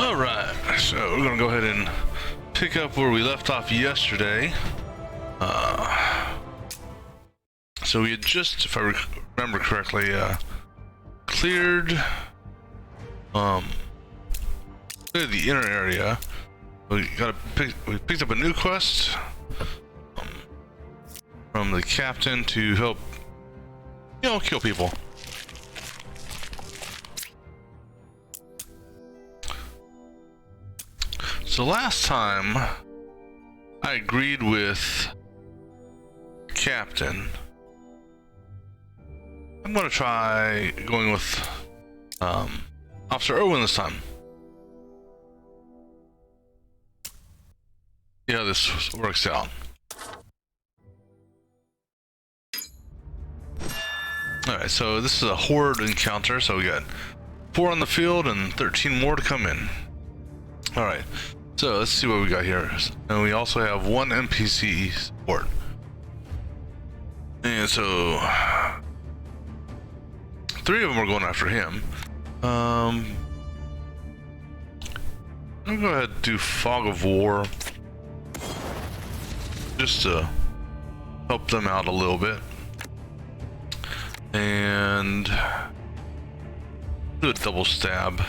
Alright, so we're gonna go ahead and pick up where we left off yesterday. So we had just, if I remember correctly, cleared the inner area. We picked up a new quest from the captain to help, kill people. So last time I agreed with Captain. I'm gonna try going with Officer Owen this time. See how this works out. Alright, so this is a horde encounter, so we got 4 on the field and 13 more to come in. Alright, so let's see what we got here. And we also have 1 NPC support. And so 3 of them are going after him. I'm gonna go ahead and do Fog of War just to help them out a little bit. And do a double stab.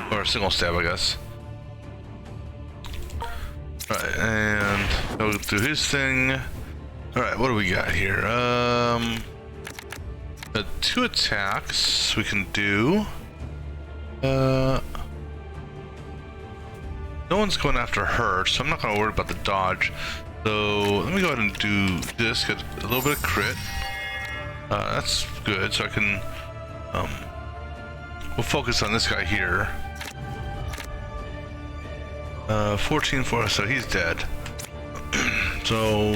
Or a single stab, I guess. Alright, and go do his thing. Alright, what do we got here? 2 attacks we can do. No one's going after her, so I'm not going to worry about the dodge. So let me go ahead and do this, get a little bit of crit. That's good, so I can we'll focus on this guy here. 14 for us, so he's dead. So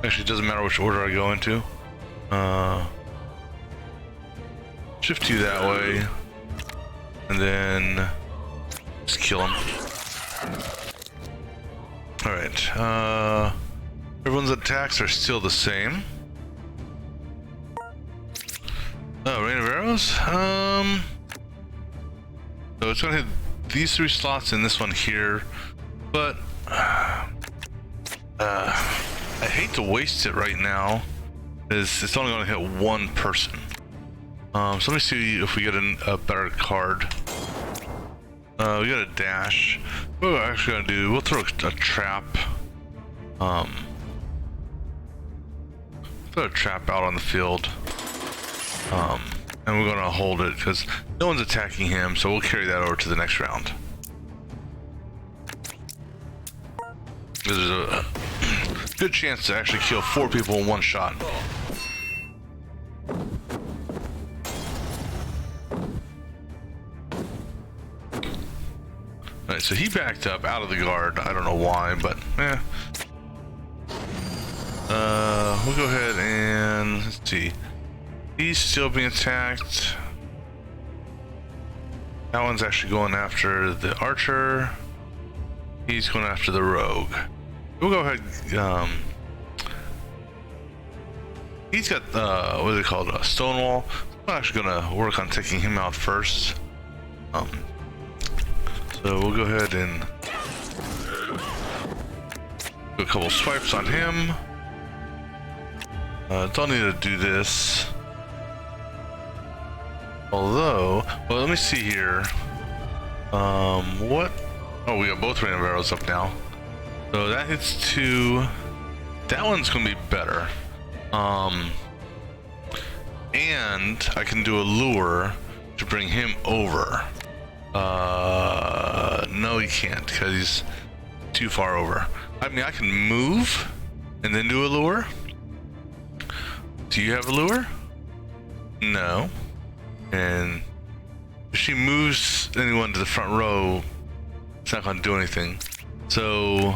actually it doesn't matter which order I go into. Shift you that way, and then just kill him. Alright, everyone's attacks are still the same. Oh, rain of arrows? So it's gonna hit these 3 slots and this one here, but I hate to waste it right now. It's only gonna hit 1 person. So let me see if we get a better card. We got a dash. What we're actually gonna do, we'll throw a trap. Throw a trap out on the field. And we're gonna hold it because no one's attacking him, so we'll carry that over to the next round. There's a good chance to actually kill 4 people in 1 shot. Alright, so he backed up out of the guard. I don't know why, but we'll go ahead and let's see. He's still being attacked. That one's actually going after the archer. He's going after the rogue. We'll go ahead. He's got what is it called? A stonewall. I'm actually gonna work on taking him out first. So we'll go ahead and do a couple swipes on him. Don't need to do this. Although, well, let me see here. What? Oh, we got both rain of arrows up now. So that hits 2. That one's gonna be better. And I can do a lure to bring him over. No, he can't because he's too far over. I mean, I can move and then do a lure. Do you have a lure? No. And if she moves anyone to the front row, it's not going to do anything. So,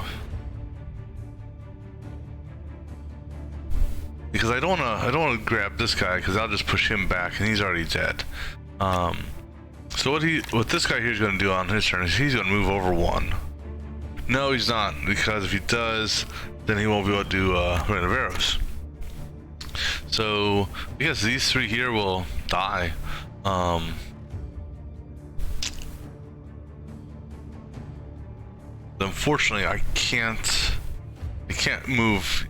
because I don't want to grab this guy because I'll just push him back and he's already dead. So what this guy here is going to do on his turn is he's going to move over 1. No, he's not, because if he does, then he won't be able to do rain of arrows. So I guess these 3 here will die. Unfortunately, I can't move,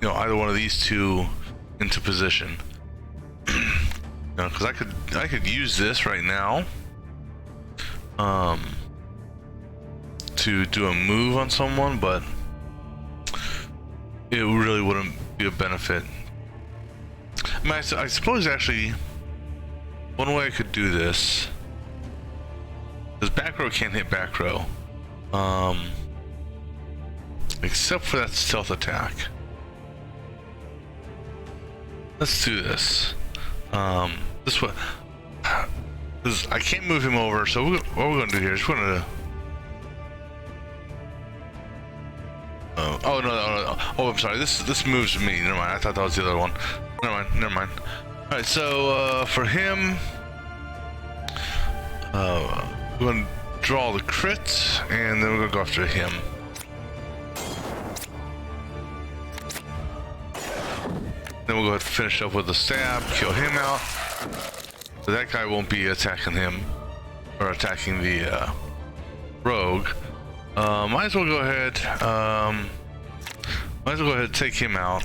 you know, either one of these two into position. You know, because I could use this right now, to do a move on someone, but it really wouldn't be a benefit. I mean, I suppose actually one way I could do this, because back row can't hit back row, except for that stealth attack. Let's do this. This way, because I can't move him over. So what we're gonna do here is we're gonna. Oh no! Oh, I'm sorry. This moves me. Never mind. I thought that was the other one. Never mind. All right. So for him, we're gonna draw the crit, and then we're gonna go after him. Then we'll go ahead and finish up with the stab, kill him out. So that guy won't be attacking him, or attacking the rogue. Might as well go ahead. Might as well go ahead and take him out.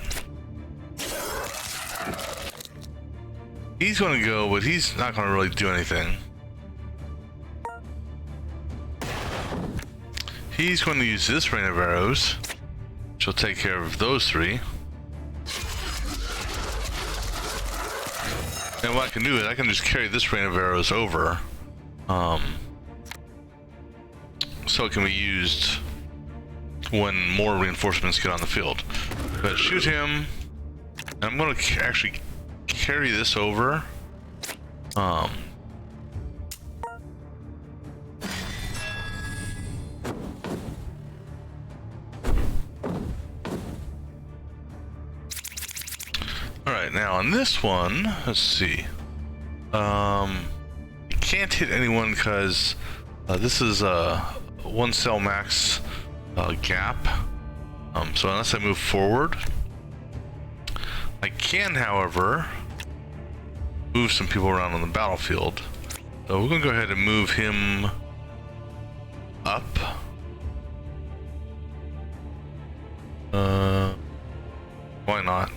He's going to go, but he's not going to really do anything. He's going to use this rain of arrows, which will take care of those three. And what I can do is I can just carry this rain of arrows over, so it can be used when more reinforcements get on the field. But shoot him, and I'm going to actually carry this over. All right, now on this one, let's see. I can't hit anyone because this is a one cell max gap. So unless I move forward, I can, however, move some people around on the battlefield. So we're gonna go ahead and move him up. Why not?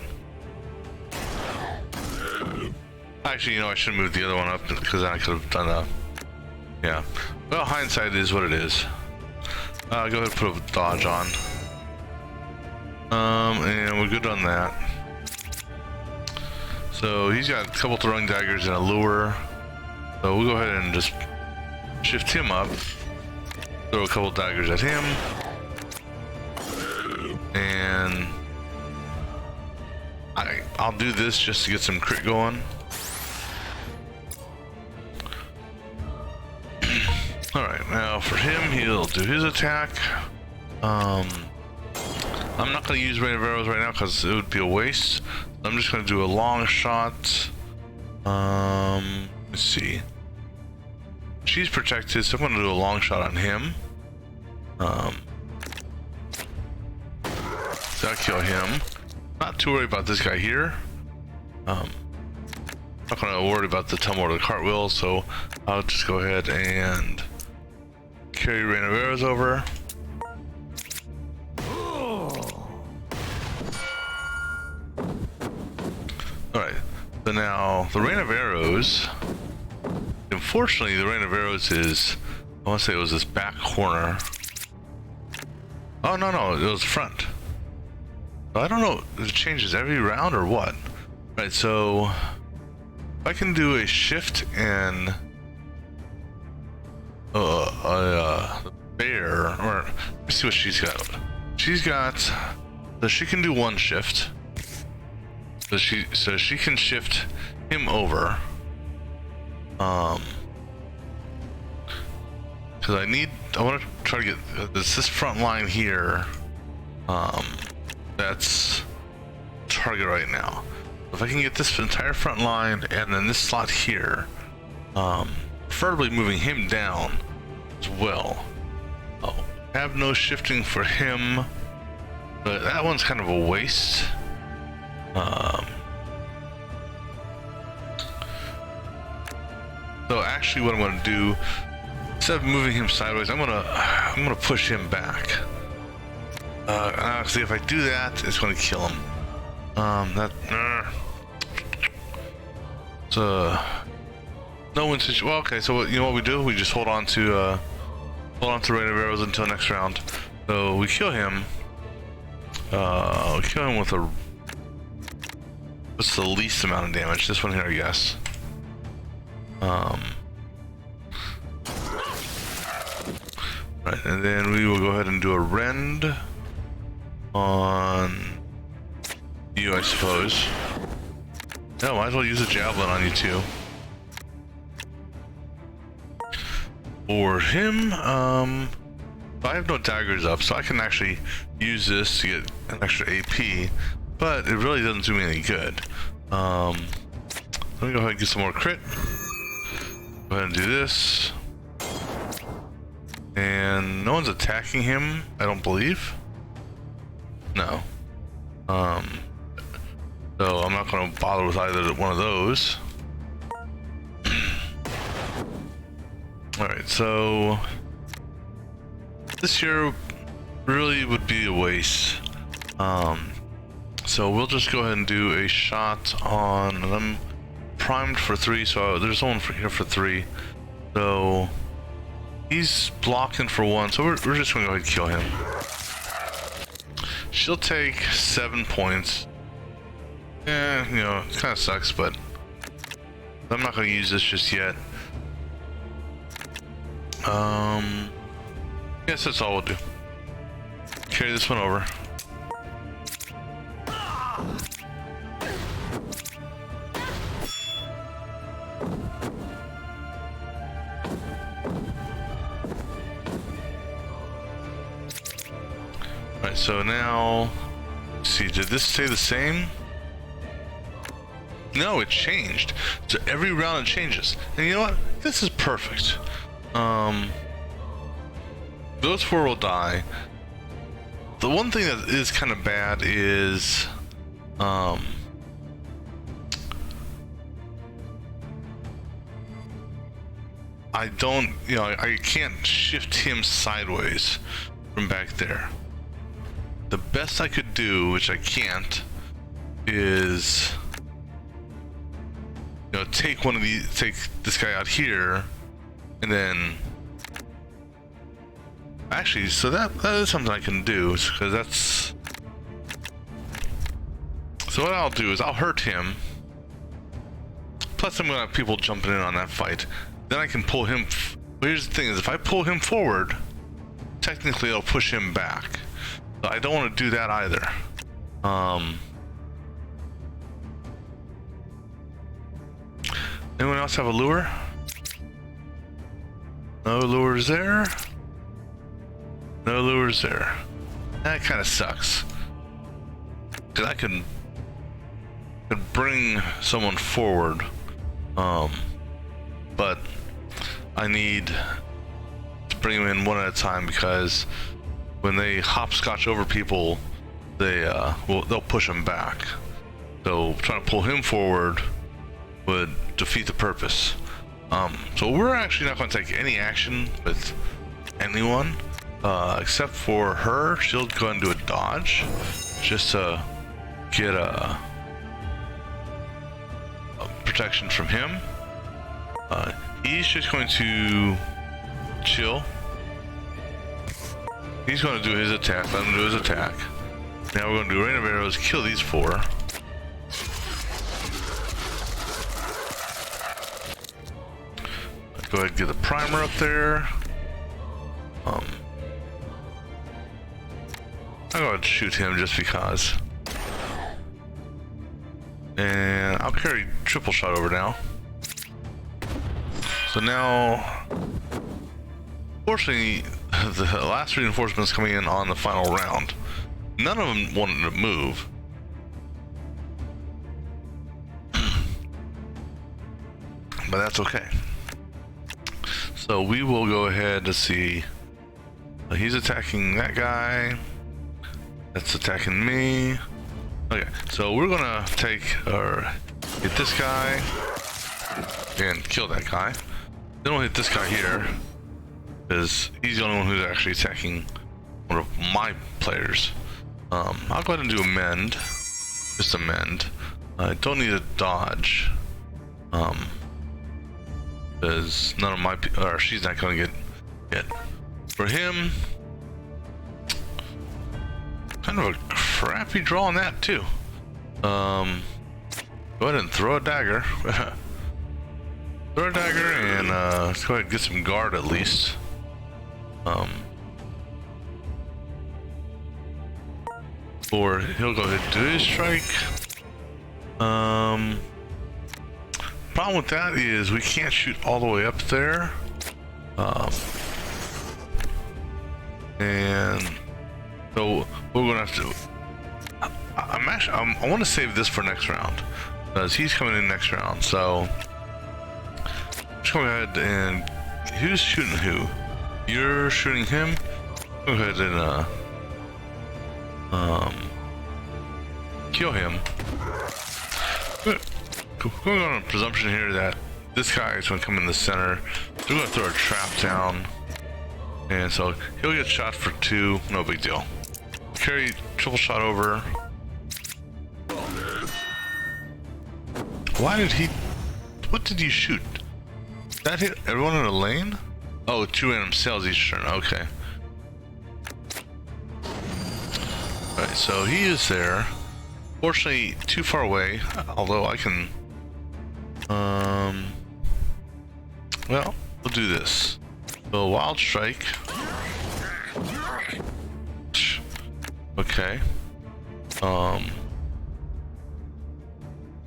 Actually, you know, I should move the other one up because then I could have done a. Yeah. Well, hindsight is what it is. Go ahead and put a dodge on. And we're good on that. So he's got a couple throwing daggers and a lure. So we'll go ahead and just shift him up. Throw a couple daggers at him. And I'll do this just to get some crit going. Alright, now for him, he'll do his attack. I'm not going to use rain of arrows right now because it would be a waste. I'm just going to do a long shot. Let's see. She's protected, so I'm going to do a long shot on him. That'll kill him. Not too worried about this guy here. Not going to worry about the tumble or the cartwheel, so I'll just go ahead and carry rain of arrows over. Alright, so now the rain of arrows, unfortunately the rain of arrows is, I want to say it was this back corner. Oh no, it was front. I don't know, it changes every round or what? Right, so if I can do a shift and bear, or let's see what she's got. She's got, so she can do one shift. So she can shift him over. Because I want to try to get this front line here. That's target right now. If I can get this entire front line and then this slot here, preferably moving him down as well. Oh, have no shifting for him, but that one's kind of a waste. So actually what I'm going to do Instead of moving him sideways, I'm gonna push him back. See, if I do that, it's gonna kill him. No win situation. Well, okay. So you know what we do? We just hold on to rain of arrows until next round. So we kill him. We kill him with a. What's the least amount of damage? This one here, I guess. Right, and then we will go ahead and do a rend on you, I suppose. No, might as well use a javelin on you too. For him, I have no daggers up, so I can actually use this to get an extra AP, but it really doesn't do me any good. Let me go ahead and get some more crit. Go ahead and do this. And no one's attacking him, I don't believe. No. So I'm not going to bother with either one of those. Alright, so this here really would be a waste. So we'll just go ahead and do a shot on them. Primed for 3, so there's one for here for 3. So he's blocking for 1, so we're just going to go ahead and kill him. She'll take 7 points. Yeah, you know, it kind of sucks, but I'm not going to use this just yet. Guess that's all we'll do. Carry this one over. Alright, so now, let's see, did this stay the same? No, it changed. So every round it changes. And you know what? This is perfect. Those 4 will die. The one thing that is kind of bad is I don't, you know, I can't shift him sideways from back there. The best I could do, which I can't, is, you know, take this guy out here, and then actually, so that is something I can do, because that's. So what I'll do is I'll hurt him. Plus, I'm gonna have people jumping in on that fight. Then I can pull him. But here's the thing: is if I pull him forward, technically I'll push him back. So I don't want to do that either. Anyone else have a lure? No lures there. No lures there. That kind of sucks. Cause I can bring someone forward, but I need to bring them in one at a time, because when they hopscotch over people, they'll push them back. So trying to pull him forward would defeat the purpose. So we're actually not going to take any action with anyone, except for her. She'll go ahead and do a dodge, just to get a protection from him. He's just going to chill. He's going to do his attack. Let him do his attack. Now we're going to do rain of arrows, kill these 4. Go ahead and get the primer up there. I'll go ahead and shoot him just because. And I'll carry triple shot over now. So now, fortunately, the last reinforcements coming in on the final round. None of them wanted to move. But that's okay. So we will go ahead to see. He's attacking that guy. That's attacking me. Okay, so we're gonna take or hit this guy and kill that guy. Then we'll hit this guy here because he's the only one who's actually attacking one of my players. I'll go ahead and do amend. Just amend. I don't need a dodge. Because none of my or she's not going to get hit. For him, kind of a crappy draw on that too. Go ahead and throw a dagger. Throw a dagger and let's go ahead and get some guard at least. Or he'll go ahead and do his strike. Problem with that is we can't shoot all the way up there. And so we're gonna have to. I want to save this for next round because he's coming in next round. So let's go ahead and who's shooting who? You're shooting him. Go ahead and kill him. We're going on a presumption here that this guy is going to come in the center. So we're going to throw a trap down, and so he'll get shot for 2. No big deal. Carry triple shot over. Why did he? What did you shoot? That hit everyone in the lane? Oh, 2 random cells each turn. Okay. Alright, so he is there. Fortunately, too far away. Although I can. Well, we'll do this. So wild strike. Okay.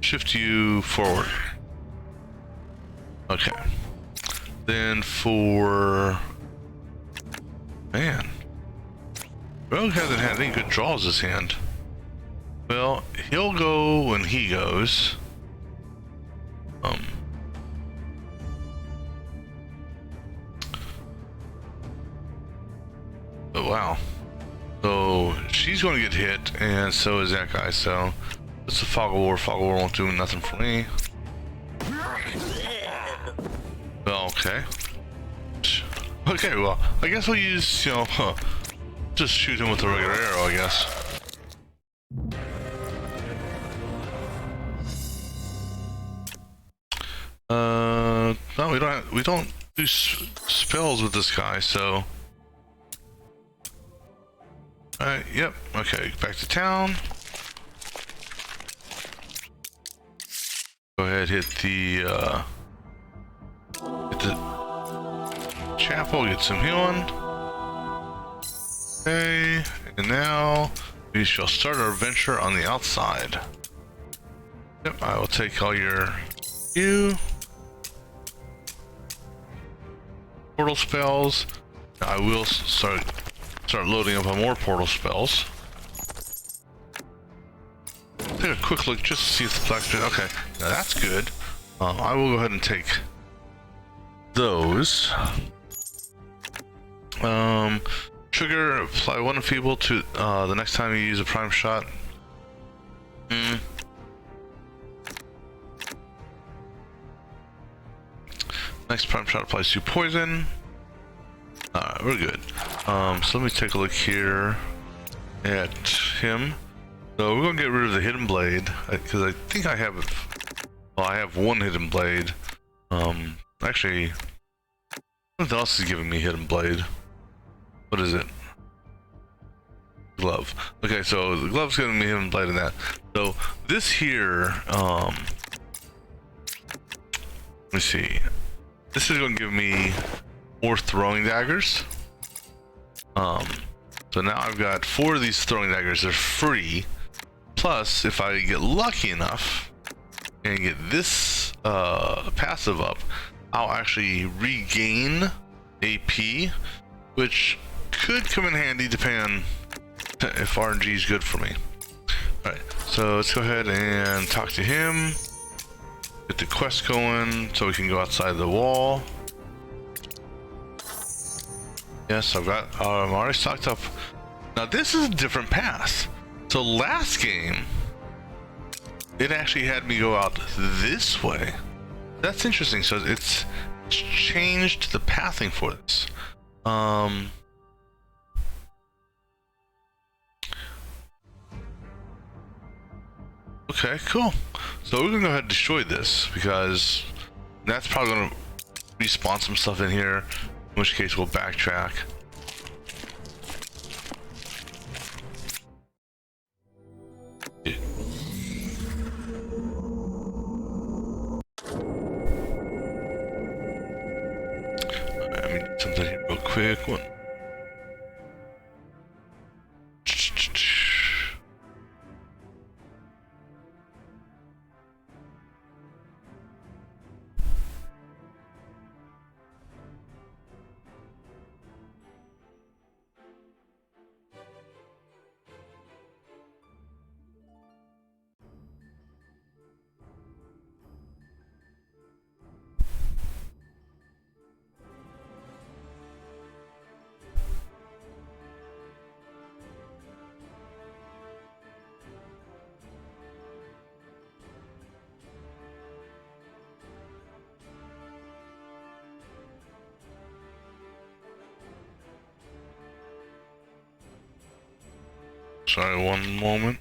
Shift you forward. Okay. Then for man, Rogue hasn't had any good draws this hand. Well, he'll go when he goes. Oh wow. So she's going to get hit, and so is that guy. So it's a fog of war. Fog of war won't do nothing for me. Well, okay. Okay, well, I guess we'll use, just shoot him with a regular arrow, I guess. No, we don't do spells with this guy, so. Alright, yep, okay, back to town. Go ahead, hit the chapel, get some healing. Okay, and now we shall start our adventure on the outside. Yep, I will take all you. Portal spells. I will start loading up on more portal spells. Take a quick look just to see if the flash. Okay, now that's good. I will go ahead and take those. Trigger, apply 1 enfeeble to the next time you use a prime shot. Next prime shot applies 2 poison. Alright, we're good. So let me take a look here at him. So we're gonna get rid of the hidden blade because I think I have. Well, I have 1 hidden blade. Actually, something else is giving me hidden blade. What is it? Glove. Okay, so the glove's giving me hidden blade in that. So this here, let me see. This is gonna give me 4 throwing daggers. So now I've got 4 of these throwing daggers. They're free. Plus, if I get lucky enough and get this passive up, I'll actually regain AP, which could come in handy depending if RNG is good for me. Alright, so let's go ahead and talk to him. Get the quest going so we can go outside the wall. Yes, I'm already stocked up. Now this is a different path. So last game, it actually had me go out this way. That's interesting. So it's changed the pathing for this. Okay, cool. So we're gonna go ahead and destroy this because that's probably gonna respawn some stuff in here, in which case we'll backtrack. Let me do something here real quick. One. Sorry, one moment.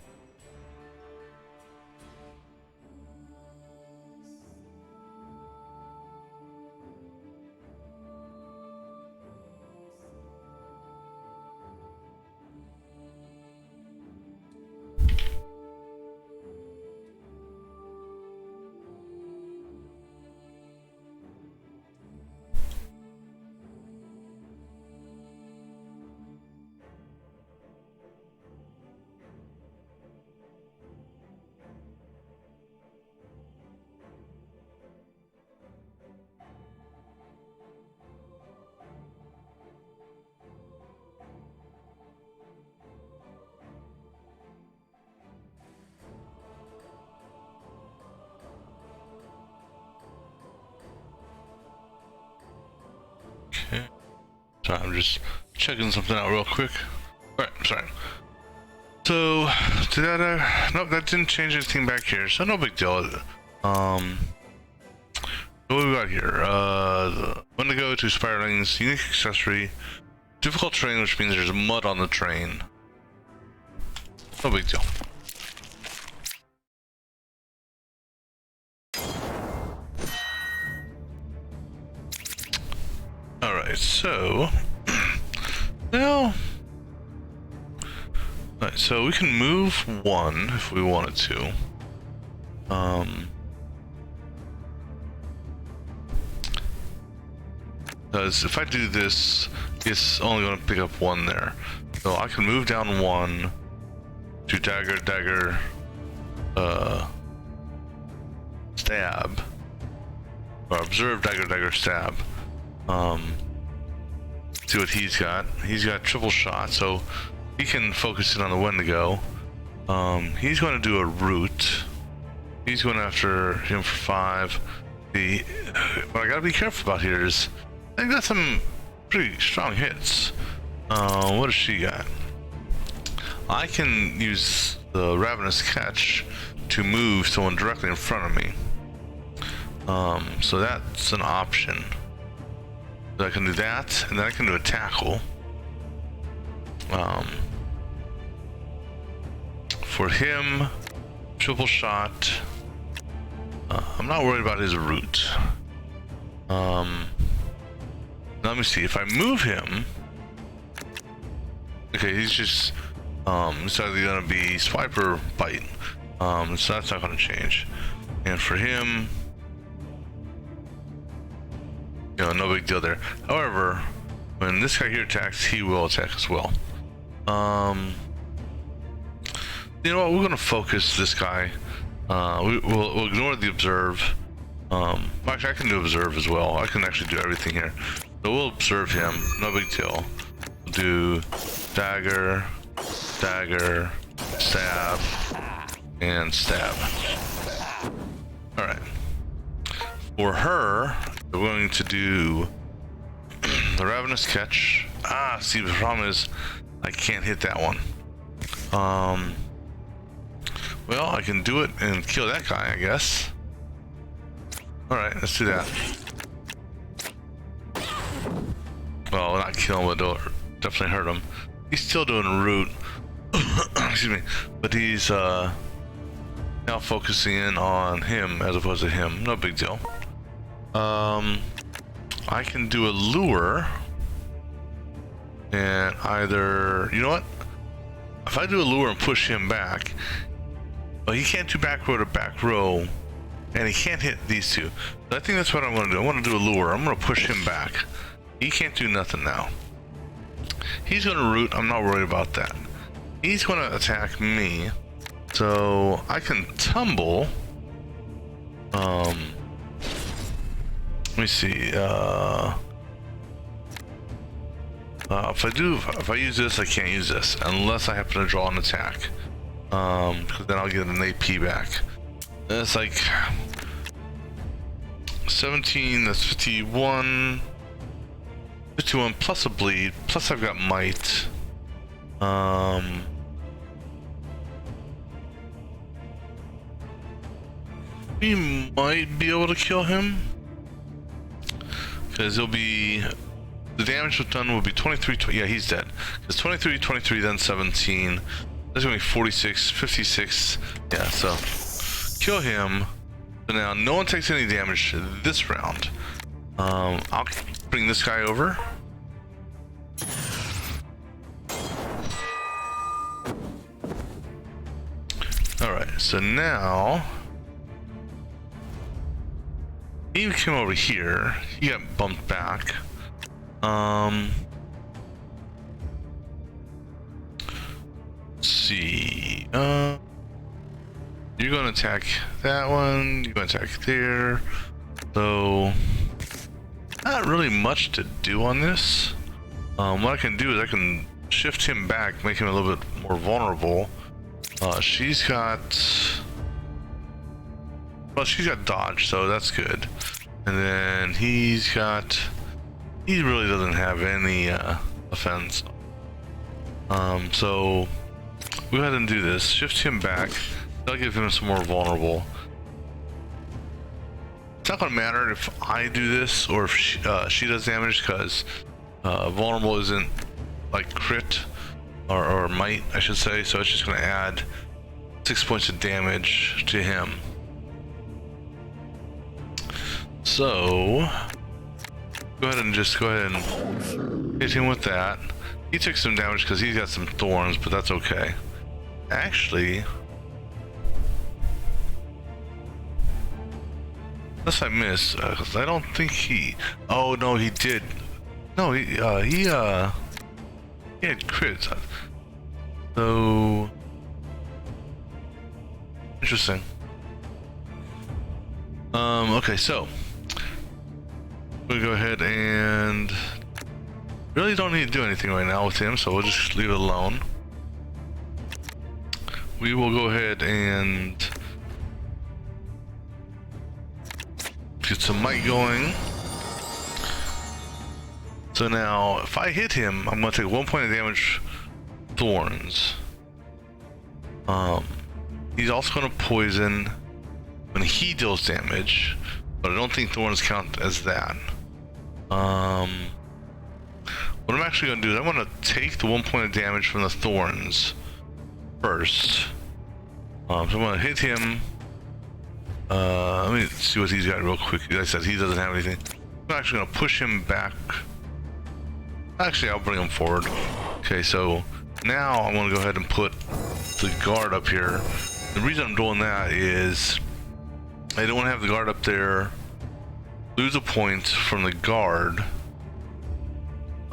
Okay. Sorry, I'm just checking something out real quick. Alright, sorry. So, did that, nope, that didn't change anything back here, so no big deal. What do we got here? When to go to Spiraling's unique accessory. Difficult terrain, which means there's mud on the train. No big deal. Alright, so now alright, so we can move one if we wanted to. Because if I do this, it's only going to pick up one there. So I can move down one to dagger, dagger, stab, or observe, dagger, dagger, stab. See what he's got. He's got triple shot, so he can focus in on the Wendigo. He's going to do a root. He's going after him for 5. What I gotta be careful about here is I think that's some pretty strong hits. What does she got? I can use the Ravenous Catch to move someone directly in front of me. So that's an option. So I can do that, and then I can do a tackle. For him, triple shot. I'm not worried about his root. Let me see, if I move him, okay, he's just it's either gonna be swipe or bite, so that's not gonna change. And for him, you know, no big deal there. However, when this guy here attacks, he will attack as well. You know what, we're gonna focus this guy. We'll ignore the observe. Actually, I can do observe as well. I can actually do everything here. So we'll observe him, no big deal. We'll do dagger, dagger, stab, and stab. Alright. For her, we're going to do the Ravenous Catch. See, the problem is I can't hit that one. Well, I can do it and kill that guy, I guess. Alright, let's do that. Well, not kill him, but definitely hurt him. He's still doing root. Excuse me. But he's now focusing in on him as opposed to him. No big deal. I can do a lure. And either, you know what? If I do a lure and push him back, well, he can't do back row to back row, and he can't hit these two. So I think that's what I'm going to do. I want to do a lure. I'm going to push him back. He can't do nothing now. He's going to root. I'm not worried about that. He's going to attack me. So I can tumble. Let me see. If I use this, I can't use this unless I happen to draw an attack. Because then I'll get an AP back. And it's like 17. That's 51. 51 plus a bleed. Plus I've got might. We might be able to kill him because he'll be. The damage done will be 23, yeah, he's dead. It's 23, 23, then 17. That's gonna be 46, 56. Yeah, so kill him. So now no one takes any damage this round. I'll bring this guy over. Alright, so now he came over here. He got bumped back. Let's see. You're going to attack that one. You're going to attack there. So, not really much to do on this. What I can do is I can shift him back, make him a little bit more vulnerable. She's got dodge, so that's good. And then he really doesn't have any offense. So go ahead and do this. Shift him back. That'll give him some more vulnerable. It's not gonna matter if I do this or if she does damage, because vulnerable isn't like crit or might, I should say. So it's just gonna add 6 points of damage to him. So go ahead and hit him with that. He took some damage because he's got some thorns, but that's okay. Actually, unless I miss, because I don't think he. Oh no, he did. No, he had crits. So interesting. Okay, so we'll go ahead and really don't need to do anything right now with him, so we'll just leave it alone. We will go ahead and get some might going. So now if I hit him, I'm going to take 1 point of damage thorns. He's also going to poison when he deals damage, but I don't think thorns count as that. What I'm actually going to do is I'm going to take the 1 point of damage from the thorns first. So I'm going to hit him. Let me see what he's got real quick. Like I said, he doesn't have anything. I'm actually going to push him back. Actually, I'll bring him forward. Okay, so now I'm going to go ahead and put the guard up here. The reason I'm doing that is I don't want to have the guard up there lose a point from the guard.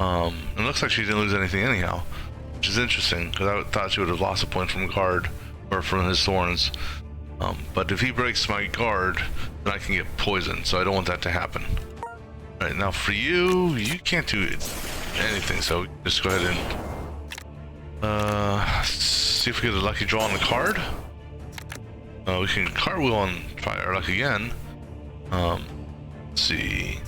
It looks like she didn't lose anything anyhow, which is interesting because I thought she would have lost a point from guard or from his thorns. But if he breaks my guard, then I can get poisoned, so I don't want that to happen. All right, now for you can't do anything, so just go ahead and see if we get a lucky draw on the card. We can cartwheel and try our luck again. Let's see.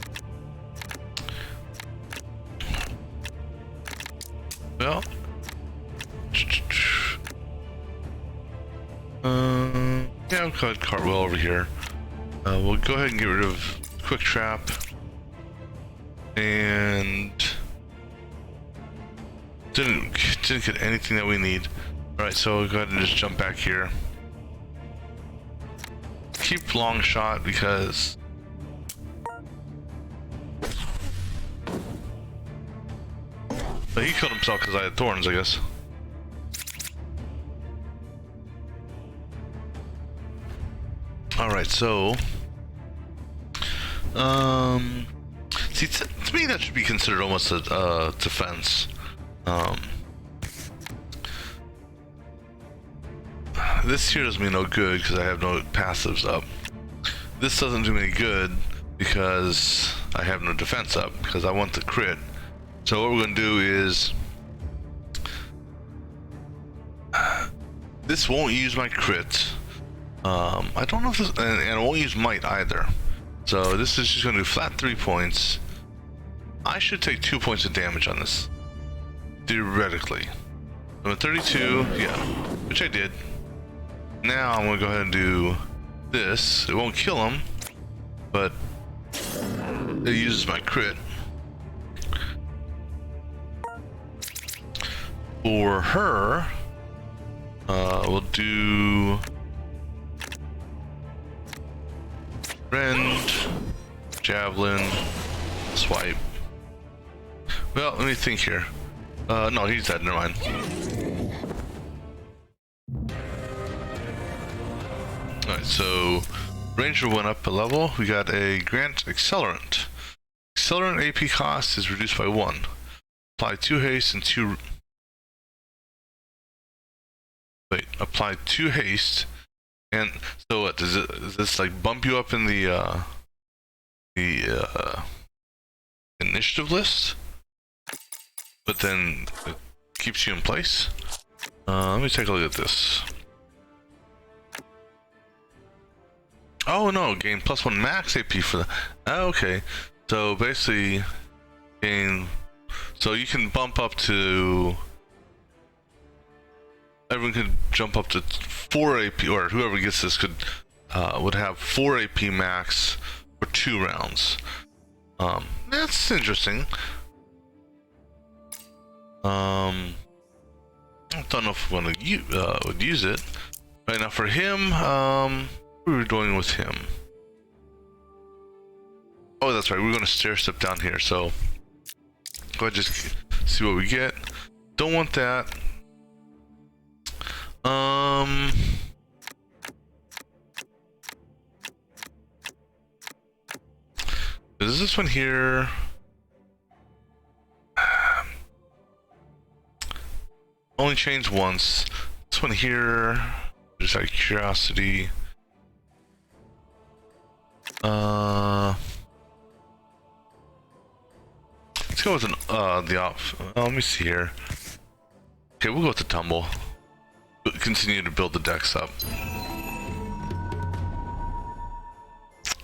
Well, yeah, I'll go ahead cartwheel over here. We'll go ahead and get rid of quick trap, and Didn't get anything that we need. All right, so we'll go ahead and just jump back here. Keep long shot because but he killed himself because I had thorns, I guess. All right, so see, to me that should be considered almost a defense. This here does me no good because I have no passives up. This doesn't do me any good because I have no defense up because I want the crit. So what we're going to do is this won't use my crit. I don't know if this, and it won't use might either. So this is just going to do flat 3 points. I should take 2 points of damage on this, theoretically. I'm at 32, yeah, which I did. Now I'm going to go ahead and do this. It won't kill him, but it uses my crit. For her, we'll do rend, javelin, swipe. Well, let me think here. No, he's dead, never mind. Alright, so Ranger went up a level. We got a Grant Accelerant. Accelerant AP cost is reduced by 1. Apply 2 haste and 2... Wait, apply 2 haste. And so what, does this like bump you up in the initiative list? But then it keeps you in place? Let me take a look at this. Oh no, gain +1 max AP for the... Oh, okay. So basically, gain... So you can bump up to... Everyone could jump up to 4 AP, or whoever gets this could would have 4 AP max for 2 rounds. That's interesting. I don't know if we want to would use it. Right now for him, what are we doing with him? Oh, that's right. We're going to stair step down here. So go ahead, just see what we get. Don't want that. Is this one here? Only changed once. This one here, just out of curiosity. Let's go with an the op. Let me see here. Okay, we'll go with the tumble. Continue to build the decks up.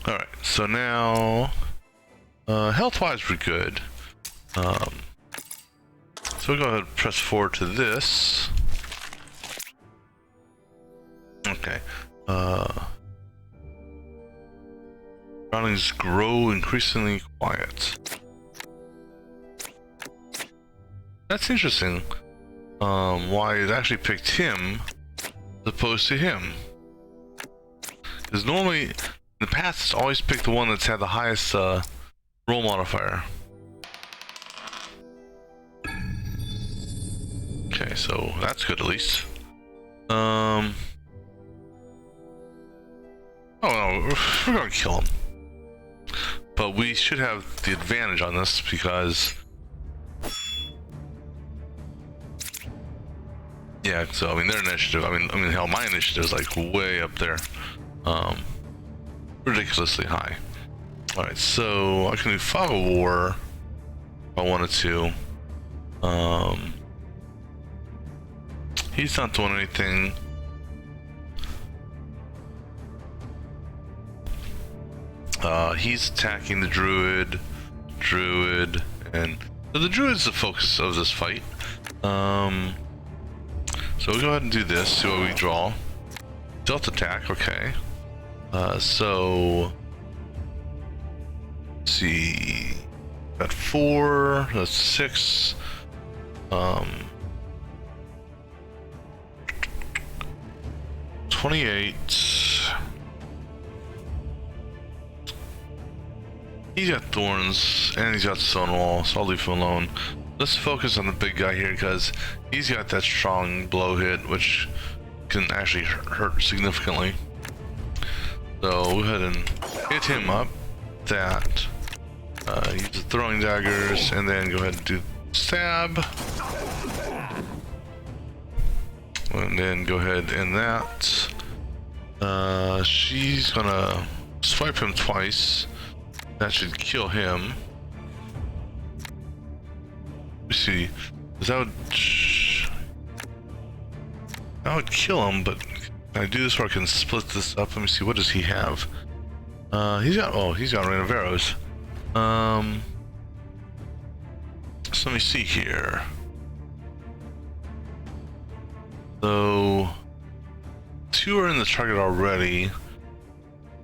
All right, so now health-wise we're good. So we'll go ahead and press forward to this. Okay. Surroundings grow increasingly quiet. That's interesting. Why it actually picked him as opposed to him. Because normally, in the past, it's always picked the one that's had the highest roll modifier. Okay, so that's good at least. Oh no, we're gonna kill him. But we should have the advantage on this because... Yeah, so I mean their initiative, I mean hell, my initiative is like way up there. Ridiculously high. Alright, so I can do Fog of War if I wanted to. He's not doing anything. He's attacking the druid, and so the druid's the focus of this fight. So we'll go ahead and do this, see what we draw. Stealth attack, okay. So let's see, got 4, that's 6. Um, 28. He's got thorns and he's got stonewall, so I'll leave him alone. Let's focus on the big guy here because he's got that strong blow hit, which can actually hurt significantly. So go ahead and hit him up. That. Use the throwing daggers and then go ahead and do stab. And then go ahead and that. She's gonna swipe him twice. That should kill him. Let me see. That would kill him, but can I do this where I can split this up? Let me see. What does he have? He's got Rain of Arrows. So let me see here. So 2 are in the target already.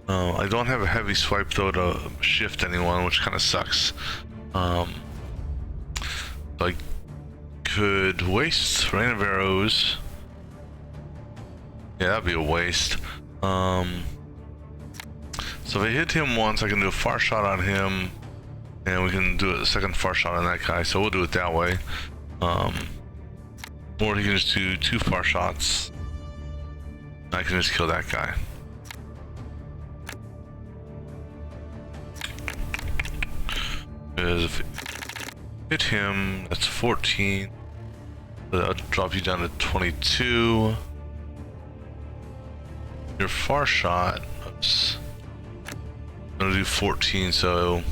I don't have a heavy swipe though to shift anyone, which kind of sucks. So I could waste Rain of Arrows. Yeah, that'd be a waste. So if I hit him once, I can do a far shot on him, and we can do a second far shot on that guy. So we'll do it that way. Or he can just do 2 far shots. I can just kill that guy. Because if I hit him, that's 14. So that'll drop you down to 22. Your far shot, oops, I'm gonna do 14, so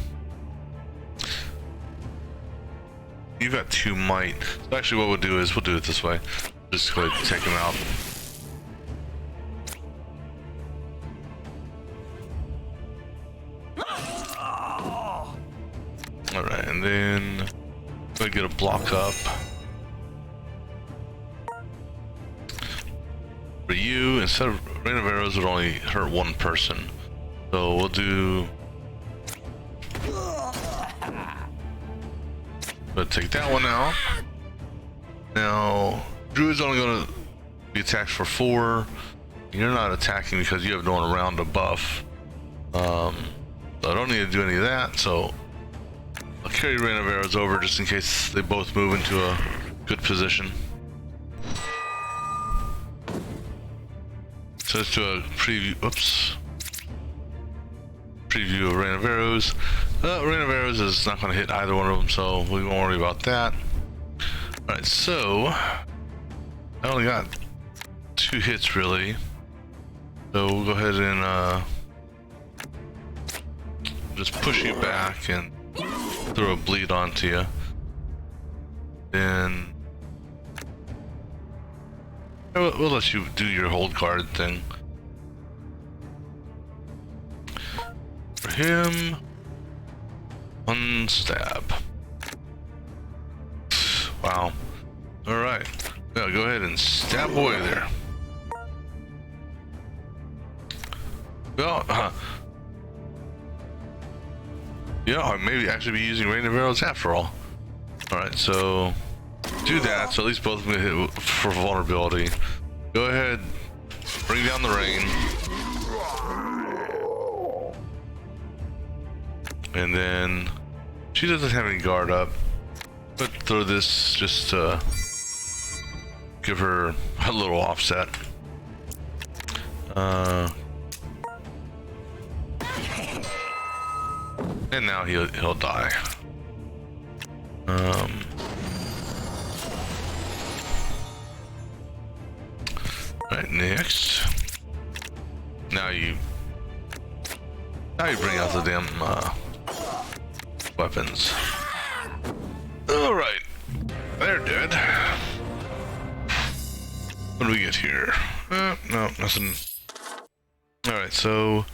you've got 2 might. So actually what we'll do is we'll do it this way. Just go ahead and take him out. Alright, and then go get a block up. For you, instead of Rain of Arrows would only hurt 1 person. So we'll do... But take that one out. Now, Druid's only going to be attacked for 4. You're not attacking because you have no one around to buff. So I don't need to do any of that, so I'll carry Rain of Arrows over just in case they both move into a good position. So let's do a preview. Oops. Preview of Rain of Arrows. Rain of Arrows is not going to hit either one of them, so we won't worry about that. Alright, so I only got 2 hits really. So we'll go ahead and just push you back and throw a bleed onto you. Then we'll let you do your hold guard thing. For him, 1 stab. Wow. Alright. Yeah, go ahead and stab away there. Well, yeah, I may actually be using Rain of Arrows after all. Alright, so do that, so at least both of them get hit for vulnerability. Go ahead, bring down the rain. And then she doesn't have any guard up, but throw this just to give her a little offset. And now he'll die. Right, next. Now you bring out the damn weapons. All right, they're dead. What do we get here? No, nothing. All right, so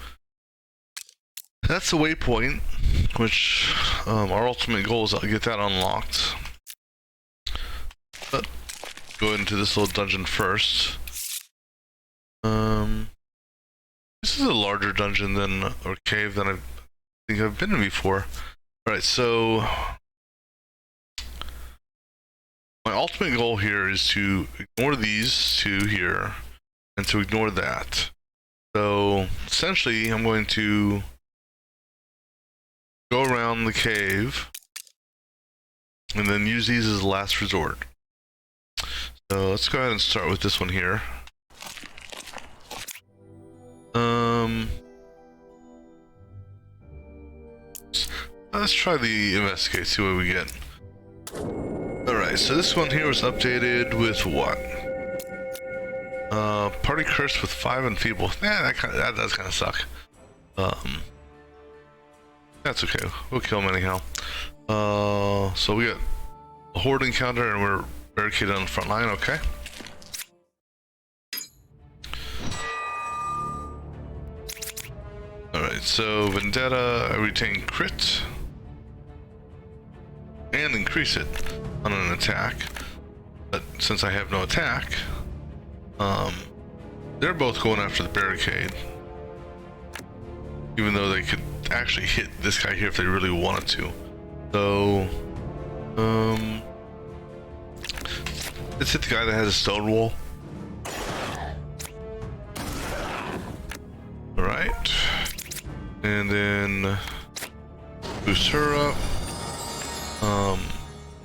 that's the waypoint, which our ultimate goal is to get that unlocked. But go into this little dungeon first. This is a larger dungeon than, or cave than I think I've been in before. Alright, so my ultimate goal here is to ignore these two here and to ignore that. So essentially I'm going to go around the cave and then use these as a last resort. So let's go ahead and start with this one here. Let's try the investigate, see what we get. Alright, so this one here was updated with what? Party cursed with 5 enfeeble. That does kind of suck. That's okay. We'll kill him anyhow. So we got a horde encounter and we're barricaded on the front line. Okay. Alright, so Vendetta, I retain crit and increase it on an attack. But since I have no attack, they're both going after the barricade. Even though they could actually hit this guy here if they really wanted to. So, let's hit the guy that has a stone wall. Alright. And then boost her up.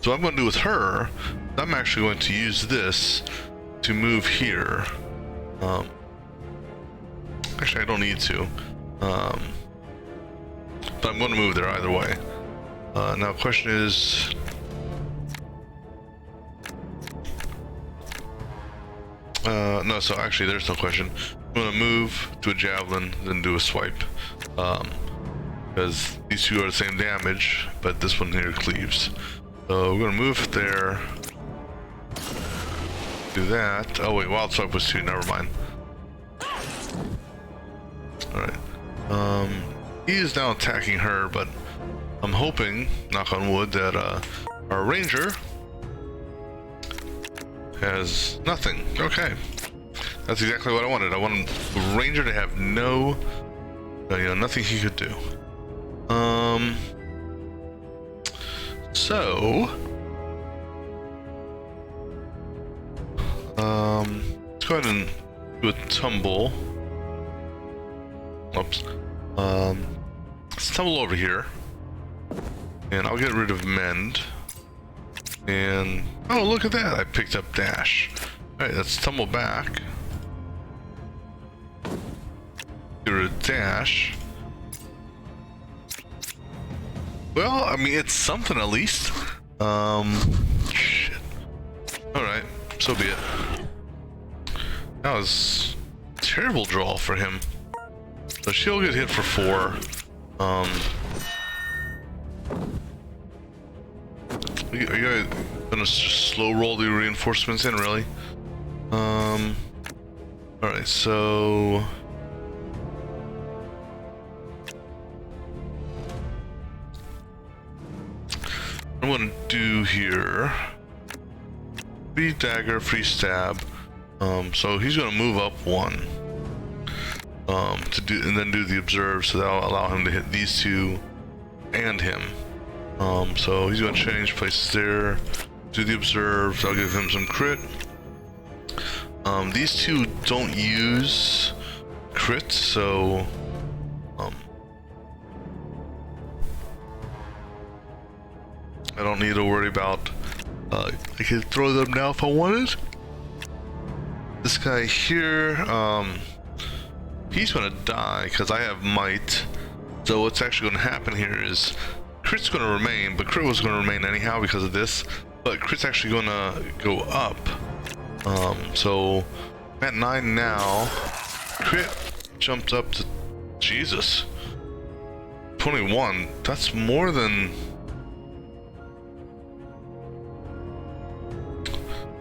So what I'm going to do with her, I'm actually going to use this to move here. Actually, I don't need to. But I'm going to move there either way. Now the question is... no, so actually there's no question. I'm going to move, do a javelin, then do a swipe. Because these two are the same damage, but this one here cleaves. So we're going to move there. Do that. Oh wait, wild swipe was 2, never mind. Alright. He is now attacking her, but I'm hoping, knock on wood, that our ranger has nothing. Okay. That's exactly what I wanted. I wanted the ranger to have no, nothing he could do. So, let's go ahead and do a tumble. Oops. Let's tumble over here, and I'll get rid of mend. And oh, look at that! I picked up dash. All right, let's tumble back. Get rid of dash. Well, I mean, it's something at least. Shit. Alright, so be it. That was a terrible draw for him. So she'll get hit for 4. Are you guys gonna slow roll the reinforcements in, really? Alright, so... I'm gonna do here free dagger, free stab. So he's gonna move up 1 to do, and then do the observe, so that'll allow him to hit these 2 and him. So he's gonna change places there, do the observe. That'll give him some crit. These 2 don't use crit, so I don't need to worry about, I could throw them now if I wanted. This guy here, he's gonna die because I have might. So what's actually gonna happen here is crit's gonna remain, but crit was gonna remain anyhow because of this, but crit's actually gonna go up. So I'm at 9 now. Crit jumped up to, Jesus, 21. That's more than...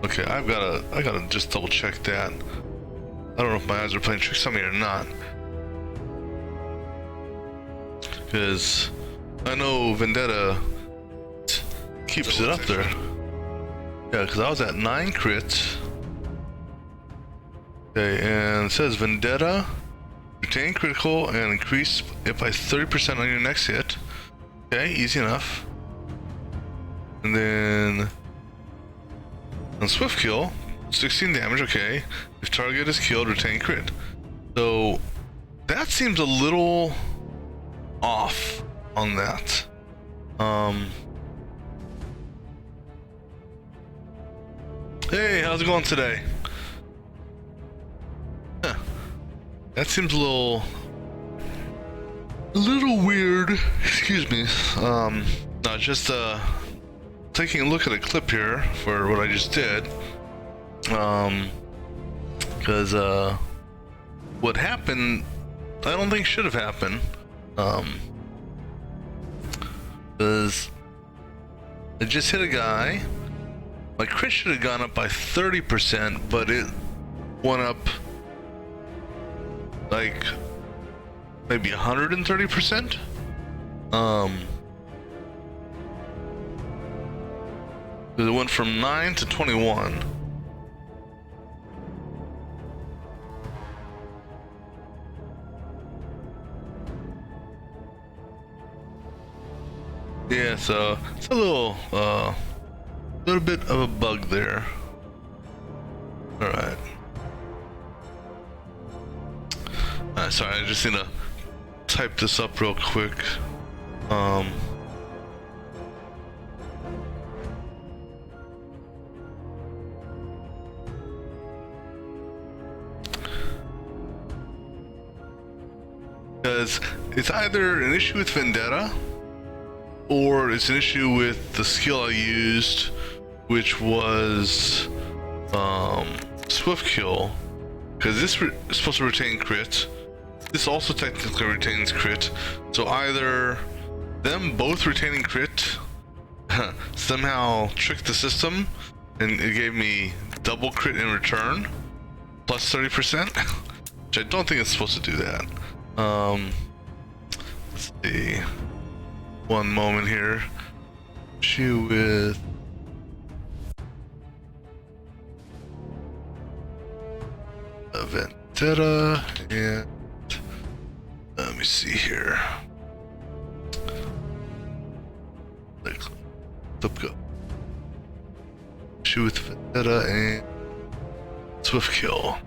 Okay, I gotta just double check that. I don't know if my eyes are playing tricks on me or not. Because I know Vendetta keeps it up there. Yeah, because I was at 9 crits. Okay, and it says Vendetta, retain critical and increase it by 30% on your next hit. Okay, easy enough. And then On swift kill, 16 damage, okay. If target is killed, retain crit. So that seems a little off on that. Hey, how's it going today? Huh. That seems a little weird. Excuse me. No, just taking a look at a clip here for what I just did. Because what happened, I don't think should have happened. Because I just hit a guy. My crit should have gone up by 30%, but it went up like maybe 130%. It went from 9 to 21. Yeah, so it's a little bit of a bug there. All right. Sorry, I just need to type this up real quick. Because it's either an issue with Vendetta, or it's an issue with the skill I used, which was swift kill, because this is supposed to retain crit. This also technically retains crit, so either them both retaining crit somehow tricked the system and it gave me double crit in return plus 30%, which I don't think it's supposed to do that. Let's see. One moment here. Issue with Vendetta and let me see here. Let's go. Issue with Vendetta and swift kill.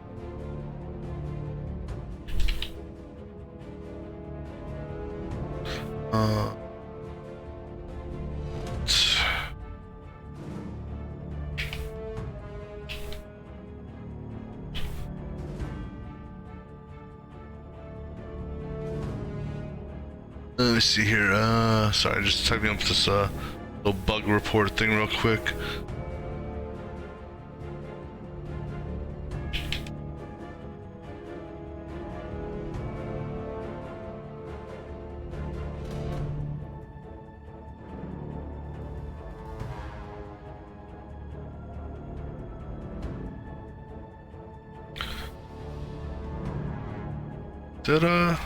Let me see here. Sorry, just typing up this little bug report thing real quick. Ta-da!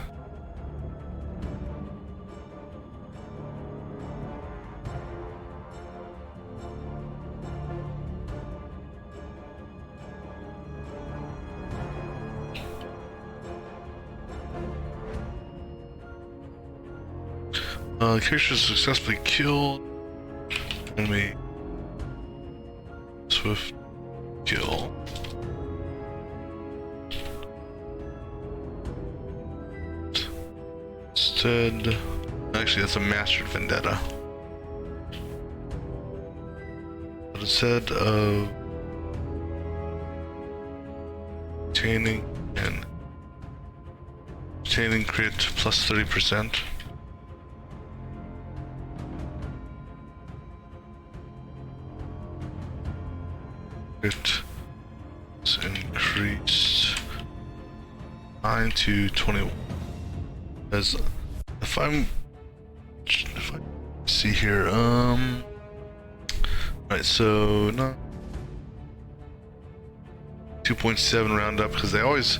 Character successfully killed. Enemy. Swift kill. Instead, actually, that's a mastered vendetta. But instead of retaining crit plus 30%. It is increased 9 to 21. As if I see here, right, so not 2.7 round up, because they always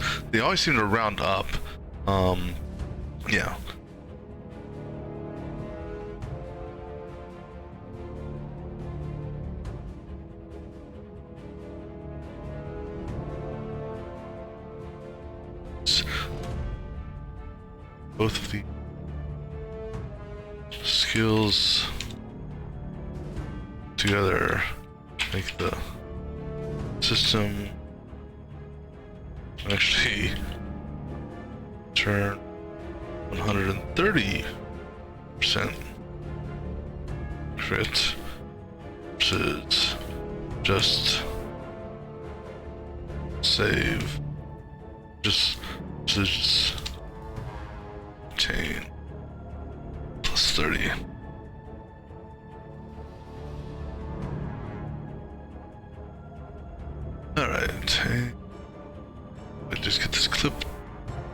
seem to round up. Yeah. Both of the skills together make the system. Actually, turn 130% crit versus just save, just obtain plus 30. All right, hey, let me just get this clip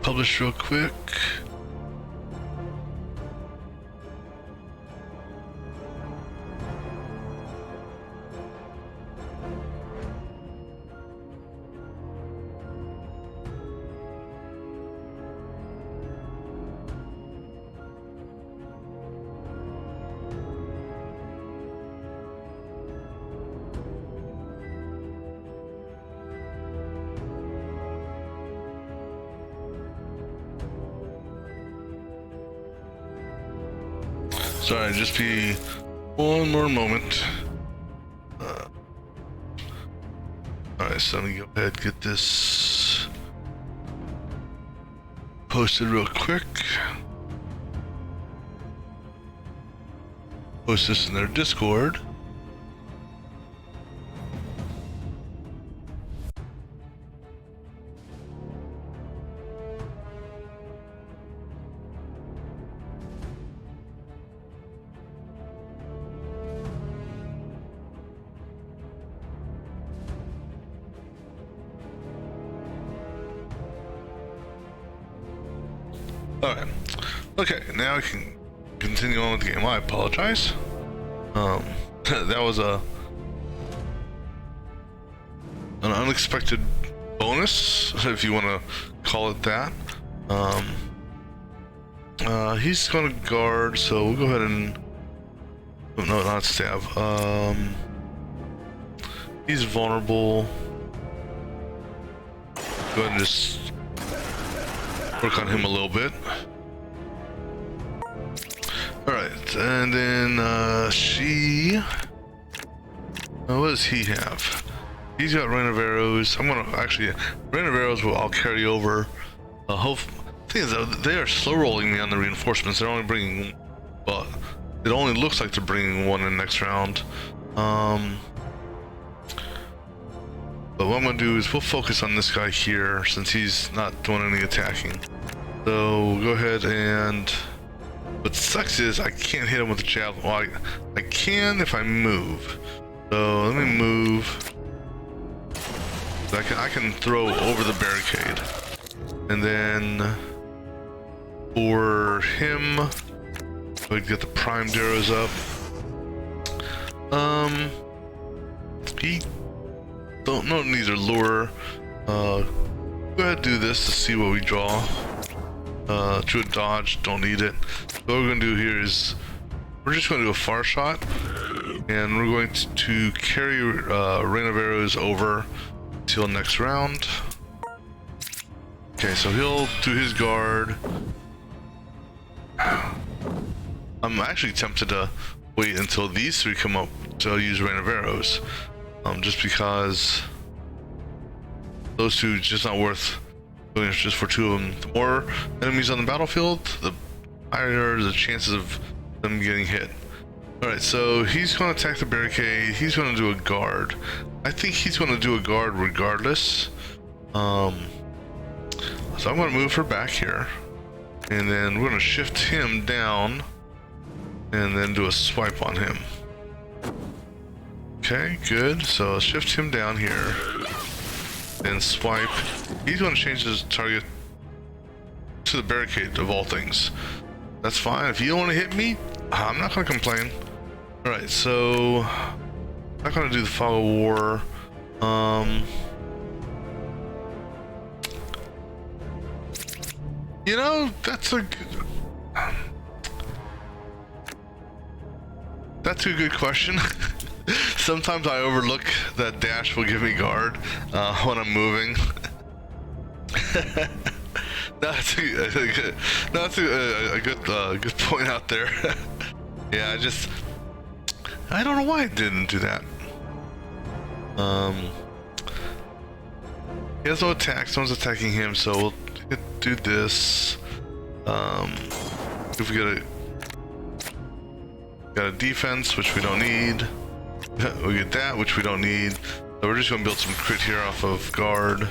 published real quick. Sorry, just be one more moment. Alright, so let me go ahead and get this posted real quick. Post this in their Discord. Alright, okay, now I can continue on with the game. I apologize. That was an unexpected bonus, if you want to call it that. He's going to guard, so we'll go ahead and... Oh, no, not stab. He's vulnerable. Go ahead and just work on him a little bit. Alright, and then she... what does he have? He's got rain of arrows. I'm gonna actually... rain of arrows I'll carry over. Thing is, they are slow rolling me on the reinforcements. They're only bringing... well, it only looks like they're bringing one in the next round. But what I'm gonna do is we'll focus on this guy here since he's not doing any attacking. So we'll go ahead and... what sucks is I can't hit him with the javelin. Well, I can if I move. So let me move. I can throw over the barricade. And then for him, we get the primed arrows up. He don't know needs a lure. Go ahead and do this to see what we draw. To a dodge, don't need it. So what we're gonna do here is we're just gonna do a far shot, and we're going to carry rain of arrows over till next round. Okay, so he'll do his guard. I'm actually tempted to wait until these three come up to use rain of arrows, just because those two just not worth doing. It's just for two of them. The more enemies on the battlefield, the higher the chances of them getting hit. Alright, so he's going to attack the barricade. He's going to do a guard. I think he's going to do a guard regardless. So I'm going to move her back here, and then we're going to shift him down and then do a swipe on him. Okay, good. So shift him down here, then swipe. He's going to change his target to the barricade of all things. That's fine. If you don't want to hit me, I'm not going to complain. Alright, so I'm not going to do the fog of war. You know, that's a good question. Sometimes I overlook that dash will give me guard when I'm moving. That's a good point out there. Yeah, I don't know why I didn't do that. He has no attacks, no one's attacking him, so we'll do this. If we got a defense, which we don't need. We get that, which we don't need. So we're just gonna build some crit here off of guard.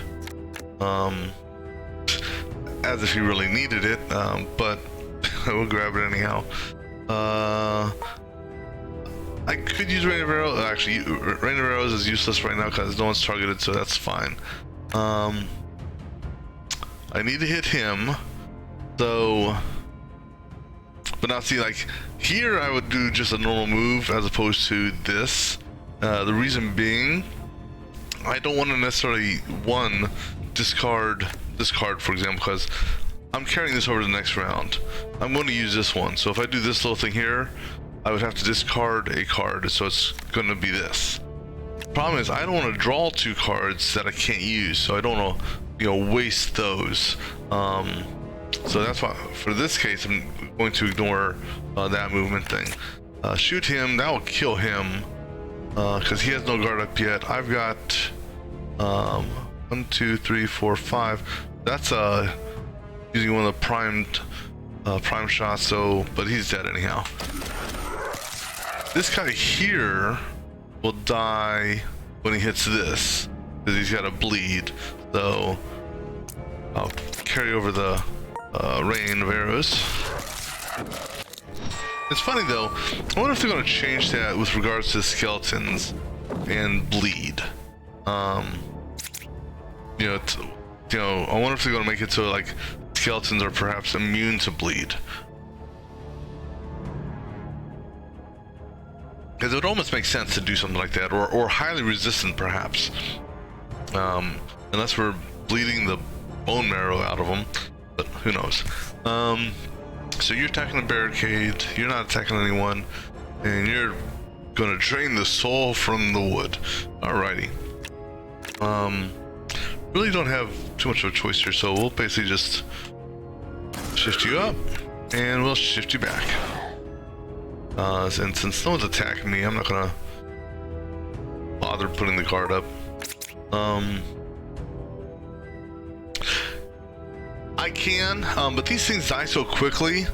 As if he really needed it, but we'll grab it anyhow. I could use Rain of Arrows. Actually, Rain of Arrows is useless right now because no one's targeted, so that's fine. I need to hit him, so... But now see, like, here I would do just a normal move as opposed to this. The reason being, I don't want to necessarily, one, discard this card, for example, because I'm carrying this over to the next round. I'm going to use this one, so if I do this little thing here, I would have to discard a card, so it's going to be this. Problem is, I don't want to draw 2 cards that I can't use, so I don't want to, you know, waste those. So that's why, for this case, I'm going to ignore that movement thing. Shoot him, that will kill him, because he has no guard up yet. I've got 1, 2, 3, 4, 5. That's using one of the prime shots, so, but he's dead anyhow. This guy here will die when he hits this, because he's got a bleed. So I'll carry over the Rain of Arrows. It's funny though, I wonder if they're going to change that with regards to skeletons and bleed. You know, I wonder if they're going to make it so like skeletons are perhaps immune to bleed. Because it would almost make sense to do something like that, or highly resistant perhaps. Unless we're bleeding the bone marrow out of them, but who knows. So you're attacking the barricade, you're not attacking anyone, and you're gonna drain the soul from the wood. Alrighty. Really don't have too much of a choice here, so we'll basically just shift you up, and we'll shift you back. And since no one's attacking me, I'm not gonna bother putting the guard up. I can, but these things die so quickly.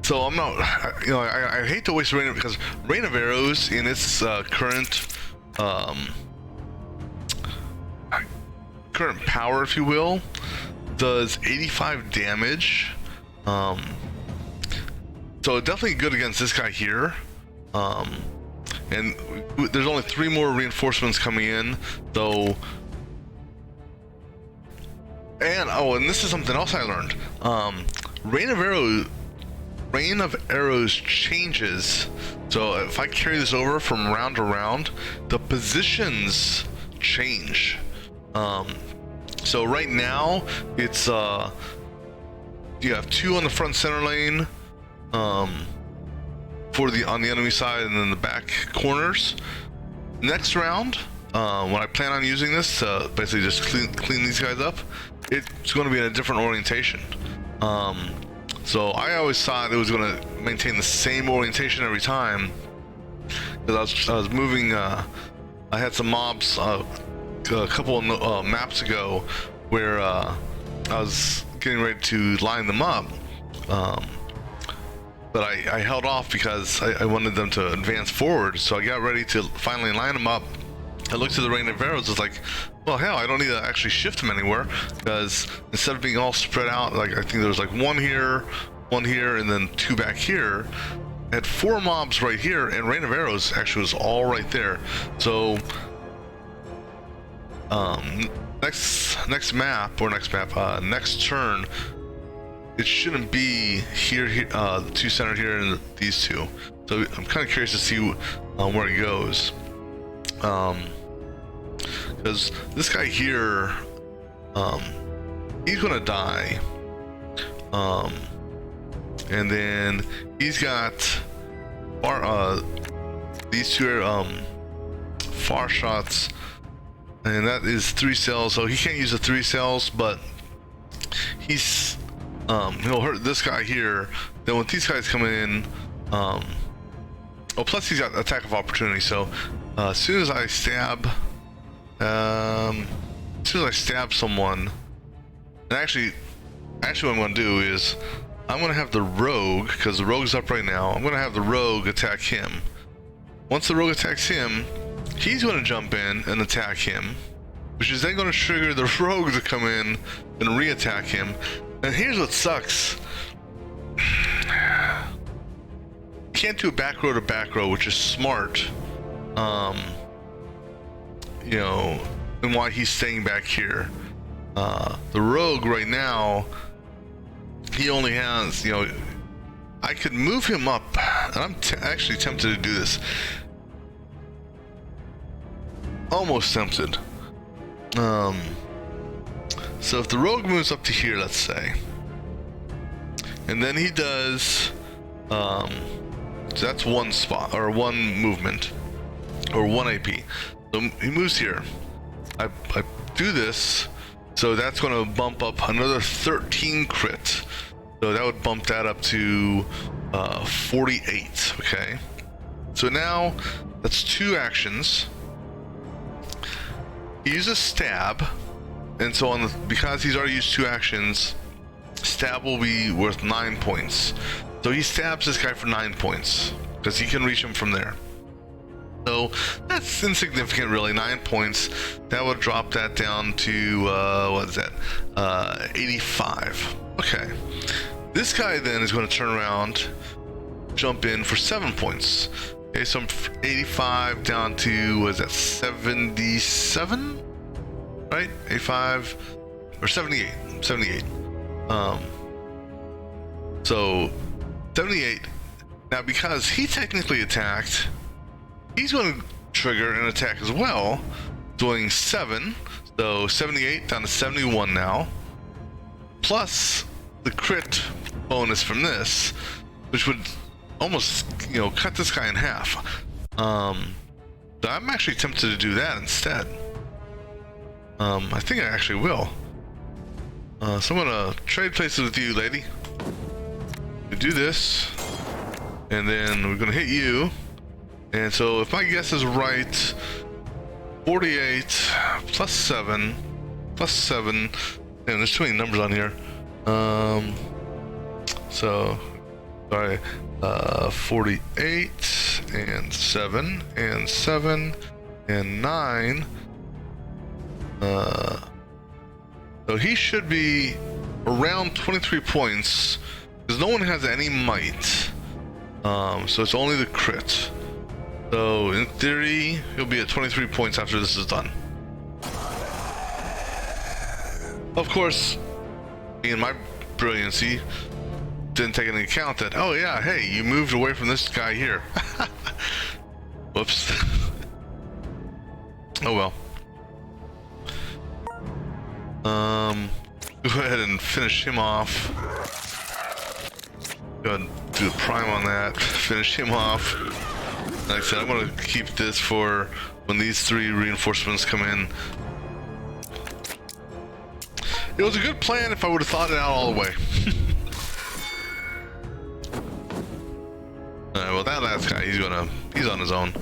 So I'm not, you know, I hate to waste Rain, because Rain of Arrows in its current power, if you will, does 85 damage. So definitely good against this guy here. And there's only 3 more reinforcements coming in, though. And and this is something else I learned. Rain of Arrows changes. So if I carry this over from round to round, the positions change. So right now it's you have 2 on the front center lane, on the enemy side, and then the back corners. Next round, when I plan on using this to basically just clean these guys up, it's going to be in a different orientation. So I always thought it was going to maintain the same orientation every time, because I was moving. I had some mobs a couple of maps ago where I was getting ready to line them up, but I held off because I wanted them to advance forward. So I got ready to finally line them up. I looked at the Rain of Arrows, it's like, well, hell, I don't need to actually shift them anywhere, because instead of being all spread out, like I think there was like 1 here, 1 here, and then 2 back here, I had 4 mobs right here, and Rain of Arrows actually was all right there. So next turn, it shouldn't be here, the 2 centered here and these 2. So I'm kind of curious to see where it goes. Because this guy here, he's gonna die, and then he's got these 2 far shots, and that is 3 cells, so he can't use the 3 cells, but he's he'll hurt this guy here. Then when these guys come in, plus he's got attack of opportunity, so As soon as I stab, someone, and actually what I'm going to do is I'm going to have the rogue, because the rogue's up right now. I'm going to have the rogue attack him. Once the rogue attacks him, he's going to jump in and attack him, which is then going to trigger the rogue to come in and re-attack him. And here's what sucks. Can't do a back row to back row, which is smart. You know, and why he's staying back here. The rogue right now, he only has, you know, I could move him up, and I'm actually tempted to do this. Almost tempted. So if the rogue moves up to here, let's say, and then he does, so that's one spot, or one movement, or 1 AP. So he moves here. I do this, so that's going to bump up another 13 crit. So that would bump that up to 48. Okay. So now that's 2 actions. He uses stab, and so on because he's already used 2 actions, stab will be worth 9 points. So he stabs this guy for 9 points because he can reach him from there. So that's insignificant, really. 9 points. That would drop that down to what is that? 85. Okay. This guy then is going to turn around, jump in for 7 points. Okay, so from 85 down to, what is that, 77? Right? 85 or 78. 78. So 78. Now, because he technically attacked, he's going to trigger an attack as well, doing 7. So 78 down to 71 now, plus the crit bonus from this, which would almost, you know, cut this guy in half. So I'm actually tempted to do that instead. I think I actually will. So I'm gonna trade places with you, lady. We do this, and then we're gonna hit you. And so if my guess is right, 48 plus 7 plus 7. Man, there's too many numbers on here. So sorry, 48 and 7 and 7 and 9. So he should be around 23 points because no one has any might. So it's only the crit. So in theory, he'll be at 23 points after this is done. Of course, in my brilliancy, didn't take into account that, oh yeah, hey, you moved away from this guy here. Whoops. Oh well. Go ahead and finish him off. Go ahead and do a prime on that. Finish him off. Like I said, I'm gonna keep this for when these 3 reinforcements come in. It was a good plan if I would have thought it out all the way. Alright, well that last guy, he's on his own.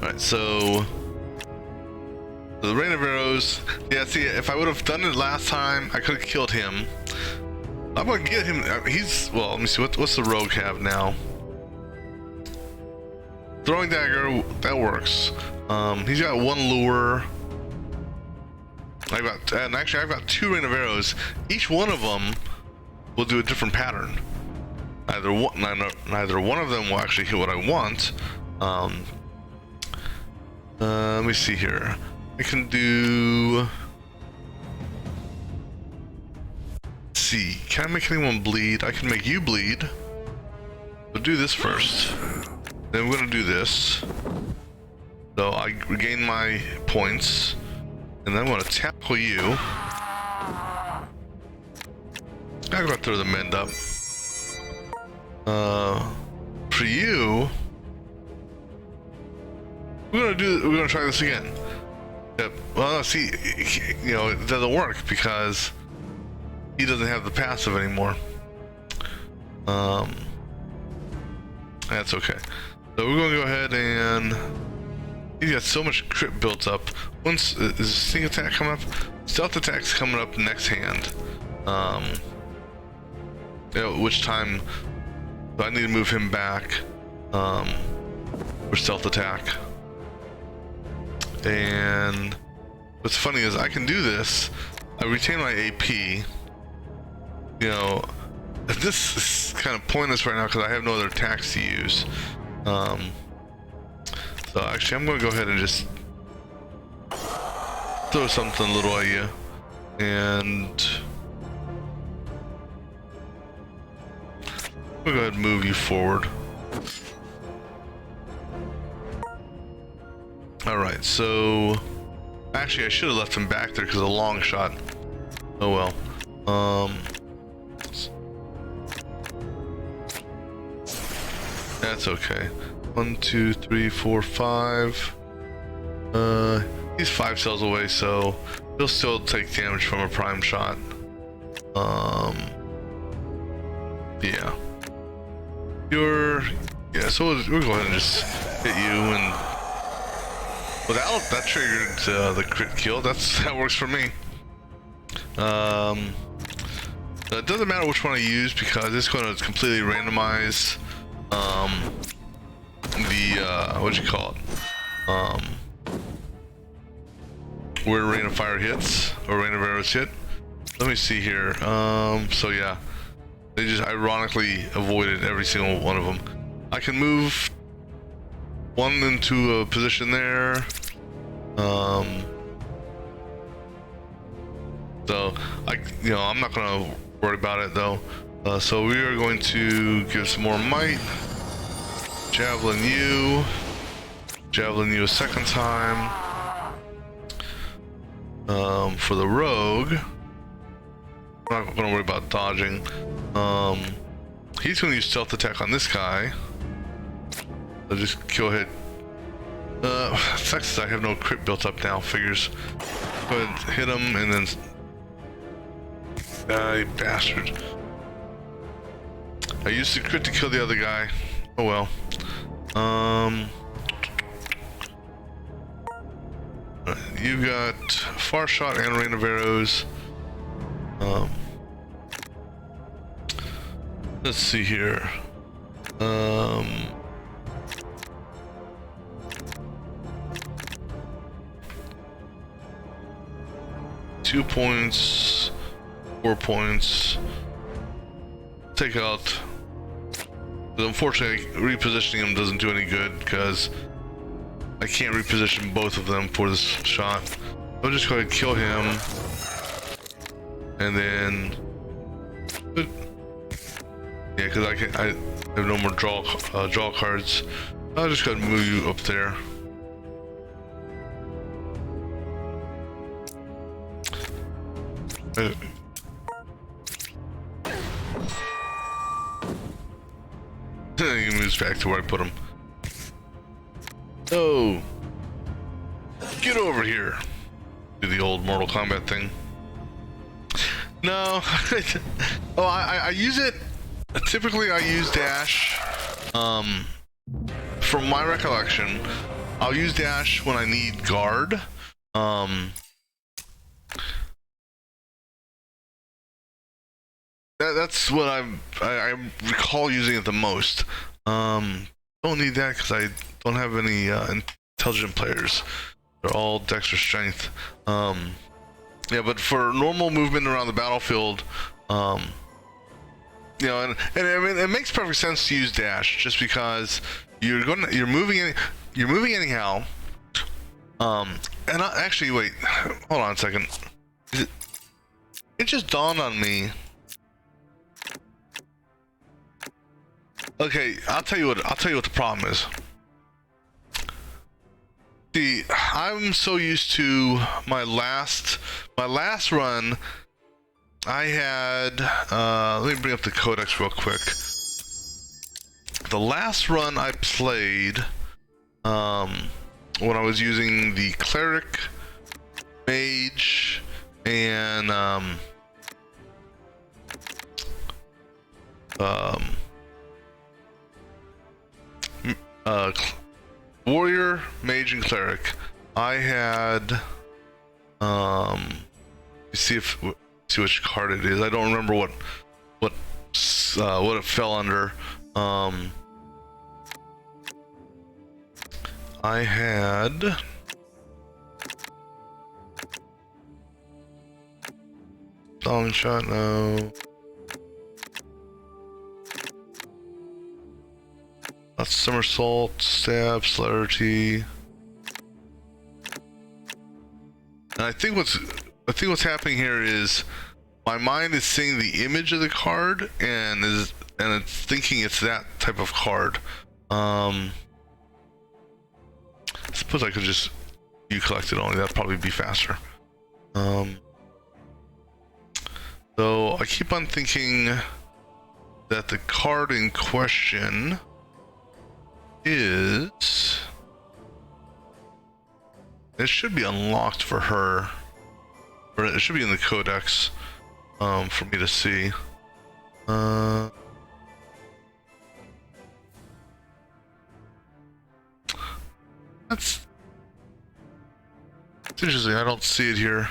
Alright, so the rain of arrows. Yeah, see, if I would have done it last time, I could have killed him. I'm gonna get him. He's, well, let me see, what's the rogue have now? Throwing dagger, that works. He's got 1 lure. And actually I've got 2 rain of arrows. Each one of them will do a different pattern. Neither one of them will actually hit what I want. Let me see here. I can do. Let's see. Can I make anyone bleed? I can make you bleed. We'll do this first. Then we're gonna do this. So I regain my points. And then I'm gonna tackle you. I'm gonna throw the mend up. For you, we're gonna try this again. Yep. Well, see, you know, it doesn't work because he doesn't have the passive anymore. That's okay. So we're gonna go ahead and he's got so much crit built up. Once is sneak attack coming up, stealth attack's coming up next hand. Which time I need to move him back for stealth attack. And what's funny is I can do this. I retain my AP. You know, this is kind of pointless right now because I have no other attacks to use. So actually, I'm going to go ahead and just throw something little at you, and we'll go ahead and move you forward. All right, so actually, I should have left him back there because of the long shot. Oh well. That's okay. 1, 2, 3, 4, 5. He's 5 cells away, so he'll still take damage from a prime shot. Yeah. So we'll go ahead and just hit you, and without that triggered the crit kill. That works for me. It doesn't matter which one I use because it's going to completely randomize what you call it, where rain of fire hits or rain of arrows hit. Let me see here. So yeah, they just ironically avoided every single one of them. I can move one into a position there. So I'm not gonna worry about it though. So we are going to give some more might. Javelin you a second time. For the rogue, I'm not gonna worry about dodging. He's gonna use stealth attack on this guy. So just kill hit. Sucks is I have no crit built up now. Figures. Go ahead and hit him and then. You bastard. I used the crit to kill the other guy. Oh well. You got far shot and rain of arrows. Let's see here. 2 points, 4 points. Take out. Unfortunately, repositioning him doesn't do any good because I can't reposition both of them for this shot. I'll just go ahead and kill him, and then yeah, because I have no more draw cards. I'll just go ahead and move you up there. He moves back to where I put him. Oh, get over here. Do the old Mortal Kombat thing. No. Oh, I use it. Typically, I use dash. From my recollection, I'll use dash when I need guard. That's what I recall using it the most. Don't need that because I don't have any intelligent players. They're all dex or strength. Yeah, but for normal movement around the battlefield, and I mean it makes perfect sense to use dash just because you're moving anyhow. And actually wait, hold on a second. It just dawned on me. Okay, I'll tell you what the problem is. See, I'm so used to my last run. I had let me bring up the codex real quick. The last run I played, when I was using the cleric, mage, and warrior, mage, and cleric. I had see which card it is. I don't remember what it fell under. I had long shot, no. That's somersault, stab, celerity. And I think what's happening here is my mind is seeing the image of the card and it's thinking it's that type of card. I suppose I could just collect it only. That'd probably be faster. So I keep on thinking that the card in question is, it should be unlocked for her, or it should be in the codex for me to see. That's interesting. I don't see it here.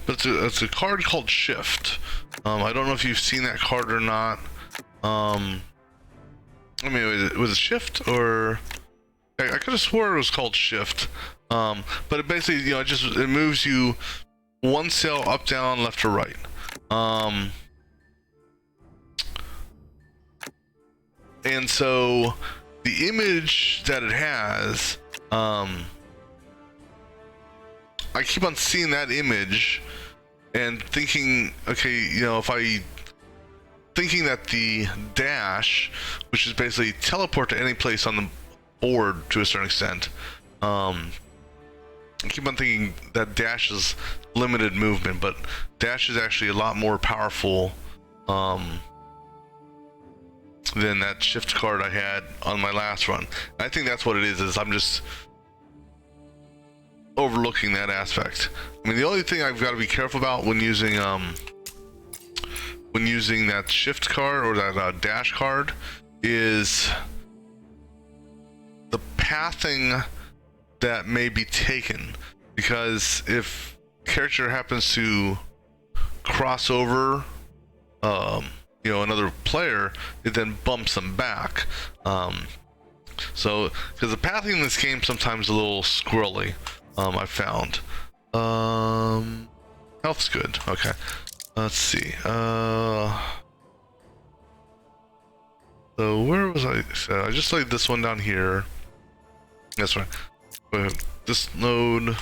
But it's a card called Shift. I don't know if you've seen that card or not. I mean, was it Shift or? I could have swore it was called Shift. But it basically, you know, it moves you one cell up, down, left, or right. And so the image that it has, I keep on seeing that image and thinking, okay, you know, thinking that the dash, which is basically teleport to any place on the board to a certain extent, I keep on thinking that dash is limited movement, but dash is actually a lot more powerful than that shift card I had on my last run. I think that's what it is I'm just overlooking that aspect. I mean, the only thing I've got to be careful about when using that shift card or that dash card is the pathing that may be taken, because if character happens to cross over you know, another player, it then bumps them back. So because the pathing in this game sometimes a little squirrely, I found. Health's good. Okay, let's see. So where was I? So I just laid this one down here. That's right. This node.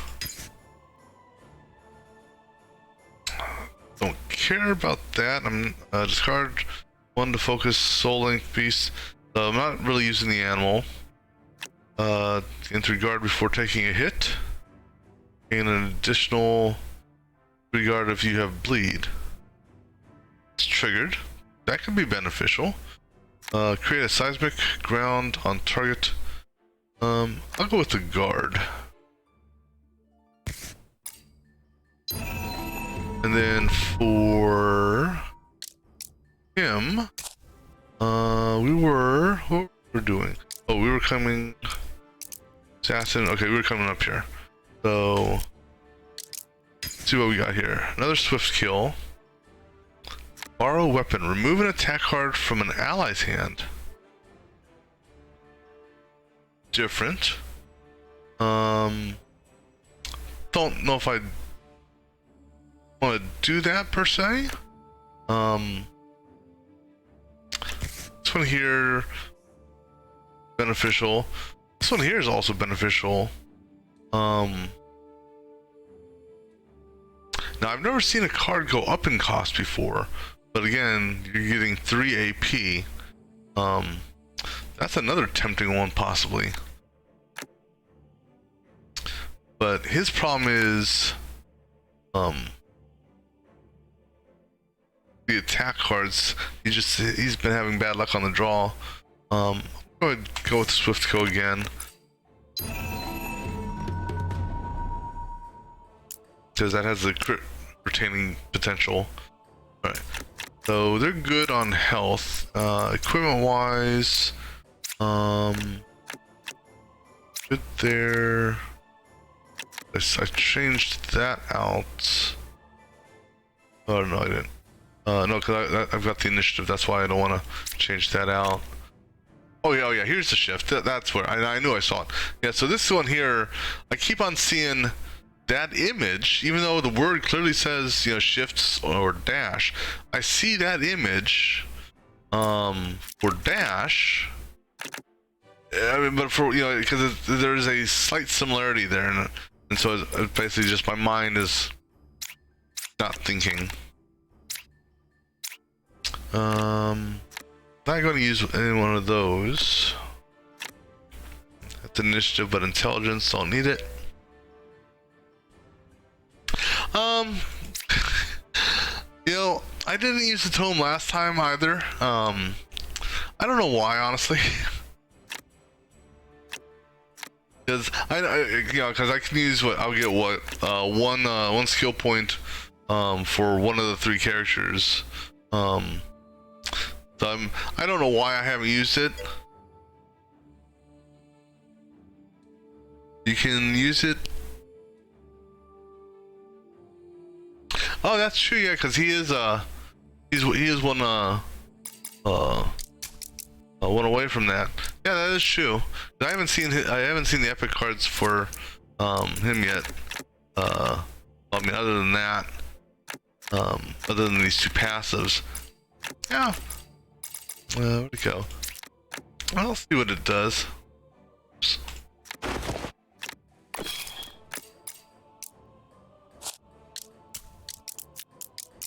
Don't care about that. I'm discard one to focus soul link piece. So I'm not really using the animal. Enter guard before taking a hit. Gain an additional regard if you have bleed. It's triggered. That could be beneficial. Create a seismic ground on target. I'll go with the guard. And then for him, what were we doing? Oh, we were coming, assassin. Okay, we were coming up here. So, let's see what we got here. Another swift kill. Borrow weapon. Remove an attack card from an ally's hand. Different. Don't know if I want to do that per se. This one here, beneficial. This one here is also beneficial. Now I've never seen a card go up in cost before, but again, you're getting 3 AP. That's another tempting one possibly. But his problem is the attack cards. He's been having bad luck on the draw. I'm going to go with Swift Go again, because that has the crit retaining potential. Alright, So they're good on health. Equipment wise, good there. I changed that out. Oh no, I didn't. No, because I've got the initiative. That's why I don't want to change that out. Oh yeah. Here's the shift. That's where I knew I saw it. Yeah. So this one here, I keep on seeing that image, even though the word clearly says, you know, shifts or dash. I see that image for dash. I mean, but for, you know, because there's a slight similarity there, and so it's basically just my mind is not thinking. Not going to use any one of those. That's initiative, but intelligence, don't need it. You know, I didn't use the tome last time either. I don't know why, honestly. Because because I can use I'll get one skill point for one of the 3 characters. So I don't know why I haven't used it. You can use it. Oh, that's true. Yeah, because he is one one away from that. Yeah, that is true. I haven't seen the epic cards for him yet. I mean, other than that, other than these 2 passives. Yeah. Where'd it go? I'll see what it does.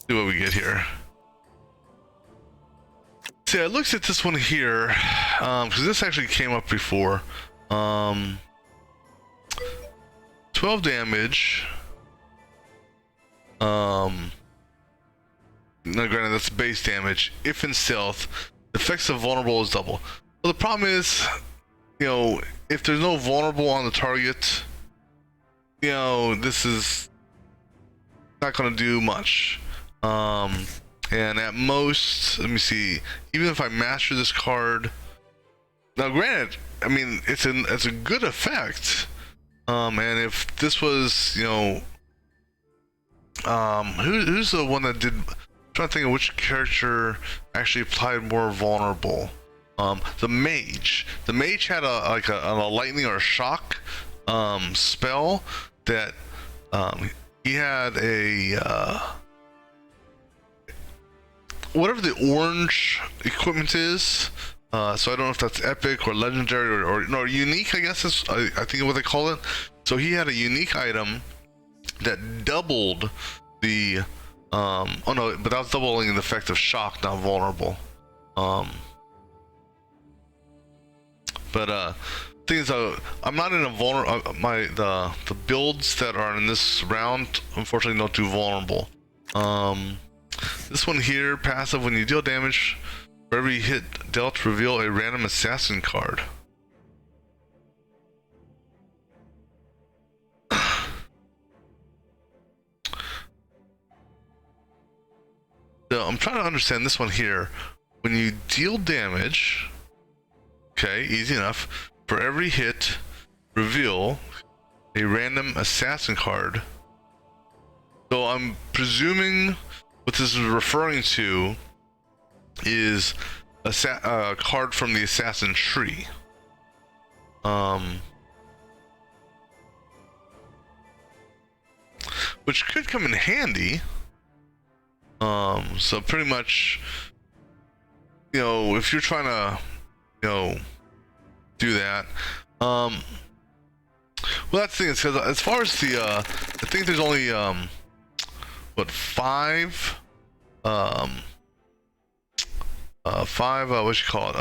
See what we get here. See, I looked at this one here, because this actually came up before. 12 damage. Now granted, that's base damage. If in stealth, the effects of vulnerable is double. Well, the problem is, you know, if there's no vulnerable on the target, you know, this is not going to do much. And at most, let me see, even if I master this card, now granted, I mean, it's a good effect. And if this was, you know, who's the one that did, I'm trying to think of which character actually applied more vulnerable. The mage had a lightning or a shock spell that he had a whatever the orange equipment is. So I don't know if that's epic or legendary or no, unique, I guess is I think what they call it. So he had a unique item that doubled the oh no, but that was doubling the effect of shock, not vulnerable. But thing is, I'm not in a vulnerable. The builds that are in this round, unfortunately, don't do vulnerable. This one here, passive, when you deal damage, for every hit dealt, reveal a random assassin card. So I'm trying to understand this one here. When you deal damage, okay, easy enough. For every hit, reveal a random assassin card. So I'm presuming what this is referring to is a card from the assassin tree. Which could come in handy. So pretty much, you know, if you're trying to, you know, do that. Well, that's the thing, is because as far as the, I think there's only, what, five, what you call it?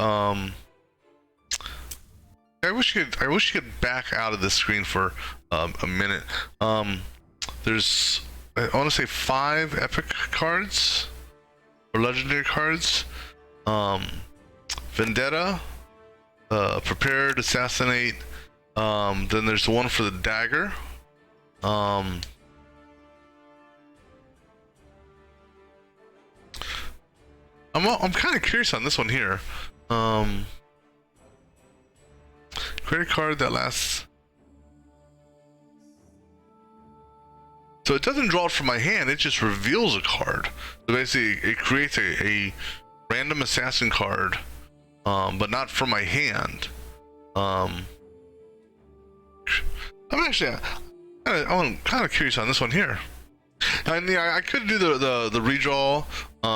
I wish you could back out of this screen for a minute. There's, I want to say 5 epic cards or legendary cards. Vendetta, prepared, assassinate. Then there's the one for the dagger. I'm kind of curious on this one here. Credit card that lasts. So it doesn't draw it from my hand, it just reveals a card. So basically it creates a random assassin card, but not from my hand. I'm kind of curious on this one here. And yeah, I could do the redraw,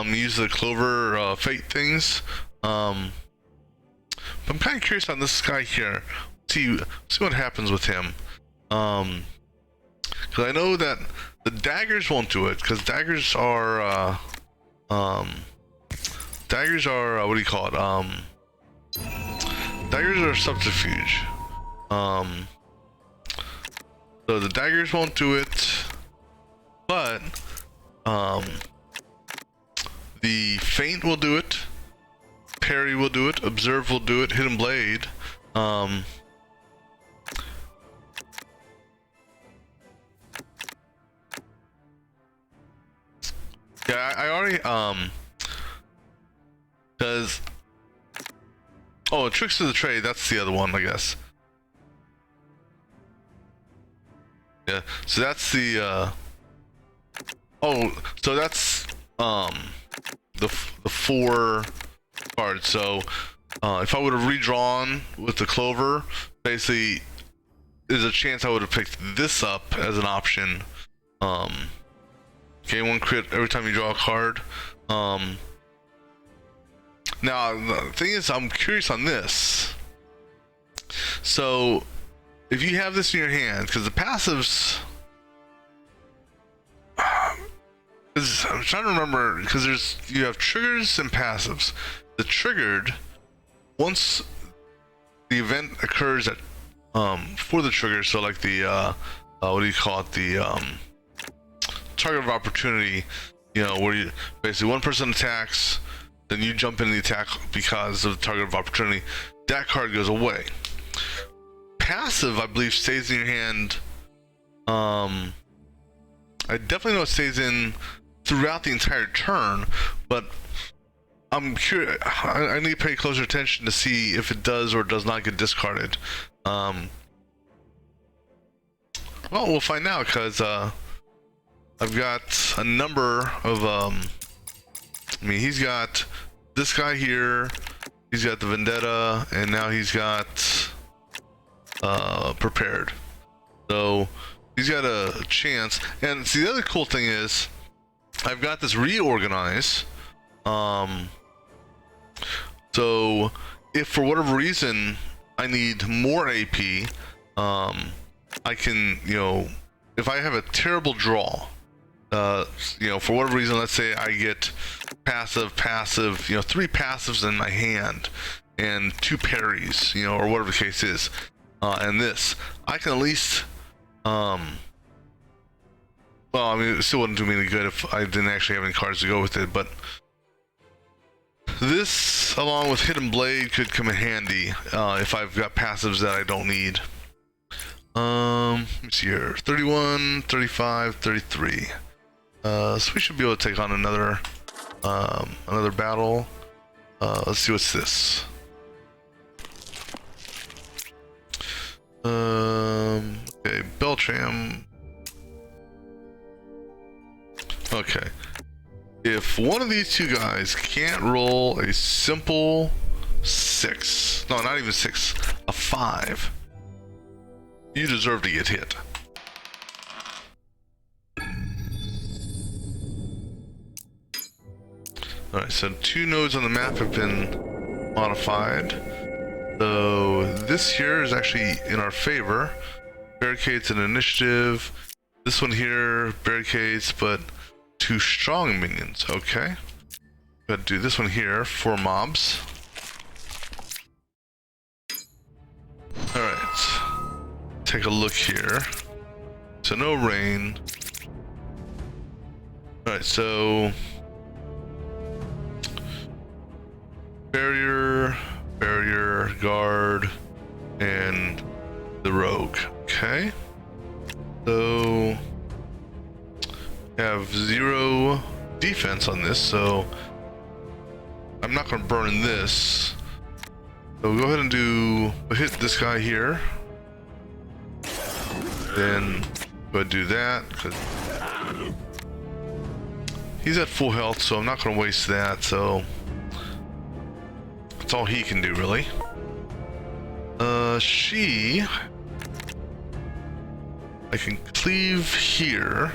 use the clover fate things. But I'm kind of curious on this guy here. See what happens with him. Because I know that the daggers won't do it, because daggers are what do you call it? Daggers are subterfuge. So the daggers won't do it, but the feint will do it. Parry will do it. Observe will do it. Hidden blade. Yeah, I already does. Oh, tricks of the trade. That's the other one, I guess. Yeah. So that's the. Oh, so that's the 4 cards. So if I would have redrawn with the clover, basically, there's a chance I would have picked this up as an option. Okay, 1 crit every time you draw a card. Now the thing is, I'm curious on this. So if you have this in your hand, because the passives, I'm trying to remember, because you have triggers and passives. The triggered, once the event occurs at for the trigger, so like the what do you call it, the target of opportunity, you know, where you basically one person attacks, then you jump in the attack because of the target of opportunity, that card goes away. Passive, I believe, stays in your hand. I definitely know it stays in throughout the entire turn, but I'm curious. I need to pay closer attention to see if it does or does not get discarded. Well, we'll find out, because I've got a number of I mean, he's got this guy here, he's got the vendetta, and now he's got prepared. So he's got a chance. And see, the other cool thing is I've got this reorganize. So if for whatever reason I need more AP, I can, you know, if I have a terrible draw, you know, for whatever reason, let's say I get passive, you know, 3 passives in my hand and 2 parries, you know, or whatever the case is, and this, I can at least, well, I mean, it still wouldn't do me any good if I didn't actually have any cards to go with it, but this, along with Hidden Blade, could come in handy if I've got passives that I don't need. Let me see here, 31, 35, 33. So we should be able to take on another battle. Let's see, what's this? Okay, Bertram. Okay. If one of these 2 guys can't roll a simple 6, no, not even 6, a 5, you deserve to get hit. Alright, so 2 nodes on the map have been modified. So this here is actually in our favor. Barricades and initiative. This one here, barricades, but 2 strong minions. Okay. Gotta do this one here, 4 mobs. Alright. Take a look here. So no rain. Alright, so barrier, guard, and the rogue. Okay. So have 0 defense on this, so I'm not gonna burn this. So we'll go ahead and hit this guy here. Then go ahead and do that, because he's at full health, so I'm not gonna waste that, so that's all he can do, really. I can cleave here.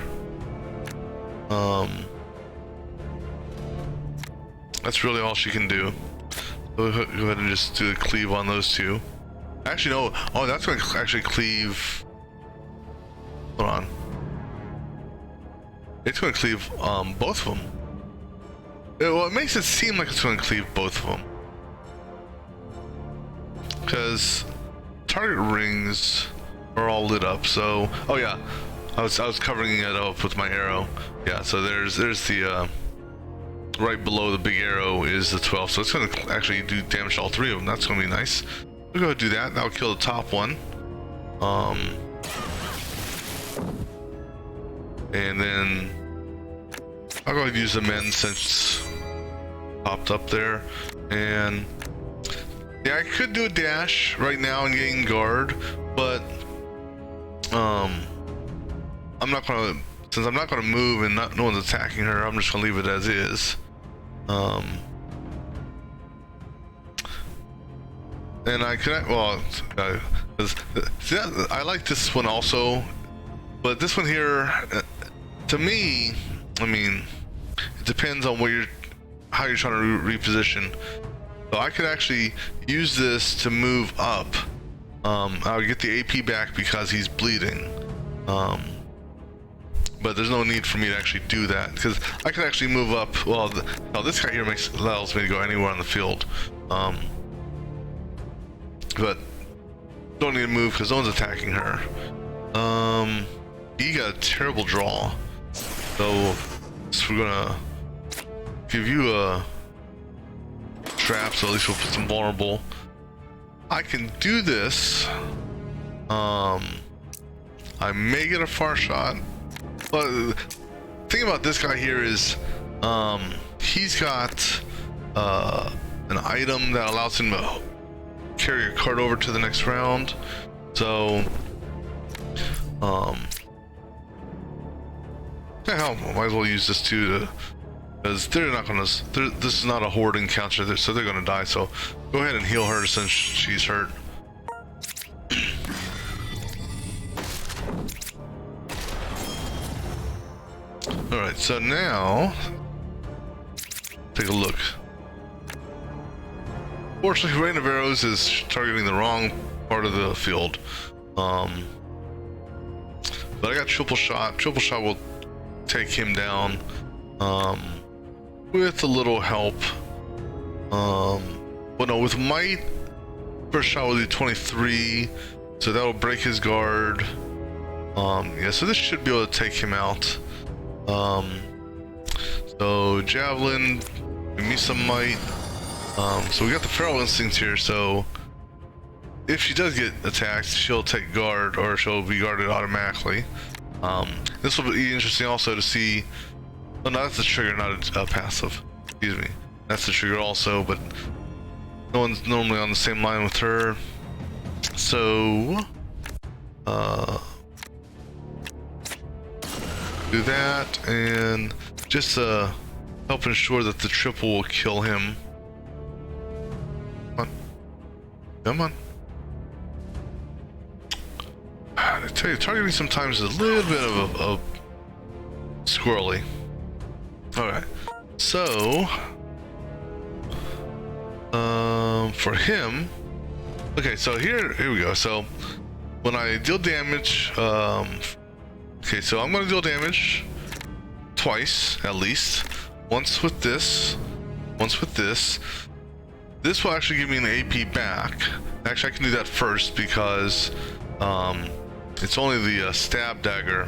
That's really all she can do. Go ahead and just do a cleave on those two. Actually, no. Oh, that's going to actually cleave. Hold on. It's going to cleave both of them. Well, it makes it seem like it's going to cleave both of them. Because target rings are all lit up. So, oh yeah, I was covering it up with my arrow. Yeah, so there's the right below the big arrow is the 12. So it's going to actually do damage to all three of them. That's going to be nice. We'll go ahead and do that. That'll kill the top one. And then I'll go ahead and use the men since popped up there. And yeah, I could do a dash right now and gain guard, but I'm not gonna, since I'm not gonna move and no one's attacking her, I'm just gonna leave it as is. And I could, well, see, I like this one also, but this one here, to me, I mean, it depends on how you're trying to reposition. So I could actually use this to move up. I'll get the AP back because he's bleeding. But there's no need for me to actually do that because I can actually move up. Well, this guy here allows me to go anywhere on the field. But don't need to move because no one's attacking her. He got a terrible draw. So we're gonna give you a trap, so at least we'll put some vulnerable. I can do this. I may get a far shot, but the thing about this guy here is he's got an item that allows him to carry a card over to the next round. So yeah, hell, might as well use this too, because they're not gonna. This is not a horde encounter, so they're gonna die. So go ahead and heal her since she's hurt. All right, so now take a look. Fortunately, Rain of Arrows is targeting the wrong part of the field. But I got triple shot. Triple shot will take him down with a little help. Well, no, with might, first shot will do 23, so that'll break his guard. Yeah, so this should be able to take him out. So javelin, give me some might. So we got the feral instinct here, so if she does get attacked, she'll take guard, or she'll be guarded automatically. This will be interesting also to see. Oh no, that's the trigger, not a passive. Excuse me. That's the trigger also, but no one's normally on the same line with her. So do that and just help ensure that the triple will kill him. Come on. Come on. I tell you, targeting sometimes is a little bit of a squirrely. Alright, so for him, okay, so here we go. So when I deal damage, okay, so I'm gonna deal damage twice at least. Once with this, once with this. This will actually give me an AP back. Actually, I can do that first because it's only the stab dagger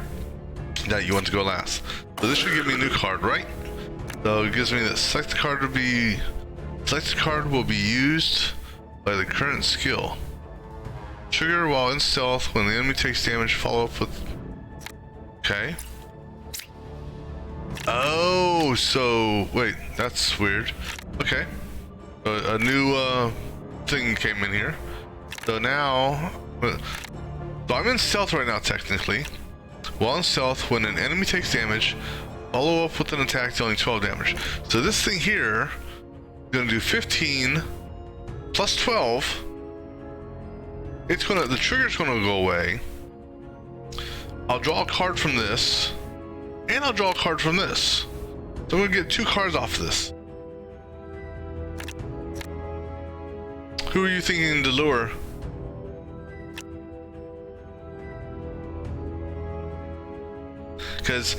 that you want to go last. So this should give me a new card, right? So it gives me that select the card will be used by the current skill. Trigger while in stealth when the enemy takes damage, follow up with. Okay. Oh, so wait, that's weird. Okay. A new thing came in here. So now, so I'm in stealth right now technically. While in stealth, when an enemy takes damage, follow up with an attack dealing 12 damage. So this thing here is gonna do 15 plus 12. The trigger's gonna go away. I'll draw a card from this, and I'll draw a card from this. So I'm gonna get 2 cards off this. Who are you thinking to lure? Because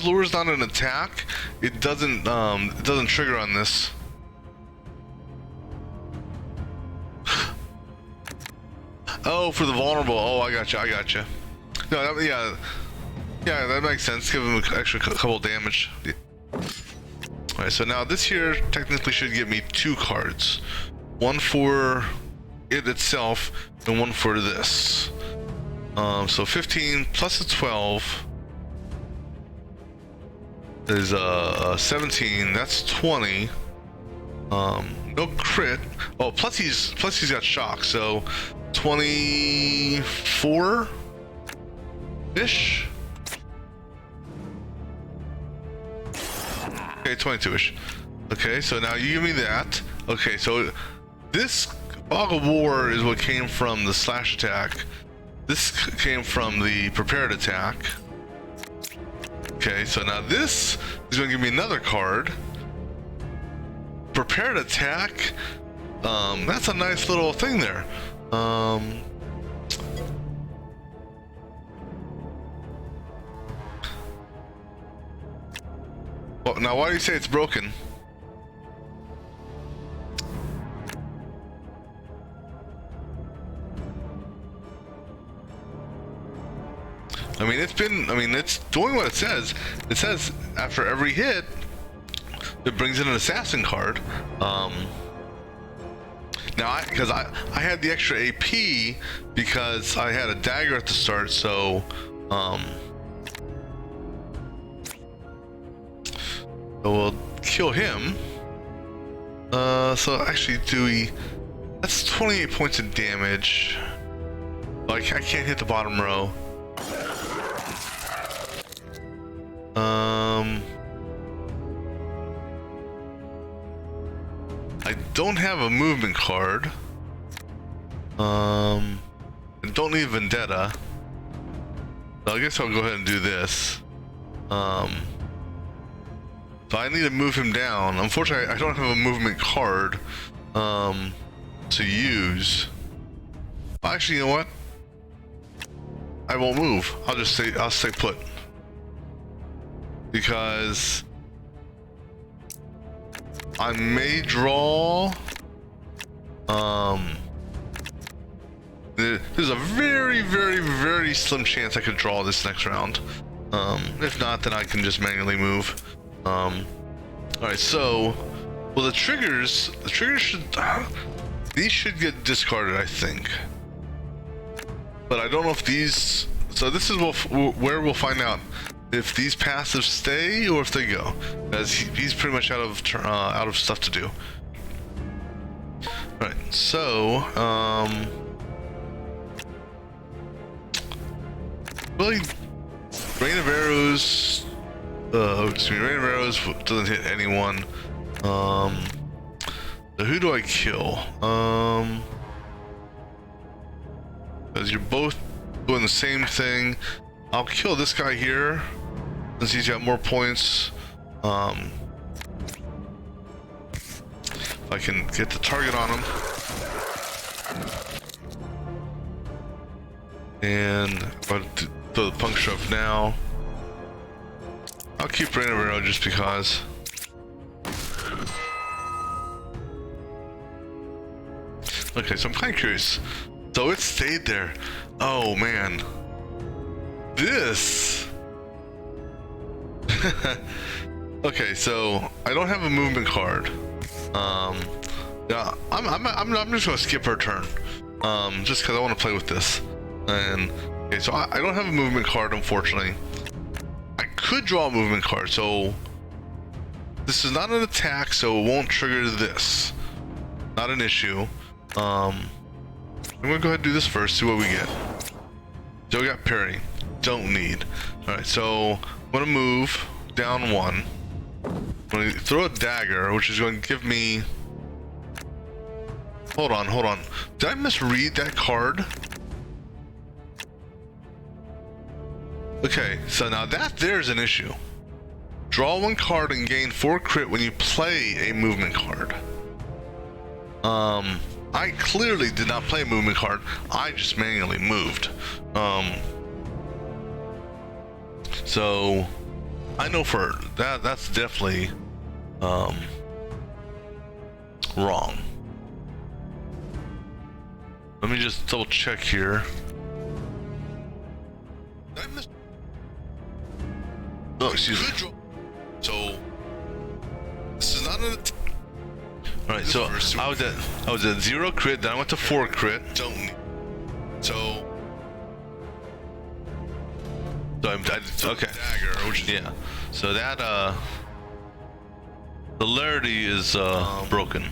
lure's not an attack, it doesn't trigger on this. Oh, for the vulnerable. Oh, I gotcha. No, yeah, that makes sense. Give him an extra couple damage. Yeah. All right, so now this here technically should give me 2 cards, one for it itself and one for this. So 15 plus a 12 is 17. That's 20. No crit. Oh, plus he's got shock, so 24 ish. Okay, 22-ish. Okay, so now you give me that. Okay, so this Fog of War is what came from the slash attack. This came from the prepared attack. Okay, so now this is going to give me another card. Prepared attack. That's a nice little thing there. Well, now why do you say it's broken? It's doing what it says. It says after every hit, it brings in an assassin card. Now, because I had the extra AP because I had a dagger at the start, so we'll kill him. So actually, that's 28 points of damage. Like, I can't hit the bottom row. I don't have a movement card. I don't need Vendetta. So I guess I'll go ahead and do this. So I need to move him down. Unfortunately, I don't have a movement card to use. Actually, you know what? I won't move. I'll stay put. Because I may draw. There's a very, very, very slim chance I could draw this next round. If not, then I can just manually move. All right, so, well, the triggers these should get discarded, I think. But I don't know if these. So this is where we'll find out if these passives stay or if they go, because he's pretty much out of stuff to do. All right, so really, Rain of Arrows. Rain of Arrows doesn't hit anyone. So who do I kill? Because you're both doing the same thing. I'll kill this guy here since he's got more points. If I can get the target on him. And I'll throw the puncture up now. I'll keep Rain of Arrow just because. Okay, so I'm kind of curious. So it stayed there. Oh man. This. Okay, so I don't have a movement card. Yeah, I'm just gonna skip her turn. Just because I want to play with this. And okay, so I don't have a movement card, unfortunately. I could draw a movement card, so This is not an attack, so it won't trigger this. Not an issue. I'm gonna go ahead and do this first, see what we get. Still got parry. Don't need. Alright, so I'm gonna move down 1. I'm gonna throw a dagger, which is going to give me... Hold on. Did I misread that card? Okay, so now that there's an issue. Draw 1 card and gain 4 crit when you play a movement card. I clearly did not play a movement card. I just manually moved. So I know for that's definitely wrong. Let me just double check here. Oh, excuse me. So this is not an. All right, so I was at 0 crit, then I went to 4 crit. So I'm okay. Yeah. So that celerity is broken.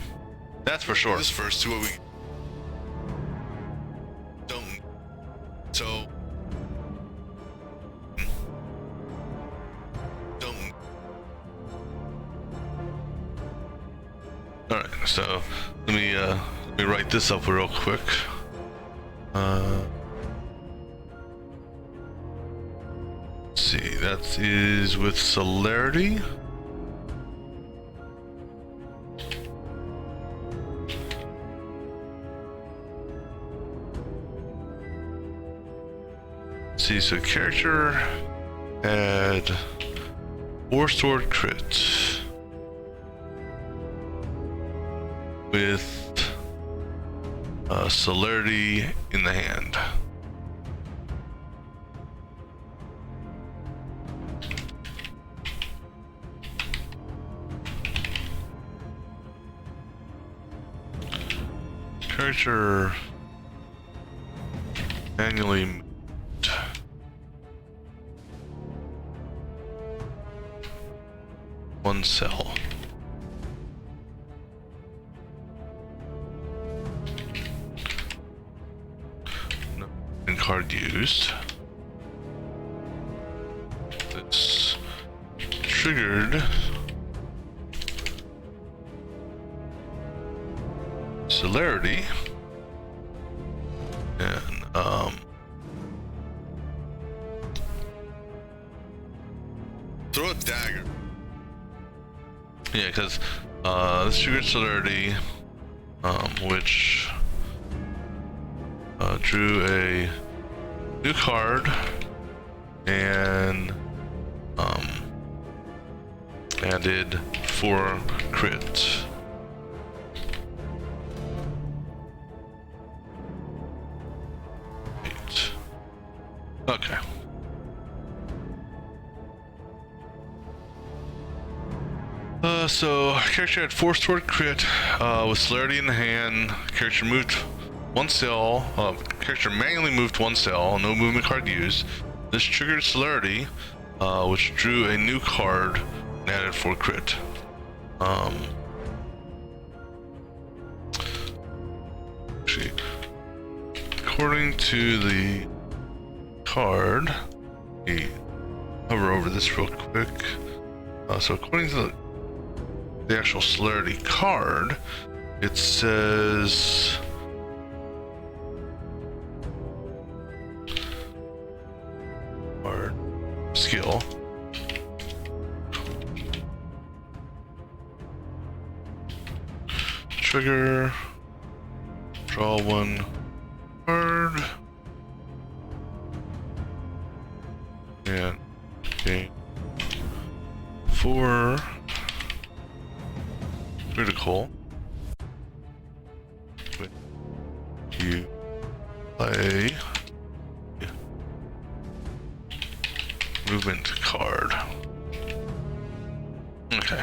That's for sure. This first to what we don't. So don't. All right. So let me write this up real quick. Let's see. That is with celerity. See, so character add 4 sword crit with celerity in the hand. Character manually moved 1 cell. No card used. This triggered celerity and throw a dagger. Yeah, because this triggered celerity, which drew a new card and added 4 crit. Okay. So character had 4 sword crit with celerity in the hand. Character moved 1 cell. Character manually moved 1 cell. No movement card used. This triggered celerity, which drew a new card and added 4 crit. Actually, according to the card, let me hover over this real quick. So according to the actual celerity card, it says card skill. Trigger, draw 1 card, and gain 4 critical when you play movement card. Okay,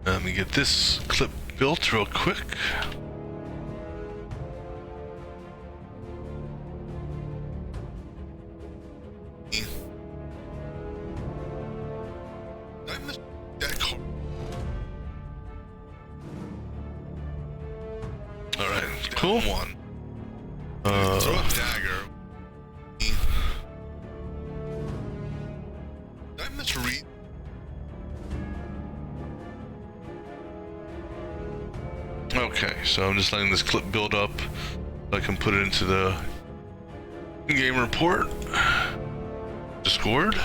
let me get this clip built real quick. I missed that card. Cool. One. Throw a dagger. Did I misread? Okay, so I'm just letting this clip build up so I can put it into the game report. Discord.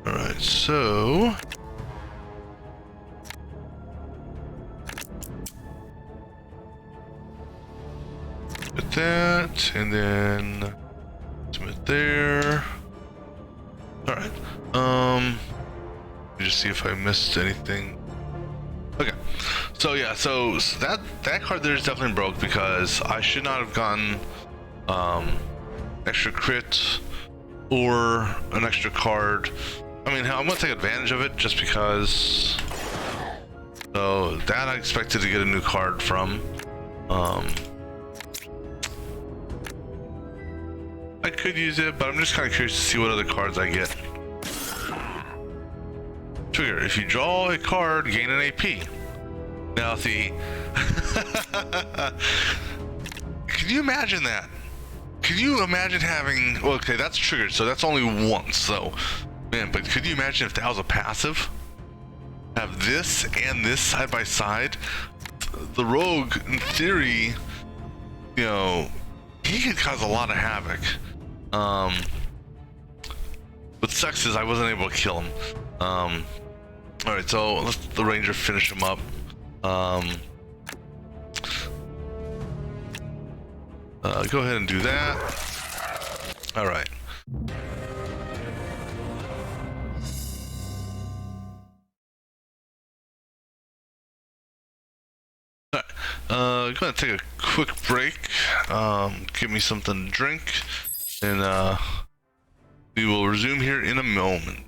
Alright, so put that, and then submit there. Alright, let me just see if I missed anything. Okay, so yeah, so that card there is definitely broke because I should not have gotten extra crit or an extra card. I mean, I'm gonna take advantage of it just because. So that I expected to get a new card from. I could use it, but I'm just kind of curious to see what other cards I get. Trigger: if you draw a card, gain an AP. Now see, can you imagine that? Can you imagine having? Well, okay, that's triggered, so that's only once. So, man, but could you imagine if that was a passive? Have this and this side by side. The rogue, in theory, you know, he could cause a lot of havoc. What sucks is I wasn't able to kill him. All right, so let's the ranger finish him up. Go ahead and do that. All right. Going to take a quick break. Give me something to drink, and we will resume here in a moment.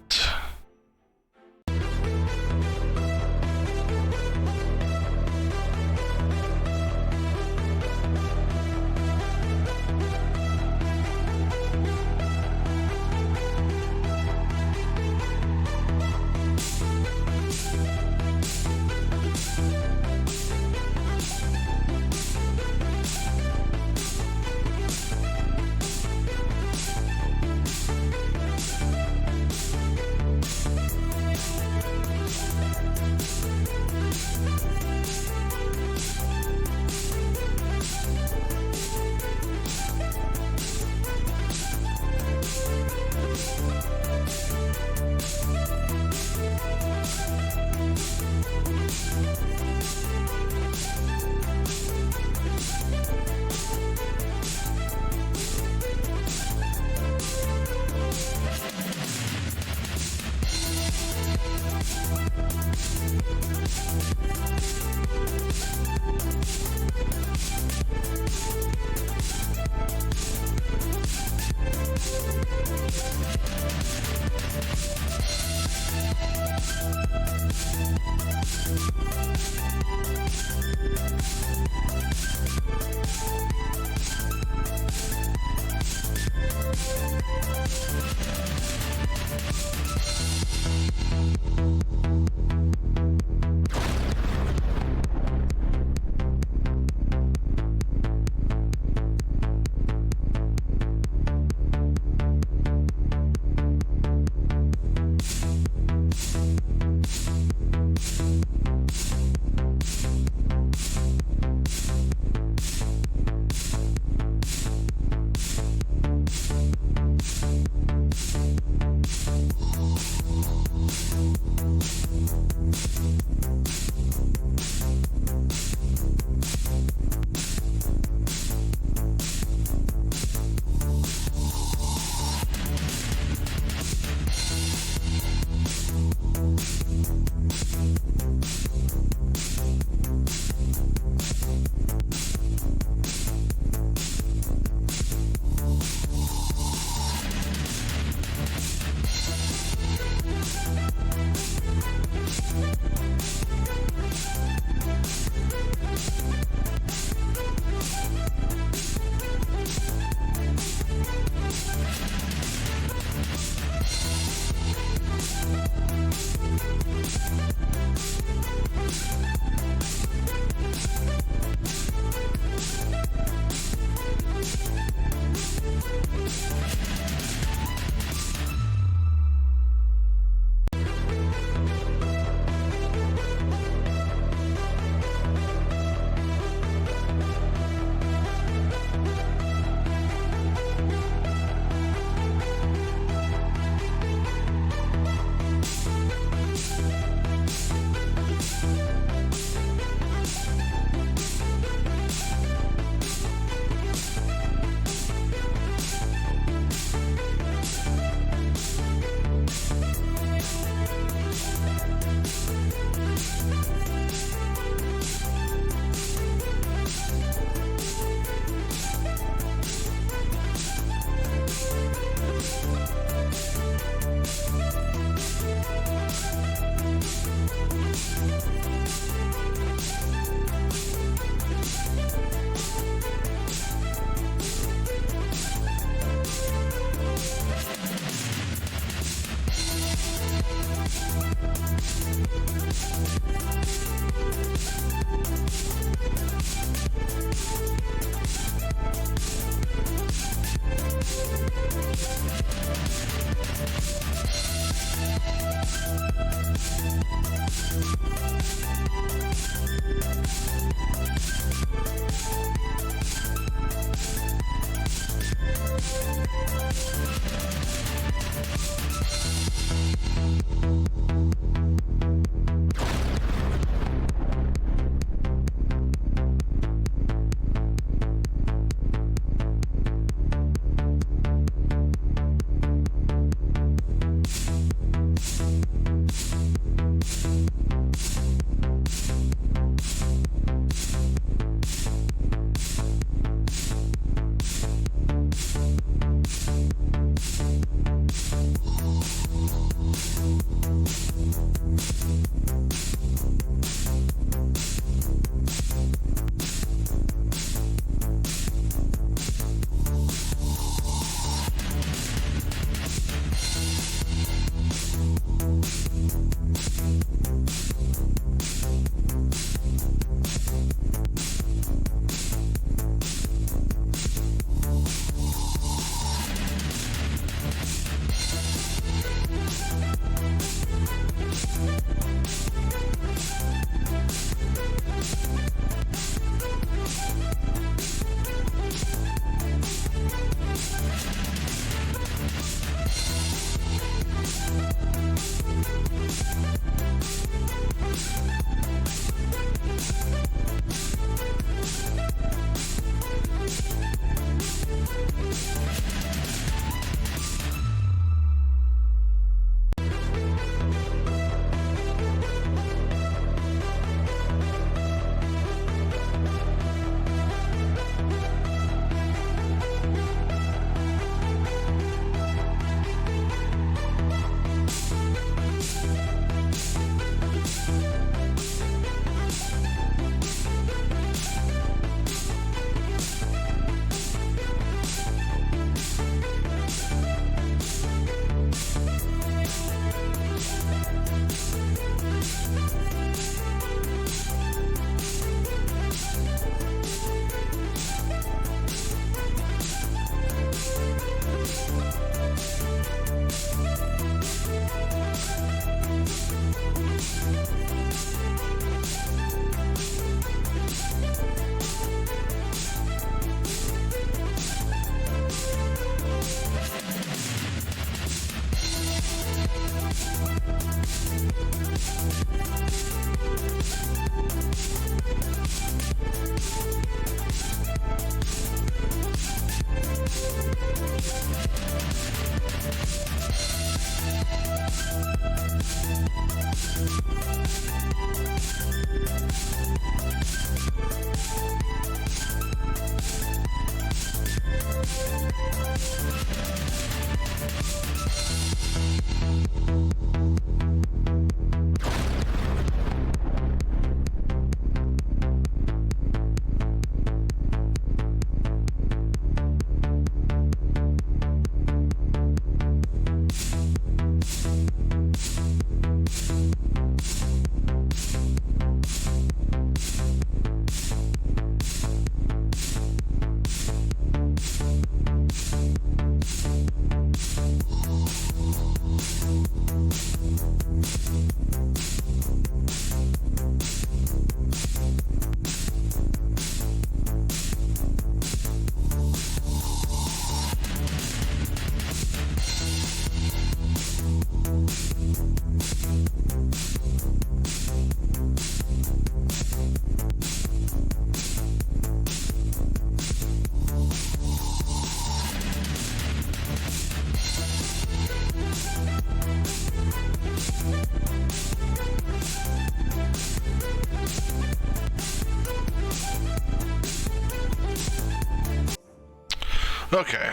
Okay,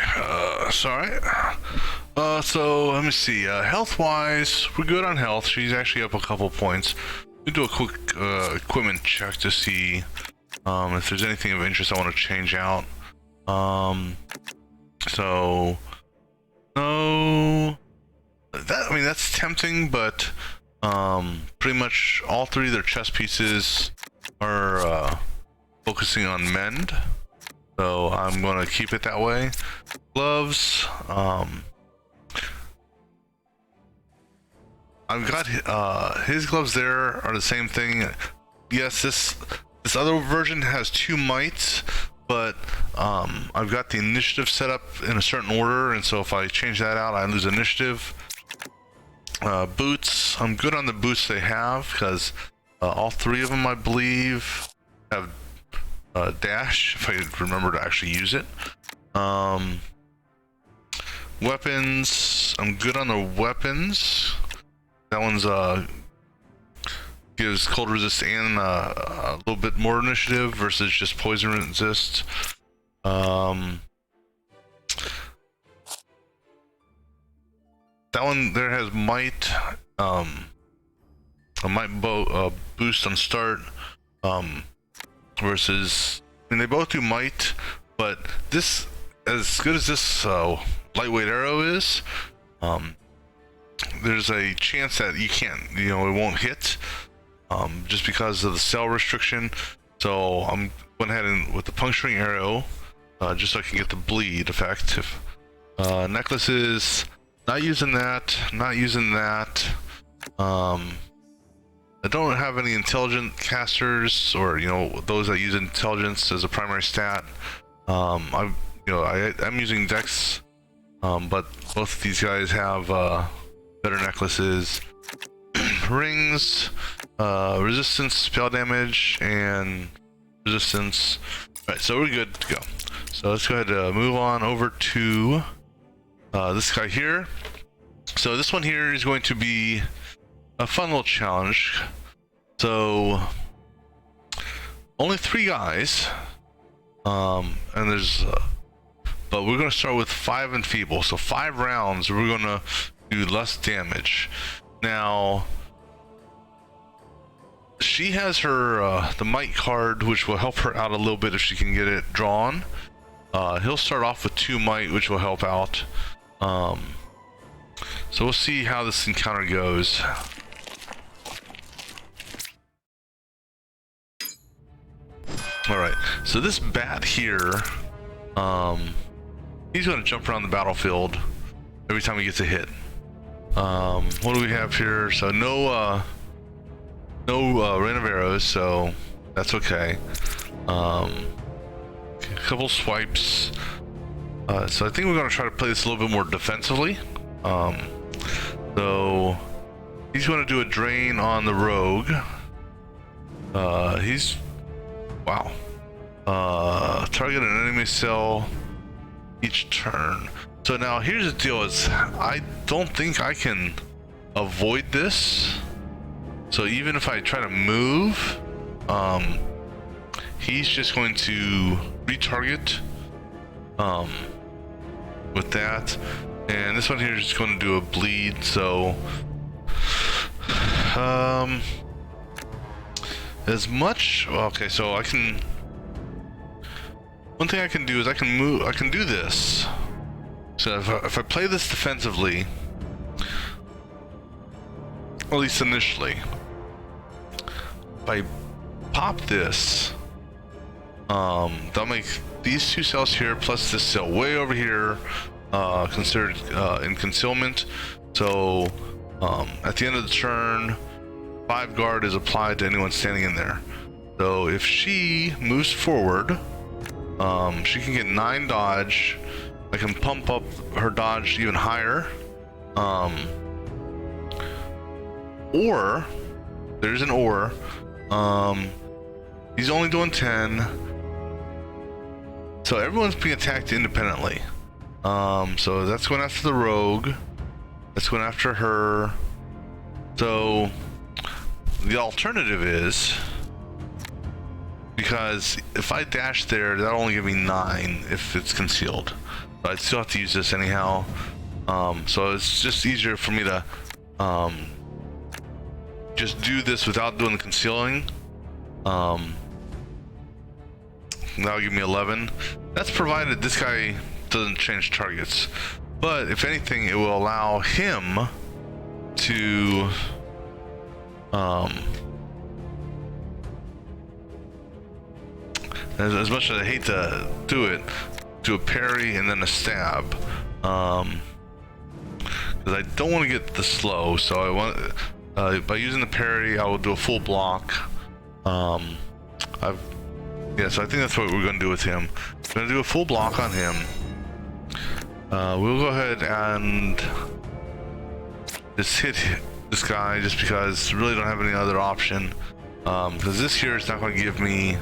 sorry. So let me see. Health-wise, we're good on health. She's actually up a couple points. We do a quick equipment check to see if there's anything of interest I want to change out. So no, I mean that's tempting, but pretty much all three of their chest pieces are focusing on mend. So I'm going to keep it that way. Gloves. I've got his gloves there are the same thing. Yes, this other version has 2 mites, but I've got the initiative set up in a certain order, and so if I change that out, I lose initiative. Boots. I'm good on the boots they have because all 3 of them, I believe, have dash, if I remember to actually use it. Weapons, I'm good on the weapons. That one's gives cold resist and a little bit more initiative versus just poison resist. That one there has might, a might boost on start, versus, I mean, they both do might, but this, as good as this lightweight arrow is, there's a chance that you can't, it won't hit, just because of the cell restriction. So I'm going ahead and with the puncturing arrow, just so I can get the bleed effect. Necklaces, not using that. I don't have any intelligent casters, or those that use intelligence as a primary stat. I'm using Dex, but both of these guys have better necklaces. Rings, resistance, spell damage, and resistance. Alright, so we're good to go. So let's go ahead and move on over to this guy here. So this one here is going to be a fun little challenge. So only 3 guys, and there's but we're going to start with 5 enfeeble. So 5 rounds we're going to do less damage. Now she has her the might card, which will help her out a little bit if she can get it drawn. He'll start off with 2 might, which will help out. So we'll see how this encounter goes. Alright, so this bat here, he's going to jump around the battlefield every time he gets a hit. What do we have here? So no rain of arrows, so that's okay. A couple swipes. So I think we're going to try to play this a little bit more defensively. So he's going to do a drain on the rogue. Wow. Target an enemy cell each turn. So now here's the deal: is I don't think I can avoid this. So even if I try to move, he's just going to retarget with that. And this one here is going to do a bleed. So as much, okay, so I can, one thing I can do is I can move, I can do this. So if I play this defensively, at least initially, if I pop this, that'll make these 2 cells here plus this cell way over here considered in concealment. So at the end of the turn, 5 guard is applied to anyone standing in there. So if she moves forward, she can get 9 dodge. I can pump up her dodge even higher. Or there's an or. He's only doing 10. So everyone's being attacked independently. So that's going after the rogue. That's going after her. So the alternative is, because if I dash there, that'll only give me 9 if it's concealed. but I still have to use this anyhow. So it's just easier for me to just do this without doing the concealing. That'll give me 11. That's provided this guy doesn't change targets. But if anything, it will allow him to as much as I hate to do it, do a parry and then a stab, because I don't want to get the slow. So I want by using the parry, I will do a full block. So I think that's what we're going to do with him. I'm going to do a full block on him. We'll go ahead and just hit this guy just because I really don't have any other option. Because this here is not going to give me,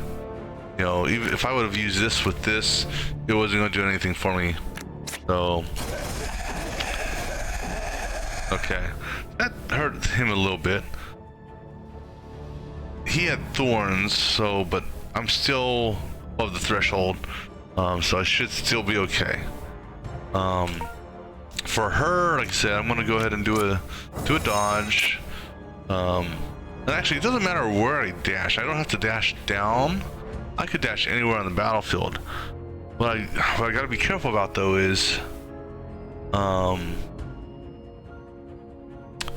you know, even if I would have used this with this, it wasn't going to do anything for me. So, okay, that hurt him a little bit. He had thorns, so, but I'm still above the threshold, so I should still be okay. For her, like I said, I'm gonna go ahead and do a dodge. And actually, it doesn't matter where I dash. I don't have to dash down. I could dash anywhere on the battlefield. What I gotta be careful about though is,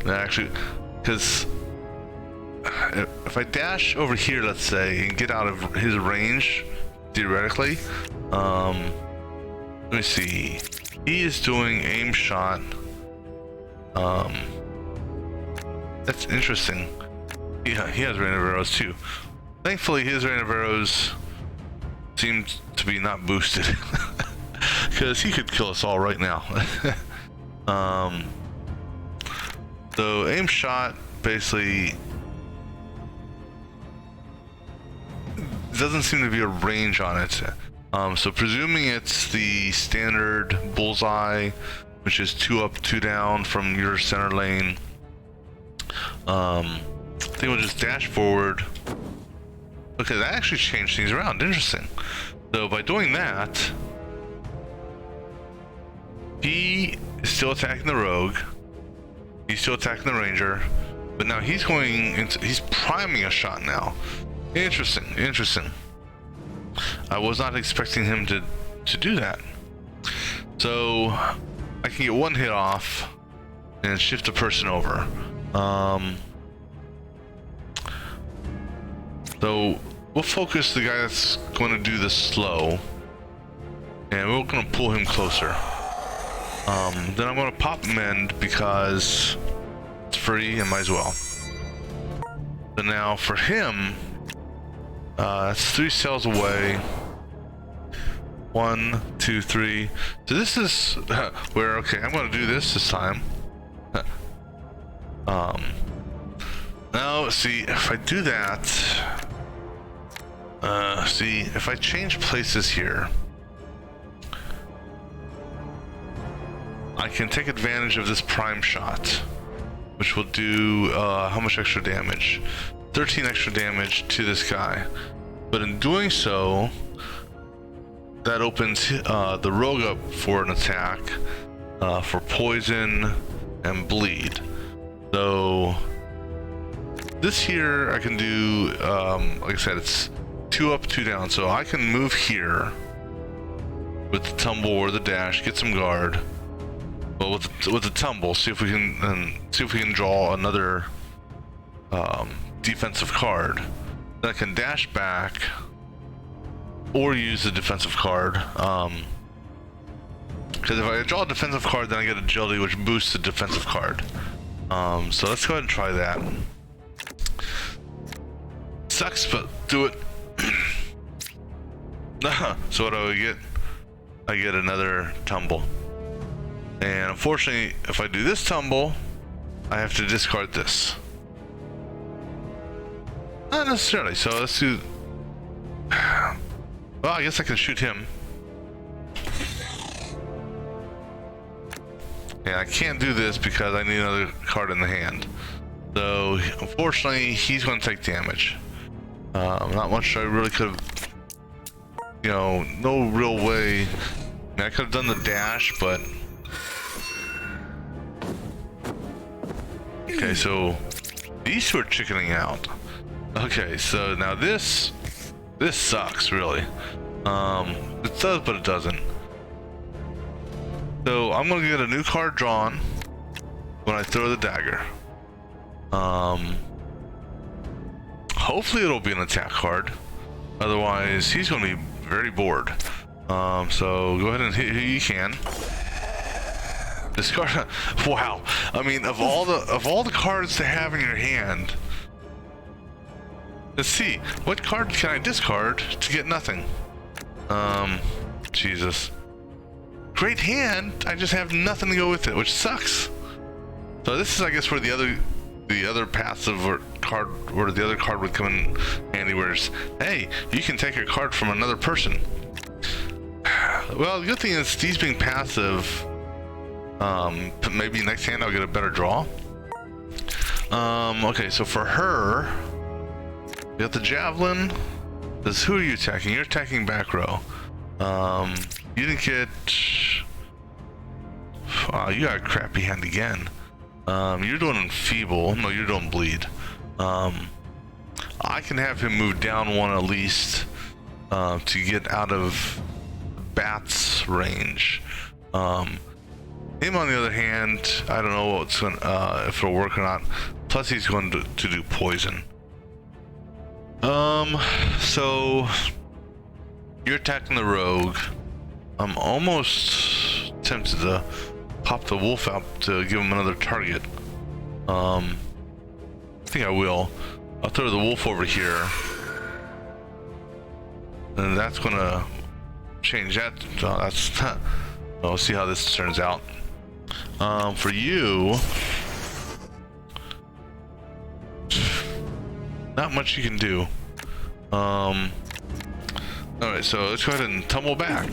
actually, because if I dash over here, let's say, and get out of his range, theoretically, let me see. He is doing aim shot. That's interesting. Yeah, he has rain of arrows too. Thankfully, his rain of arrows seems to be not boosted, because he could kill us all right now. So aim shot basically doesn't seem to be a range on it. So presuming it's the standard bullseye, which is 2 up, 2 down from your center lane, I think we'll just dash forward. Okay, that actually changed things around. Interesting. So by doing that, he is still attacking the rogue. He's still attacking the ranger, but now he's going into, he's priming a shot now. Interesting, interesting. I was not expecting him to do that. So I can get one hit off and shift the person over. So we'll focus the guy that's going to do the slow, and we're going to pull him closer. Then I'm going to pop mend because it's free and might as well. So now for him, it's 3 cells away. 1, 2, 3. So this is where, okay, I'm going to do this time. Now, see, if I do that, see, if I change places here, I can take advantage of this prime shot, which will do, how much extra damage? 13 extra damage to this guy. But in doing so, that opens the rogue up for an attack, for poison and bleed. So this here I can do, like I said, it's 2 up, 2 down. So I can move here with the tumble or the dash, get some guard. Well, with the tumble, see if we can draw another defensive card. Then I can dash back or use the defensive card. Because if I draw a defensive card, then I get agility, which boosts the defensive card. So let's go ahead and try that. Sucks, but do it. So what do I get? I get another tumble. And unfortunately, if I do this tumble, I have to discard this. Not necessarily, so let's do... Well, I guess I can shoot him. And I can't do this because I need another card in the hand. So, unfortunately, he's going to take damage. Not much I really could have... You know, no real way I could have done the dash, but... Okay, so these two are chickening out. Okay, so now this sucks, really. It does, but it doesn't. So I'm gonna get a new card drawn when I throw the dagger. Hopefully it'll be an attack card. Otherwise, he's gonna be very bored. So go ahead and hit who you can. Discard. Wow. I mean, of all the cards to have in your hand, let's see, what card can I discard to get nothing? Jesus. Great hand. I just have nothing to go with it, which sucks. So this is, I guess, where the other passive or card, where the other card would come in handy. Where it's, hey, you can take a card from another person. Well, the good thing is these being passive. Maybe next hand I'll get a better draw. Okay, so for her, you got the javelin. Who are you attacking? You're attacking back row. You didn't get... you got a crappy hand again. You're doing enfeeble. No, you're doing bleed. I can have him move down one at least to get out of Bat's range. Him, on the other hand, I don't know what's going if it'll work or not. Plus, he's going to do poison. So you're attacking the rogue. I'm almost tempted to pop the wolf out to give him another target. I think I will. I'll throw the wolf over here, and that's gonna change that. That's not. We'll see how this turns out. For you, not much you can do. Alright, so let's go ahead and tumble back.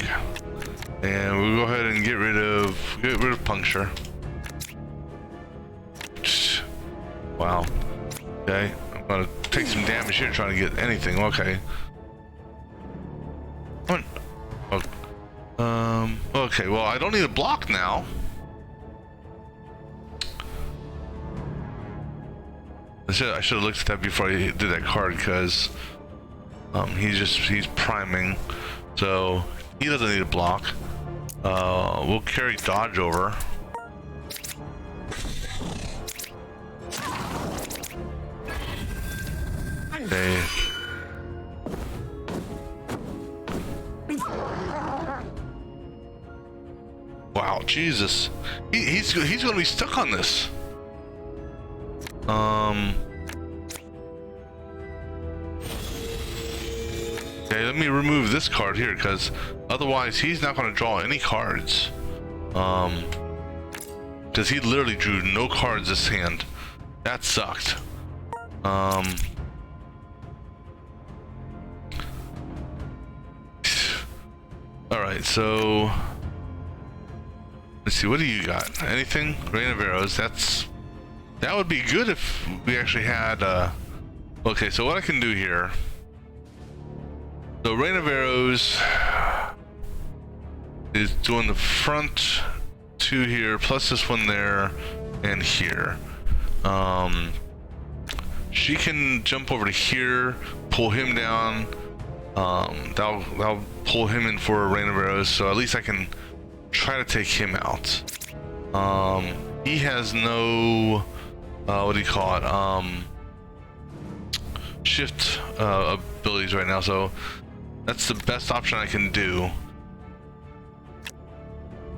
And we'll go ahead and get rid of puncture. Wow. Okay. I'm gonna take some damage here trying to get anything. Okay. Okay, well, I don't need a block now. I should have looked at that before I did that card, because he's priming, so he doesn't need a block. We'll carry dodge over. Okay. Wow, Jesus. He's gonna be stuck on this. Okay, let me remove this card here, because otherwise he's not going to draw any cards. Because he literally drew no cards this hand. That sucked. Alright, so let's see, what do you got? Anything? Rain of Arrows. That would be good if we actually had okay, so what I can do here, so Rain of Arrows is doing the front two here, plus this one there and here. She can jump over to here, pull him down. That'll pull him in for a Rain of Arrows, so at least I can try to take him out. He has no what do you call it? Shift abilities right now, so that's the best option I can do.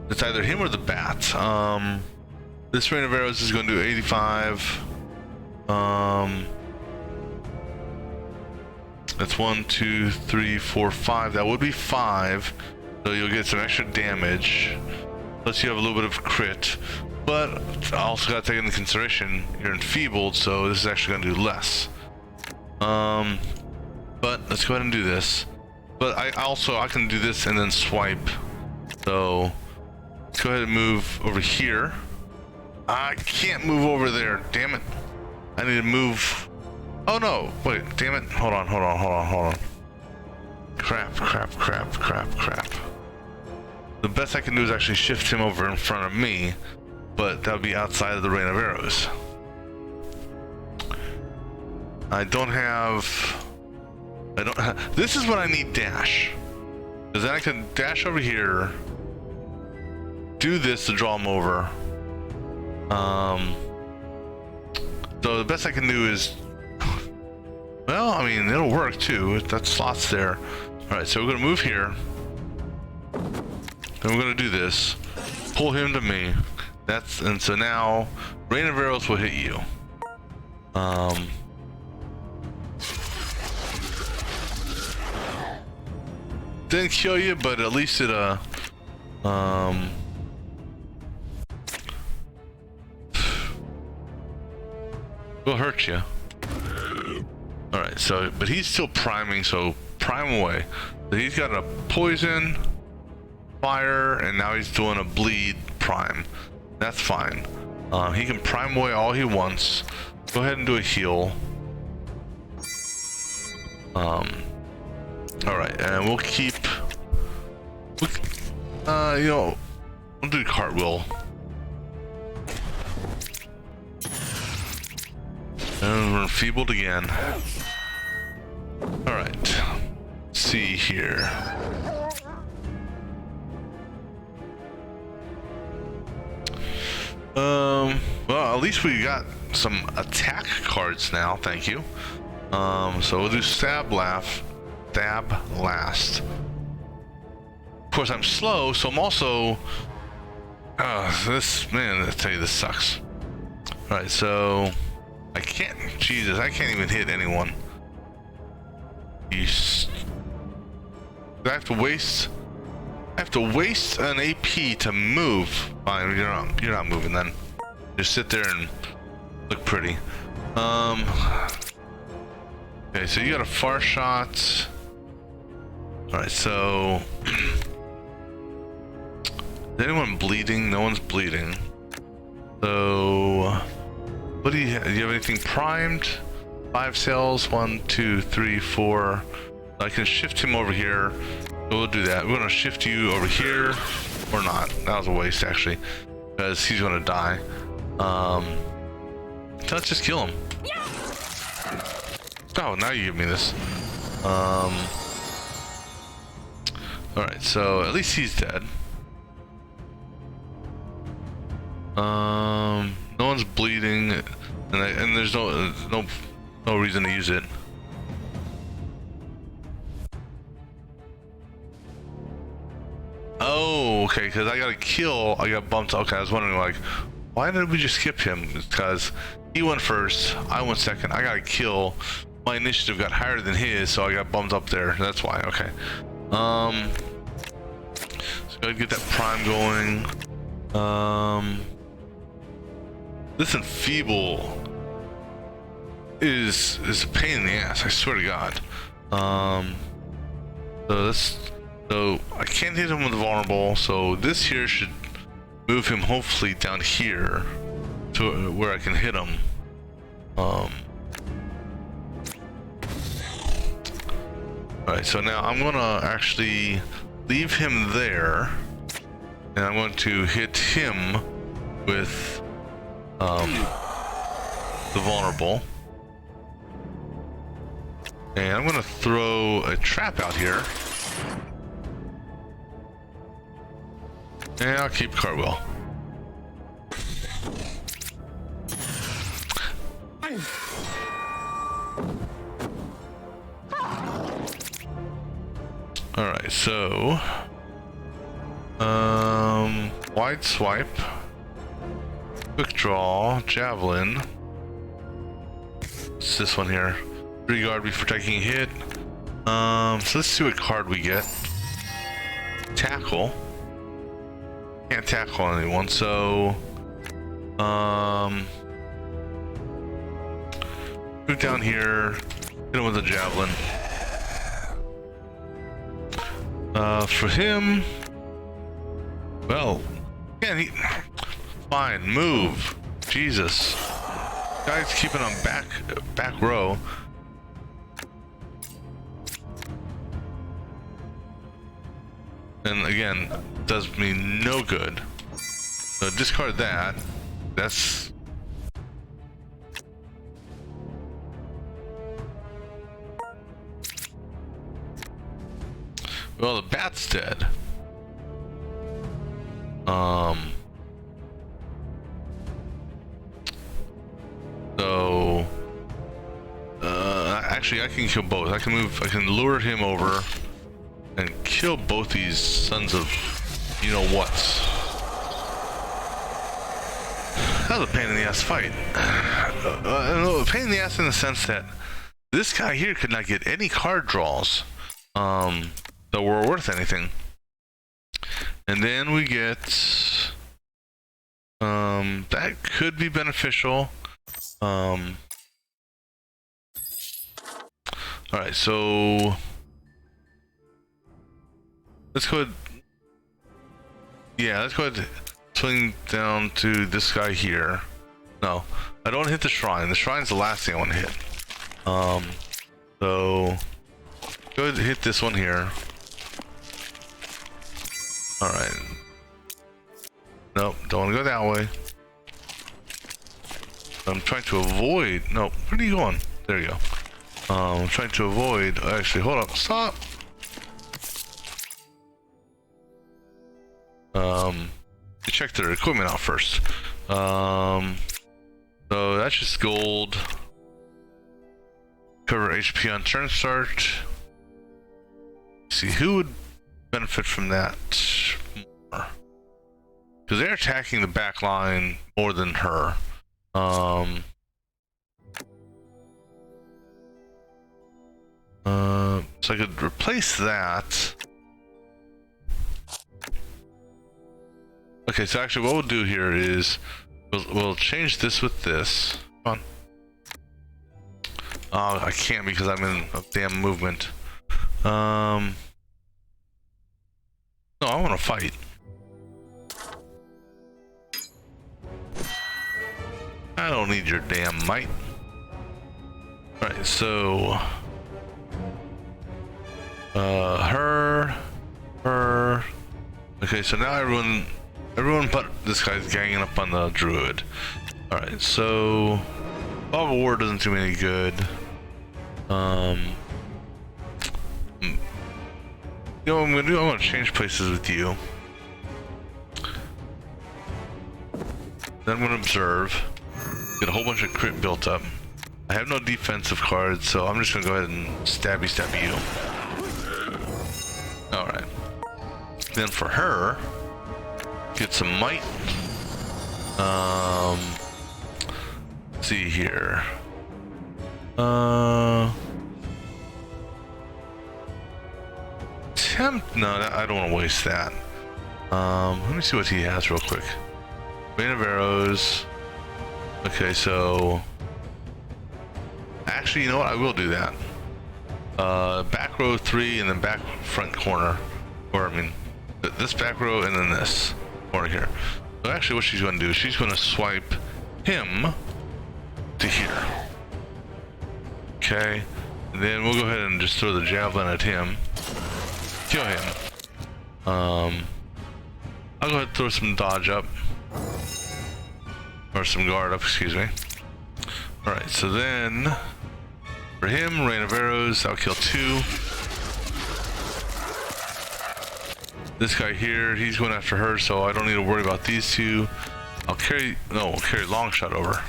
It's either him or the bat. This Rain of Arrows is going to do 85. That's 1, 2, 3, 4, 5. That would be 5. So you'll get some extra damage. Plus you have a little bit of crit. But I also got to take into consideration you're enfeebled, so this is actually going to do less. But let's go ahead and do this. But I can do this and then swipe. So let's go ahead and move over here. I can't move over there. Damn it! I need to move. Oh no! Wait, damn it! Hold on. Crap. the best I can do is actually shift him over in front of me, but that would be outside of the rain of arrows. I don't have, this is what I need dash. Because then I can dash over here, do this to draw him over. So the best I can do is, well, I mean, it'll work too. That slot's there. All right, so we're gonna move here. Then we're gonna do this, pull him to me. And so now, rain of arrows will hit you. Didn't kill you, but at least it will hurt you. All right, so but he's still priming, so prime away. So he's got a poison, fire, and now he's doing a bleed prime. That's fine. He can prime away all he wants. Go ahead and do a heal. All right, and we'll keep. You know, we'll do cartwheel. And we're enfeebled again. All right. Let's see here. Well, at least we got some attack cards now. Thank you. So we'll do stab last. Of course, I'm slow, so I'm also. This man, I tell you, this sucks. All right, so I can't. Jesus, I can't even hit anyone. I have to waste. I have to waste an AP to move. Fine, you're not moving then. Just sit there and look pretty. Okay, so you got a far shot. All right, so is anyone bleeding? No one's bleeding. So what do you have? Do you have anything primed? 5 cells. 1, 2, 3, 4. I can shift him over here. So we'll do that. We're gonna shift you over here, or not. That was a waste actually, because he's gonna die. So let's just kill him. Oh, now you give me this. All right, so at least he's dead. No one's bleeding, and there's no reason to use it. Oh, okay, because I got a kill. I got bumped. Okay, I was wondering, like, why did we just skip him? It's because he went first, I went second. I got a kill. My initiative got higher than his, so I got bumped up there. That's why. Okay. So gotta get that prime going. This enfeeble is a pain in the ass. I swear to God. So I can't hit him with vulnerable. So this here should move him hopefully down here to where I can hit him. All right, so now I'm gonna actually leave him there, and I'm going to hit him with the vulnerable, and I'm gonna throw a trap out here, and I'll keep cartwheel. All right, so wide swipe, quick draw, javelin. It's this one here. Regard before taking a hit. So let's see what card we get. Tackle. Can't tackle anyone, so move down here, hit him with a javelin. For him, well, yeah, fine, move. Jesus, guy's keeping on back row. And again, does me no good. So discard that. That's... Well, the bat's dead. So... actually, I can kill both. I can lure him over and kill both these sons of you-know-whats. That was a pain in the ass fight. A pain in the ass in the sense that this guy here could not get any card draws that were worth anything. And then we get that could be beneficial. Alright, so let's go ahead. Yeah, let's go ahead and swing down to this guy here. No, I don't want to hit the shrine. The shrine's the last thing I want to hit. So go ahead and hit this one here. Alright. Nope, don't want to go that way. I'm trying to avoid. No, where are you going? There you go. I'm trying to avoid. Actually, hold up. Stop. Check their equipment out first. So that's just gold. Cover HP on turn start. Let's see who would benefit from that more, because they're attacking the back line more than her. So I could replace that. Okay, so actually what we'll do here is we'll change this with this. Come on. I can't because I'm in a damn movement. No, I want to fight. I don't need your damn might. Alright, so her. Okay, so now everyone but this guy's ganging up on the druid. Alright, so Fog of War doesn't do me any good. You know what I'm gonna do? I'm gonna change places with you. Then I'm gonna observe. Get a whole bunch of crit built up. I have no defensive cards, so I'm just gonna go ahead and stabby you. Alright. Then for her, get some might. Let's see here. No, I don't want to waste that. Let me see what he has real quick. Rain of Arrows. Okay, so actually, you know what? I will do that. Back row 3 and then back front corner, or I mean, this back row and then this corner here. So actually, what she's going to do is she's going to swipe him to here. Okay, and then we'll go ahead and just throw the javelin at him. Kill him. I'll go ahead and throw some dodge up. Or some guard up, excuse me. Alright, so then for him, Rain of Arrows, I'll kill 2. This guy here, he's going after her, so I don't need to worry about these two. We'll carry long shot over.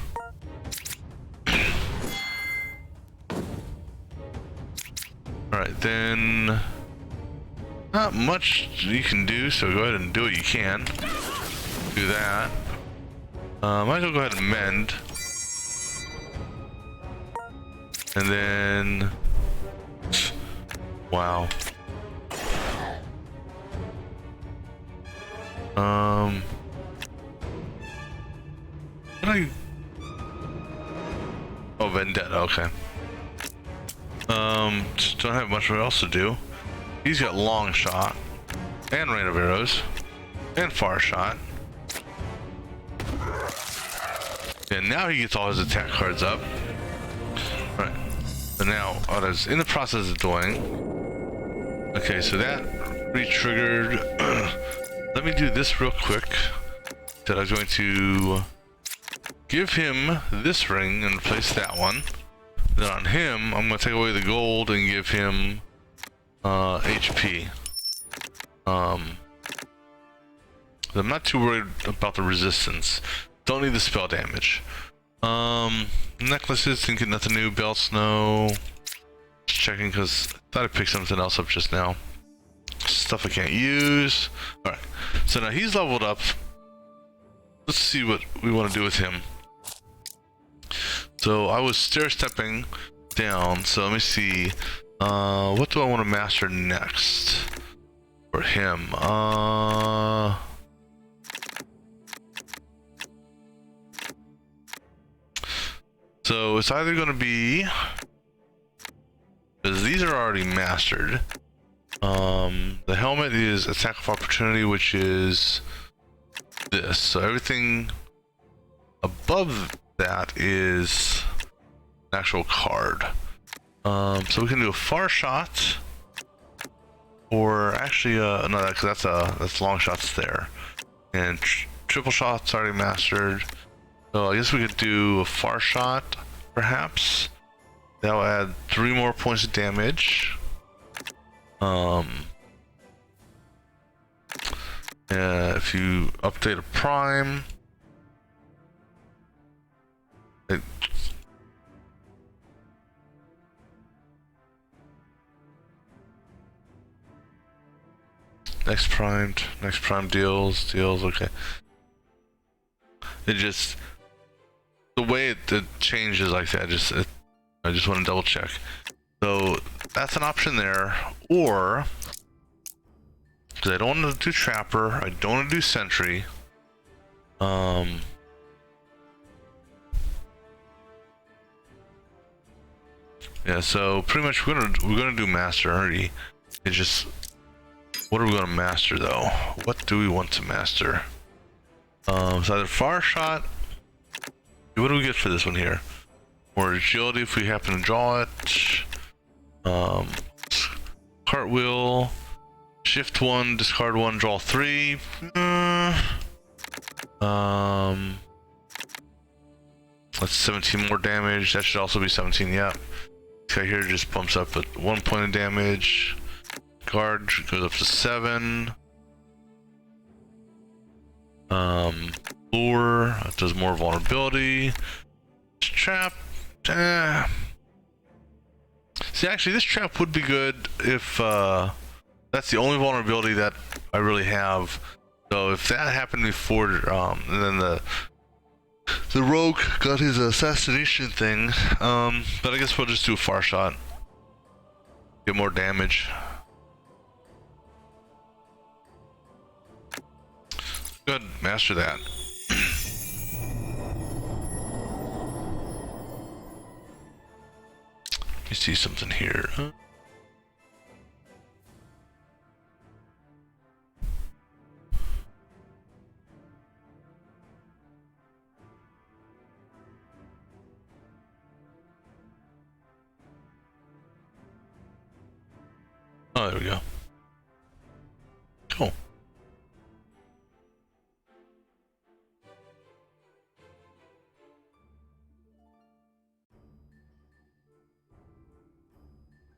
Alright, then not much you can do, so go ahead and do what you can. Do that. Might as well go ahead and mend. And then... Wow. Oh, Vendetta, okay. Just don't have much else to do. He's got long shot, and Rain of Arrows, and far shot. And now he gets all his attack cards up. Right. So now, what I was in the process of doing. Okay, so that re-triggered let me do this real quick. That I was going to give him this ring and replace that one. Then on him, I'm going to take away the gold and give him HP. I'm not too worried about the resistance. Don't need the spell damage. Necklaces, didn't get nothing new. Belts, no. Just checking because I thought I picked something else up just now. Stuff I can't use. Alright, so now he's leveled up. Let's see what we want to do with him. So I was stair-stepping down, so let me see. What do I want to master next for him? So it's either going to be, because these are already mastered. The helmet is attack of opportunity, which is this. So everything above that is an actual card. So we can do a far shot, or actually no, because that's long shots there, and triple shots already mastered. So I guess we could do a far shot, perhaps. That will add 3 more points of damage. If you update a prime, next prime deals, okay. It just, the way it changes like that, I just want to double check. So that's an option there, or, because I don't want to do Trapper, I don't want to do Sentry. Yeah, so pretty much we're gonna do Master already. It's just, what are we gonna master though? What do we want to master? So either Far Shot. What do we get for this one here? More agility if we happen to draw it. Cartwheel. Shift 1, discard 1, draw 3. That's 17 more damage. That should also be 17, yep. This guy here just bumps up at 1 point of damage. Guard goes up to 7. Lure does more vulnerability. Trap. See, actually, this trap would be good if that's the only vulnerability that I really have. So if that happened before, and then the rogue got his assassination thing, but I guess we'll just do a far shot. Get more damage. Good, master that. Let me see something here. Oh, there we go. Cool.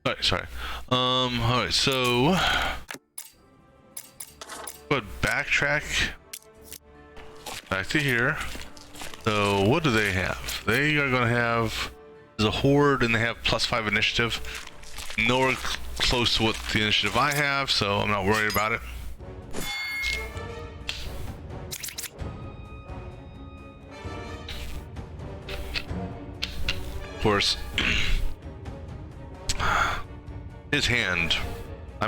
Alright, sorry. Alright, so but backtrack back to here. So what do they have? They are gonna have, there's a horde and they have +5 initiative. Nowhere close to what the initiative I have, so I'm not worried about it. Of course, his hand, I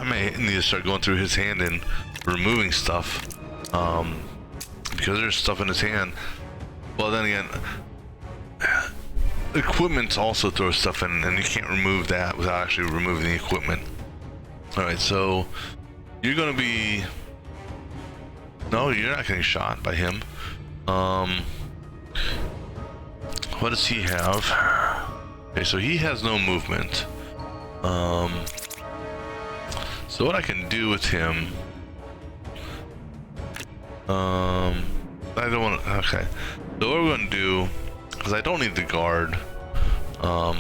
may need to start going through his hand and removing stuff, because there's stuff in his hand. Well, then again, equipment also throws stuff in, and you can't remove that without actually removing the equipment. Alright, so you're gonna be, no, you're not getting shot by him. What does he have? Okay, so he has no movement. So what I can do with him I don't want to. Okay. So what we're going to do, because I don't need the guard. I'll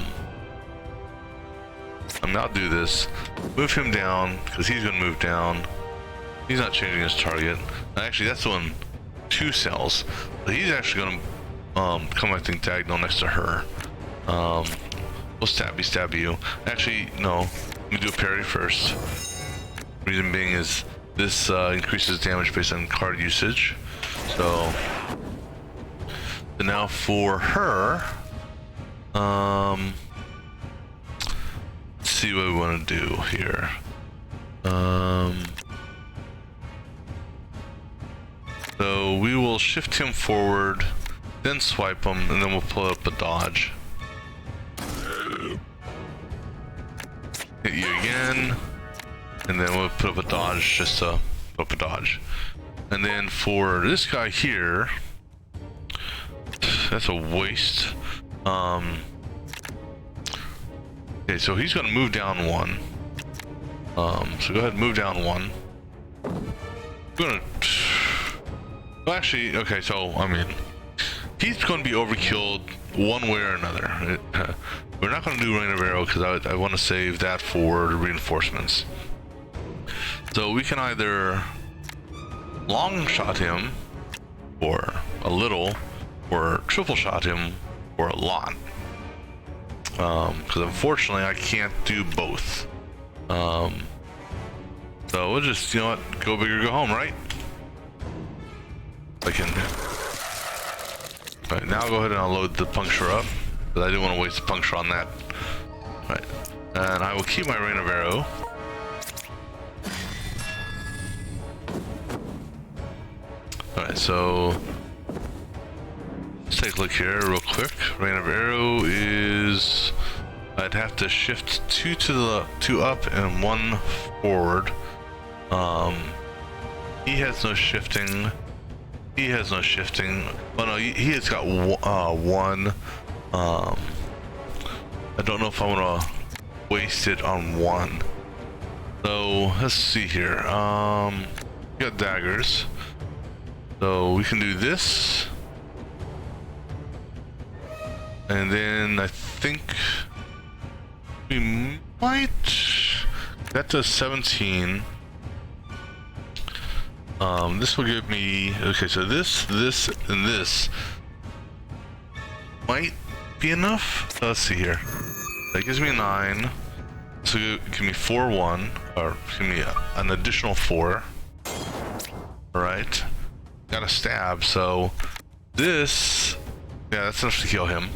do this. Move him down, because he's going to move down. He's not changing his target. Actually, that's the one. 2 cells. So he's actually going to come, I think, diagonal next to her. We'll stab you. Actually, no. Let me do a parry first. Reason being is this increases damage based on card usage. So now for her, let's see what we want to do here. So we will shift him forward, then swipe him, and then we'll pull up a dodge. Hit you again, and then we'll put up a dodge just to put up a dodge. And then for this guy here, that's a waste. Okay, so he's gonna move down 1. So go ahead and move down 1. Gonna. Well, actually, okay. So I mean, he's gonna be overkilled one way or another. We're not gonna do rain of arrow because I want to save that for the reinforcements. So we can either long shot him or a little, or triple shot him or a lot. Because unfortunately I can't do both. So we'll just, you know what, go big or go home, right? I can. Alright, now I'll go ahead and I'll load the puncture up, but I didn't want to waste the puncture on that. Alright, and I will keep my rain of arrow. Alright, so let's take a look here real quick. Rain of arrow is, I'd have to shift 2 up and 1 forward. He has no shifting. He has no shifting. Oh no, he has got 1. I don't know if I want to waste it on 1. So let's see here. We got daggers. So we can do this. And then I think we might. That does 17. This will give me. Okay, so this, and this might be enough. Let's see here. That gives me 9. So give me 4, 1, or give me an additional 4. All right. Got a stab. So this, yeah, that's enough to kill him.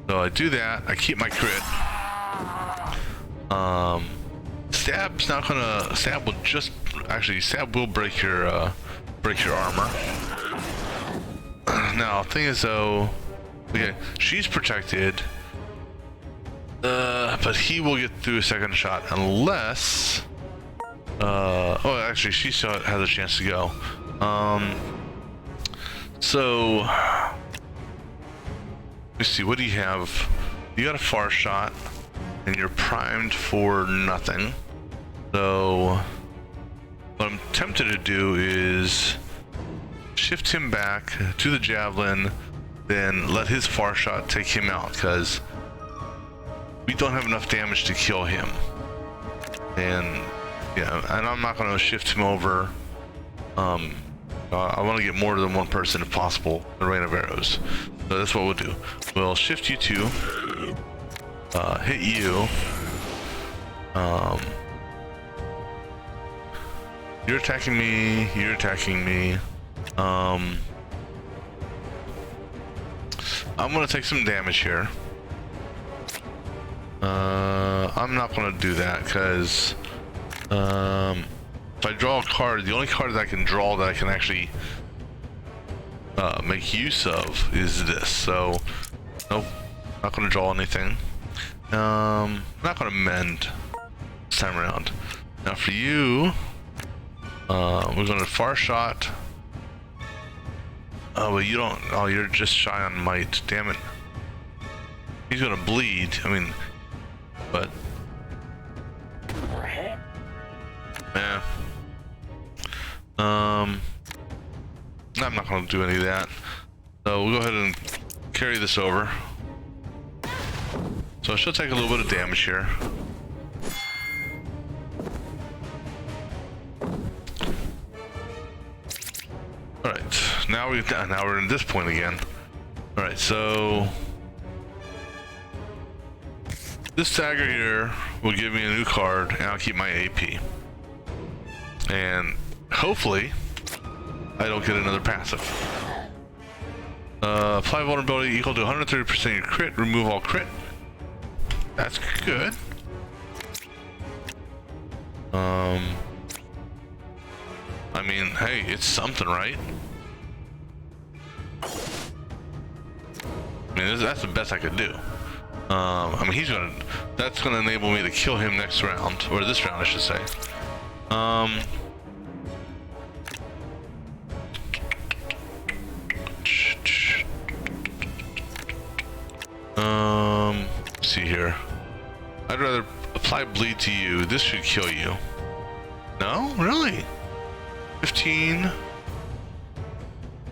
So I do that. I keep my crit. Stab's not gonna. Stab will just actually. Stab will break your armor. Now, thing is though, okay, she's protected, but he will get through a second shot unless. Oh, actually, she still has a chance to go. So let me see. What do you have? You got a far shot, and you're primed for nothing. So what I'm tempted to do is shift him back to the javelin, then let his far shot take him out, because we don't have enough damage to kill him. And yeah, and I'm not going to shift him over. I want to get more than 1 person if possible. The rain of arrows. So that's what we'll do. We'll shift you 2, hit you. You're attacking me. You're attacking me. I'm gonna take some damage here. I'm not gonna do that because if I draw a card, the only card that I can draw that I can actually make use of is this. So nope, not gonna draw anything. I'm not gonna mend this time around. Now for you, we're gonna far shot. Oh, well, you don't. Oh, you're just shy on might. Damn it. He's gonna bleed. I mean, but yeah. I'm not going to do any of that. So we'll go ahead and carry this over. So I should take a little bit of damage here. All right, now we're in this point again. All right, so this dagger here will give me a new card, and I'll keep my AP. And hopefully, I don't get another passive. Apply vulnerability equal to 130% of your crit. Remove all crit. That's good. I mean, hey, it's something, right? I mean, that's the best I could do. I mean, that's gonna enable me to kill him next round, or this round, I should say. Let's see here. I'd rather apply bleed to you. This should kill you. No, really? 15,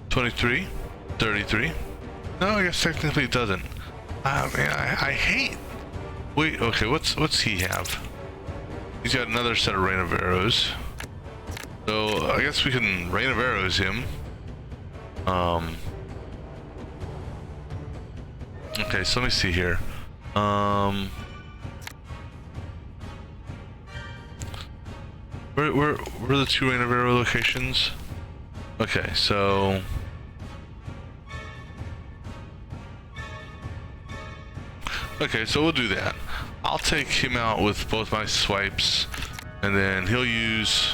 23, 33. No, I guess technically it doesn't. Man, I hate. Wait, okay, what's he have? He's got another set of rain of arrows. So I guess we can rain of arrows him. Okay, so let me see here. Where are the two rain of arrow locations? Okay, so we'll do that. I'll take him out with both my swipes, and then he'll use.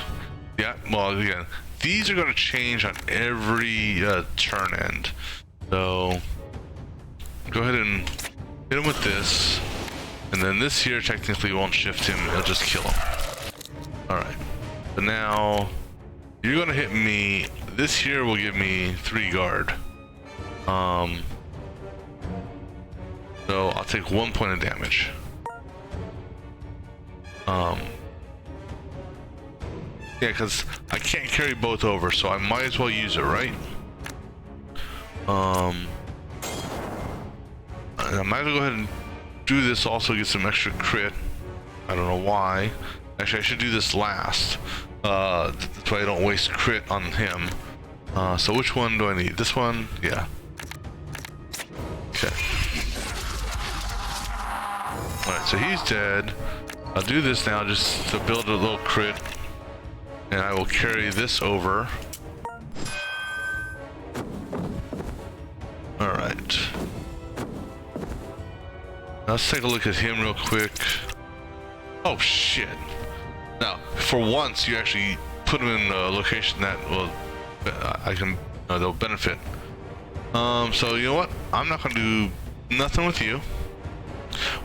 Yeah, well, again, these are going to change on every turn end. So go ahead and hit him with this, and then this here technically won't shift him. It'll just kill him. All right. So now you're going to hit me. This here will give me 3 guard. So I'll take 1 point of damage. Yeah, because I can't carry both over, so I might as well use it, right? I might as well go ahead and do this, also get some extra crit. I don't know why. Actually, I should do this last. That's why I don't waste crit on him. So which one do I need? This one? Yeah. Okay. Alright, so he's dead. I'll do this now just to build a little crit. And I will carry this over. Alright. Let's take a look at him real quick. Oh shit. Now, for once, you actually put him in a location that will, they'll benefit. So you know what? I'm not gonna do nothing with you.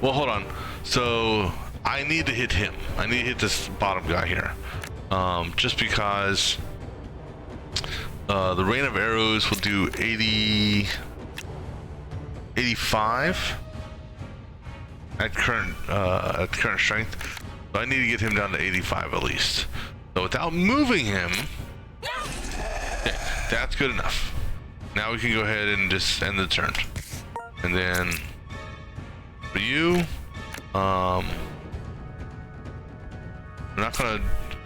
Well, hold on. So I need to hit him. I need to hit this bottom guy here. Just because the rain of arrows will do 85 at current strength. So I need to get him down to 85 at least. So without moving him, okay, that's good enough. Now we can go ahead and just end the turn. And then for you, we're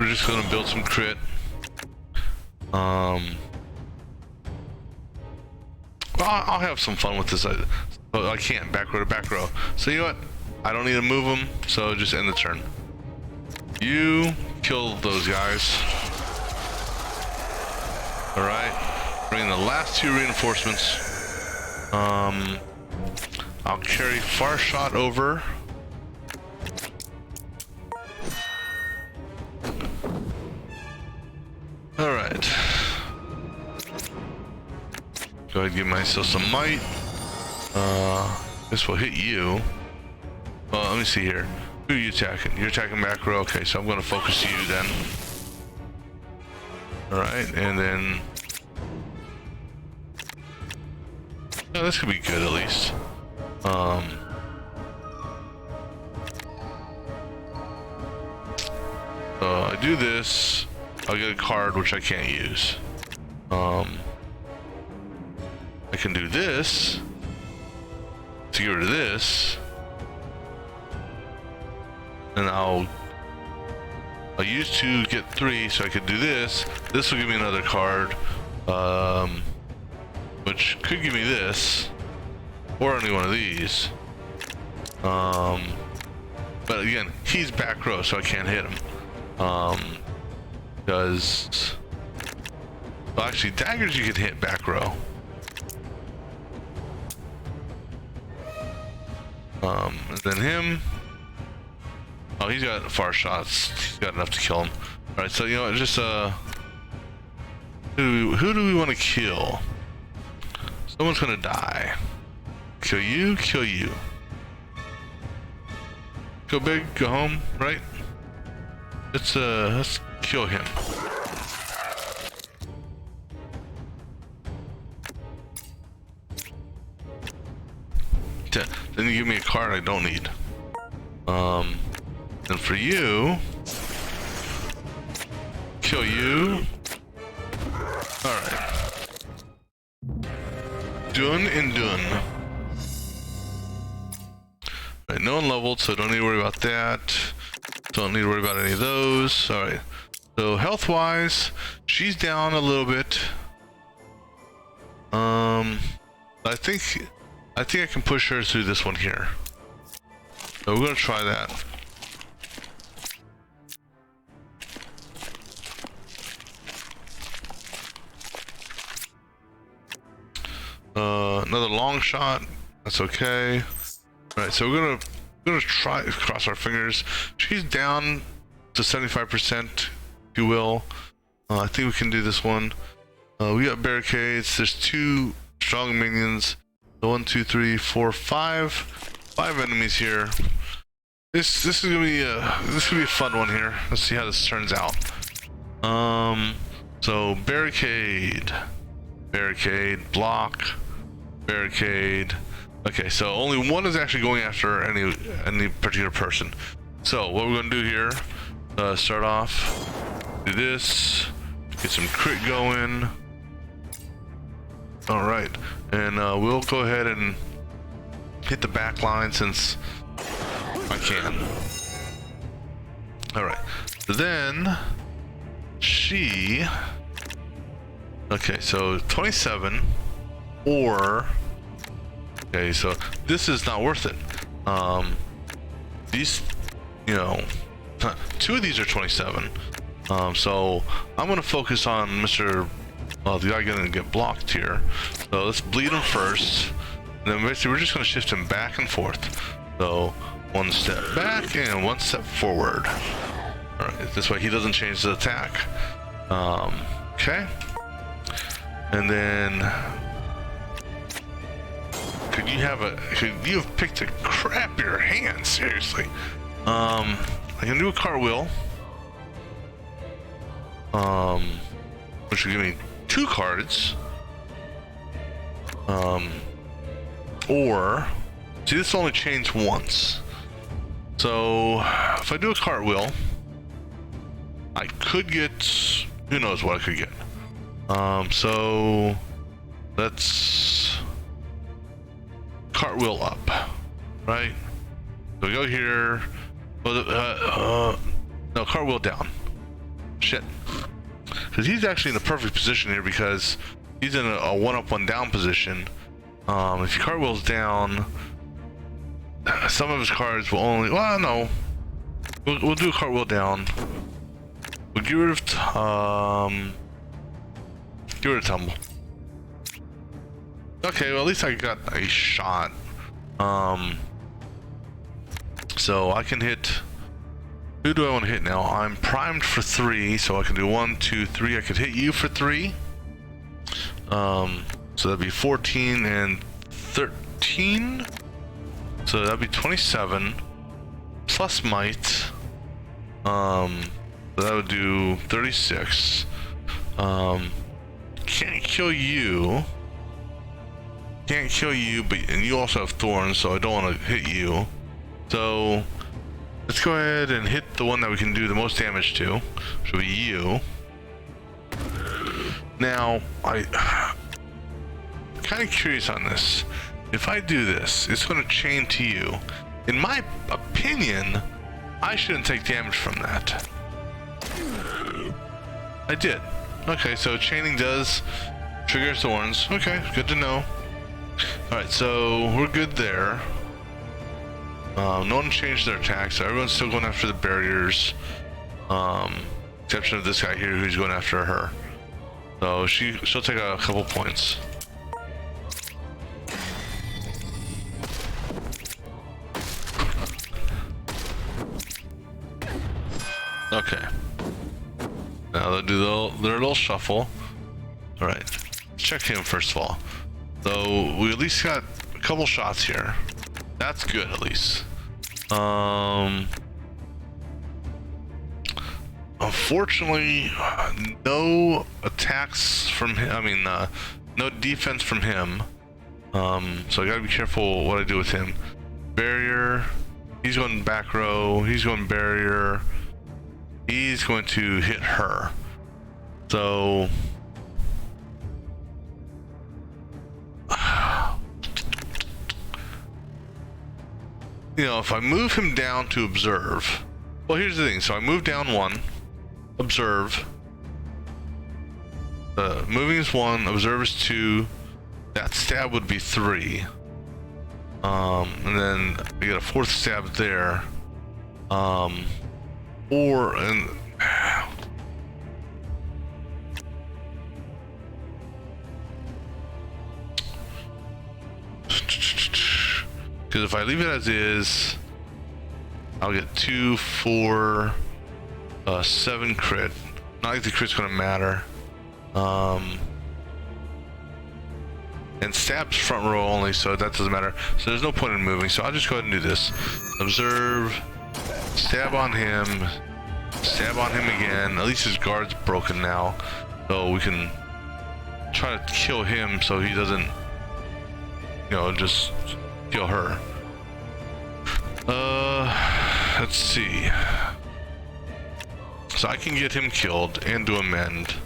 just gonna build some crit. Well, I'll have some fun with this. I can't back row to back row. So you know what? I don't need to move them, so just end the turn. You kill those guys. All right. Bring the last 2 reinforcements. I'll carry far shot over. All right. Go ahead and give myself some might. This will hit you. Well, let me see here. Who are you attacking? You're attacking back row. Okay, so I'm going to focus you then. All right, and then. Oh, this could be good at least. So I do this. I'll get a card which I can't use. I can do this to get rid of this, and I'll use 2 to get 3, so I could do this. This will give me another card, which could give me this, or any one of these. But again, he's back row, so I can't hit him. Because, well, actually, daggers you can hit back row. And then him. Oh, he's got far shots. He's got enough to kill him. All right, so you know, just who do we want to kill? Someone's gonna die. Kill you. Kill you. Go big. Go home. Right. Let's kill him. Then you give me a card I don't need. And for you, kill you. All right. Done and done. All right, no one leveled, so don't need to worry about that. Don't need to worry about any of those. All right. So health-wise, she's down a little bit. I think I can push her through this one here. So we're gonna try that. Another long shot. That's okay. All right, so we're gonna try, cross our fingers. She's down to 75%, if you will. I think we can do this one. We got barricades. There's 2 strong minions. 1, 2, 3, 4, 5 enemies here. This is gonna be a fun one here. Let's see how this turns out. So barricade, block, barricade. Okay, so only one is actually going after any particular person. So what we're gonna do here, start off, do this, get some crit going. All right, and we'll go ahead and hit the back line since I can. All right, then she. Okay, so 27 or. Okay, so this is not worth it. These, you know, 2 of these are 27. So I'm gonna focus on Mr. The guy gonna get blocked here. So let's bleed him first. And then basically we're just gonna shift him back and forth. So 1 step back and 1 step forward. All right, this way he doesn't change the attack. Okay. And then could you have picked a crappier hand, seriously? I can do a cartwheel. Which will give me 2 cards. Or see, this only changed once. So if I do a cartwheel, I could get, who knows what I could get. So let's cartwheel up, right? So we go here. No, cartwheel down. Shit. Because he's actually in the perfect position here because he's in a 1 up, 1 down position. If he cartwheels down, some of his cards will only. Well, no. We'll do a cartwheel down. We'll get rid of tumble. Okay, well at least I got a shot. So I can hit. Who do I want to hit now? I'm primed for 3, so I can do 1, 2, 3. I could hit you for 3. So that'd be 14 and 13. So that'd be 27 plus might. So that would do 36. Can't kill you. Can't kill you, but and you also have thorns, so I don't want to hit you. So let's go ahead and hit the one that we can do the most damage to, which will be you. Now, kind of curious on this. If I do this, it's going to chain to you. In my opinion, I shouldn't take damage from that. I did. Okay, so chaining does trigger thorns. Okay, good to know. Alright, so we're good there. No one changed their attacks, so everyone's still going after the barriers. Exception of this guy here who's going after her. So she'll take a couple points. Okay. Now they'll do their little shuffle. Alright. Let's check him first of all. So we at least got a couple shots here. That's good at least. Unfortunately, no attacks from him. I mean, no defense from him. So I gotta be careful what I do with him. Barrier. He's going back row. He's going barrier. He's going to hit her. So you know, if I move him down to observe, well, here's the thing. So I move down 1, observe. Moving is 1, observe is 2. That stab would be 3. And then we get a 4th stab there. Because if I leave it as is, I'll get 2, 4, 7 crit. Not like the crit's gonna matter. And stab's front row only, so that doesn't matter. So there's no point in moving. So I'll just go ahead and do this. Observe, stab on him, stab on him again. At least his guard's broken now, so we can try to kill him so he doesn't, you know, just kill her. Let's see. So I can get him killed and do amend.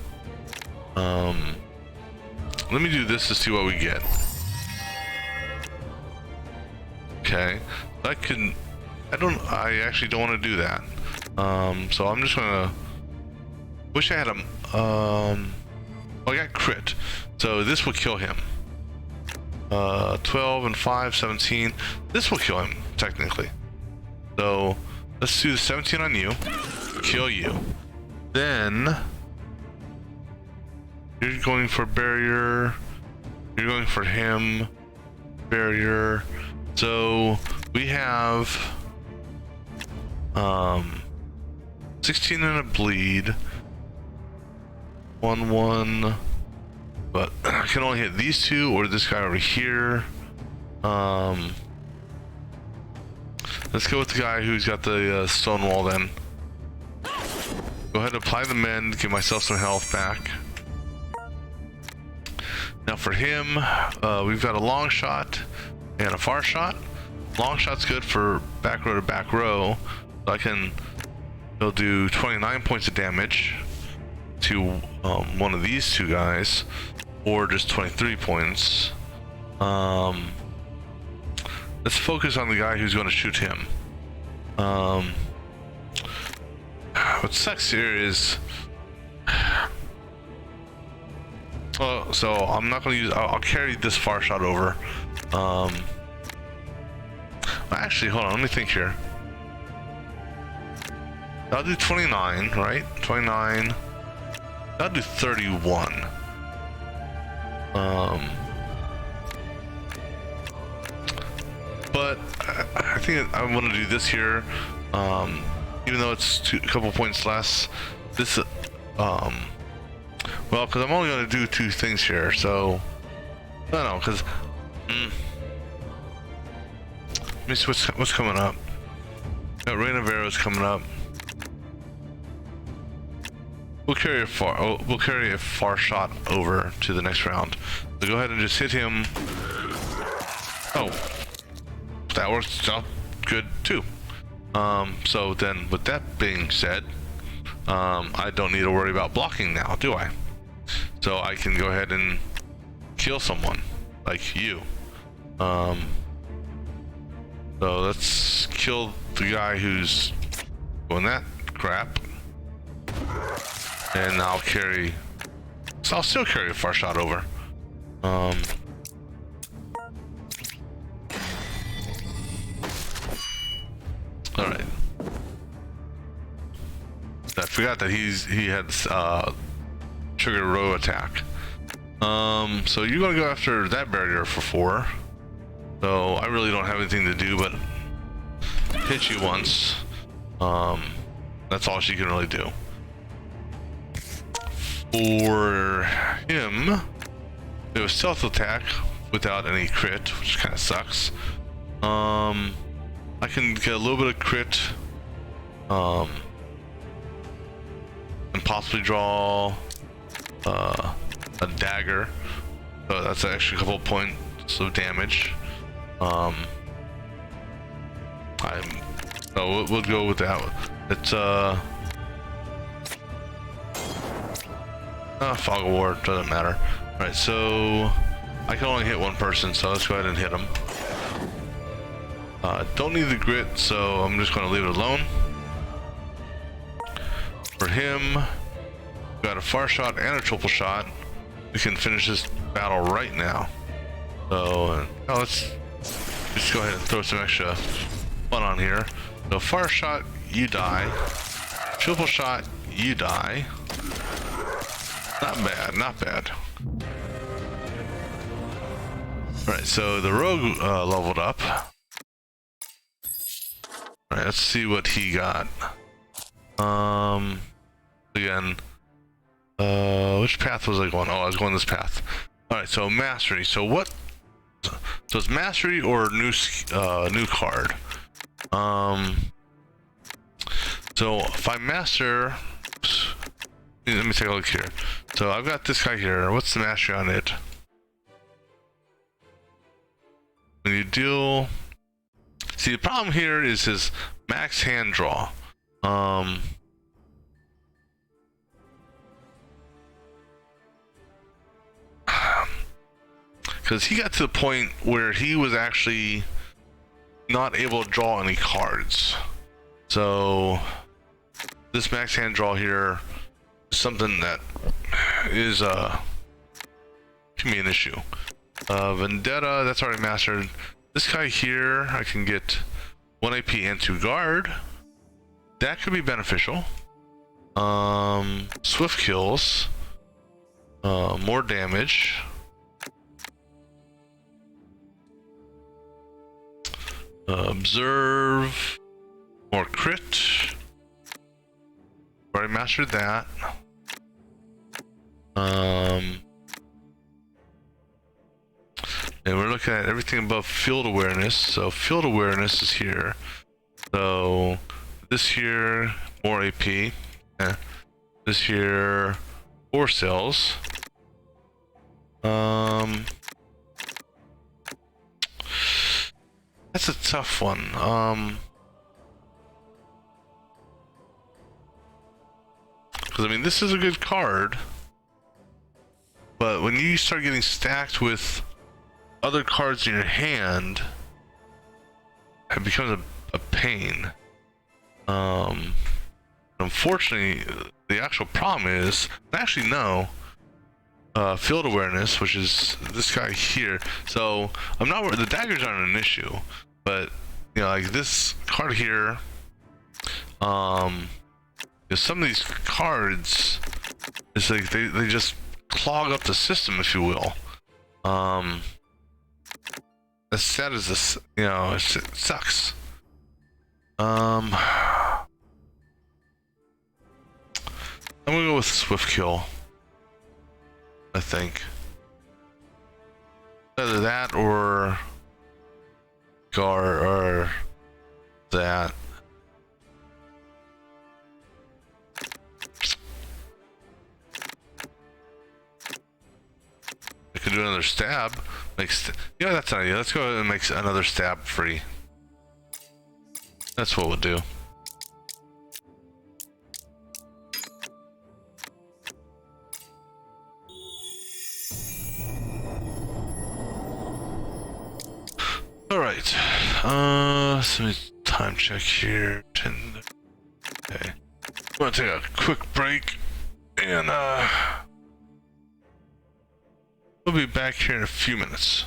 Let me do this to see what we get. Okay, I actually don't want to do that. So I'm just gonna, wish I had him. Oh, I got crit, so this will kill him. 12 and 5, 17. This will kill him technically. So let's do the 17 on you, kill you. Then you're going for barrier, you're going for him, barrier. So we have 16 and a bleed, 1-1, but I can only hit these two or this guy over here. Let's go with the guy who's got the stone wall then. Go ahead and apply the mend, give myself some health back. Now for him, we've got a long shot and a far shot. Long shot's good for back row to back row. So he'll do 29 points of damage to one of these two guys, or just 23 points. Let's focus on the guy who's going to shoot him. What sucks here is, so I'm not going to use. I'll carry this far shot over. Actually, hold on. Let me think here. I'll do 29, right? 29. I'll do 31. But I think I want to do this here, even though it's a couple points less. This, well, because I'm only going to do 2 things here, so no, because let me see what's coming up. Got Rain of Arrows coming up. We'll carry a far shot over to the next round. So go ahead and just hit him. Oh, that works out good too. So then, with that being said, I don't need to worry about blocking now, do I? So I can go ahead and kill someone. like you. So let's kill the guy who's doing that crap, and I'll carry. So I'll still carry a far shot over. All right. I forgot that he had triggered row attack. So you're gonna go after that barrier for 4. So I really don't have anything to do but hit you once. That's all she can really do. For him, it was stealth attack without any crit, which kind of sucks. I can get a little bit of crit, and possibly draw a dagger. So that's actually a couple points of damage. We'll go with that. It's fog of war, doesn't matter. All right, so I can only hit one person, so let's go ahead and hit him. Don't need the grit, so I'm just going to leave it alone. For him, got a far shot and a triple shot. We can finish this battle right now. So let's just go ahead and throw some extra fun on here. So far shot, you die. Triple shot, you die. Not bad, not bad. Alright, so the rogue leveled up. Alright, let's see what he got. Again, which path was I going? Oh, I was going this path. Alright, so mastery. So what? So it's mastery or new card. So if I master, let me take a look here. So I've got this guy here. What's the mastery on it? When you deal, see, the problem here is his max hand draw. Because he got to the point where he was actually not able to draw any cards. So this max hand draw here is something that is can be an issue. Vendetta, that's already mastered. This guy here, I can get 1 AP and 2 guard. That could be beneficial. Swift kills, more damage. Observe, more crit. Already mastered that. And we're looking at everything above field awareness. So field awareness is here. So this here, more AP. This here, 4 cells. That's a tough one. Because I mean, this is a good card, but when you start getting stacked with other cards in your hand, it becomes a pain. Unfortunately, the actual problem is, actually no, field awareness, which is this guy here. So I'm not, the daggers aren't an issue, but you know, like this card here, some of these cards, it's like they just clog up the system, if you will. As sad as this, you know, it sucks. I'm gonna go with Swift Kill, I think. Either that or Guard or that. I could do another stab. Yeah, that's an idea. Let's go ahead and make another stab free. That's what we'll do. right. So let me time check here. 10. Okay. I'm gonna take a quick break, and we'll be back here in a few minutes.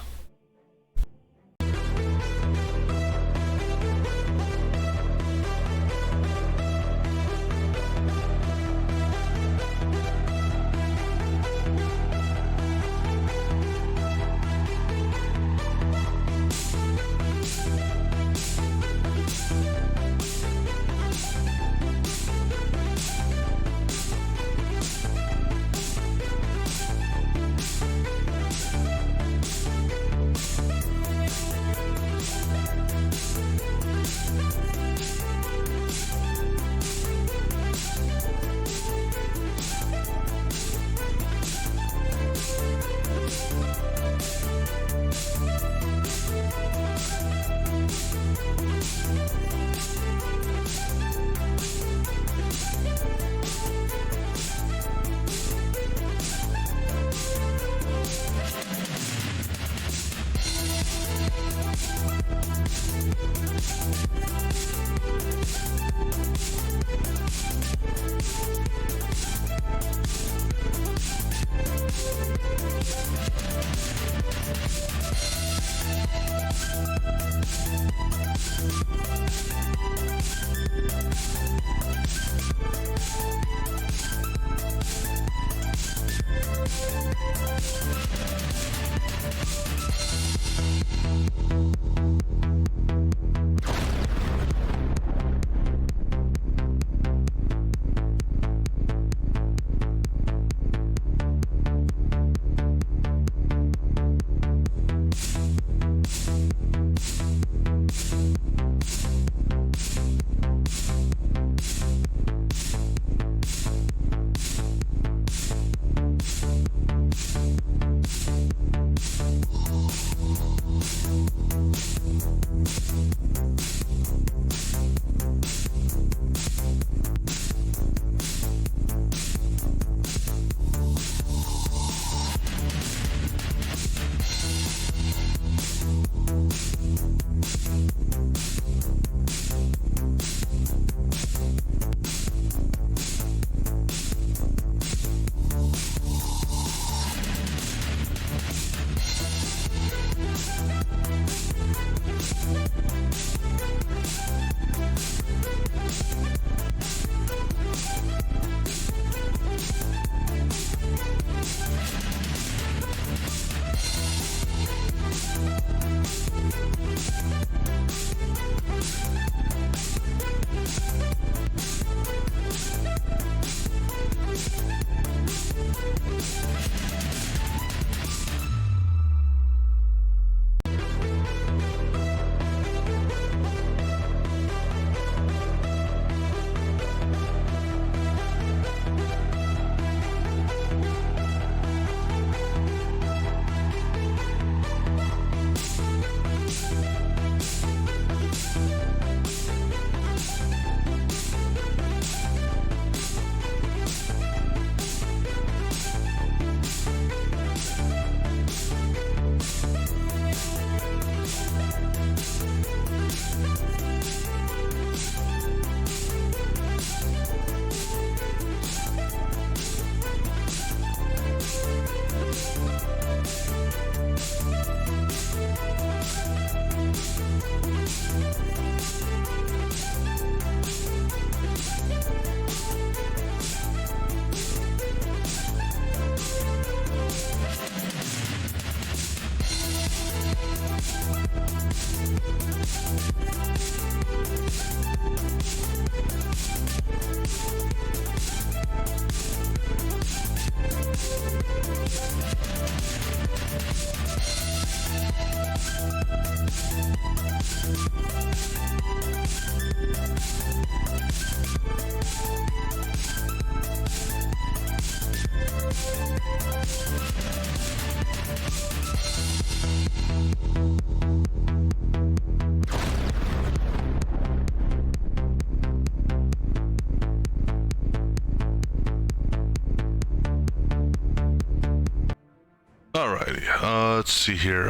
Alrighty, let's see here.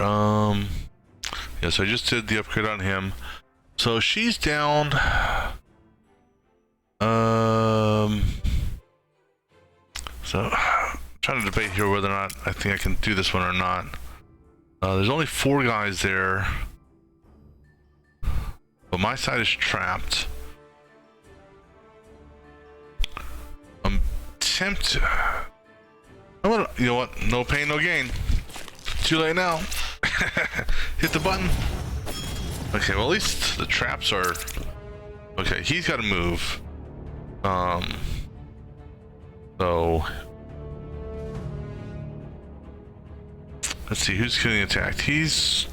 Yeah, so I just did the upgrade on him. So she's down. So I'm trying to debate here whether or not I think I can do this one or not. There's only 4 guys there, but my side is trapped. I'm tempted. You know what? No pain, no gain. Too late now. Hit the button. Okay, well at least the traps are... Okay, he's got to move. So... Let's see, who's getting attacked? He's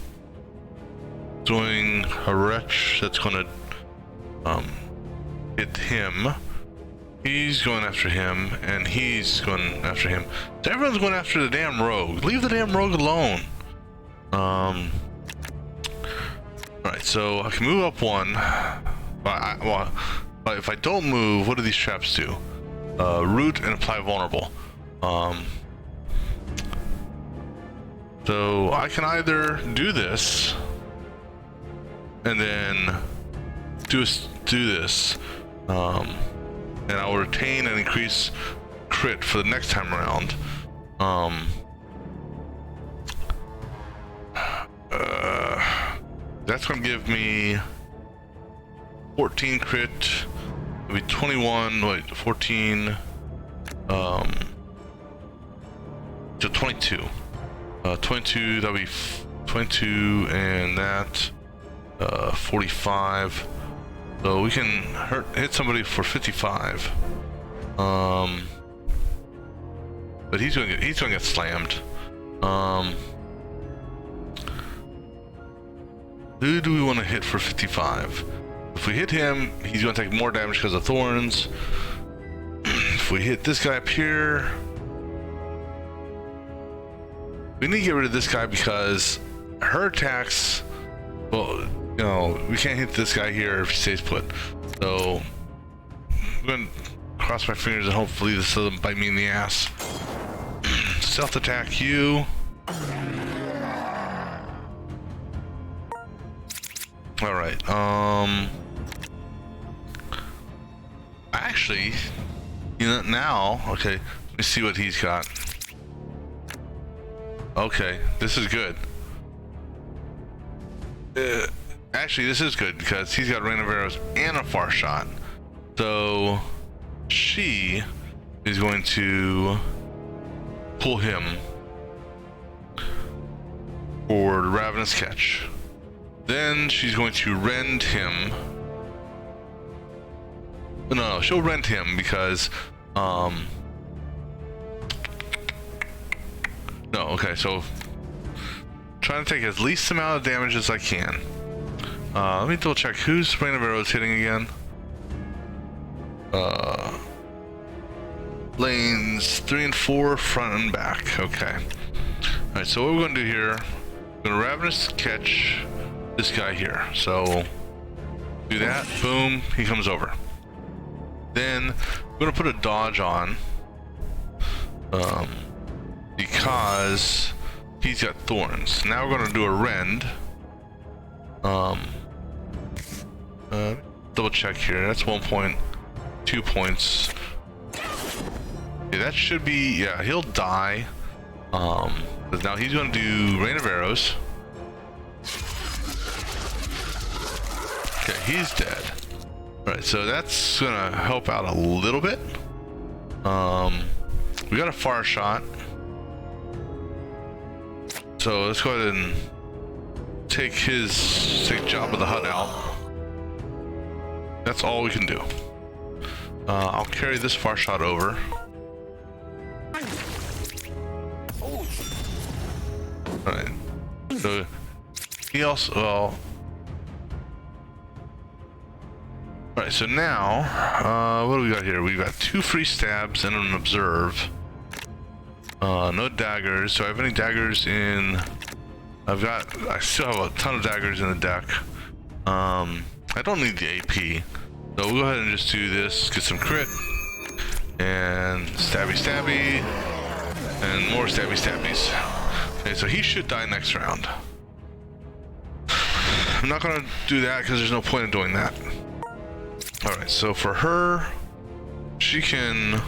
doing a wretch that's gonna hit him. He's going after him, and he's going after him. So everyone's going after the damn rogue. Leave the damn rogue alone. Alright, so I can move up 1. But if I don't move, what do these traps do? Root and apply vulnerable. So I can either do this and then do this, and I'll retain and increase crit for the next time around. That's gonna give me 14 crit. It'll be 21. Wait, 14. So 22. 22, that'll be 22, and that 45. So we can hit somebody for 55. But he's gonna get slammed. Who do we want to hit for 55? If we hit him, he's gonna take more damage because of thorns. If we hit this guy up here, we need to get rid of this guy because her attacks, well, you know, we can't hit this guy here if he stays put. So I'm gonna cross my fingers and hopefully this doesn't bite me in the ass. Stealth attack you. All right. Actually, you know, now, okay, let me see what he's got. Okay, this is good. Actually, this is good because he's got rain of arrows and a far shot. So she is going to pull him for the ravenous catch. Then she's going to rend him. No, she'll rend him because no, okay, so trying to take as least amount of damage as I can. Let me double check whose rain of arrows hitting again. Lanes 3 and 4, front and back. Okay. Alright, so what we're gonna do here, we're gonna ravenous catch this guy here. So do that, boom, he comes over. Then we're gonna put a dodge on. Because he's got thorns. Now we're gonna do a rend. Double check here. That's 1 point, 2 points. Okay, that should be, yeah, he'll die. But now he's gonna do rain of arrows. Okay, he's dead. All right, so that's gonna help out a little bit. We got a far shot. So let's go ahead and take Job of the Hut out. That's all we can do. I'll carry this far shot over. Alright. So he also, well. Alright, so now, what do we got here? We've got 2 free stabs and an observe. No daggers. So I have any daggers in... I still have a ton of daggers in the deck. I don't need the AP. So we'll go ahead and just do this, get some crit. And stabby stabby. And more stabby stabbies. Okay, so he should die next round. I'm not gonna do that because there's no point in doing that. All right, so for her, she can.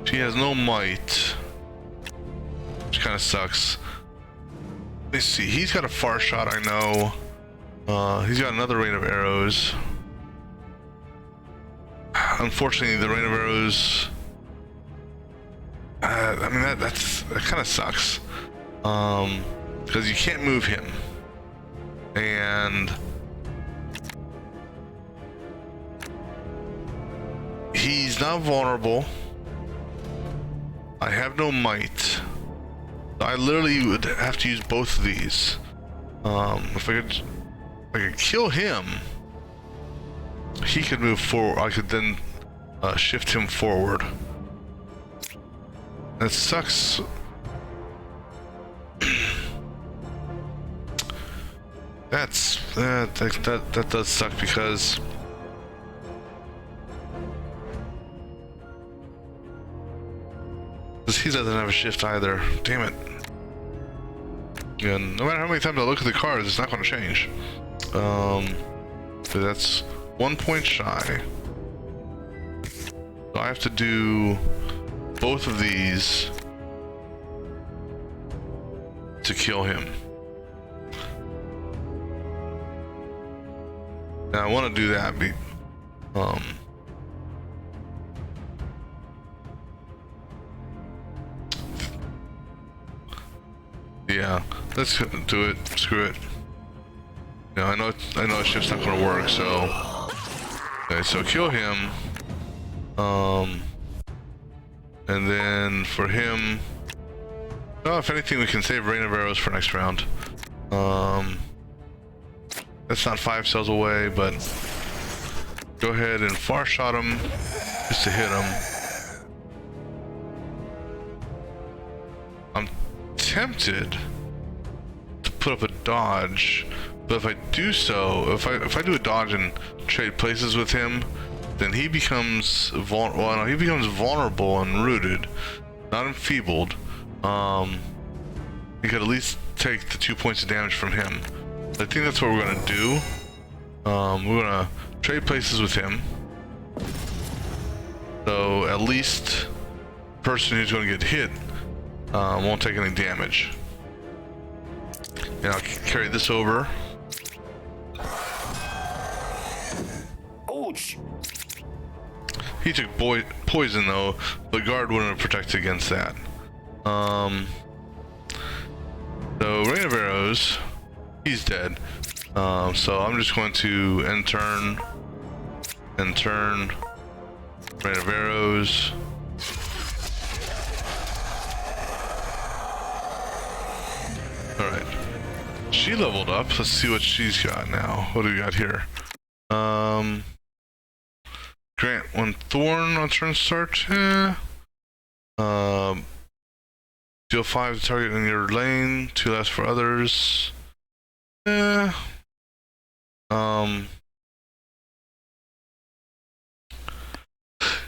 She has no might, which kind of sucks. Let's see. He's got a far shot, I know. He's got another rain of arrows. Unfortunately, the rain of arrows. I mean, that kind of sucks. Because you can't move him, and he's not vulnerable. I have no might. I literally would have to use both of these. If I could kill him, he could move forward. I could then shift him forward. That sucks. That does suck because he doesn't have a shift either. Damn it. And no matter how many times I look at the cards, it's not going to change. So that's 1 point shy. So I have to do both of these to kill him. Now I want to do that. Yeah, let's do it. Screw it. Yeah, I know it's just not gonna work. So, okay, so kill him. And then for him, oh, if anything, we can save Rain of Arrows for next round. That's not 5 cells away, but go ahead and far shot him just to hit him. I'm tempted to put up a dodge, but if I do so, if I do a dodge and trade places with him, then he becomes vulnerable and rooted, not enfeebled. You could at least take the 2 points of damage from him. I think that's what we're gonna do. We're gonna trade places with him, so at least the person who's gonna get hit won't take any damage. And I'll carry this over. Ouch! He took poison though, but guard wouldn't have protected against that. So Rain of Arrows, he's dead. So I'm just going to end turn, Rain of Arrows. Alright. She leveled up. Let's see what she's got now. What do we got here? Grant 1 thorn on turn start. Deal 5 to target in your lane, 2 less for others.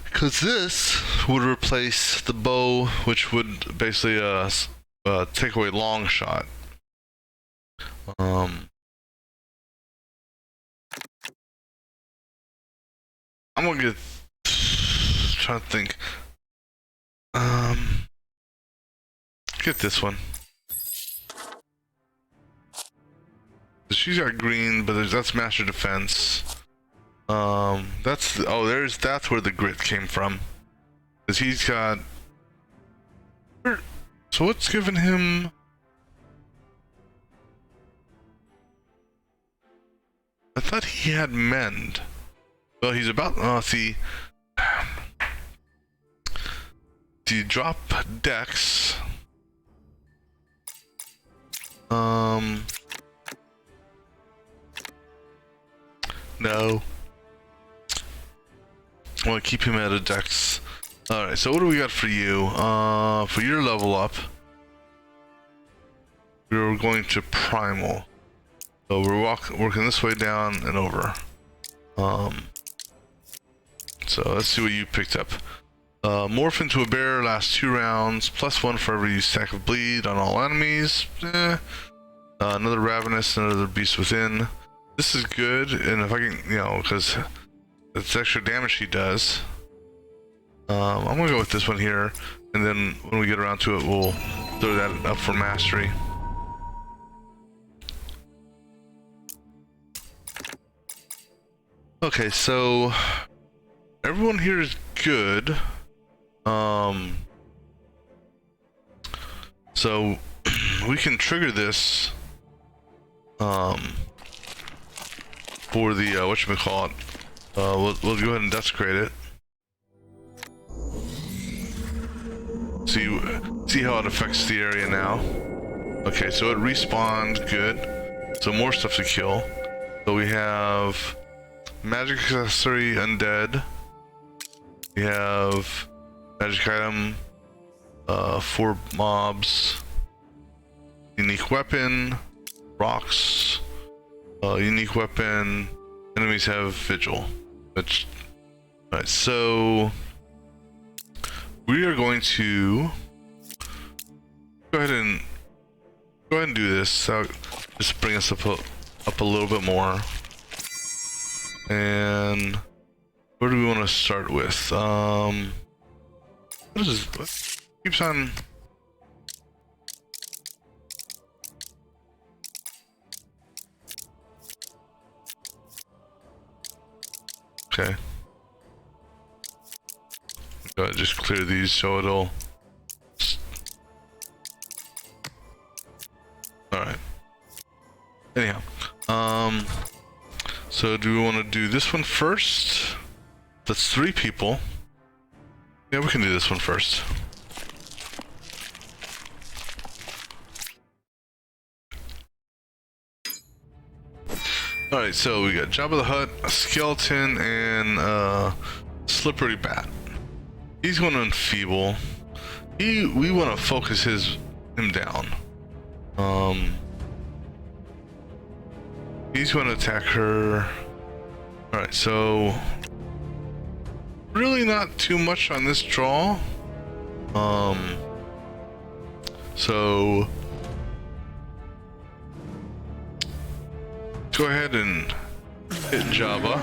Because this would replace the bow, which would basically take away long shot. I'm gonna trying to think. Get this one. She's got green, but that's Master Defense. That's where the grit came from. Cause he's got. So what's given him? I thought he had mend. Well, he's about. Oh, see. Do you drop Dex? No. I want to keep him at a Dex. Alright, so what do we got for you? For your level up, we're going to Primal. So we're working this way down and over. So let's see what you picked up. Morph into a bear, lasts 2 rounds, +1 for every stack of bleed on all enemies. Another ravenous, another beast within. This is good, and if I can, you know, because it's extra damage he does. I'm gonna go with this one here, and then when we get around to it, we'll throw that up for mastery. Okay, so everyone here is good. So we can trigger this for the whatchamacallit. We'll go ahead and desecrate it. See how it affects the area now. Okay, so it respawned, good. So more stuff to kill. So we have magic accessory undead. We have magic item, 4 mobs, unique weapon, rocks, unique weapon, enemies have vigil. Alright, so we are going to go ahead and do this. Just bring us up a little bit more. And where do we want to start with? What keeps on? Okay. Go ahead, just clear these so it'll. All right. Anyhow, so do we want to do this one first? That's 3 people. Yeah, we can do this one first. Alright, so we got Jabba the Hutt, a skeleton, and a slippery bat. He's going to enfeeble. We want to focus him down. He's going to attack her. Alright, so really not too much on this draw. So go ahead and hit Jabba.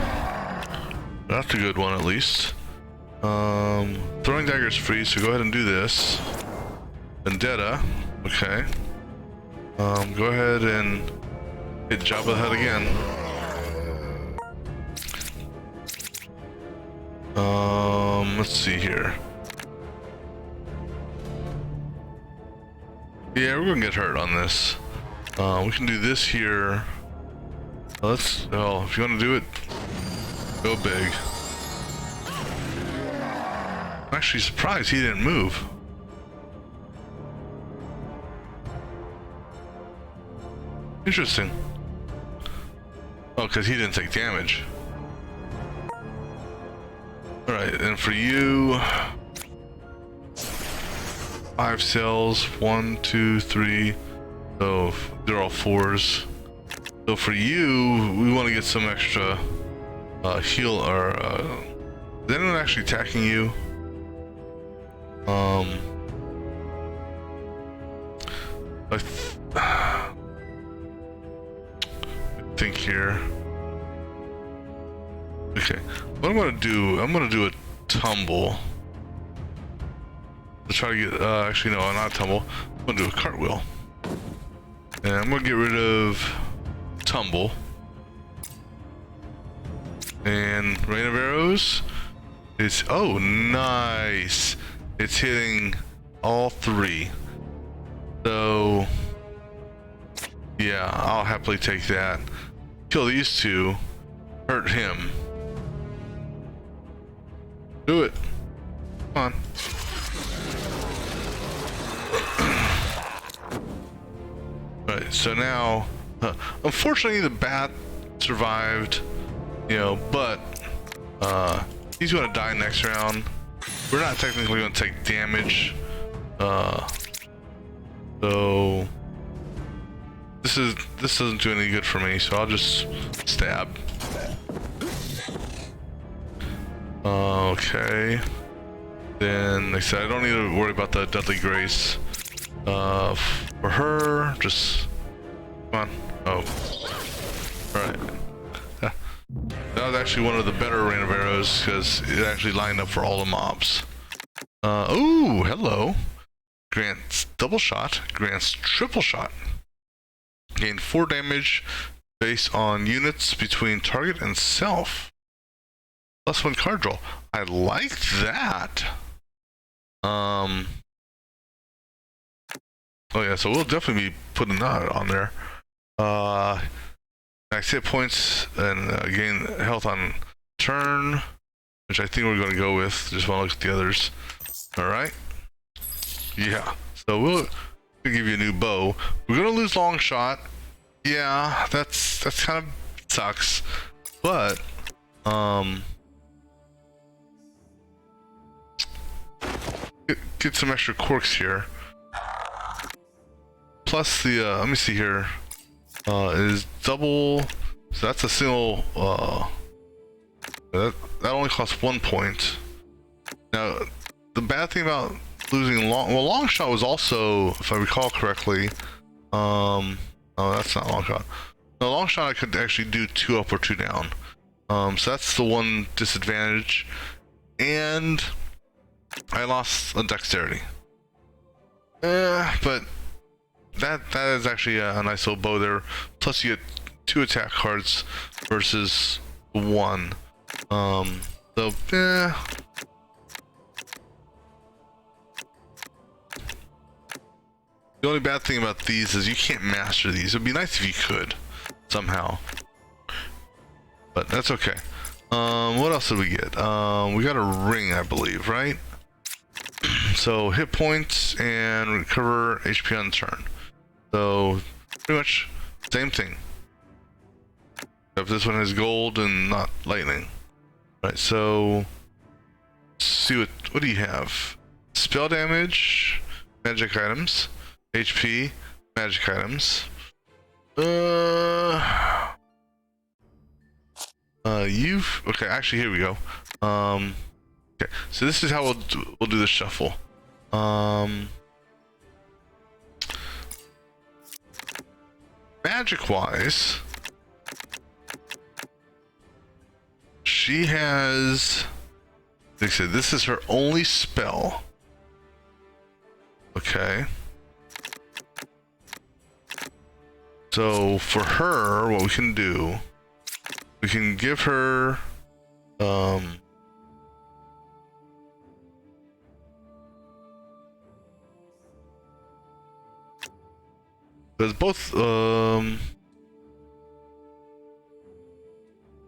That's a good one, at least. Throwing dagger is free, so go ahead and do this. Vendetta, okay. Go ahead and hit Jabba the Hutt again. Let's see here. Yeah, we're gonna get hurt on this. We can do this here. If you want to do it, go big. I'm actually surprised he didn't move. Interesting. Oh, because he didn't take damage. Alright, and for you, 5 cells, 1, 2, 3. So they're all 4s. So for you, we want to get some extra heal, or is anyone actually attacking you? I think here. Okay, what I'm gonna do a tumble to try to get. Actually, no, not a tumble. I'm gonna do a cartwheel, and I'm gonna get rid of tumble and rain of arrows. It's nice. It's hitting all 3. So yeah, I'll happily take that. Kill these 2. Hurt him. Do it. Come on. Right, so now, unfortunately the bat survived, you know, but he's gonna die next round. We're not technically gonna take damage. So this doesn't do any good for me, so I'll just stab. Okay. Then, like I said, I don't need to worry about the Deadly Grace. For her, just come on. Oh, all right. That was actually one of the better rain of arrows because it actually lined up for all the mobs. Oh, hello. Grants double shot, grants triple shot. Gain 4 damage based on units between target and self. +1 card draw. I like that. Oh yeah, so we'll definitely be putting that on there. Max hit points and gain health on turn, which I think we're going to go with. Just want to look at the others. All right. Yeah. So we'll give you a new bow. We're going to lose long shot. Yeah, that's kind of sucks. But get some extra quirks here. Plus the let me see here. Is double, so that's a single, that only costs 1 point. Now, the bad thing about losing long shot was also, if I recall correctly, oh, that's not long shot. No, long shot I could actually do 2 up or 2 down. So that's the one disadvantage. And I lost a dexterity. But that is actually a nice little bow there. Plus you get 2 attack cards versus 1. So The only bad thing about these is you can't master these. It'd be nice if you could somehow, but that's okay. What else did we get? We got a ring, I believe, right? So hit points and recover HP on turn. So pretty much same thing. If this one has gold and not lightning. Right, so let's see what do you have? Spell damage, magic items, HP, magic items. Okay, actually here we go. Okay, so this is how we'll do the shuffle. Magic wise, she has, like I said, this is her only spell. Okay. So for her, what we can do, we can give her because both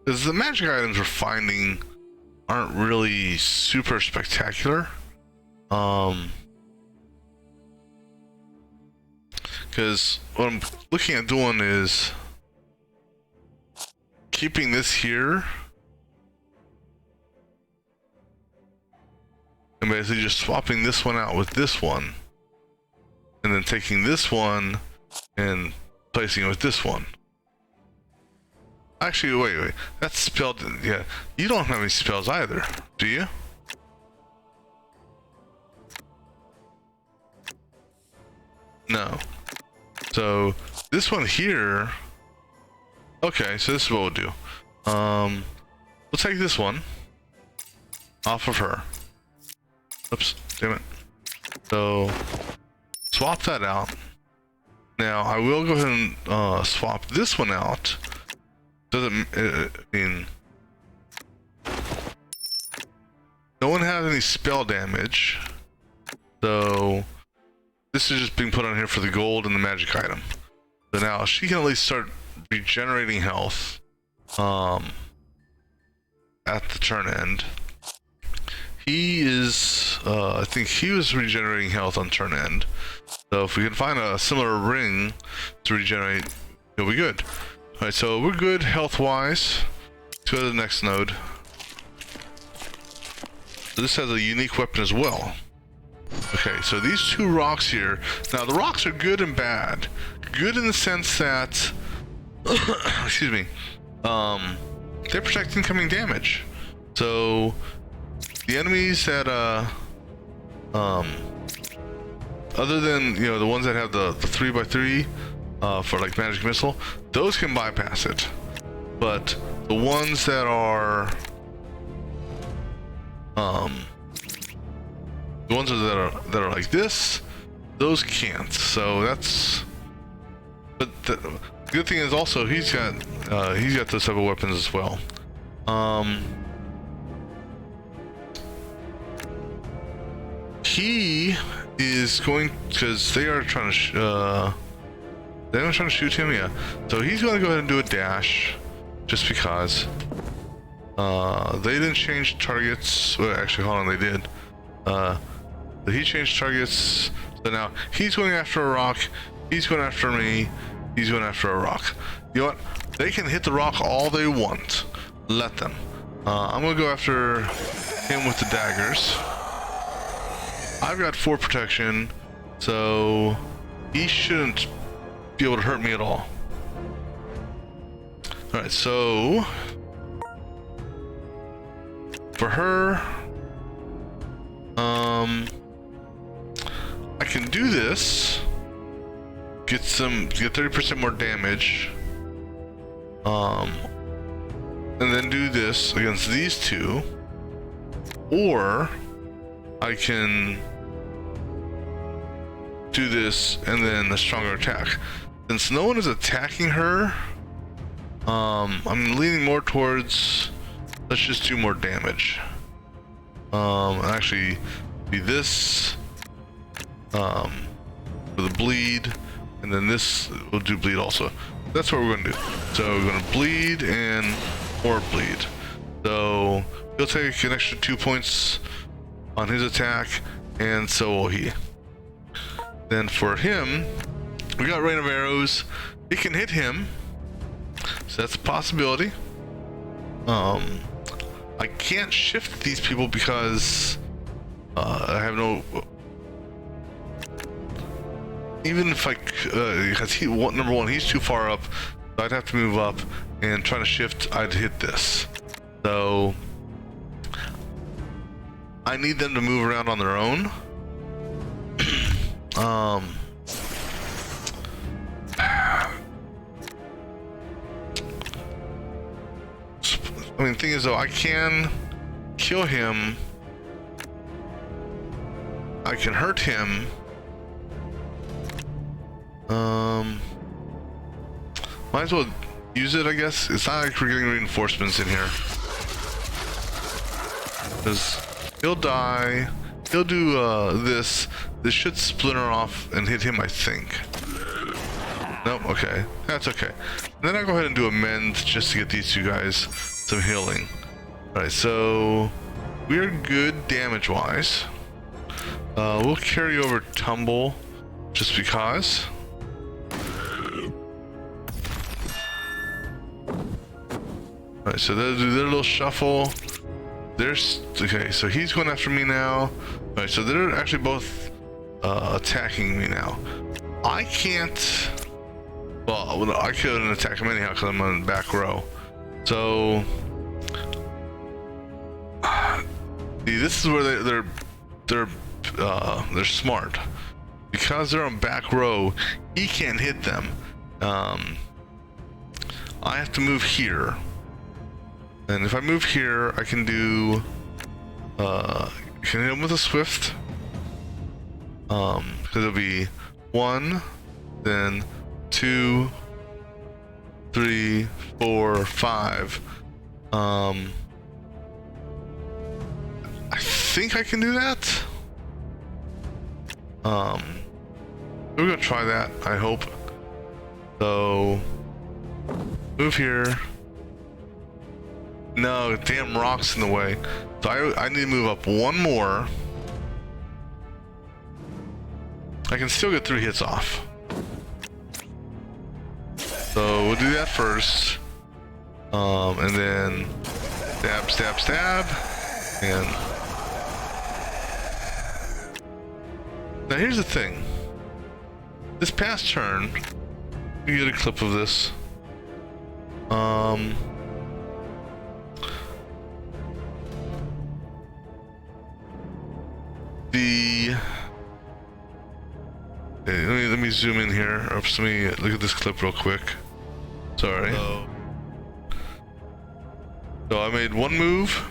because the magic items we're finding aren't really super spectacular. Because what I'm looking at doing is keeping this here and basically just swapping this one out with this one, and then taking this one and placing it with this one. Actually, wait, that's spelled. Yeah, you don't have any spells either, do you? No. So this one here, okay, so this is what we'll do. We'll take this one off of her. Oops, damn it. So swap that out. Now I will go ahead and swap this one out. Doesn't I mean, no one has any spell damage, so this is just being put on here for the gold and the magic item. So now she can at least start regenerating health at the turn end. He is, I think he was regenerating health on turn end. So if we can find a similar ring to regenerate, it'll be good. Alright, so we're good health-wise. Let's go to the next node. So this has a unique weapon as well. Okay, so these 2 rocks here. Now the rocks are good and bad. Good in the sense that, excuse me, they protect incoming damage. So the enemies that Other than, you know, the ones that have the 3x3 for like magic missile, those can bypass it. But the ones that are the ones that are like this, those can't. So that's. But the good thing is also he's got those type of weapons as well. He is going, because they are trying to they're trying to shoot him, yeah. So he's going to go ahead and do a dash, just because. They didn't change targets. Well, actually, hold on, they did. He changed targets. So now he's going after a rock. He's going after me. He's going after a rock. You know what? They can hit the rock all they want. Let them. I'm going to go after him with the daggers. I've got 4 protection, so he shouldn't be able to hurt me at all. Alright, so for her, I can do this, get 30% more damage, and then do this against these two, or I can do this and then a stronger attack. Since no one is attacking her, I'm leaning more towards, let's just do more damage. Actually be this for the bleed, and then this will do bleed also. That's what we're gonna do. So we're gonna bleed and more bleed. So he'll take an extra 2 points on his attack, and so will he. Then for him, we got rain of arrows. It can hit him, so that's a possibility. I can't shift these people because I have no. Even if I, because number one, he's too far up, so I'd have to move up, and trying to shift, I'd hit this. So I need them to move around on their own. I mean, the thing is though, I can kill him, I can hurt him. Might as well use it, I guess. It's not like we're getting reinforcements in here, because he'll die. He'll do this. This should splinter off and hit him, I think. Nope, okay. That's okay. And then I'll go ahead and do a mend just to get these two guys some healing. Alright, so we're good damage-wise. We'll carry over Tumble just because. Alright, so they'll do their little shuffle. There's okay, so he's going after me now. Alright, so they're actually both attacking me now. I can't. Well, I couldn't attack him anyhow because I'm on the back row. So, see, this is where they're smart, because they're on back row. He can't hit them. I have to move here. And if I move here, I can do, can hit him with a swift. Because it'll be 1, then 2, 3, 4, 5. I think I can do that. We're gonna try that, I hope. So, move here. No, damn rock's in the way. So I need to move up one more. I can still get 3 hits off. So we'll do that first. And then stab, stab, stab. And now here's the thing. This past turn, you get a clip of this. The Okay, let me zoom in here. Oops, let me look at this clip real quick. Sorry. So I made one move.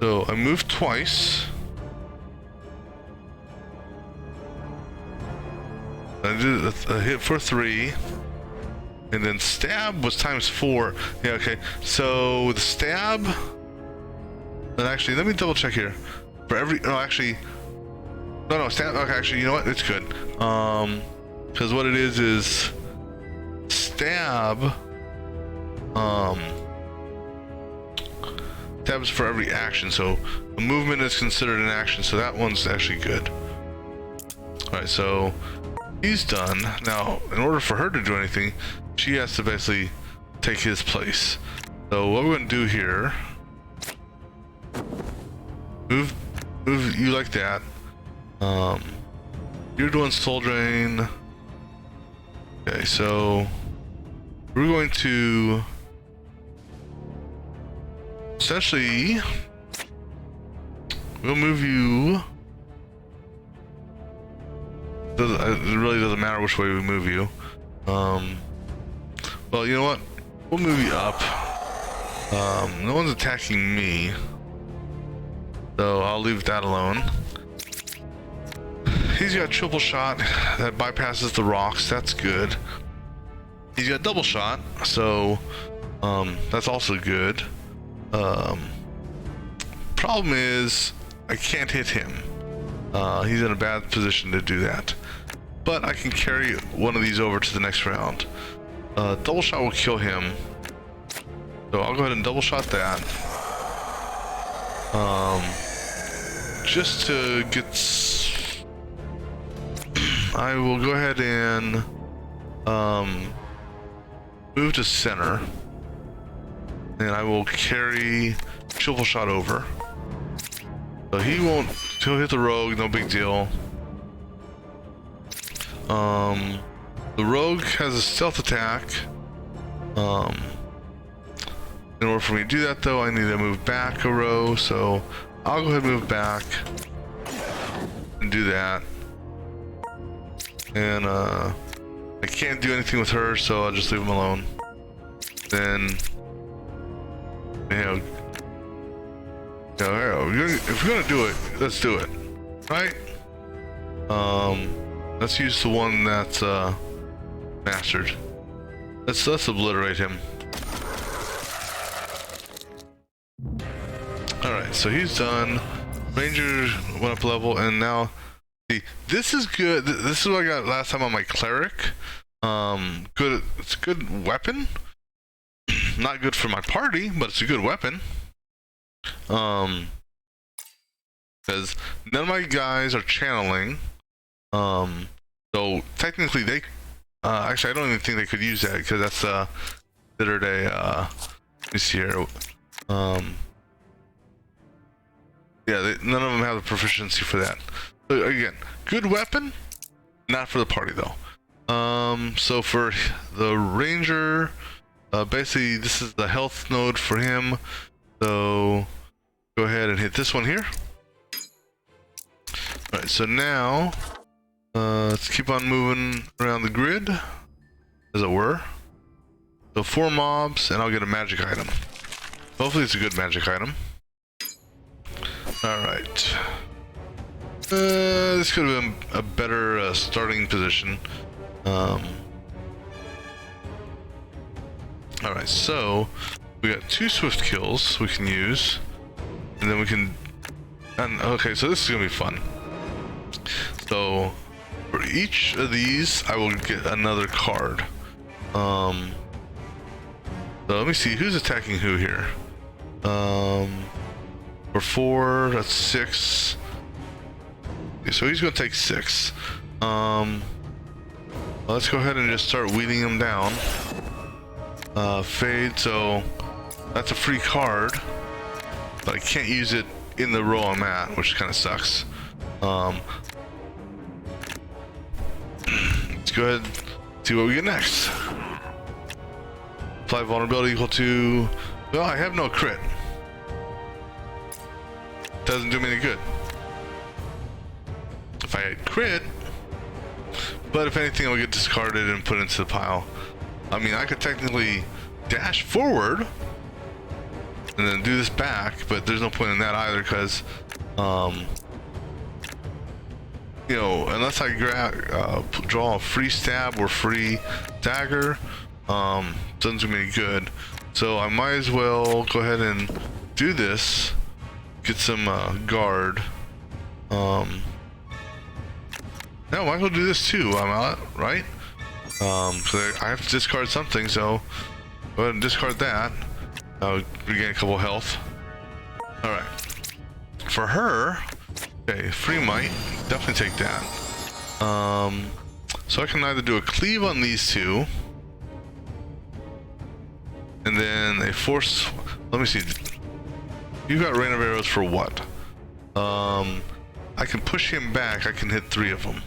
So I moved twice. I did a hit for 3. And then stab was times 4. Yeah, okay. So the stab. And actually, let me double check here. For every. No, actually. No, stab. Okay, actually, you know what? It's good. Because what it is stab. Stab is for every action. So a movement is considered an action. So that one's actually good. Alright, so he's done. Now, in order for her to do anything, she has to basically take his place. So what we're going to do here, move you like that. You're doing soul drain. Okay, so we're going to essentially we'll move you. It really doesn't matter which way we move you. Well, you know what? We'll move you up. No one's attacking me, so I'll leave that alone. He's got triple shot that bypasses the rocks. That's good. He's got double shot, so that's also good. Problem is, I can't hit him. He's in a bad position to do that. But I can carry one of these over to the next round. Double shot will kill him. So I'll go ahead and double shot that. Just to get... I will go ahead and move to center. And I will carry triple shot over. So he'll hit the rogue, no big deal. The rogue has a stealth attack. In order for me to do that though, I need to move back a row, so I'll go ahead and move back and do that. And I can't do anything with her, so I'll just leave him alone. Then, you know, if we're gonna do it, let's do it, right? Let's use the one that's mastered. Let's obliterate him. All right, so he's done. Ranger went up level, and now see, this is good. This is what I got last time on my cleric. Good. It's a good weapon. Not good for my party, but it's a good weapon. Because none of my guys are channeling. So technically they, actually I don't even think they could use that because that's considered a, let me see here. Yeah, none of them have the proficiency for that. So again, good weapon, not for the party though. So for the ranger, basically this is the health node for him. So go ahead and hit this one here. All right, so now let's keep on moving around the grid, as it were. So 4 mobs, and I'll get a magic item. Hopefully it's a good magic item. All right. This could have been a better starting position. All right, so we got 2 swift kills we can use, and then we can. And okay, so this is gonna be fun. So for each of these, I will get another card. So let me see who's attacking who here. For 4, that's 6. Okay, so he's gonna take 6. Let's go ahead and just start weeding him down. Fade, so that's a free card, but I can't use it in the row I'm at, which kind of sucks. Let's go ahead and see what we get next. Apply vulnerability equal to... Well, I have no crit. Doesn't do me any good. if I had crit. But if anything, it'll get discarded and put into the pile. I mean, I could technically dash forward and then do this back, but there's no point in that either, because you know, unless I draw a free stab or free dagger, doesn't do me any good. So I might as well go ahead and do this, get some guard. No, I might as well do this too. I'm out, right? So I have to discard something, so go ahead and discard that. Regain a couple health. All right. For her, okay, free might, definitely take that. So I can either do a cleave on these two, and then a force. Let me see. You got rain of arrows for what? I can push him back. I can hit 3 of them.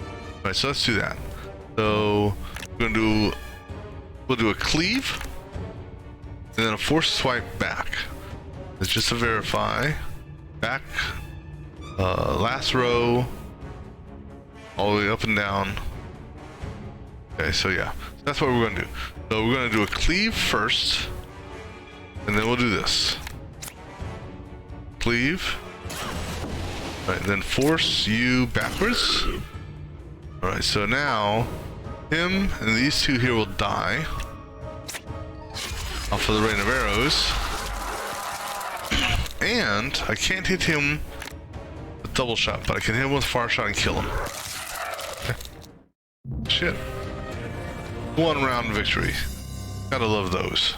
All right, so let's do that. So we'll do a cleave, and then a force swipe back. It's just to verify. Back, last row, all the way up and down. Okay, so yeah, that's what we're gonna do. So we're gonna do a cleave first, and then we'll do this. Cleave. All right, then force you backwards. All right, so now him and these two here will die off of the rain of arrows. And I can't hit him with double shot, but I can hit him with far shot and kill him. Okay. Shit. 1 round victory. Gotta love those.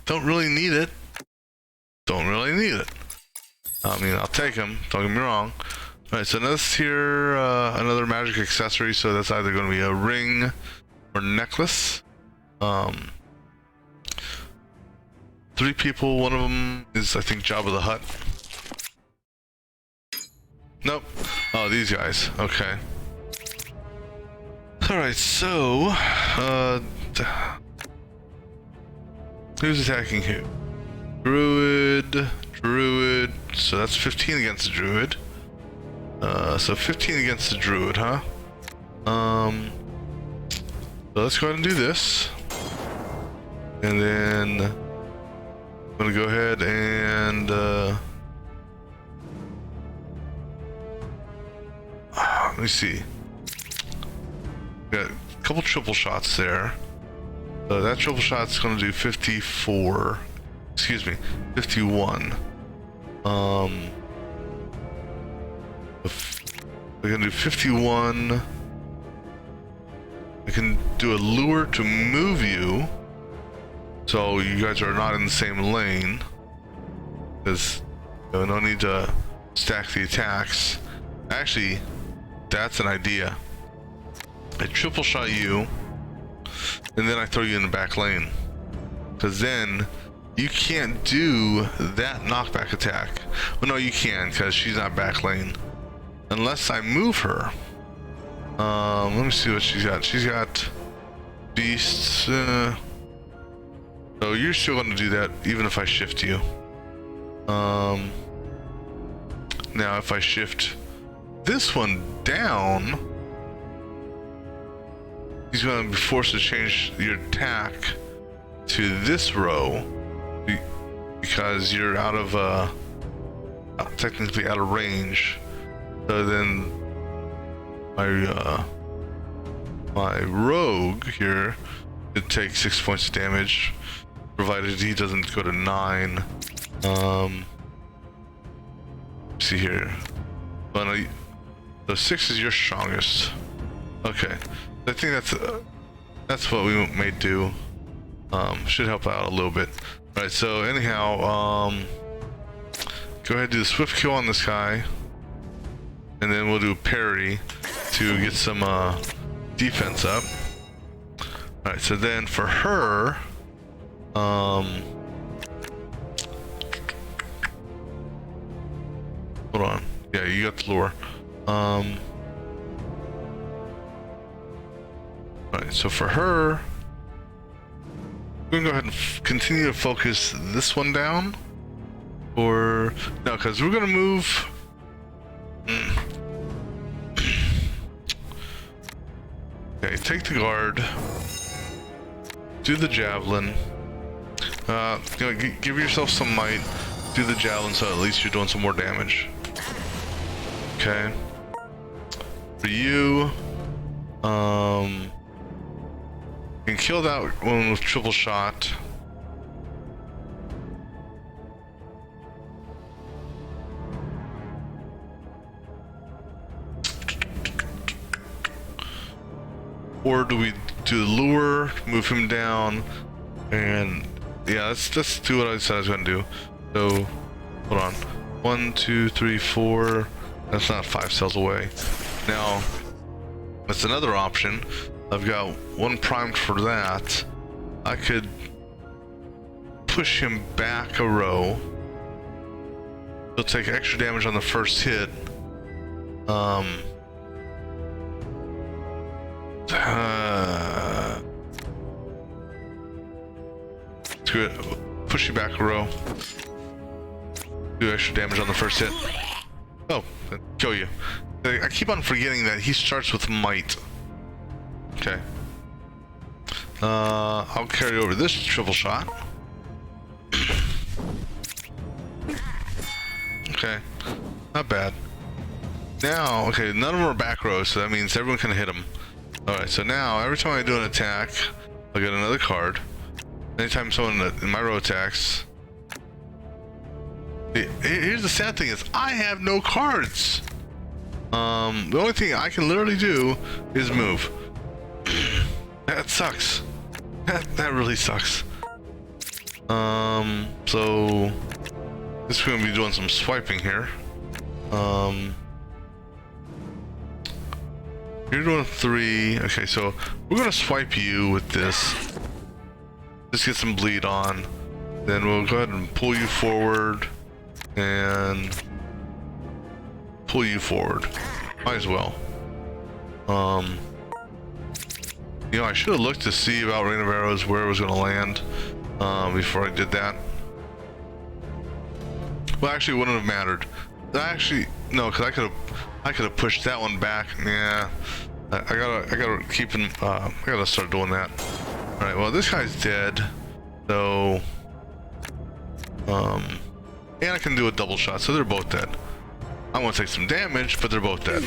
Don't really need it. Don't really need it. I mean, I'll take him. Don't get me wrong. All right, so that's here another magic accessory. So that's either going to be a ring or necklace. 3 people. One of them is, I think, Jabba the Hutt. Nope. Oh, these guys. Okay. All right. So, who's attacking who? Druid. So that's 15 against the druid. So 15 against the druid, huh? So let's go ahead and do this. And then I'm gonna go ahead and let me see. Got a couple triple shots there. So that triple shot's gonna do 54. Excuse me, 51. We're gonna do 51. I can do a lure to move you, so you guys are not in the same lane, because no need to stack the attacks. Actually, that's an idea. I triple shot you, and then I throw you in the back lane, because then you can't do that knockback attack. Well, no, you can, because she's not back lane. Unless I move her. Let me see what she's got. She's got beasts. So you're still going to do that, even if I shift you. Now, if I shift this one down, he's going to be forced to change your attack to this row, because you're out of technically out of range. So then my rogue here could take 6 points of damage, provided he doesn't go to 9. See here. Well, no, so 6 is your strongest. Okay, I think that's what we may do. Should help out a little bit. All right, so anyhow, go ahead and do the swift kill on this guy, and then we'll do a parry to get some defense up. All right, so then for her, hold on. Yeah, you got the lure. All right, so for her, we're gonna go ahead and continue to focus this one down. Or no, because we're gonna move. Okay, take the guard. Do the javelin. Give yourself some might. Do the javelin, so at least you're doing some more damage. Okay. For you, you can kill that one with triple shot. Or do we do the lure, move him down, and yeah, let's do what I said I was gonna do. So, hold on. 1, 2, 3, 4. That's not 5 cells away. Now, that's another option. I've got one primed for that. I could push him back a row. He'll take extra damage on the first hit. Screw it. Push you back a row. Do extra damage on the first hit. Oh, kill you. I keep on forgetting that he starts with might. Okay. I'll carry over this triple shot. Okay. Not bad. Now, okay, none of them are back rows, so that means everyone can hit him. Alright, so now, every time I do an attack, I'll get another card. Anytime someone in my row attacks... Here's the sad thing is, I have no cards! The only thing I can literally do is move. That sucks. That really sucks. So... This is gonna be doing some swiping here. You're doing 3. Okay, so we're gonna swipe you with this. Just get some bleed on. Then we'll go ahead and pull you forward. And pull you forward. Might as well. You know, I should have looked to see about Rain of Arrows, where it was gonna land, before I did that. Well, actually, it wouldn't have mattered. Actually, no, because I could have pushed that one back. Yeah, I gotta keep him. I gotta start doing that. All right. Well, this guy's dead, so and I can do a double shot, so they're both dead. I'm gonna take some damage, but they're both dead.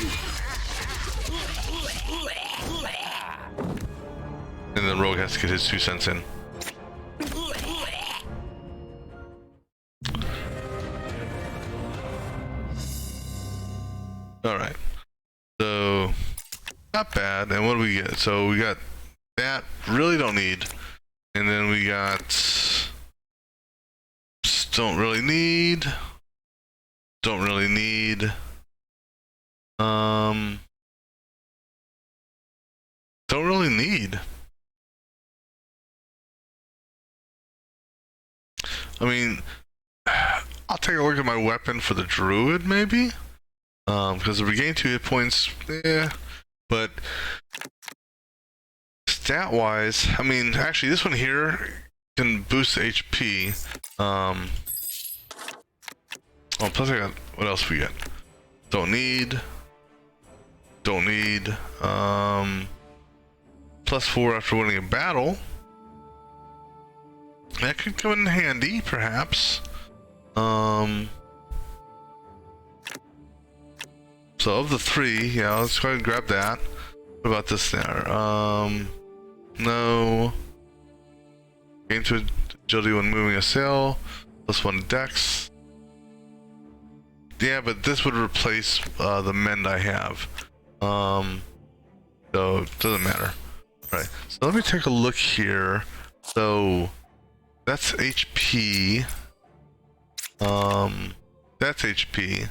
And then Rogue has to get his 2 cents in. Alright. So, not bad. And what do we get? So we got that, really don't need. And then we got... Don't really need. Don't really need. Don't really need. I mean, I'll take a look at my weapon for the druid, maybe. Because if we gain 2 hit points, yeah. But stat-wise, I mean, actually, this one here can boost HP. Oh, plus I got, what else we get? Don't need. Don't need. +4 after winning a battle. That could come in handy, perhaps. So of the 3, yeah, let's go ahead and grab that. What about this there? No. Gain 2 agility when moving a sail. +1 dex. Yeah, but this would replace the mend I have. So it doesn't matter. Right. So let me take a look here. So that's HP. That's HP.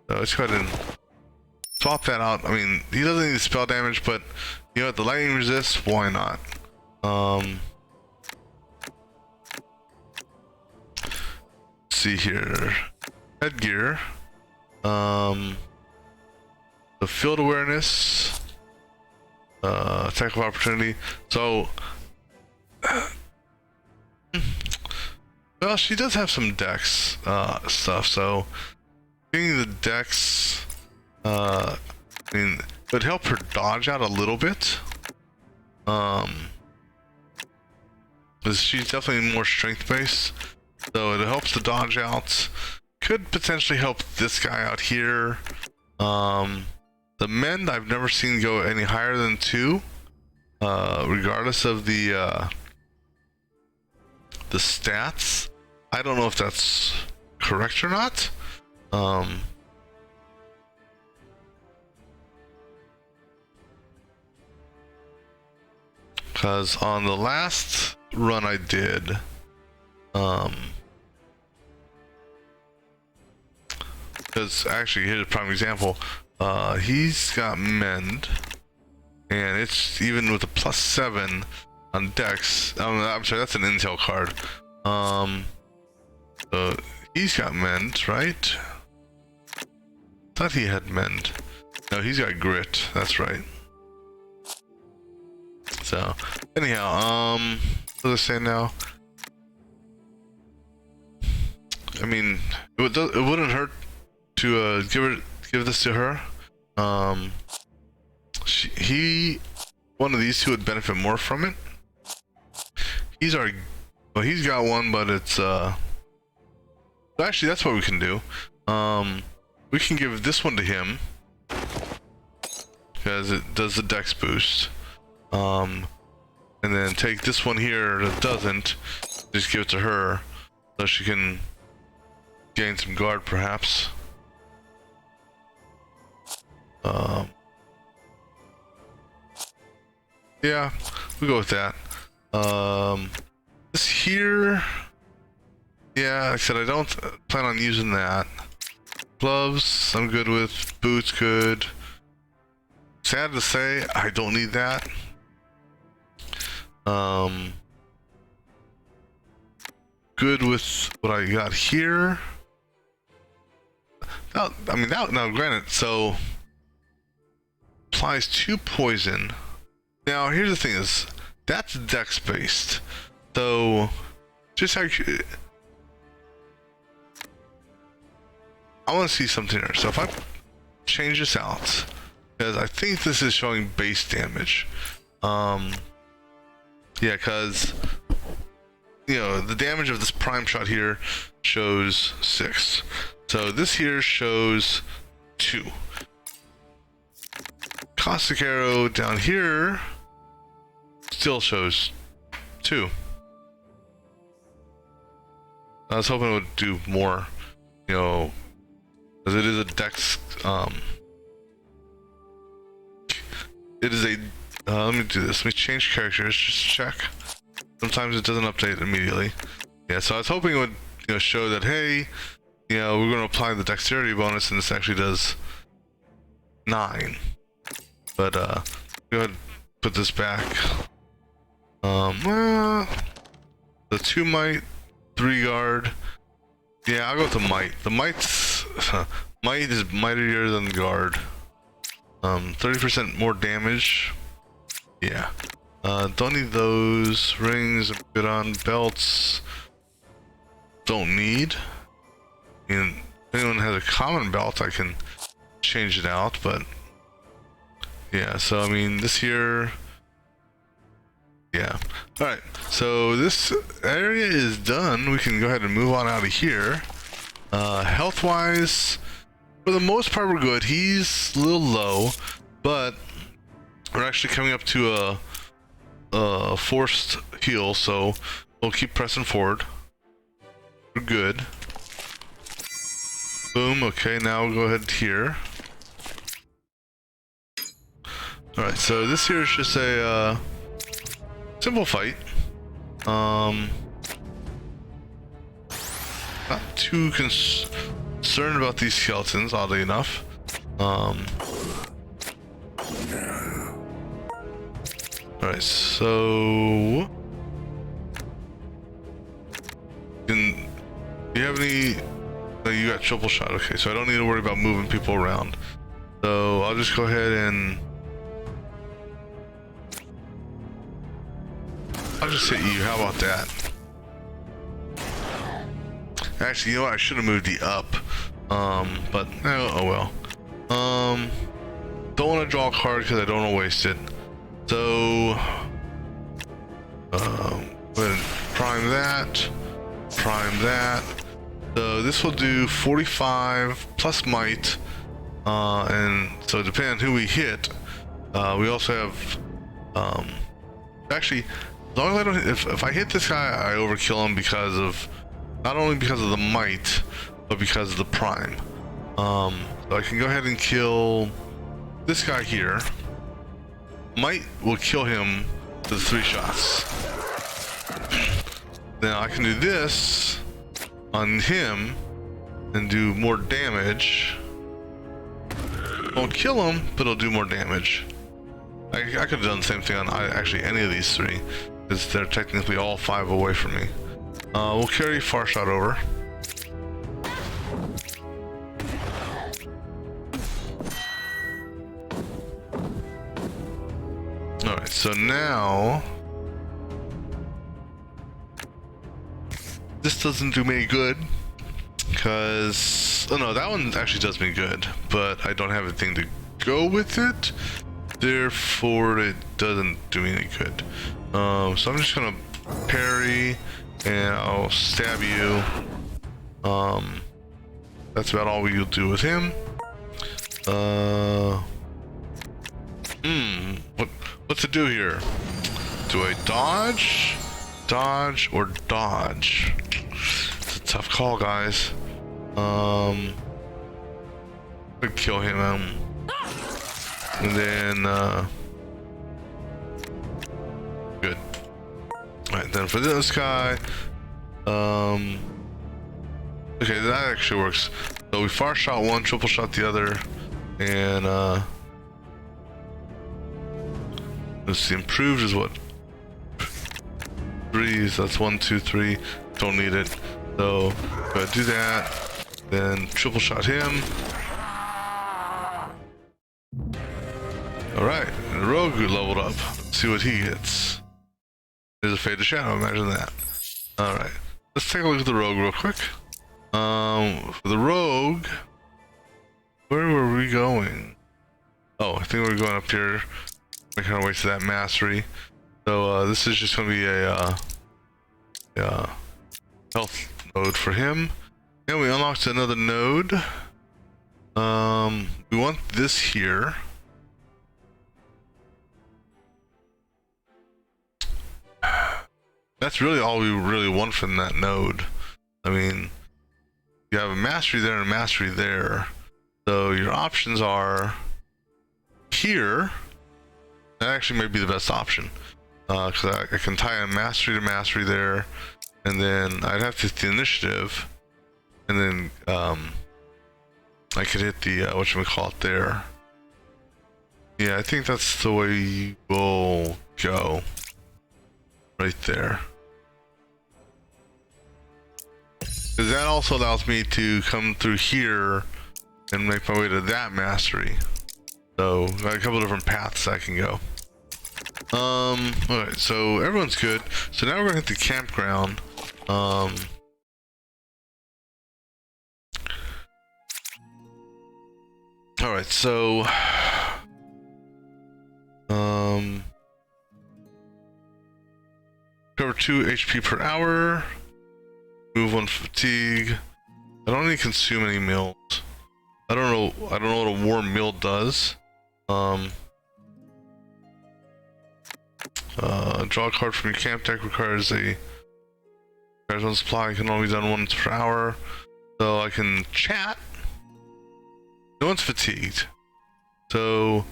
So let's go ahead and swap that out. I mean, he doesn't need spell damage, but you know what? The lightning resist, why not? Let's see here. Headgear. The field awareness. Attack of opportunity. So Well, she does have some dex stuff, so getting the dex, I mean, it would help her dodge out a little bit. Because she's definitely more strength based, so it helps the dodge out. Could potentially help this guy out here. The mend I've never seen go any higher than 2, regardless of the stats. I don't know if that's correct or not. Because on the last run I did, because actually here's a prime example. He's got mend, and it's even with a +7 on dex. I'm sorry, that's an intel card. He's got mend, right? Thought he had mend. No, he's got grit. That's right. So, anyhow, what was I saying now? I mean, it wouldn't hurt to give this to her. One of these two would benefit more from it. He's got one, but it's actually that's what we can do. We can give this one to him because it does the dex boost. And then take this one here that doesn't, just give it to her so she can gain some guard perhaps. Yeah, we'll go with that. This here, yeah, like I said, I don't plan on using that. Gloves, I'm good with. Boots, good. Sad to say, I don't need that. Good with what I got here. Now, I mean, now granted, so applies 2 poison. Now, here's the thing: is that's dex based. So, just how I want to see something here. So if I change this out, because I think this is showing base damage. Yeah, because you know the damage of this prime shot here shows 6. So this here shows 2. Caustic arrow down here still shows 2. I was hoping it would do more, you know, because it is a dex. It is a. Let me do this. Let me change characters. Just check. Sometimes it doesn't update immediately. Yeah, so I was hoping it would, you know, show that hey, you know, we're going to apply the dexterity bonus, and this actually does 9. But go ahead and put this back. The 2 might, 3 guard. Yeah, I'll go with the might. The might's might is mightier than guard. 30% more damage. Yeah. Don't need those. Rings, I'm good on. Belts, don't need. I mean, if anyone has a common belt, I can change it out, but yeah, so I mean, this here, yeah. Alright, so this area is done. We can go ahead and move on out of here. Health-wise, for the most part, we're good. He's a little low, but we're actually coming up to a forced heal, so we'll keep pressing forward. We're good. Boom, okay, now we'll go ahead here. Alright, so this here is just a simple fight. Not too concerned about these skeletons, oddly enough. Alright, so do you have any? No, you got triple shot. Okay, so I don't need to worry about moving people around. So I'll just go ahead and I'll just hit you. How about that? Actually, you know what? I should have moved the up. But oh well. Don't want to draw a card because I don't want to waste it. So, go ahead and prime that. Prime that. So this will do 45 plus might. And so depending on who we hit, we also have, actually, as long as I don't, if I hit this guy, I overkill him because of, not only because of the might, but because of the prime. So I can go ahead and kill this guy here. Might will kill him with 3 shots. Then I can do this on him and do more damage. Won't kill him, but it'll do more damage. I could have done the same thing on actually any of these 3, because they're technically all 5 away from me. We'll carry Far Shot over. Alright, so now this doesn't do me good because, oh no, that one actually does me good, but I don't have anything to go with it, therefore it doesn't do me any good. So I'm just gonna parry and I'll stab you. That's about all we'll do with him. What to do here? Do I dodge, or dodge? It's a tough call, guys. I'd kill him, and then good. All right, then for this guy, okay, that actually works. So we Far Shot one, triple shot the other, and let's see, improved is what? 3, so that's 1, 2, 3. Don't need it. So go do that. Then triple shot him. Alright, and the rogue leveled up. Let's see what he gets. There's a Faded Shadow, imagine that. Alright. Let's take a look at the rogue real quick. For the rogue, where were we going? Oh, I think we're going up here. Making our way to that mastery. So this is just going to be a health node for him. And we unlocked another node. We want this here. That's really all we really want from that node. I mean, you have a mastery there and a mastery there. So your options are here. That actually may be the best option. Because I can tie a mastery to mastery there. And then I'd have to hit the initiative. And then I could hit the, whatchamacallit there. Yeah, I think that's the way we'll go. Right there. Because that also allows me to come through here and make my way to that mastery. So, got a couple different paths I can go. Alright, so everyone's good. So now we're gonna hit the campground. Alright, so cover 2 HP per hour. Move 1 fatigue. I don't need to consume any meals. I don't know what a warm meal does. Draw a card from your camp deck requires one supply, can only be done once per hour. So I can chat. No one's fatigued. So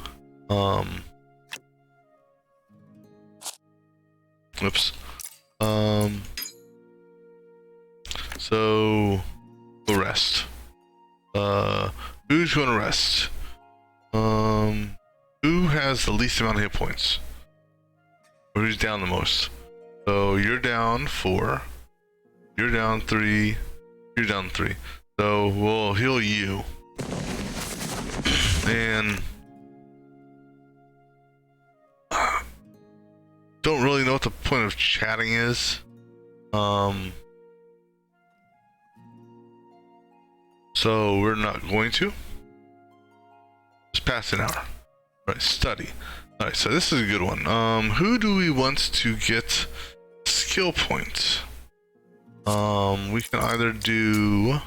oops. So we'll rest. Who's gonna rest? Who has the least amount of hit points? Or who's down the most? So you're down 4. You're down 3. You're down 3. So we'll heal you. And don't really know what the point of chatting is. So we're not going to. Just past an hour. Right, study. Alright, so this is a good one. Who do we want to get skill points? We can either do,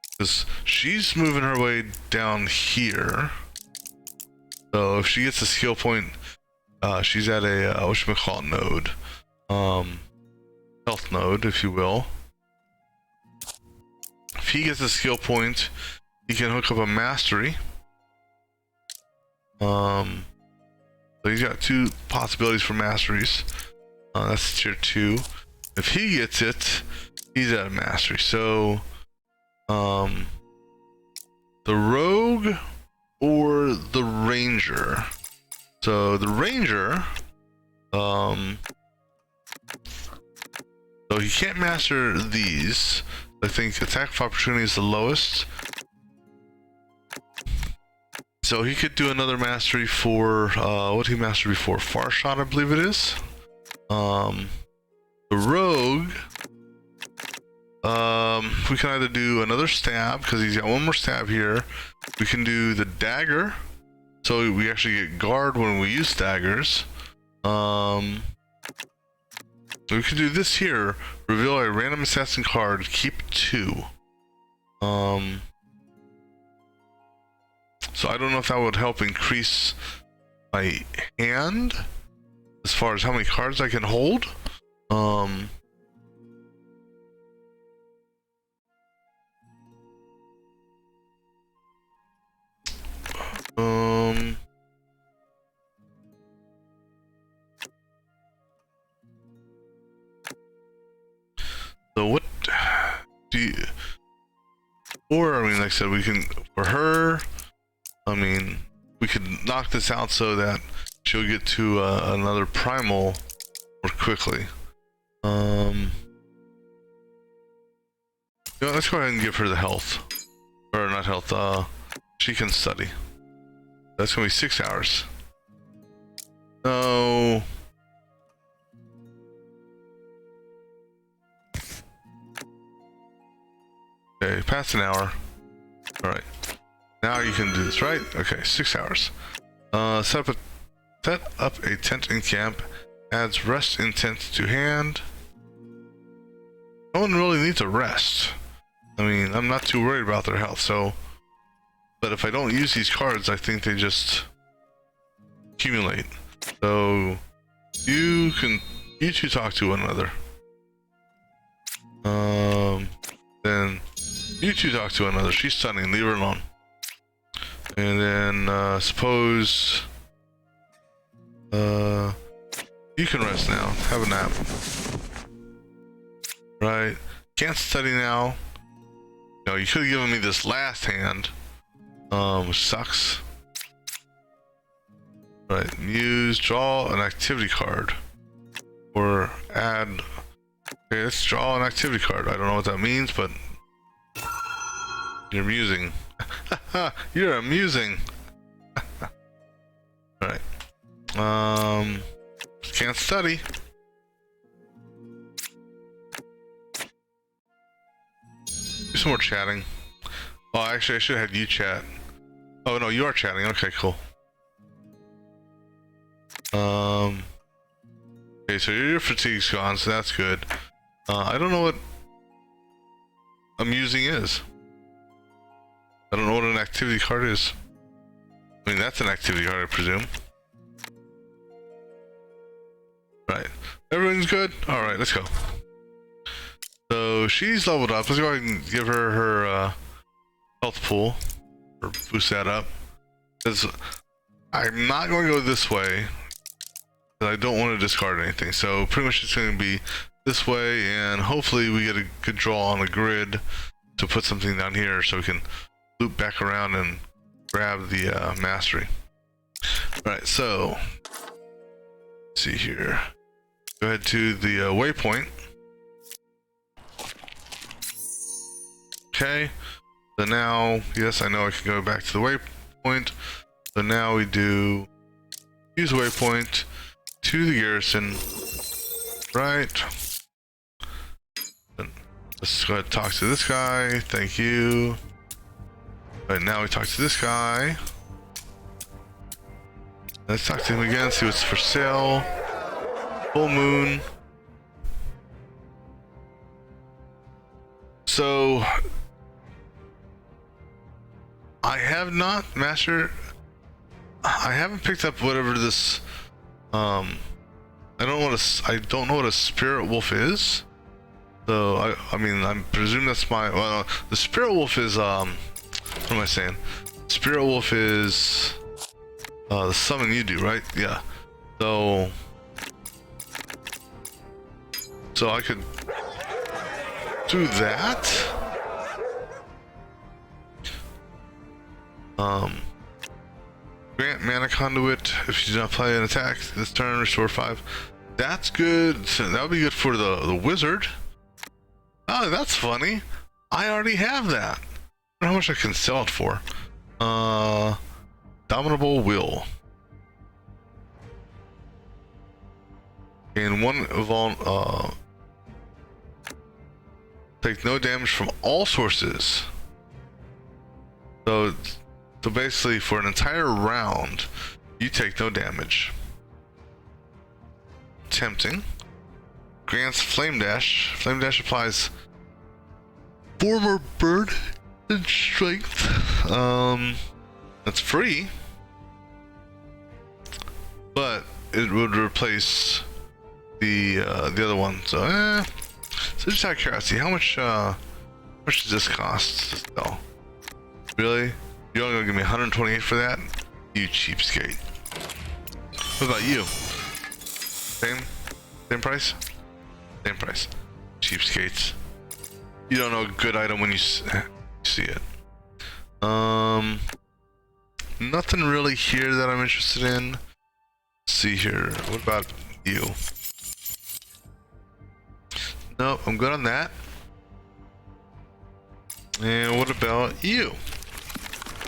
because she's moving her way down here. So if she gets a skill point, she's at a whatchamacallit node, health node, if you will. If he gets a skill point, he can hook up a mastery. So he's got 2 possibilities for masteries. That's tier 2. If he gets it, he's at a mastery. So, the rogue or the ranger. So the ranger, so he can't master these. I think attack of opportunity is the lowest. So he could do another mastery for, what did he master before? Far shot, I believe it is. The rogue, we can either do another stab, because he's got 1 more stab here. We can do the dagger, so we actually get guard when we use daggers. We can do this here, reveal a random assassin card, keep 2. So I don't know if that would help increase my hand as far as how many cards I can hold. So what do you, or I mean, like I said, we can, for her, I mean, we could knock this out so that she'll get to another primal more quickly. You know, let's go ahead and give her the health, or not health, she can study. That's gonna be 6 hours. No. Okay, past an hour. Alright. Now you can do this, right? Okay, 6 hours. Set up a tent in camp. Adds rest intent to hand. No one really needs a rest. I mean, I'm not too worried about their health, so... But if I don't use these cards, I think they just accumulate. So you two talk to one another. Then you two talk to one another. She's stunning, leave her alone. And then suppose you can rest now. Have a nap. Right? Can't study now. No, you could have given me this last hand. Which sucks. Right, muse, draw an activity card. Or add... Okay, let's draw an activity card. I don't know what that means, but... You're musing. You're amusing. Alright. Can't study. Do some more chatting. Oh, actually, I should have had you chat. Oh, no, you are chatting. Okay, cool. Okay, so your fatigue's gone, so that's good. I don't know what amusing is. I don't know what an activity card is. I mean, that's an activity card, I presume. Right. Everyone's good? Alright, let's go. So, she's leveled up. Let's go ahead and give her her health pool. Or boost that up. Because I'm not going to go this way. I don't want to discard anything. So, pretty much it's going to be this way. And hopefully we get a good draw on the grid to put something down here so we can loop back around and grab the mastery. Alright, so let's see here. Go ahead to the waypoint. Okay, so now, yes, I know I can go back to the waypoint. So now we do use waypoint to the garrison. Right. Let's go ahead and talk to this guy. Thank you. Right, now we talk to this guy. Let's talk to him again, see what's for sale. Full moon. So I have not mastered. I haven't picked up whatever this. I don't know what a spirit wolf is. So I mean, I presume that's my. Well, the spirit wolf is what am I saying? Spirit wolf is the summon you do, right? Yeah. So I could do that. Grant mana conduit if you do not play an attack this turn, restore 5. That's good. So that would be good for the wizard. Oh, that's funny. I already have that. I wonder how much I can sell it for. Dominable will. And one take no damage from all sources. So basically, for an entire round, you take no damage. Tempting. Grants Flame Dash. Flame Dash applies 4 more burn and strength. That's free, but it would replace the other one. So just out of curiosity, how much does this cost to sell? Really? You're only gonna give me 128 for that? You cheapskate. What about you? Same price? Same price. Cheapskates. You don't know a good item when you see it. Nothing really here that I'm interested in. Let's see here. What about you? No, I'm good on that. And what about you?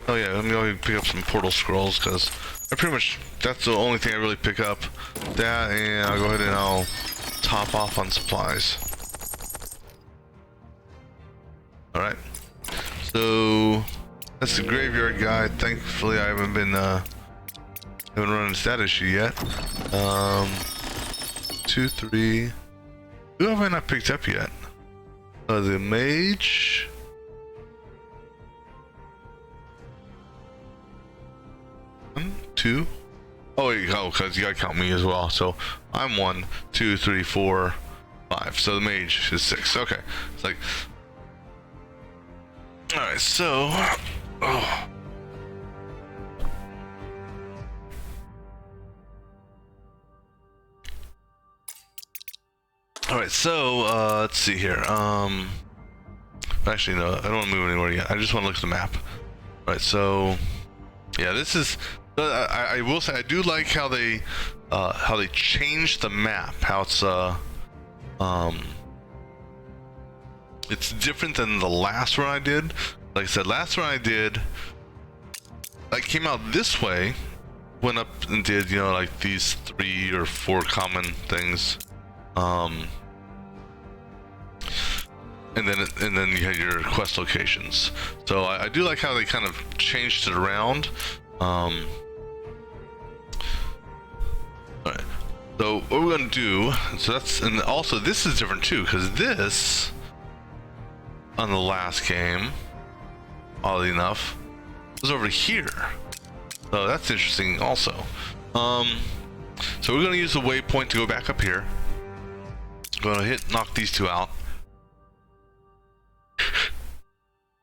Oh yeah, let me go pick up some portal scrolls because that's the only thing I really pick up. That, and I'll go ahead and I'll top off on supplies. Alright. So that's the graveyard guide. Thankfully I haven't run into that issue yet. 2, 3. Who have I not picked up yet? The mage. Two. Oh, wait, because you gotta count me as well. So I'm 1, 2, 3, 4, 5. So the mage is 6. Okay. It's like. Alright, so. Oh. Alright, so let's see here. Actually, no, I don't want to move anywhere yet. I just want to look at the map. Alright, so yeah, this is. I will say I do like how they changed the map. How it's different than the last run I did. Like I said, last run I did, I came out this way, went up and did, you know, like these 3 or 4 common things, and then you had your quest locations. So I do like how they kind of changed it around. Alright, so what we're gonna do, and also this is different too, because this, on the last game, oddly enough, was over here. So that's interesting also. So we're gonna use the waypoint to go back up here. Gonna knock these 2 out.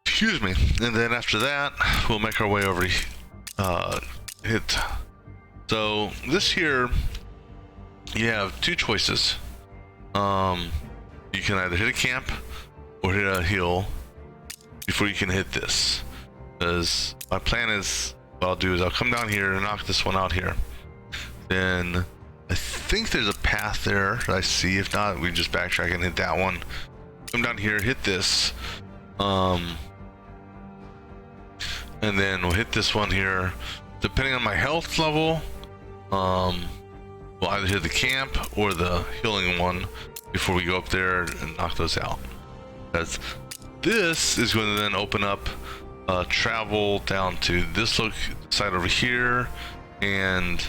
Excuse me. And then after that, we'll make our way over hit. So this here, you have 2 choices. You can either hit a camp or hit a hill before you can hit this. Because my plan is, what I'll do is I'll come down here and knock this one out here. Then I think there's a path there that I see. If not, we just backtrack and hit that one. Come down here, hit this. And then we'll hit this one here. Depending on my health level, we'll either hit the camp or the healing one before we go up there and knock those out. Because this is going to then open up travel down to this side over here and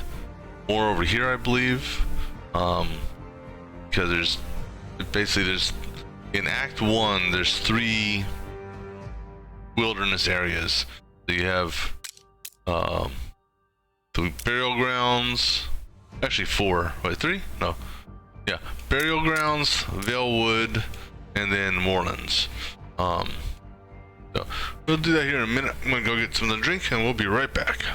more over here, I believe, because there's in Act 1 there's 3 wilderness areas. So you have the burial grounds, actually 4, wait, 3? No, yeah, burial grounds, Valewood, and then Moorlands. So we'll do that here in a minute. I'm gonna go get something to drink and we'll be right back.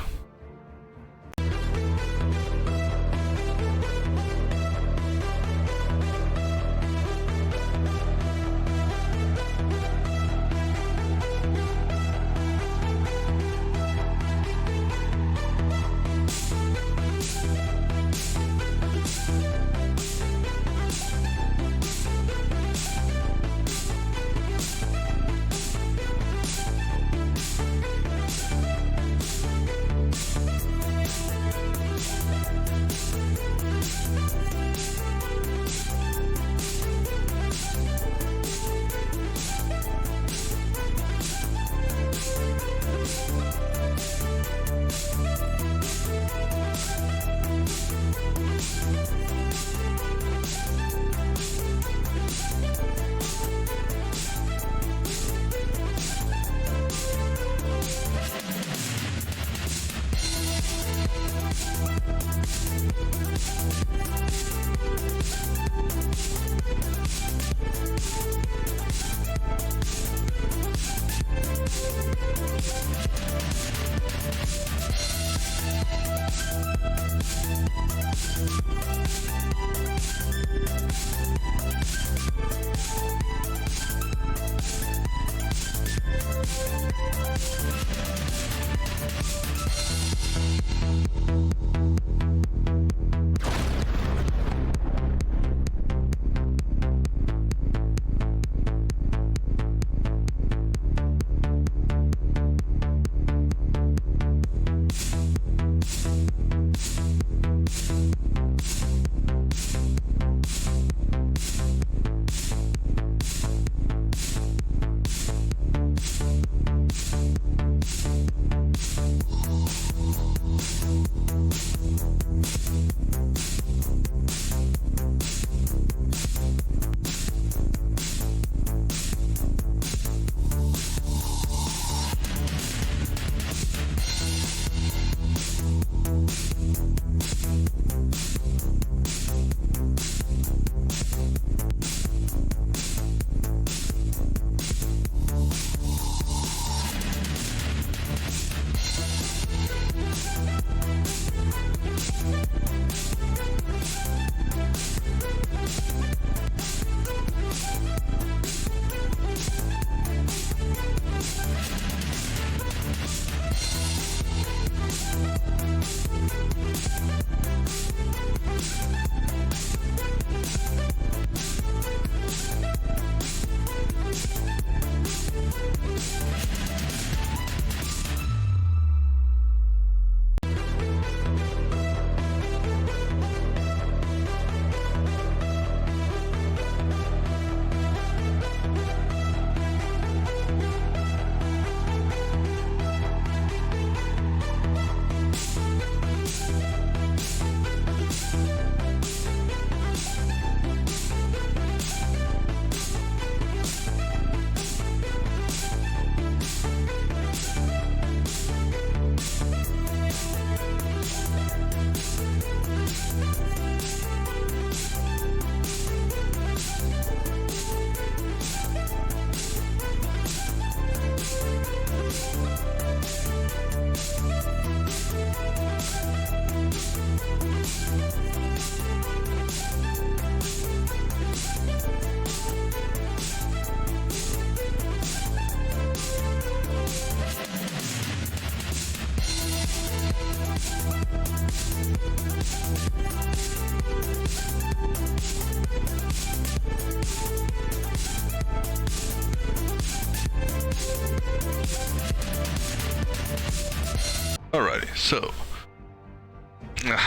Alrighty, so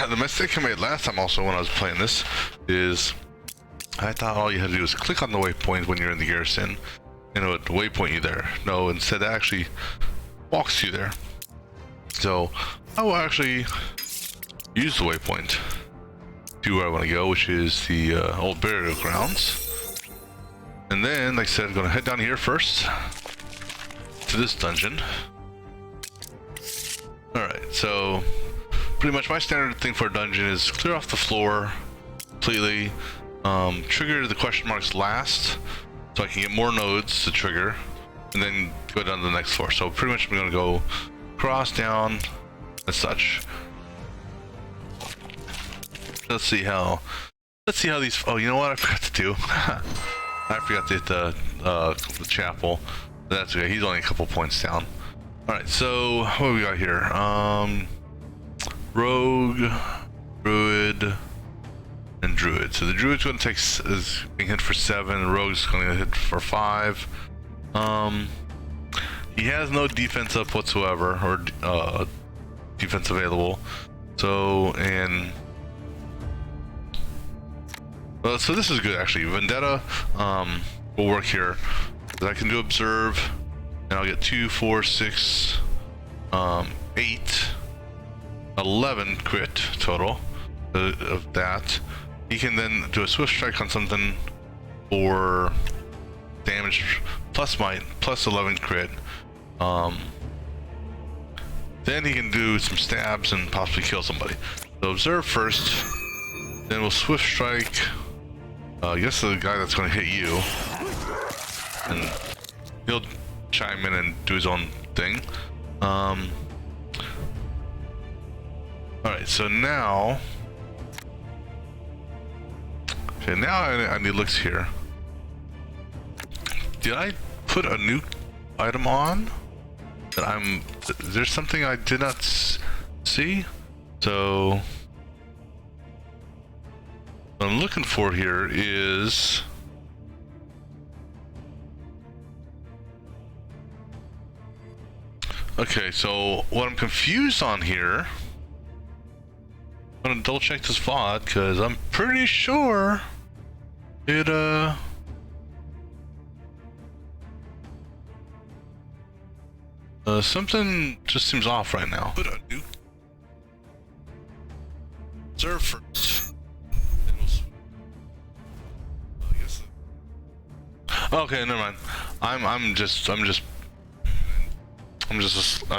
the mistake I made last time also when I was playing this is I thought all you had to do was click on the waypoint when you're in the garrison and it would waypoint you there. No, instead actually walks you there. So I will actually use the waypoint to where I want to go, which is the old burial grounds. And then, like I said, I'm going to head down here first to this dungeon. Alright, so pretty much my standard thing for a dungeon is clear off the floor completely, trigger the question marks last so I can get more nodes to trigger, and then go down to the next floor. So pretty much I'm going to go cross down and such. Let's see how these, oh, you know what I forgot to do? I forgot to hit the chapel. That's okay, he's only a couple points down. Alright, so what do we got here? Rogue, Druid, and Druid. So the Druid's going to take, is being hit for 7, the Rogue's going to hit for 5. He has no defense up whatsoever, or defense available. So, and so this is good actually. Vendetta will work here. I can do observe, and I'll get 2, 4, 6, 8, 11 crit total of that. He can then do a swift strike on something for damage plus might plus 11 crit. Then he can do some stabs and possibly kill somebody. So observe first, then we'll swift strike. I guess the guy that's going to hit you, and he'll chime in and do his own thing. All right, so now, okay, now I need looks here. Did I put a new item on? That there's something I did not see. So what I'm looking for here is okay, so what I'm confused on here, I'm gonna double check this VOD because I'm pretty sure it something just seems off right now. Put a new observe first. Okay, never mind. I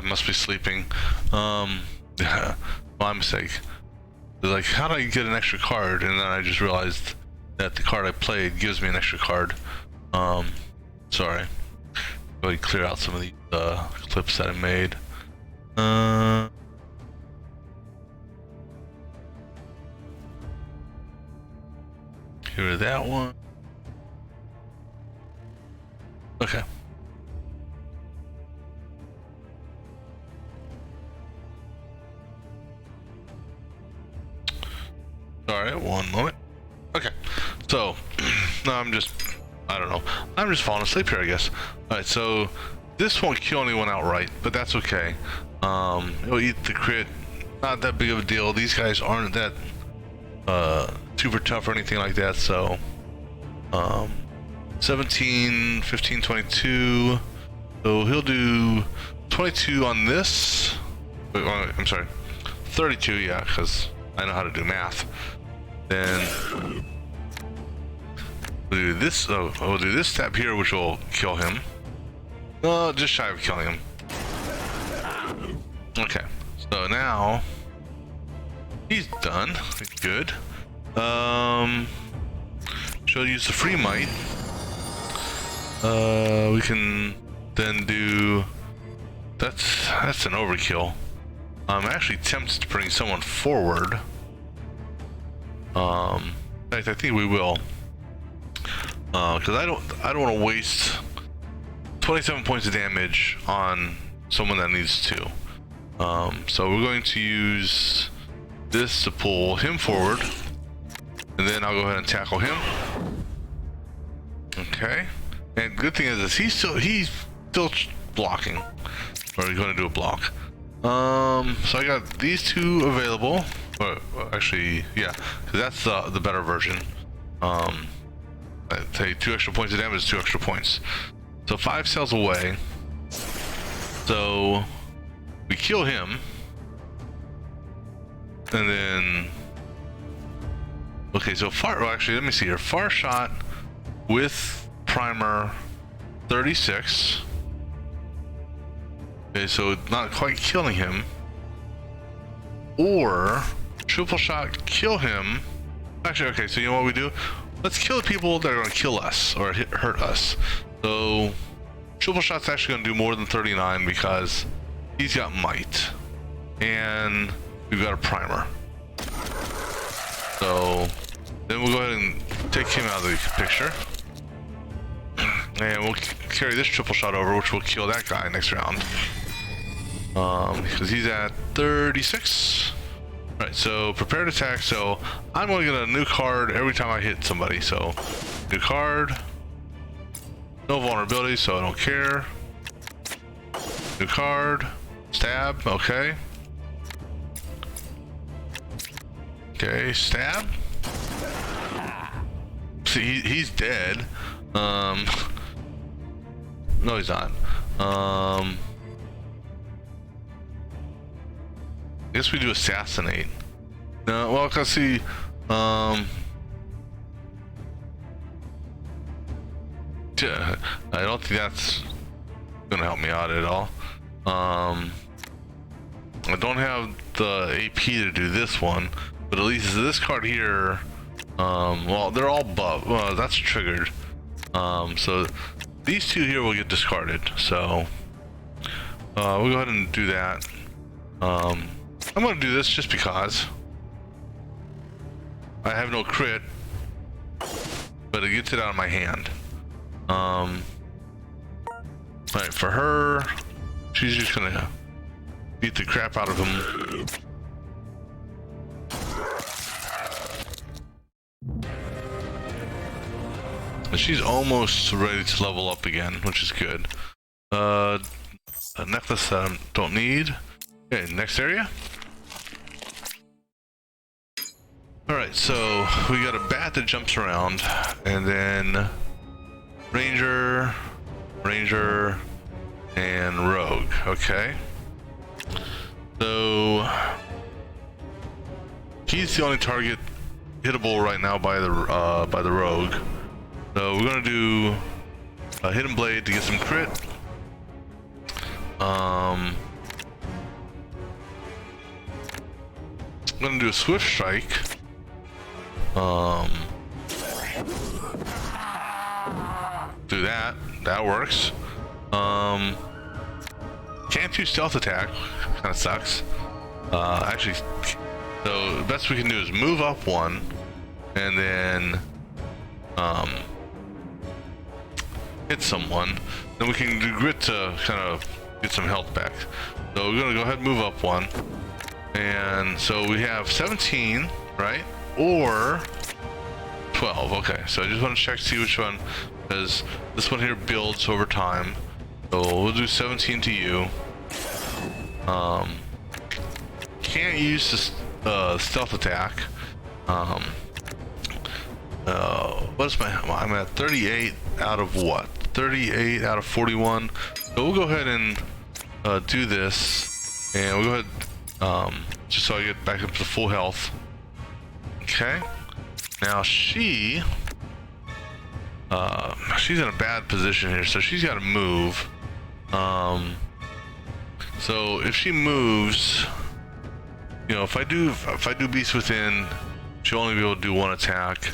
must be sleeping. Yeah, my mistake. Like, how did I get an extra card? And then I just realized that the card I played gives me an extra card. Sorry. Go ahead and clear out some of these clips that I made. Get rid of that one. Okay. Alright, one moment. Okay. So, no, I don't know. I'm just falling asleep here, I guess. Alright, so this won't kill anyone outright, but that's okay. It'll eat the crit. Not that big of a deal. These guys aren't that super tough or anything like that, so 17, 15, 22. So he'll do 22 on this. Wait, I'm sorry, 32, yeah, because I know how to do math. Then we'll do this. Oh, we'll do this step here, which will kill him. No, just shy of killing him. Okay, so now he's done. Good. She'll use the free might. We can then do. That's an overkill. I'm actually tempted to bring someone forward. In fact, I think we will, because I don't want to waste 27 points of damage on someone that needs 2. So we're going to use this to pull him forward, and then I'll go ahead and tackle him. Okay, and good thing is he's still blocking, or he's going to do a block. So I got these 2 available. Actually, yeah, because that's the better version. I take 2 extra points of damage, 2 extra points. So 5 cells away. So we kill him, and then okay. So far, well, actually, let me see here. Far shot with primer 36. Okay, so not quite killing him. Or triple shot, kill him. Actually, okay, so you know what we do? Let's kill the people that are going to kill us or hurt us. So triple shot's actually going to do more than 39 because he's got might. And we've got a primer. So then we'll go ahead and take him out of the picture. And we'll carry this triple shot over, which will kill that guy next round. Because he's at 36. All right, so prepared attack. So I'm going to get a new card every time I hit somebody. So new card. No vulnerability, so I don't care. New card. Stab, okay. Okay, stab. See, he's dead. No, he's not. I guess we do assassinate. No, well, let's see. I don't think that's gonna help me out at all. I don't have the AP to do this one, but at least this card here. Well, they're all buff. Well, that's triggered. So these two here will get discarded. So we'll go ahead and do that. I'm gonna do this just because I have no crit, but it gets it out of my hand. Right, for her, she's just gonna beat the crap out of him. And she's almost ready to level up again, which is good. A necklace that I don't need. Okay, next area. Alright, so we got a bat that jumps around, and then Ranger, and Rogue. Okay. So he's the only target hittable right now by the Rogue. So we're gonna do a Hidden Blade to get some crit. I'm gonna do a Swift Strike. Do that. That works. Can't do Stealth Attack. Kind of sucks. Actually, so the best we can do is move up one, and then hit someone. Then we can do Grit to kind of get some health back. So we're gonna go ahead and move up one, and so we have 17, right? Or 12. Okay, so I just want to check, see which one, because this one here builds over time. So we'll do 17 to you. Can't use this Stealth Attack. What's I'm at 38 out of what? 38 out of 41. So we'll go ahead and do this, and we'll go ahead just so I get back up to full health. Okay. Now she's in a bad position here, so she's got to move. So if she moves, you know, if I do Beast Within, she'll only be able to do one attack.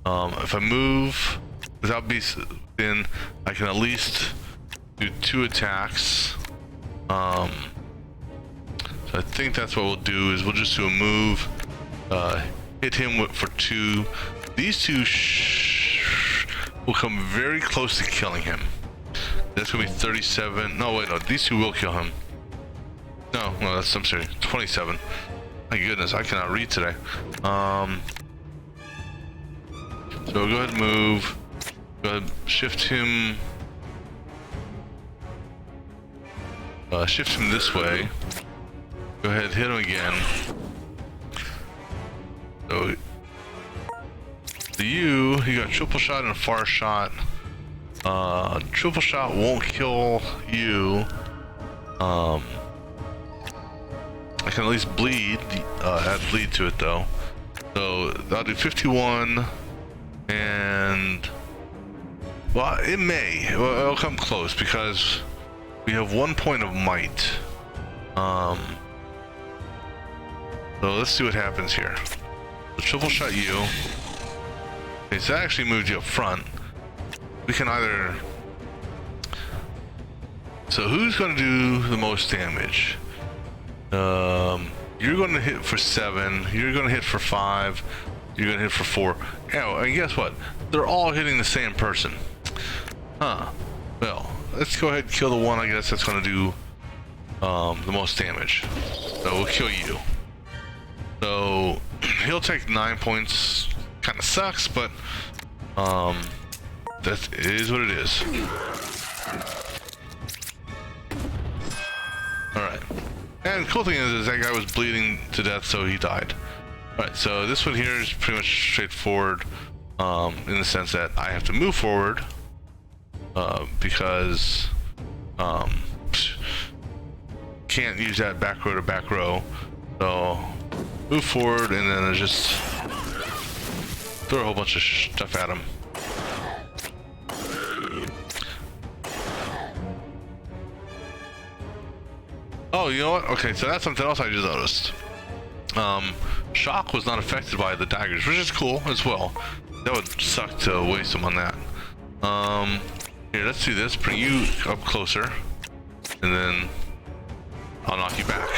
If I move without Beast Within, I can at least do 2 attacks. So I think that's what we'll do, is we'll just do a move, hit him for 2. These two will come very close to killing him. That's gonna be 37. No, wait, no, these two will kill him. No, that's, I'm sorry, 27. My goodness, I cannot read today. So we'll go ahead and move. Go ahead, shift him. Shift him this way. Go ahead, hit him again. So you got triple shot and a far shot. Triple shot won't kill you. I can at least bleed, add bleed to it though. So I'll do 51, and well, it may. Well, it'll come close because we have 1 point of might. So let's see what happens here. The triple shot you. Okay, so that actually moved you up front. We can either. So who's going to do the most damage? You're going to hit for 7. You're going to hit for 5. You're going to hit for 4. Oh, and guess what? They're all hitting the same person. Huh. Well, let's go ahead and kill the one, I guess, that's going to do the most damage. So we'll kill you. So he'll take 9 points. Kind of sucks, but that is what it is. Alright. And the cool thing is that guy was bleeding to death, so he died. Alright, so this one here is pretty much straightforward in the sense that I have to move forward because can't use that back row to back row. So move forward and then just throw a whole bunch of stuff at him. Oh, you know what? Okay, so that's something else I just noticed. Shock was not affected by the daggers, which is cool as well. That would suck to waste them on that. Here, let's do this. Bring you up closer, and then I'll knock you back.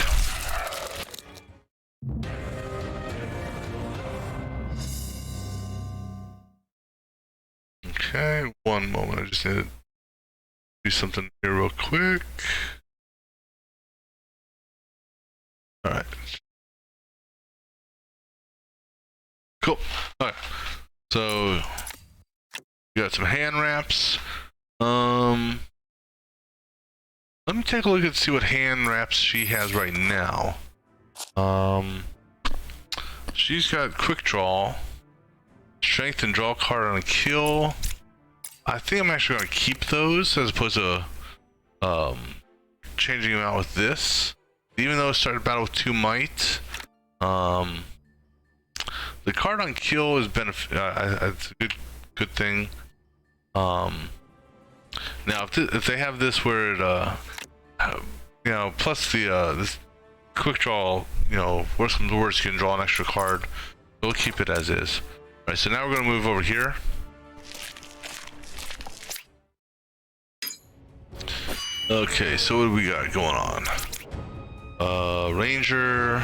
Okay, one moment. I just need to do something here real quick. All right. Cool. All right. So we got some hand wraps. Let me take a look and see what hand wraps she has right now. She's got quick draw, strength, and draw card on a kill. I think I'm actually going to keep those as opposed to changing them out with this. Even though it started battle with 2 might, the card on kill is it's a good thing. Now if they have this where it you know, plus the this quick draw, you know, worst comes to worst, you can draw an extra card. We'll keep it as is. All right, so now we're gonna move over here. Okay, so what do we got going on? Ranger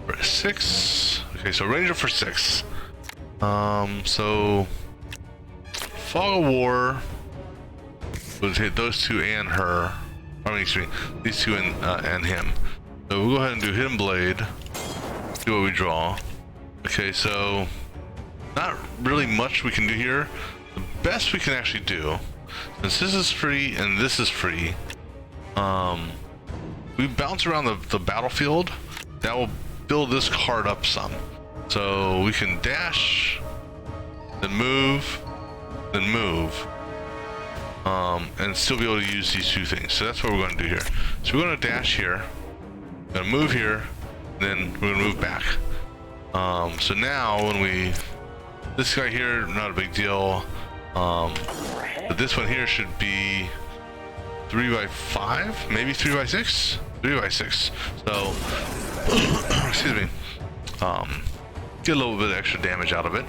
for 6. Okay, so Ranger for 6. So Fog of War would hit those 2 and her. I mean, excuse me, these 2 and him. So we'll go ahead and do Hidden Blade. See what we draw. Okay, so not really much we can do here. The best we can actually do, since this is free and this is free, we bounce around the battlefield. That will build this card up some. So we can dash, then move, and still be able to use these 2 things. So that's what we're going to do here. So we're going to dash here, we're going to move here, then we're going to move back. So now when this guy here, not a big deal. But this one here should be 3x5, maybe 3x6, 3x6. So, excuse me. Get a little bit of extra damage out of it.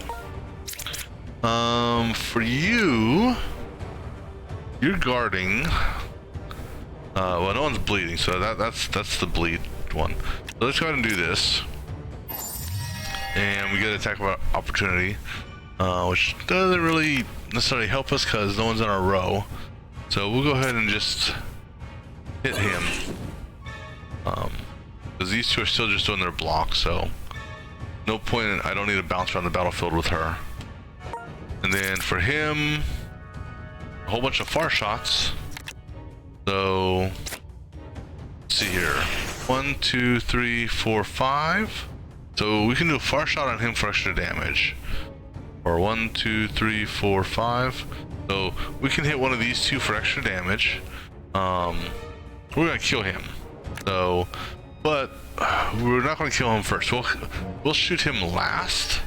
For you, you're guarding. Well, no one's bleeding, so that's the bleed one. So let's go ahead and do this, and we get attack of opportunity, which doesn't really necessarily help us because no one's in our row. So we'll go ahead and just hit him, because these 2 are still just doing their block. So no point in, I don't need to bounce around the battlefield with her. And then for him, a whole bunch of far shots. So let's see here, 1, 2, 3, 4, 5. So we can do a far shot on him for extra damage. Or 1, 2, 3, 4, 5. So we can hit one of these 2 for extra damage. we're gonna kill him. So, but we're not gonna kill him first. We'll shoot him last.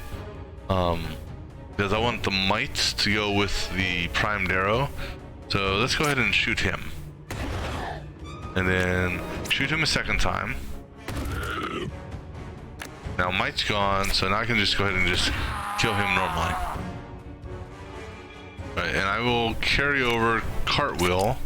Because I want the might to go with the primed arrow. So let's go ahead and shoot him. And then shoot him a second time. Now might's gone, so now I can just go ahead and just kill him normally. Alright, and I will carry over cartwheel.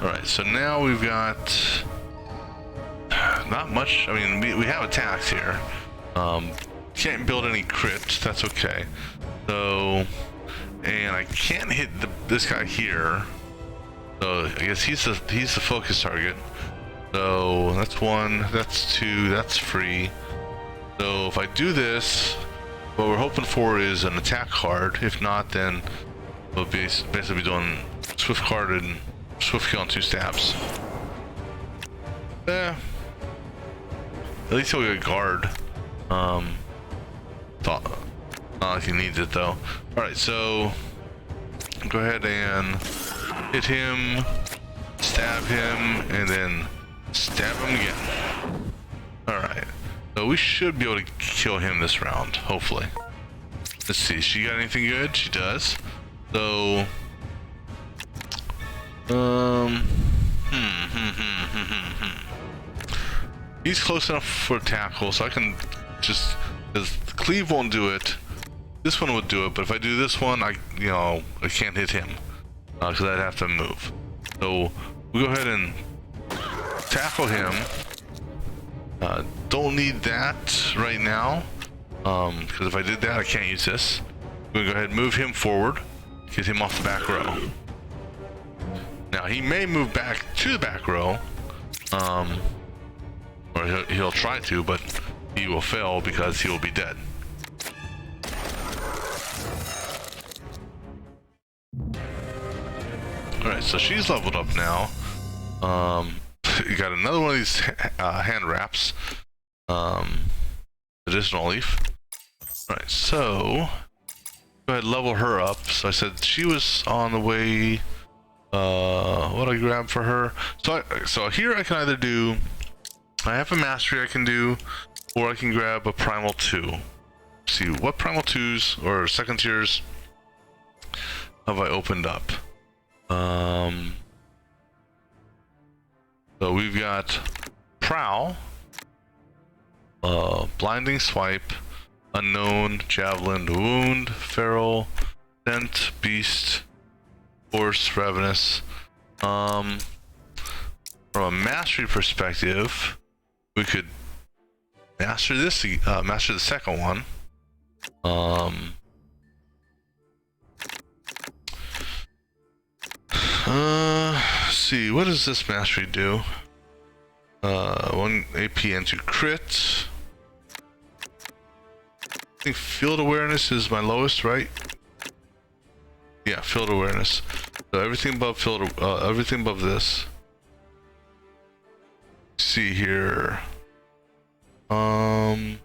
Alright, so now we've got not much. I mean, we have attacks here. Can't build any crits, that's okay. So, and I can't hit this guy here. So I guess he's the focus target. So that's one, that's two, that's free. So if I do this, what we're hoping for is an attack card. If not, then we'll basically be doing swift card and swift kill on 2 stabs. At least he'll get a guard. Not like he needs it though. Alright, so go ahead and hit him, stab him, and then stab him again. Alright, so we should be able to kill him this round, hopefully. Let's see, she got anything good? She does. So he's close enough for tackle, so I can just, because cleave won't do it. This one would do it, but if I do this one, I can't hit him because I'd have to move. So we go ahead and tackle him. Don't need that right now because if I did that, I can't use this. We're gonna go ahead and move him forward, get him off the back row. Now he may move back to the back row, or he'll try to, but he will fail because he will be dead. Alright, so she's leveled up now. You got another one of these hand wraps. Additional leaf. Alright, so go ahead and level her up. So I said she was on the way. What I grab for her? So here I can either do, I have a mastery I can do, or I can grab a primal 2. Let's see, what primal 2s or second tiers have I opened up? So we've got Prowl, Blinding Swipe, Unknown, Javelin, Wound, Feral, Scent, Beast, Force, Ravenous. From a mastery perspective, we could master this, master the second one. See, what does this mastery do? 1 AP into crit. I think field awareness is my lowest, right? Yeah, field awareness. So everything above everything above this. See here. Apply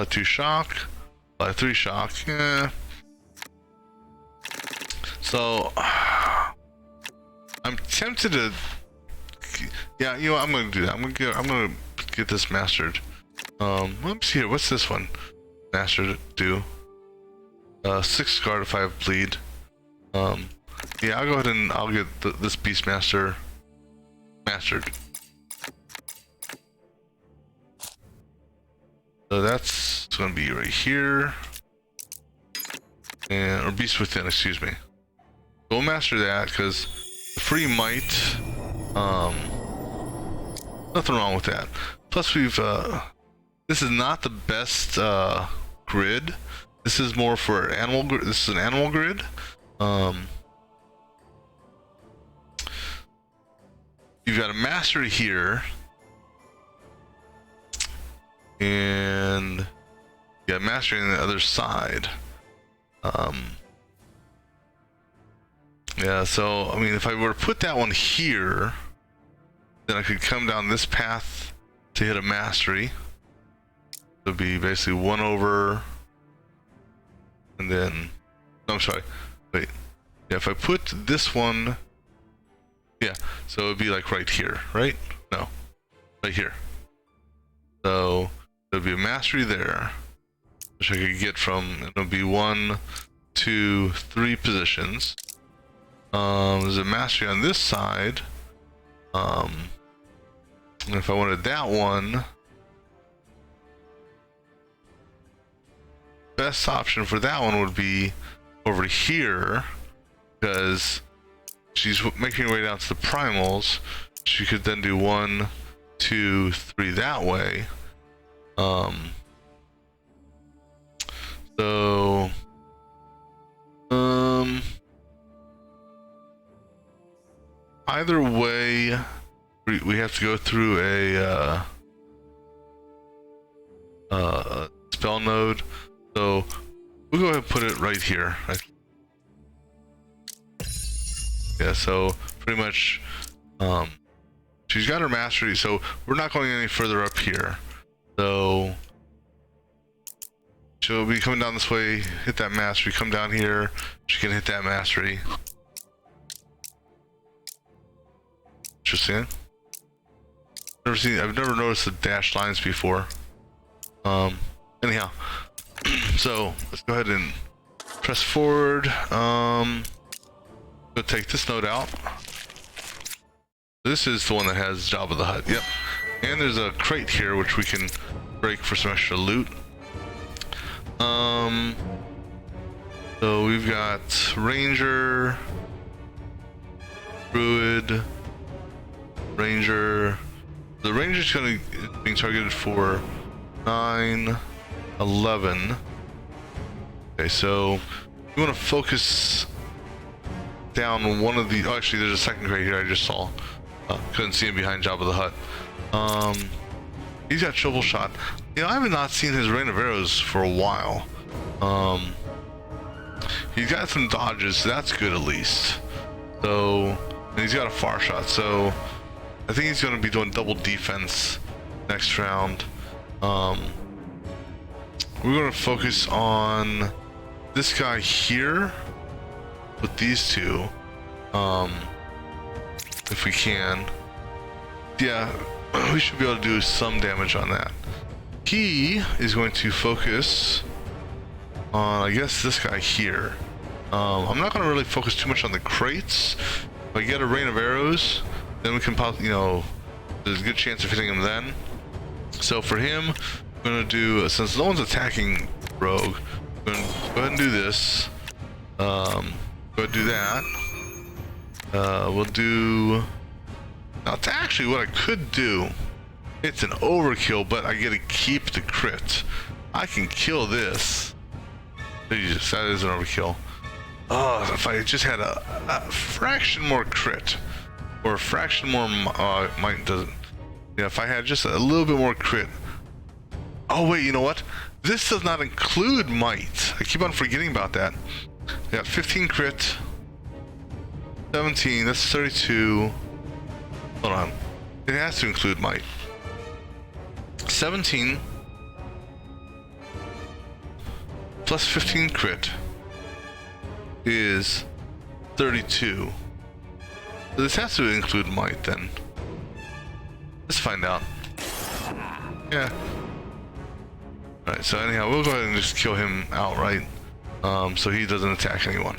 2 shock. Apply 3 shock. Yeah. So I'm tempted to. Yeah, you know what, I'm gonna do that. I'm gonna get this mastered. Let me see here. What's this one? Mastered do. 6 guard if I have bleed. Yeah, I'll go ahead and I'll get this Beastmaster mastered. So that's gonna be right here, and or Beast Within, excuse me. We'll master that because the free might. Nothing wrong with that. Plus, we've this is not the best grid. This is more for animal. This is an animal grid. You've got a mastery here, and you got mastery on the other side. Yeah, so I mean, if I were to put that one here, then I could come down this path to hit a mastery. It'll be basically 1 over, and then, no, I'm sorry, wait. Yeah, if I put this one, yeah, so it'd be like right here, right? No, right here. So there'll be a mastery there, which I could get from, it'll be 1, 2, 3 positions. There's a mastery on this side. And if I wanted that one, best option for that one would be over here, because she's making her way down to the primals. She could then do 1, 2, 3 that way. So either way, we have to go through a spell node. So we'll go ahead and put it right here. Yeah, so pretty much she's got her mastery, so we're not going any further up here. So she'll be coming down this way, hit that mastery, come down here, she can hit that mastery. Interesting. I've never noticed the dashed lines before. Anyhow, so let's go ahead and press forward. Go take this node out. This is the one that has Jabba the Hutt. Yep. And there's a crate here which we can break for some extra loot. So we've got Ranger, Druid, Ranger. The Ranger's gonna being targeted for 9, 11. Okay, so we want to focus down one of the. Oh, actually, there's a second crate here I just saw. Couldn't see him behind Jabba the Hutt. He's got triple shot. You know, I have not seen his rain of arrows for a while. He's got some dodges, so that's good at least. So, and he's got a far shot, so I think he's going to be doing double defense next round. We're going to focus on this guy here with these two, if we can. Yeah, we should be able to do some damage on that. He is going to focus on, I guess, this guy here. I'm not going to really focus too much on the crates. If I get a rain of arrows, then we can pop, you know, there's a good chance of hitting him then. So for him, I'm going to do, since no one's attacking Rogue, I'm going to go ahead and do this. Go ahead and do that. We'll do, now it's actually what I could do. It's an overkill, but I get to keep the crit. I can kill this. Jesus, that is an overkill. Oh, if I just had a fraction more crit, or a fraction more, might doesn't. Yeah, if I had just a little bit more crit. Oh wait, you know what? This does not include might. I keep on forgetting about that. I got 15 crit, 17. That's 32. Hold on. It has to include might. 17 plus 15 crit is 32. So this has to include might then. Let's find out. Yeah. Alright, so anyhow, we'll go ahead and just kill him outright, so he doesn't attack anyone.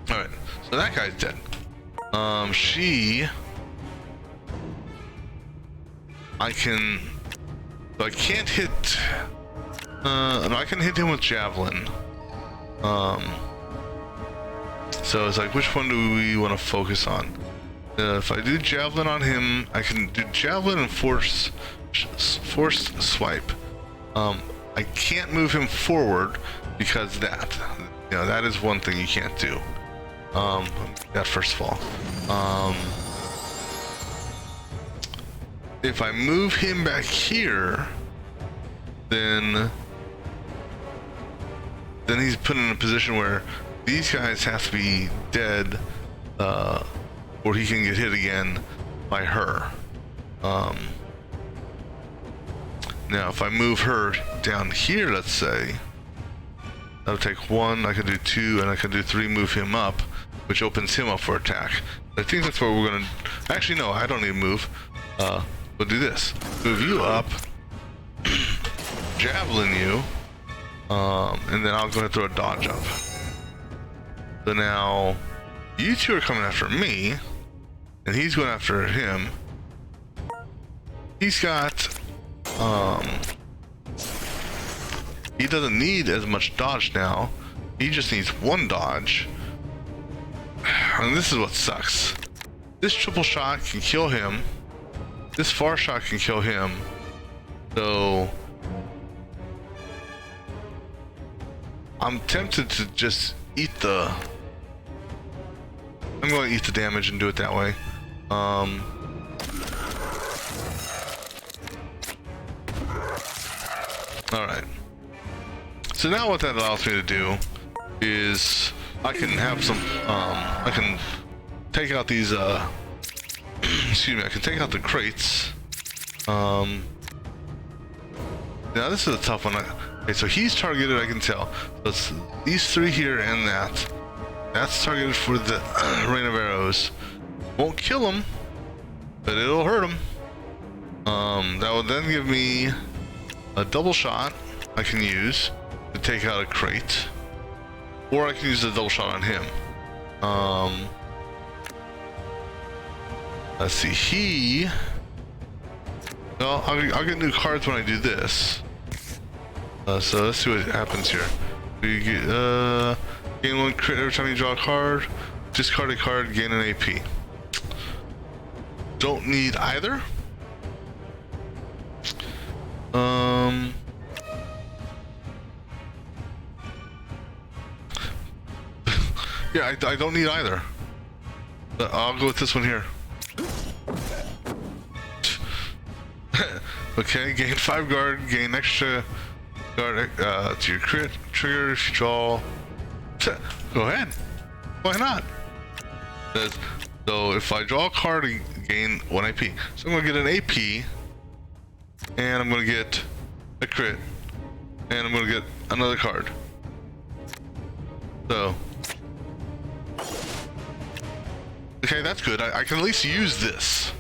Alright, so that guy's dead. I can't hit, no, I can hit him with Javelin. So it's like, which one do we want to focus on? If I do Javelin on him, I can do Javelin and force swipe. I can't move him forward because that, you know, that is one thing you can't do. That first of all. If I move him back here, then he's put in a position where these guys have to be dead, or he can get hit again by her. Now if I move her down here, let's say, that'll take 1, I can do 2, and I can do 3, move him up, which opens him up for attack. I think that's what we're gonna, actually no, I don't need to move. We'll do this. Move you up, javelin you, and then I'll go ahead and throw a dodge up. So now, you two are coming after me, and he's going after him. He's got, he doesn't need as much dodge now. He just needs 1 dodge. And this is what sucks. This triple shot can kill him. This far shot can kill him. So I'm tempted to just eat the, I'm going to eat the damage and do it that way. Alright. So now what that allows me to do is I can have some, I can take out these, excuse me, I can take out the crates. Now this is a tough one. Okay, so he's targeted, I can tell. So it's these 3 here and that. That's targeted for the rain of arrows. Won't kill him, but it'll hurt him. That will then give me a double shot I can use to take out a crate. Or I can use a double shot on him. Let's see, he... Well, I'll get new cards when I do this. So let's see what happens here. We get, gain 1 crit every time you draw a card. Discard a card, gain an AP. Don't need either. Yeah, I don't need either. I'll go with this one here. Okay, gain 5 guard, gain extra guard to your crit trigger if you draw. Go ahead. Why not? So if I draw a card, I gain 1 AP. So I'm gonna get an AP, and I'm gonna get a crit, and I'm gonna get another card. So, okay, that's good. I can at least use this.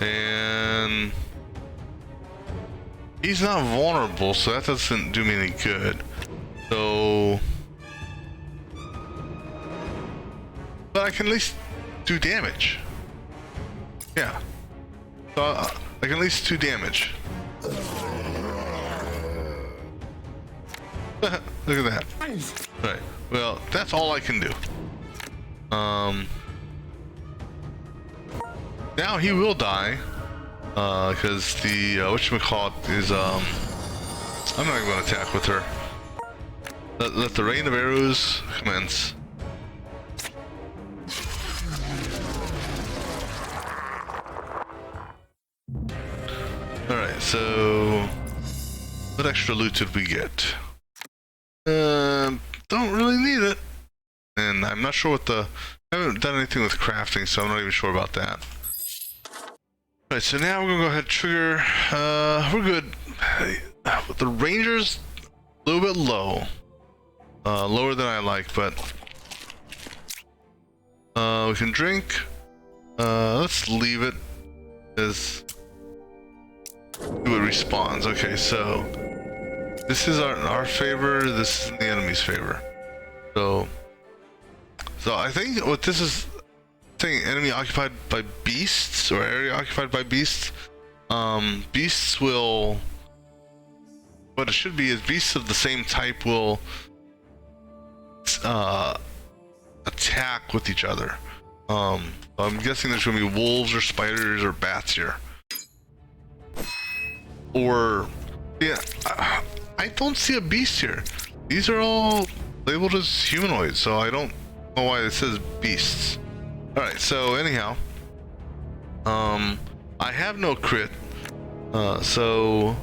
And he's not vulnerable, so that doesn't do me any good. So, but I can at least do damage. Yeah. So I can at least do damage. Look at that. Right. Well, that's all I can do. Now he will die. Because the whatchamacallit is I'm not even gonna attack with her. Let the rain of arrows commence. Alright, so what extra loot did we get? Don't really need it. And I'm not sure what the, I haven't done anything with crafting, so I'm not even sure about that. Alright, so now we're gonna go ahead and trigger, we're good. The ranger's a little bit low. Lower than I like, but we can drink. Let's leave it as it respawns. Okay, so this is our favor, this is in the enemy's favor. So I think what this is saying, enemy occupied by beasts, or area occupied by beasts. Beasts will, what it should be is beasts of the same type will attack with each other. I'm guessing there's gonna be wolves or spiders or bats here. Or, yeah, I don't see a beast here. These are all labeled as humanoids, so I don't know why it says beasts. Alright, so anyhow, I have no crit, so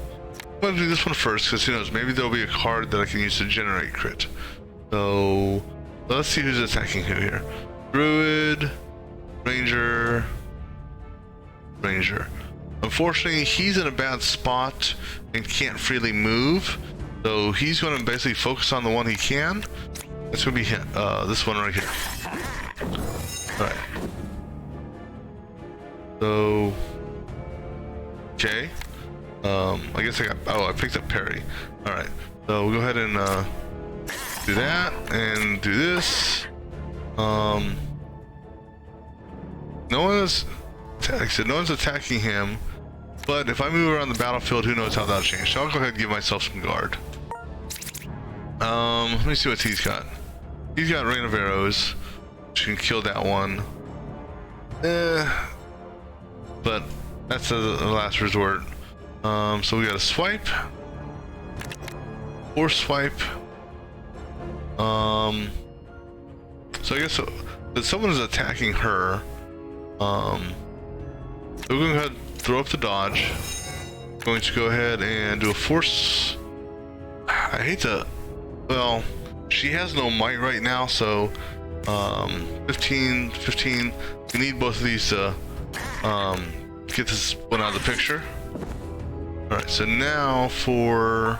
I'm gonna do this one first, because who knows, maybe there'll be a card that I can use to generate crit. So Let's see who's attacking who here. Druid, Ranger, Ranger. Unfortunately, he's in a bad spot and can't freely move. So he's going to basically focus on the one he can. That's going to be this one right here. Alright. So... Okay. I guess I picked up parry. Alright. So we'll go ahead and do that and do this. No one's, like I said, no one's attacking him. But if I move around the battlefield, who knows how that'll change. So I'll go ahead and give myself some guard. Let me see what he's got. He's got Rain of Arrows, which can kill that one. But that's the last resort. So we got a swipe. Or swipe. So I guess that someone is attacking her. So we're going to go ahead and throw up the dodge. Going to go ahead and do a force. I hate to, well, she has no might right now, so 15. We need both of these to get this one out of the picture. All right, so now for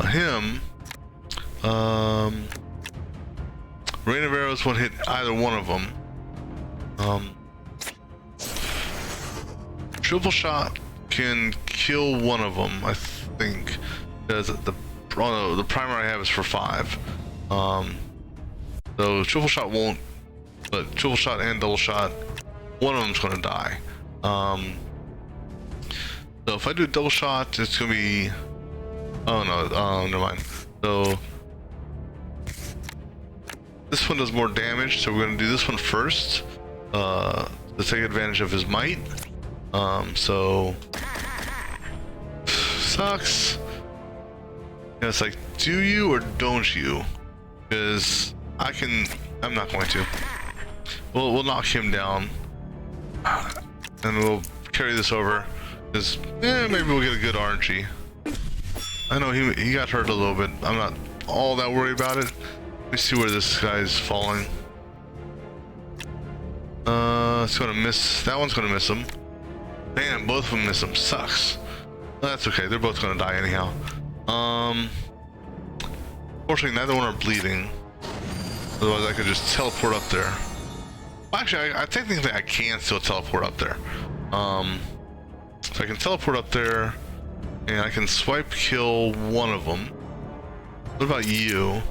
him, Rain of Arrows won't hit either one of them. Triple shot can kill one of them, I think. Because the primer I have is for 5. So triple shot won't, but triple shot and double shot, one of them's going to die. So if I do a double shot, it's going to be, oh no, never mind. So this one does more damage, so we're going to do this one first to take advantage of his might. So sucks. And it's like, do you or don't you? Because I'm not going to. We'll knock him down, and we'll carry this over. Because maybe we'll get a good RNG. I know he got hurt a little bit. I'm not all that worried about it. Let me see where this guy's falling. It's gonna miss. That one's gonna miss him. Man, both of them miss him. Sucks. That's okay. They're both gonna die anyhow. Fortunately, neither one are bleeding. Otherwise, I could just teleport up there. Well, actually, I technically I can still teleport up there. So I can teleport up there, and I can swipe kill one of them. What about you?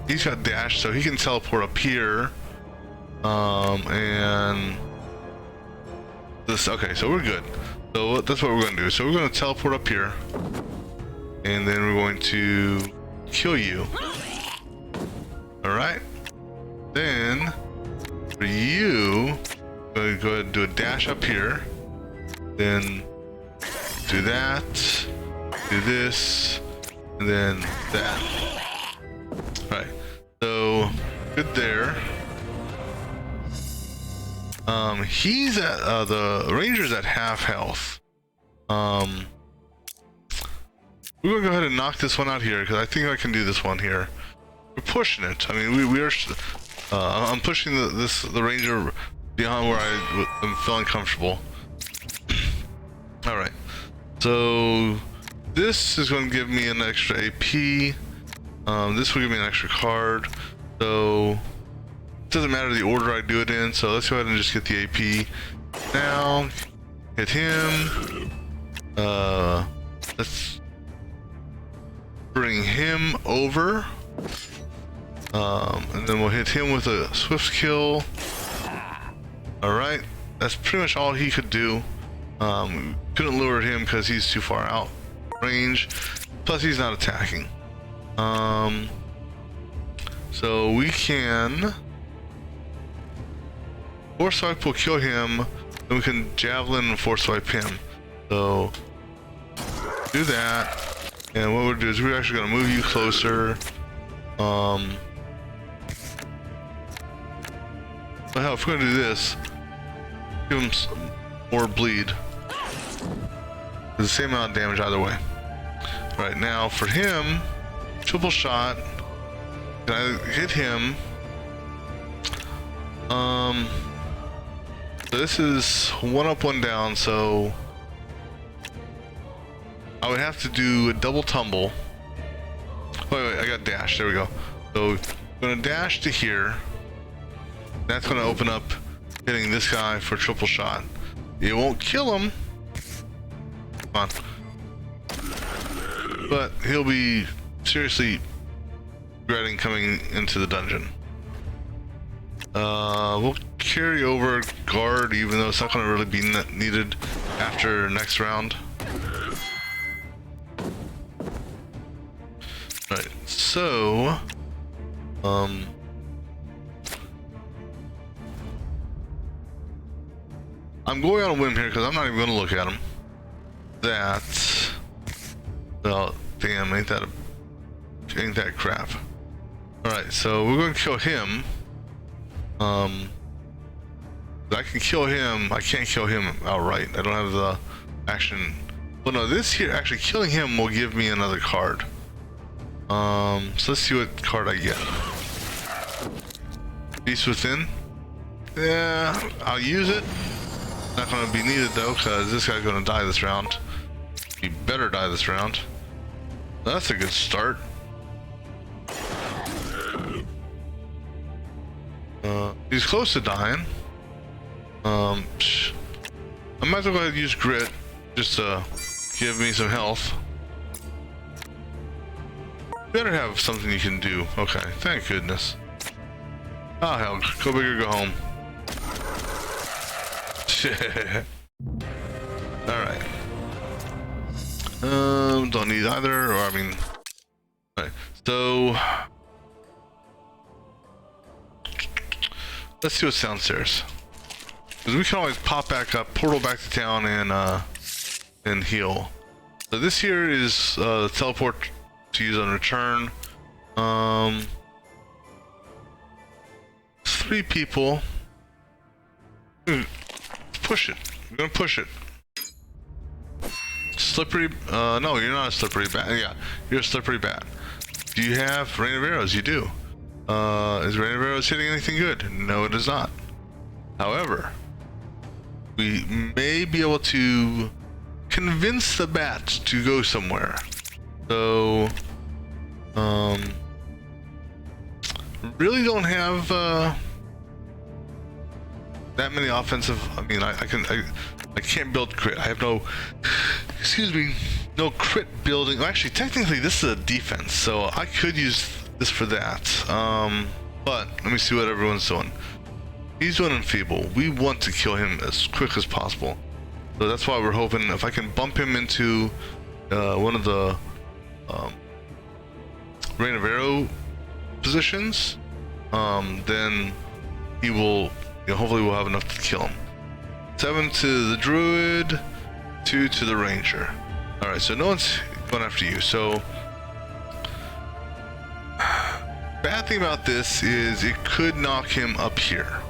He's got dash, so he can teleport up here. And this. Okay, so we're good. So that's what we're going to do. So we're going to teleport up here, and then we're going to kill you. All right. Then for you, I'm going to go ahead and do a dash up here. Then do that. Do this, and then that. All right. So good there. He's at the Ranger's at half health. We're gonna go ahead and knock this one out here because I think I can do this one here. We're pushing it. I mean, we are. I'm pushing the Ranger beyond where I am feeling comfortable. All right. So this is going to give me an extra AP. This will give me an extra card. So doesn't matter the order I do it in, so let's go ahead and just get the AP now. Hit him. Let's bring him over, and then we'll hit him with a swift kill. All right, that's pretty much all he could do. Couldn't lure him because he's too far out range, plus he's not attacking. So we can force swipe will kill him, then we can javelin and force swipe him. So do that, and what we'll do is we're actually going to move you closer. Well, hell, if we're going to do this, give him some more bleed. It's the same amount of damage either way. Right now for him, triple shot, Can I hit him? So this is 1 up, 1 down, so I would have to do a double tumble. Wait, I got dash. There we go. So I'm gonna dash to here. That's gonna open up hitting this guy for triple shot. It won't kill him. Come on. But he'll be seriously regretting coming into the dungeon. We'll carry over guard, even though it's not going to really be needed after next round. Right, so I'm going on a whim here because I'm not even going to look at him. Well, damn, ain't that crap. Alright, so we're going to kill him. I can kill him. I can't kill him outright. I don't have the action. Well, no, this here, actually killing him will give me another card. So let's see what card I get. Beast Within. Yeah, I'll use it. Not going to be needed though, because this guy's going to die this round. He better die this round. That's a good start. He's close to dying. I might as well go ahead and use grit just to give me some health. Better have something you can do. Okay, thank goodness. Oh hell, go big or go home. Alright. Don't need either, or I mean... Alright, so... Let's see what's downstairs. Because we can always pop back up, portal back to town, and heal. So this here is teleport to use on return. 3 people. Push it. I'm gonna push it. Slippery. No, you're not a slippery bat. Yeah, you're a slippery bat. Do you have rain of arrows? You do. Is rain of arrows hitting anything good? No, it is not. However, we may be able to convince the bat to go somewhere. So, really don't have that many offensive. I mean, I can't build crit. I have no, excuse me, no crit building. Well, actually, technically, this is a defense, so I could use this for that. But let me see what everyone's doing. He's doing enfeeble. We want to kill him as quick as possible. So that's why we're hoping if I can bump him into one of the rain of arrow positions, then he will, hopefully we'll have enough to kill him. 7 to the druid, 2 to the ranger. All right, so no one's going after you. So bad thing about this is it could knock him up here.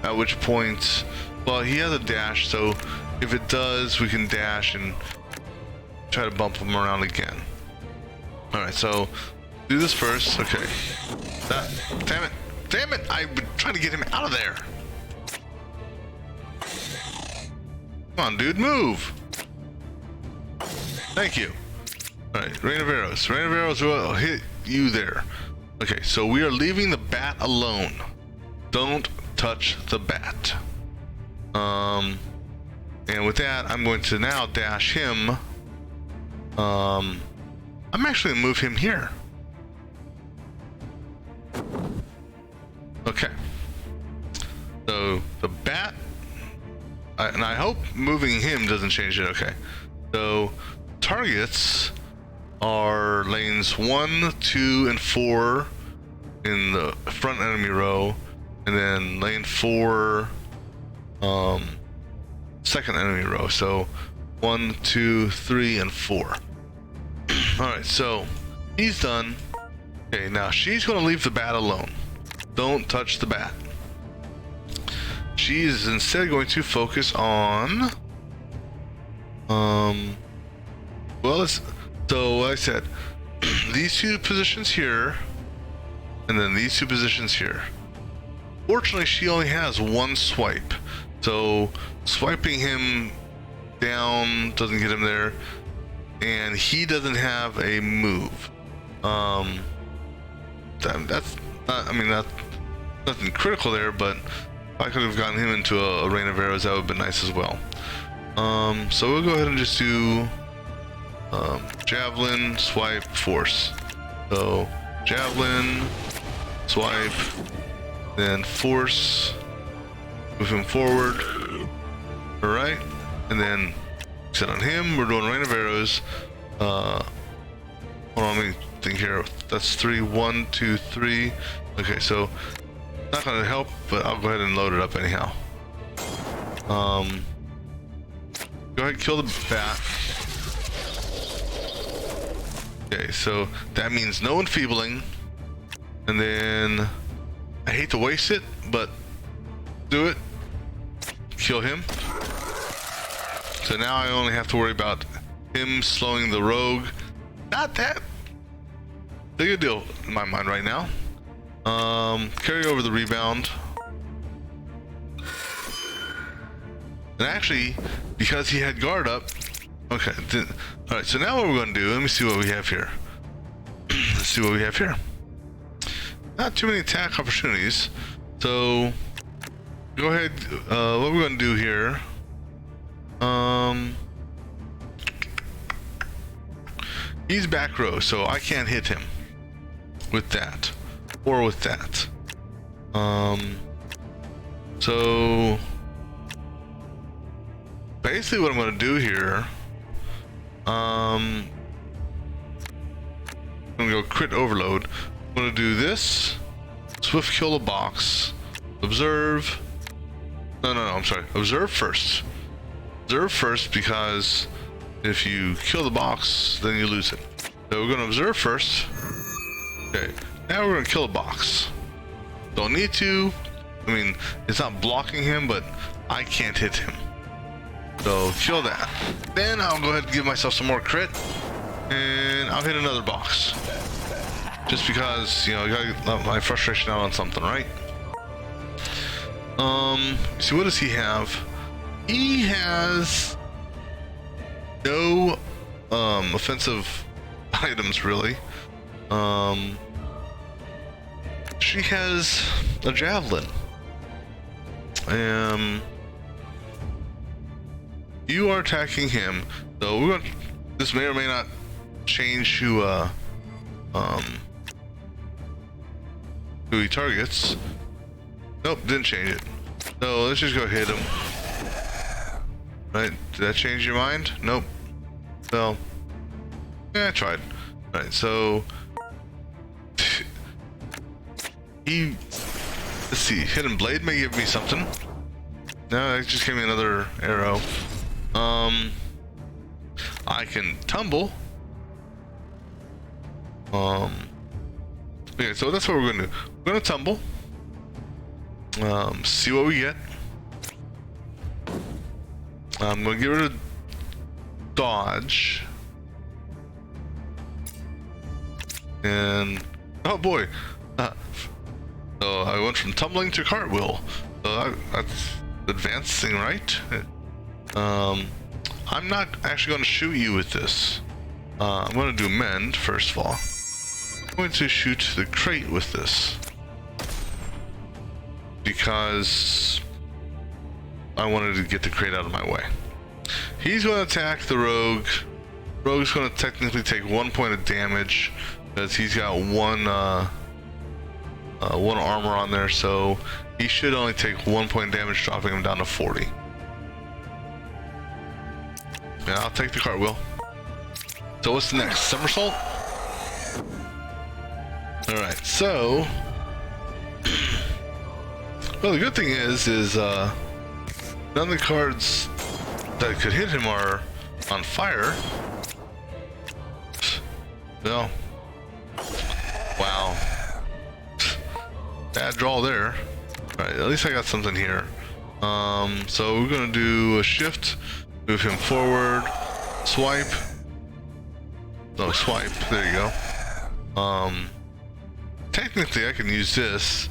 At which point, well, he has a dash, so if it does, we can dash and try to bump him around again. All right, so do this first. Okay. Damn it! Damn it! I've been trying to get him out of there. Come on, dude, move. Thank you. All right, rain of arrows. Rain of arrows will hit you there. Okay, so we are leaving the bat alone. Don't touch the bat. And with that, I'm going to now dash him. I'm actually gonna move him here. Okay. So the bat, and I hope moving him doesn't change it. Okay. So targets are lanes 1, 2, and 4 in the front enemy row, and then lane 4, second enemy row. So 1, 2, 3, and 4. All right, so he's done. Okay, now she's going to leave the bat alone. Don't touch the bat. She is instead going to focus on, well, so like I said, these two positions here, and then these two positions here. Fortunately, she only has one swipe, so swiping him down doesn't get him there, and he doesn't have a move. That's not, I mean, that's nothing critical there, but if I could have gotten him into a rain of arrows, that would have been nice as well. So we'll go ahead and just do javelin, swipe, force. So javelin, swipe, then force, move him forward. All right, and then set on him. We're doing rain of arrows. Hold on, let me think here. That's 3, 1, 2, 3. Okay, so not gonna help, but I'll go ahead and load it up anyhow. Go ahead and kill the bat. Okay, so that means no enfeebling, and then I hate to waste it, but do it. Kill him. So now I only have to worry about him slowing the rogue. Not that big a deal in my mind right now. Carry over the rebound. And actually, because he had guard up, okay. All right, so now what we're going to do, let me see what we have here. Let's see what we have here. Not too many attack opportunities. So go ahead, what we're going to do here. He's back row, so I can't hit him with that or with that. So basically what I'm going to do here, I'm going to go crit overload. I'm going to do this, swift kill the box, observe. No, I'm sorry. Observe first. Observe first, because if you kill the box, then you lose it. So we're going to observe first. Okay, now we're going to kill the box. Don't need to. I mean, it's not blocking him, but I can't hit him. So kill that. Then I'll go ahead and give myself some more crit, and I'll hit another box. Just because, you know, I gotta let my frustration out on something, right? See, what does he have? He has no offensive items, really. She has a javelin. You are attacking him, so we're going. This may or may not change who he targets. Nope, didn't change it. So let's just go hit him. Right? Did that change your mind? Nope. Well, yeah, I tried. All right, so he. Let's see. Hidden blade may give me something. No, it just gave me another arrow. I can tumble. Okay, so that's what we're gonna do. We're gonna tumble. See what we get. I'm gonna get rid of dodge. And oh boy. So I went from tumbling to cartwheel. So that's advancing, right? I'm not actually going to shoot you with this. I'm going to do mend first of all. I'm going to shoot the crate with this because I wanted to get the crate out of my way. He's going to attack the rogue. Rogue's going to technically take 1 point of damage because he's got one armor on there, so he should only take 1 point damage, dropping him down to 40. Yeah, I'll take the cartwheel. So what's the next? Somersault? Alright, so well, the good thing is none of the cards that could hit him are on fire. No. Wow. Bad draw there. Alright, at least I got something here. So we're gonna do a shift, move him forward, swipe. No, swipe, there you go. Technically I can use this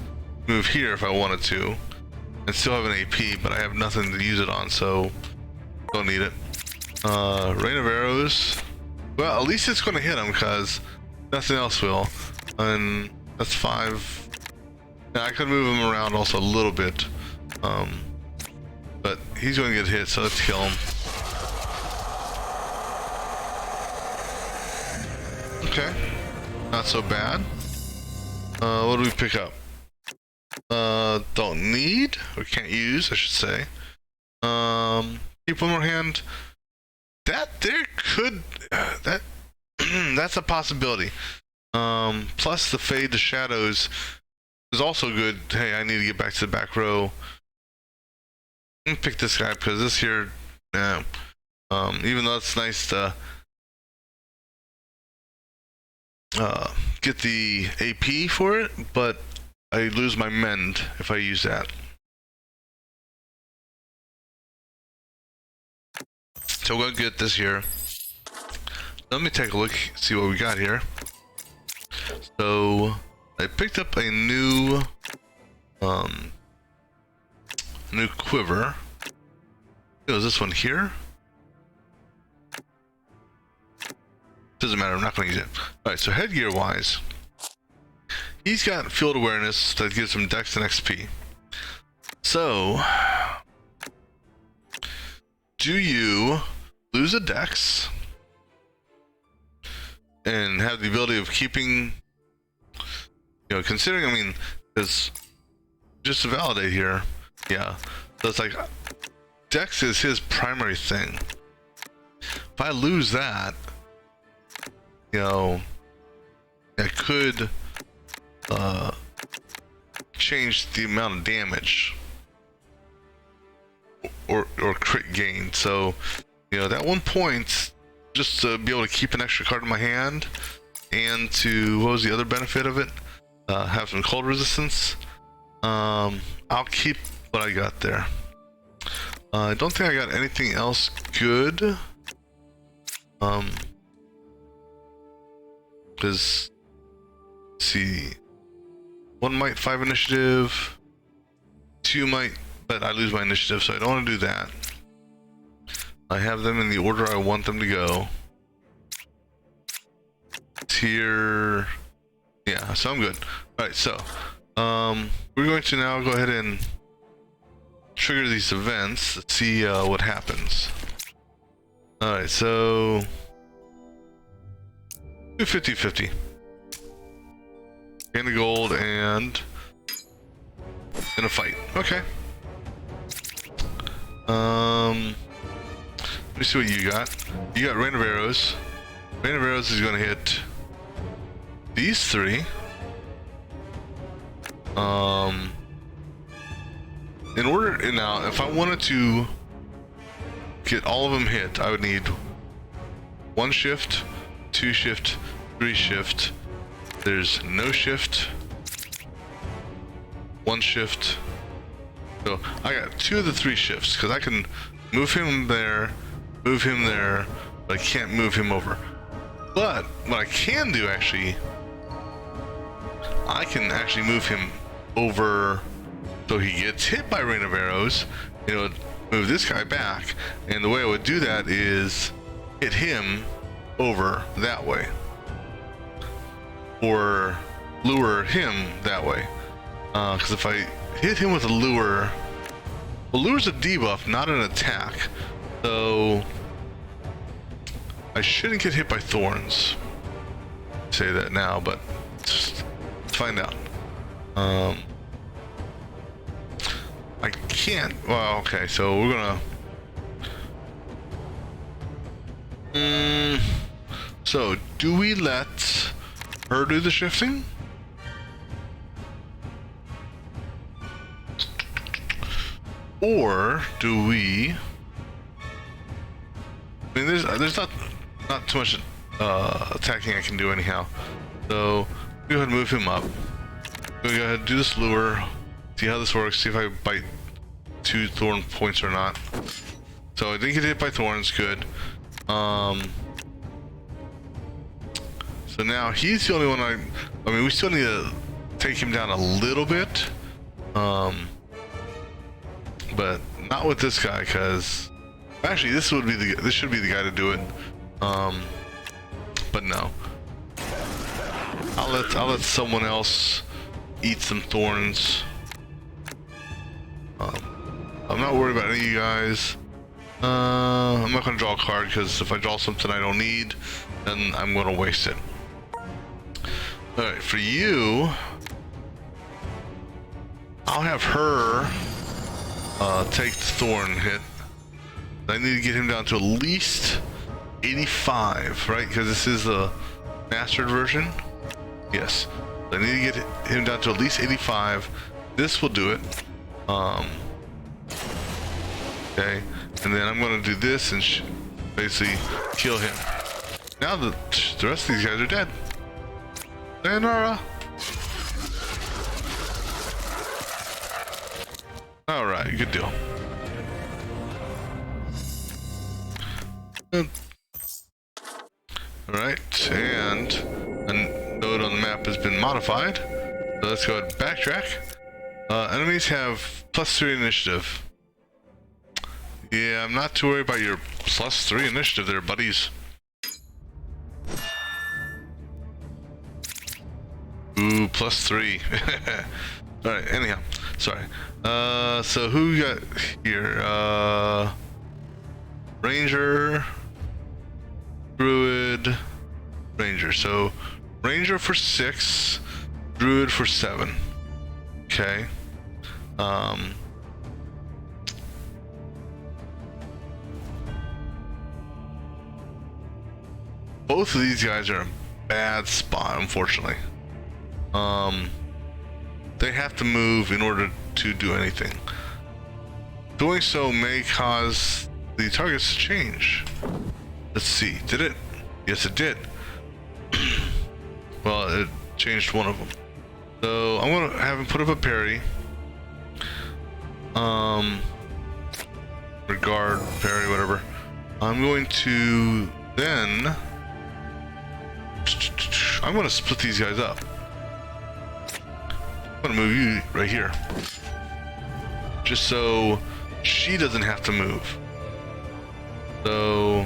move here if I wanted to and still have an AP, but I have nothing to use it on, so don't need it. Rain of arrows. Well, at least it's going to hit him because nothing else will. And that's 5. Now I could move him around also a little bit. But he's going to get hit, so let's kill him. Okay. Not so bad. What do we pick up? Don't need, or can't use, I should say. Keep one more hand. That there could, that's a possibility. Plus the fade to shadows is also good. Hey, I need to get back to the back row. I'm gonna pick this guy because this here, even though it's nice to get the AP for it, but I lose my mend if I use that. So we'll get this here. Let me take a look, see what we got here. So I picked up a new quiver. Oh, is this one here? Doesn't matter, I'm not going to use it. Alright, so headgear wise, he's got field awareness that gives him dex and XP. So, do you lose a dex and have the ability of keeping, you know, considering, I mean, because just to validate here, yeah, so it's like dex is his primary thing. If I lose that, you know, I could change the amount of damage or crit gain. So, you know, that 1 point, just to be able to keep an extra card in my hand, and to, what was the other benefit of it? Have some cold resistance. I'll keep what I got there. I don't think I got anything else good. Because, let's see, 1 might 5 initiative, 2 might, but I lose my initiative, so I don't want to do that. I have them in the order I want them to go. Tier, yeah, so I'm good. Alright, so, we're going to now go ahead and trigger these events. Let's see what happens. Alright, so 50-50. Gain the gold and in a fight. Okay. Let me see what you got. You got Rain of Arrows. Rain of Arrows is going to hit these 3. In order, now, if I wanted to get all of them hit, I would need 1 shift, 2 shift, 3 shift. There's no shift, 1 shift. So I got 2 of the 3 shifts because I can move him there, but I can't move him over. But what I can do, actually, I can actually move him over so he gets hit by Rain of Arrows. You know, move this guy back, and the way I would do that is hit him over that way, or lure him that way. Because if I hit him with a lure, well, lure's a debuff, not an attack, so I shouldn't get hit by thorns. Say that now, but let's find out. I can't. Well, okay, so we're gonna. So, do we let her do the shifting? Or do we? I mean, there's not too much attacking I can do anyhow. So go ahead and move him up. Go ahead and do this lure. See how this works. See if I bite 2 thorn points or not. So I didn't get hit by thorns. Good. So So now he's the only one I mean, we still need to take him down a little bit. But not with this guy, because actually this should be the guy to do it. But no. I'll let someone else eat some thorns. I'm not worried about any of you guys. I'm not gonna draw a card, because if I draw something I don't need, then I'm gonna waste it. Alright, for you, I'll have her take the thorn hit. I need to get him down to at least 85, right? Because this is a mastered version. Yes, I need to get him down to at least 85. This will do it. Okay, and then I'm going to do this and basically kill him. Now the rest of these guys are dead. Sayonara. All right, good deal. All right, and a node on the map has been modified. So let's go ahead and backtrack. Enemies have +3 initiative. Yeah, I'm not too worried about your +3 initiative there, buddies. Ooh, +3. Alright, anyhow, sorry. So who we got here? Ranger, Druid, Ranger. So Ranger for 6, Druid for 7. Okay. Both of these guys are in a bad spot, unfortunately. They have to move in order to do anything. Doing so may cause the targets to change. Let's see, did it? Yes, it did. Well, it changed one of them. So I'm gonna have him put up a parry. Regard, parry, whatever. I'm going to then I'm gonna split these guys up. I'm gonna move you right here, just so she doesn't have to move. So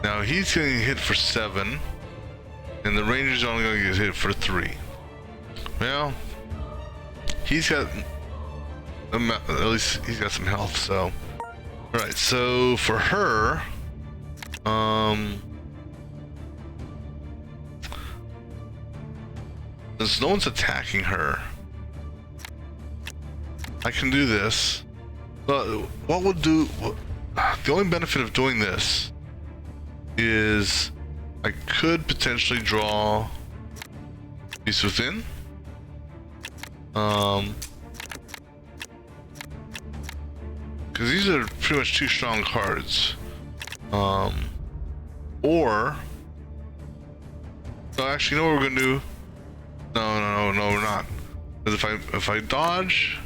now he's gonna get hit for 7, and the ranger's only gonna get hit for 3. Well, he's got at least he's got some health. So, all right. So for her, since no one's attacking her, I can do this. But what would do? The only benefit of doing this is I could potentially draw Beast Within. Because these are pretty much 2 strong cards. Or, so actually, you know what we're gonna do? No, we're not. Because if I dodge,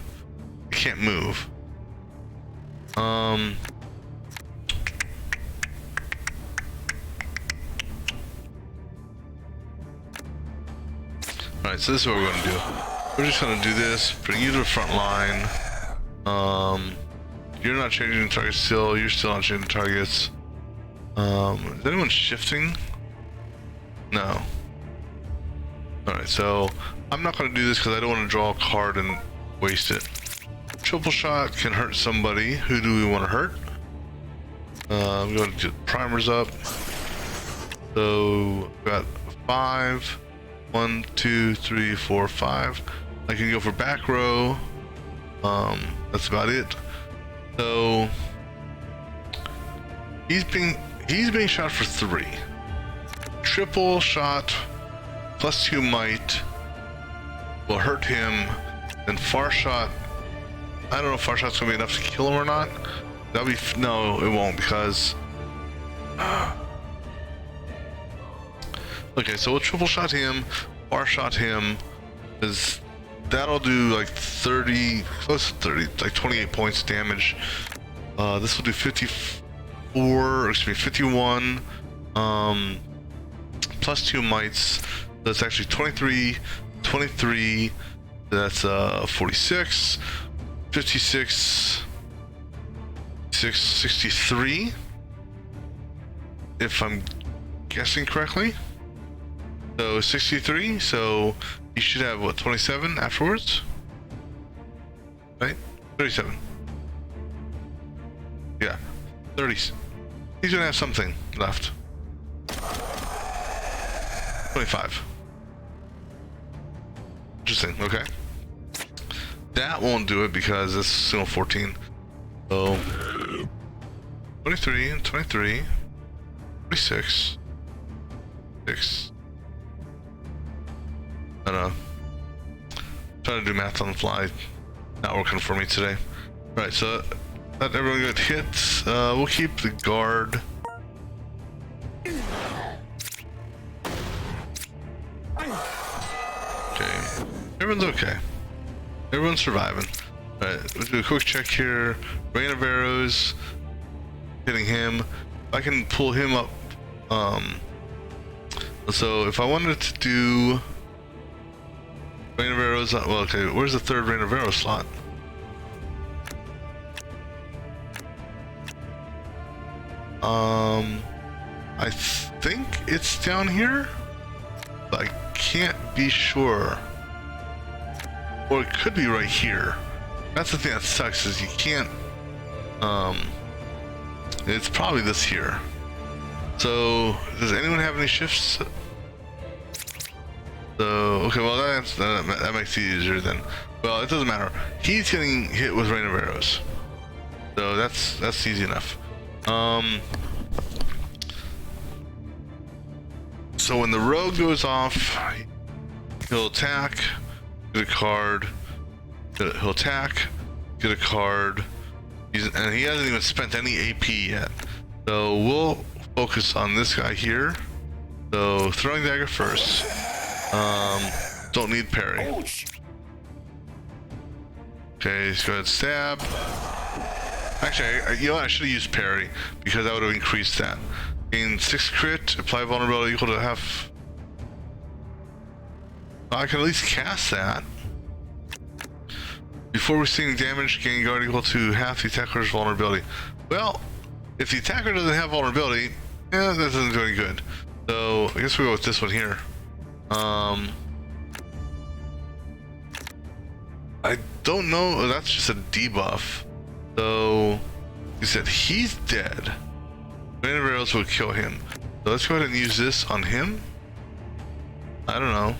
I can't move. Alright, so this is what we're gonna do. We're just gonna do this, bring you to the front line. You're not changing the target still, you're still not changing the targets. Is anyone shifting? No. Alright, so I'm not going to do this because I don't want to draw a card and waste it. Triple shot can hurt somebody. Who do we want to hurt? I'm going to get primers up. So, got 5. 1, 2, 3, 4, 5. I can go for back row. That's about it. So, he's being shot for 3. Triple shot +2 might will hurt him. Then far shot, I don't know if far shot's gonna be enough to kill him or not. That'll be, no, it won't, because okay, so we'll triple shot him, far shot him, because that'll do like 30, close to 30, like 28 points of damage. This will do 54, or excuse me, 51. plus 2 mites. That's actually 23, 23. That's 46, 56, 63. If I'm guessing correctly. So 63. So you should have what, 27 afterwards, right? 37. Yeah, 30. He's gonna have something left. 25. Interesting. Okay. That won't do it because it's single 14. So 23 and 23, 26, 6. I don't know. Trying to do math on the fly. Not working for me today. Right, so let everyone get hit. We'll keep the guard. Okay. Everyone's okay. Everyone's surviving. Alright, let's do a quick check here. Rain of arrows. Hitting him. I can pull him up. So if I wanted to do rain of arrows, well, okay, where's the third rain of arrows slot? I think it's down here, but I can't be sure. Or it could be right here. That's the thing that sucks, is you can't, it's probably this here. So, does anyone have any shifts? So, okay, well that makes it easier then. Well, it doesn't matter. He's getting hit with rain of arrows. So that's easy enough. So when the rogue goes off, he'll attack, get a card, he'll attack, get a card, and he hasn't even spent any AP yet. So we'll focus on this guy here. So throwing dagger first. Don't need parry. Okay, let's go ahead and stab. Actually, you know what? I should have used parry because that would have increased that. Gain 6 crit, apply vulnerability equal to half. I can at least cast that. Before receiving damage, gain guard equal to half the attacker's vulnerability. Well, if the attacker doesn't have vulnerability, that doesn't do any good. So I guess we'll go with this one here. I don't know. That's just a debuff. So he said he's dead. Rain of arrows will kill him. So let's go ahead and use this on him. I don't know.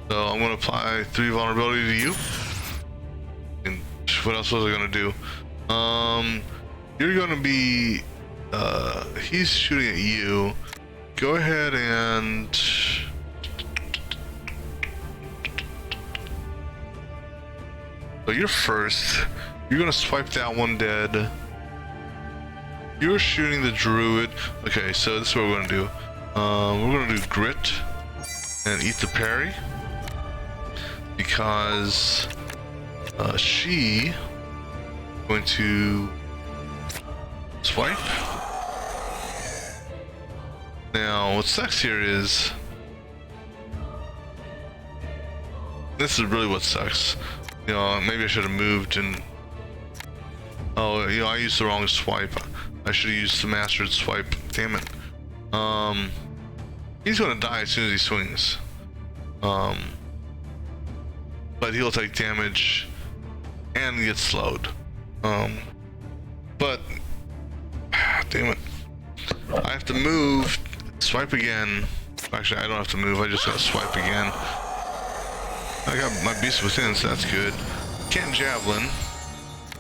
So I'm going to apply 3 vulnerability to you. And what else was I going to do? You're going to be... he's shooting at you. Go ahead and... So you're first. You're going to swipe that one dead. You're shooting the druid. Okay, so this is what we're going to do. We're going to do grit and eat the parry. Because she going to swipe. Now what sucks here is this is really what sucks. You know, maybe I should have moved and oh, you know, I used the wrong swipe. I should have used the mastered swipe. Damn it. He's gonna die as soon as he swings. But he'll take damage and get slowed. But damn it, I have to move, swipe again. Actually, I don't have to move. I just gotta swipe again. I got my beast within, so that's good. Can't javelin.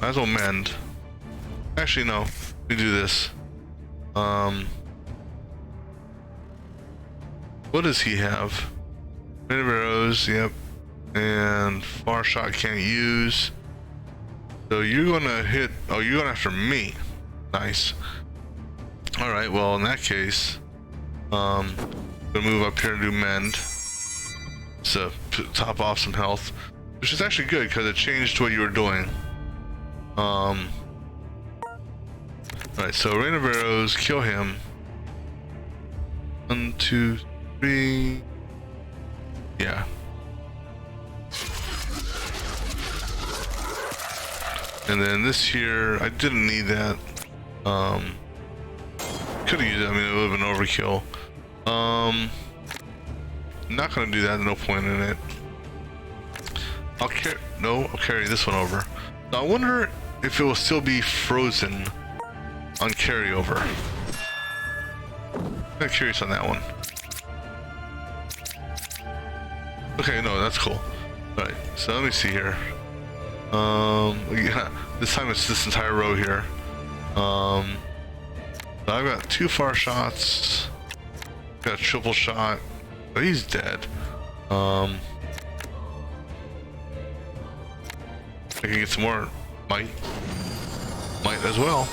Might as well mend. Actually, no. We do this. What does he have? Rain of arrows. Yep. And far shot can't use. So you're gonna hit. Oh, you're going after me. Nice. All right. Well, in that case, gonna move up here and do mend. So top off some health, which is actually good because it changed what you were doing. Alright, so rain of arrows, kill him. 1, 2, 3. Yeah. And then this here, I didn't need that. Could have used it, I mean, it would have been overkill. Not gonna do that, no point in it. I'll carry this one over. Now I wonder if it will still be frozen on carryover. I'm kind of curious on that one. Okay, no, that's cool. Alright, so let me see here. Yeah, this time it's this entire row here. I've got 2 far shots. Got a triple shot. But he's dead. I can get some more might as well.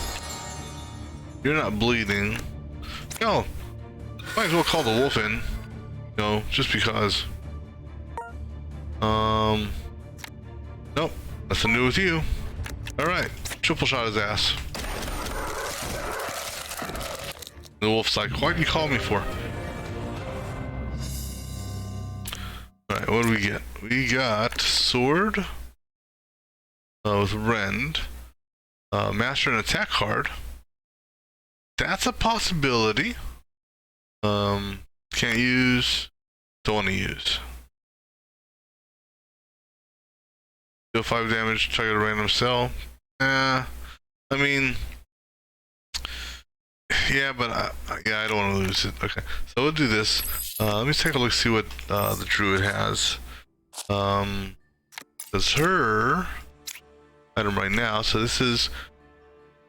You're not bleeding. No, might as well call the wolf in. You know, just because. Nope, nothing to do with you. All right, triple shot his ass. The wolf's like, why'd you call me for? Alright, what do we get? We got sword with rend, master and attack card. That's a possibility. Can't use, don't want to use. Deal 5 damage, target a random cell. I mean, yeah, but I don't want to lose it. Okay, so we'll do this. Let me take a look, see what the druid has. That's her item right now. So this is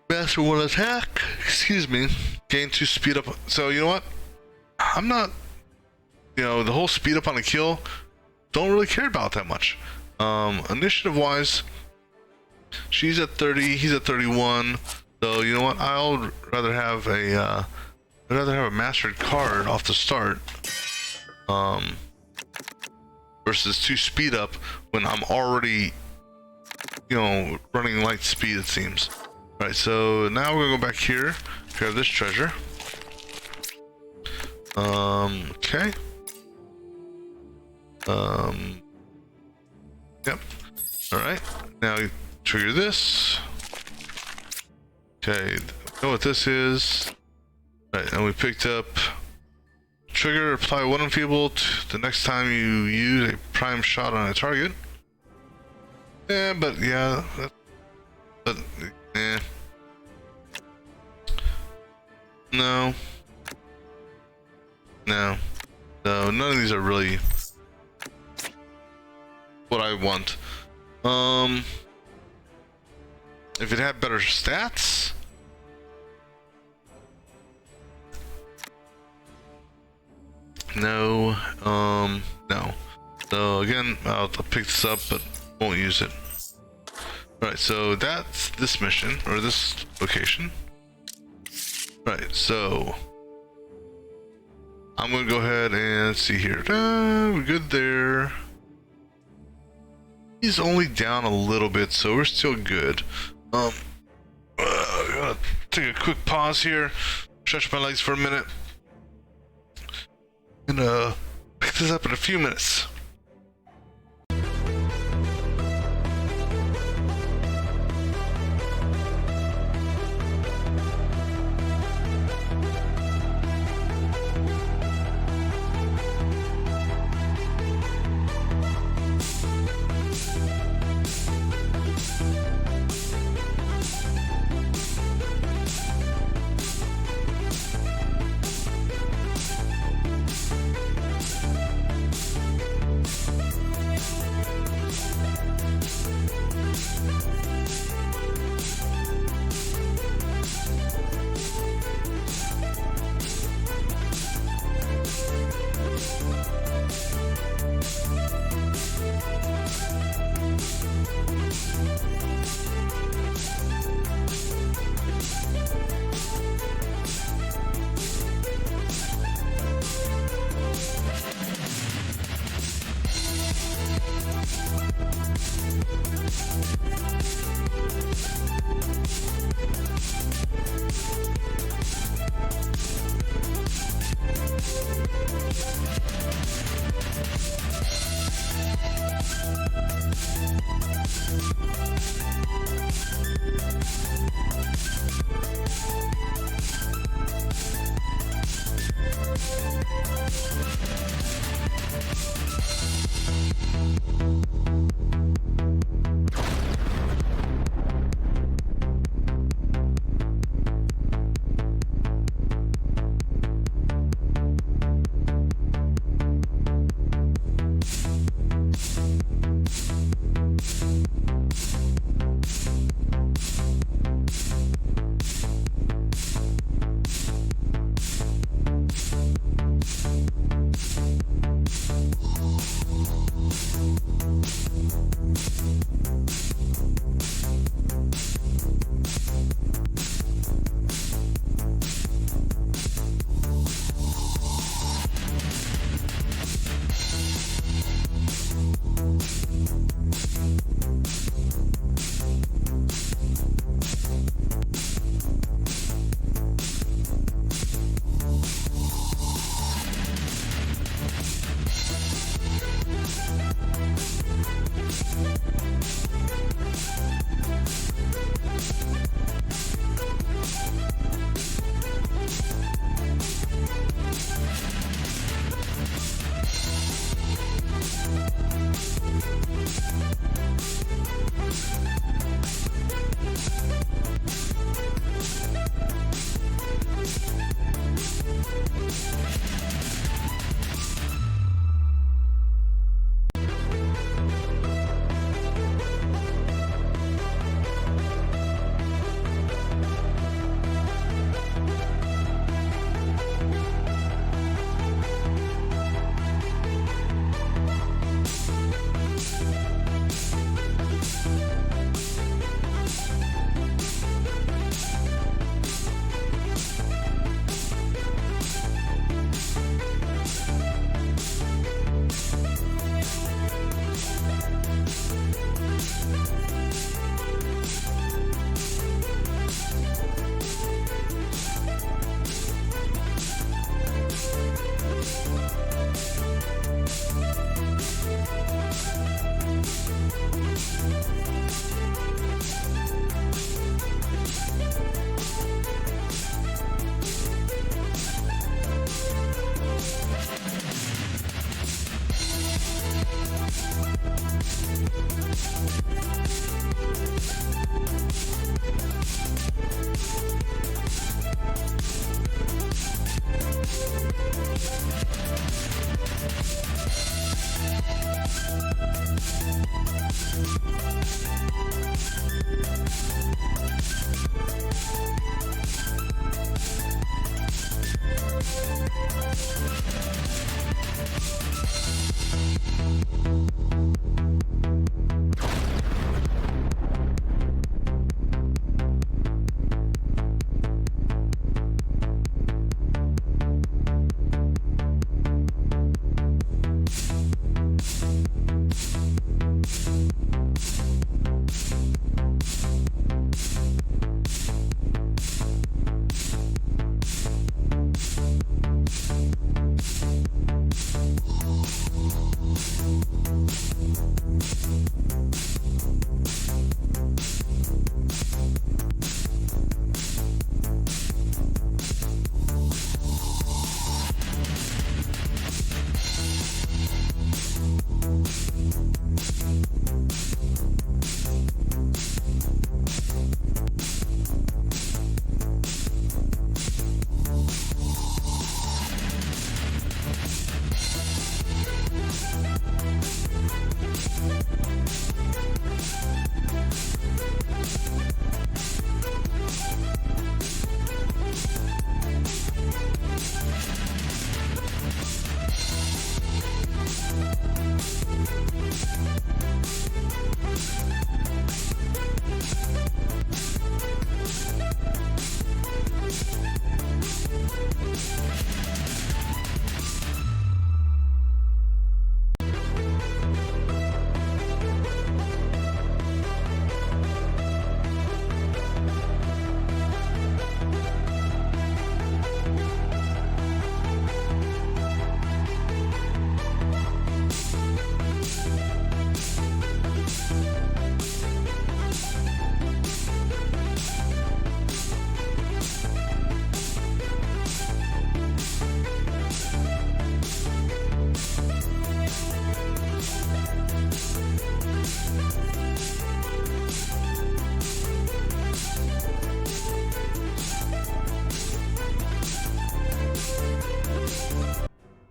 master 1 attack. Excuse me. Gain 2 speed up. So you know what? I'm not. You know, the whole speed up on a kill. Don't really care about that much. Initiative wise, she's at 30. He's at 31. So you know what? I'll rather have a mastered card off the start, versus 2 speed up when I'm already, you know, running light speed. It seems. All right. So now we're gonna go back here, grab this treasure. Okay. Yep. All right. Now you trigger this. Okay, know what this is. Right, and we picked up trigger, apply 1 enfeeble the next time you use a prime shot on a target. Yeah, but yeah, but eh. No. So none of these are really what I want. If it had better stats, no. So again, I'll pick this up, but won't use it. All right, so that's this mission or this location. All right, so I'm gonna go ahead and see here. We're good there. He's only down a little bit, so we're still good. Gotta take a quick pause here, stretch my legs for a minute, and pick this up in a few minutes.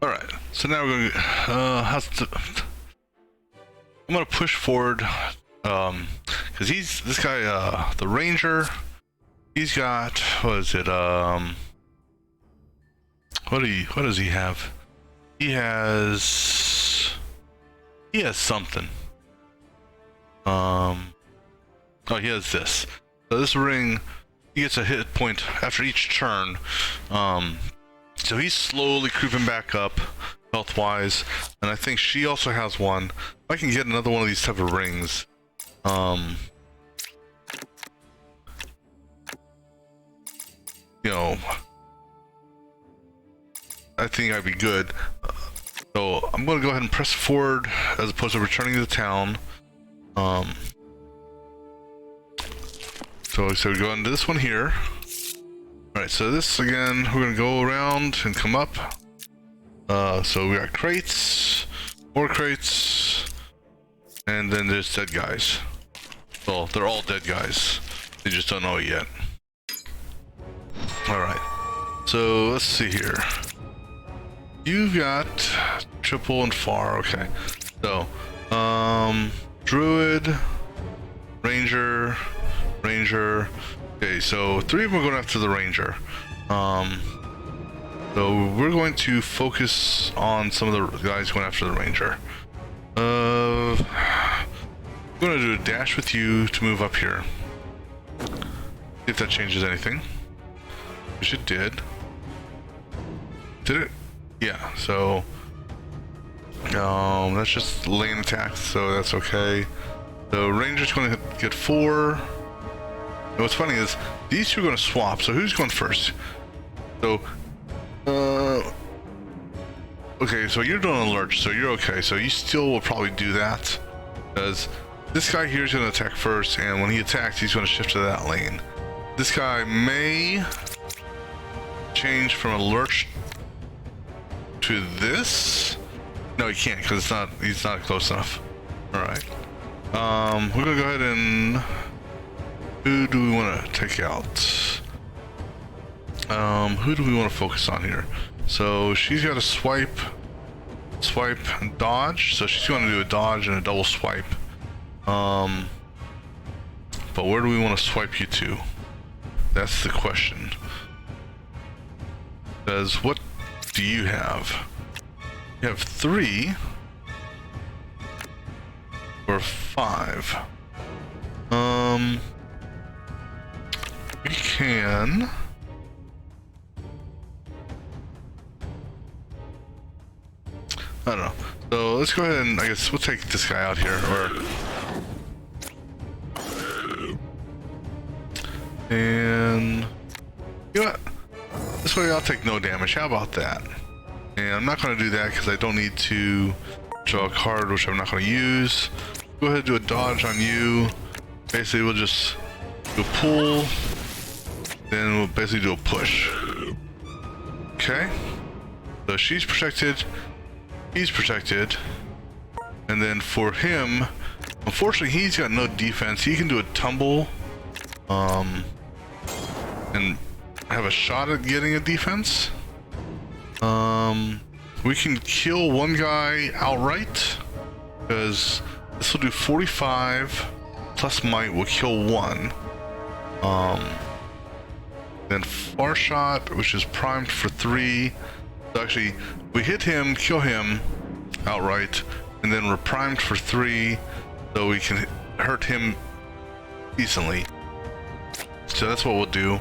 Alright, so now we're going to, I'm going to push forward, because this guy, the ranger, he's got, what is it, what does he have? He has something. Oh, he has this. So this ring, he gets a hit point after each turn, so he's slowly creeping back up, health-wise, and I think she also has one. If I can get another one of these type of rings, you know, I think I'd be good. So I'm going to go ahead and press forward as opposed to returning to the town. So we go into this one here. Alright, so this again, we're gonna go around and come up. So we got crates, more crates, and then there's dead guys. Well, they're all dead guys. They just don't know it yet. Alright, so let's see here. You've got triple and far, okay. So, druid, ranger. Okay, so 3 of them are going after the ranger. So we're going to focus on some of the guys going after the ranger. I'm going to do a dash with you to move up here. See if that changes anything. Which it did. Did it? Yeah, so that's just lane attacks, so that's okay. The ranger's going to get 4. And what's funny is these two are going to swap, so who's going first? So okay, so you're doing a lurch, so you're okay, so you still will probably do that, because this guy here is going to attack first, and when he attacks he's going to shift to that lane. This guy may change from a lurch to this. No, he can't, because he's not close enough. All right, we're gonna go ahead and who do we want to take out? Who do we want to focus on here? So she's got a swipe, and dodge. So she's going to do a dodge and a double swipe. But where do we want to swipe you to? That's the question. Because what do you have? You have 3 or 5. We can. I don't know. So let's go ahead and I guess we'll take this guy out here, and you know what? This way I'll take no damage. How about that? And I'm not going to do that because I don't need to draw a card, which I'm not going to use. Go ahead and do a dodge on you. Basically, we'll just do a pull. Then we'll basically do a push. Okay. So she's protected. He's protected. And then for him, unfortunately, he's got no defense. He can do a tumble. And have a shot at getting a defense. We can kill one guy outright, because this will do 45 plus might will kill 1. Then far shot, which is primed for 3. So actually, we hit him, kill him outright. and then we're primed for 3, so we can hurt him decently. So that's what we'll do.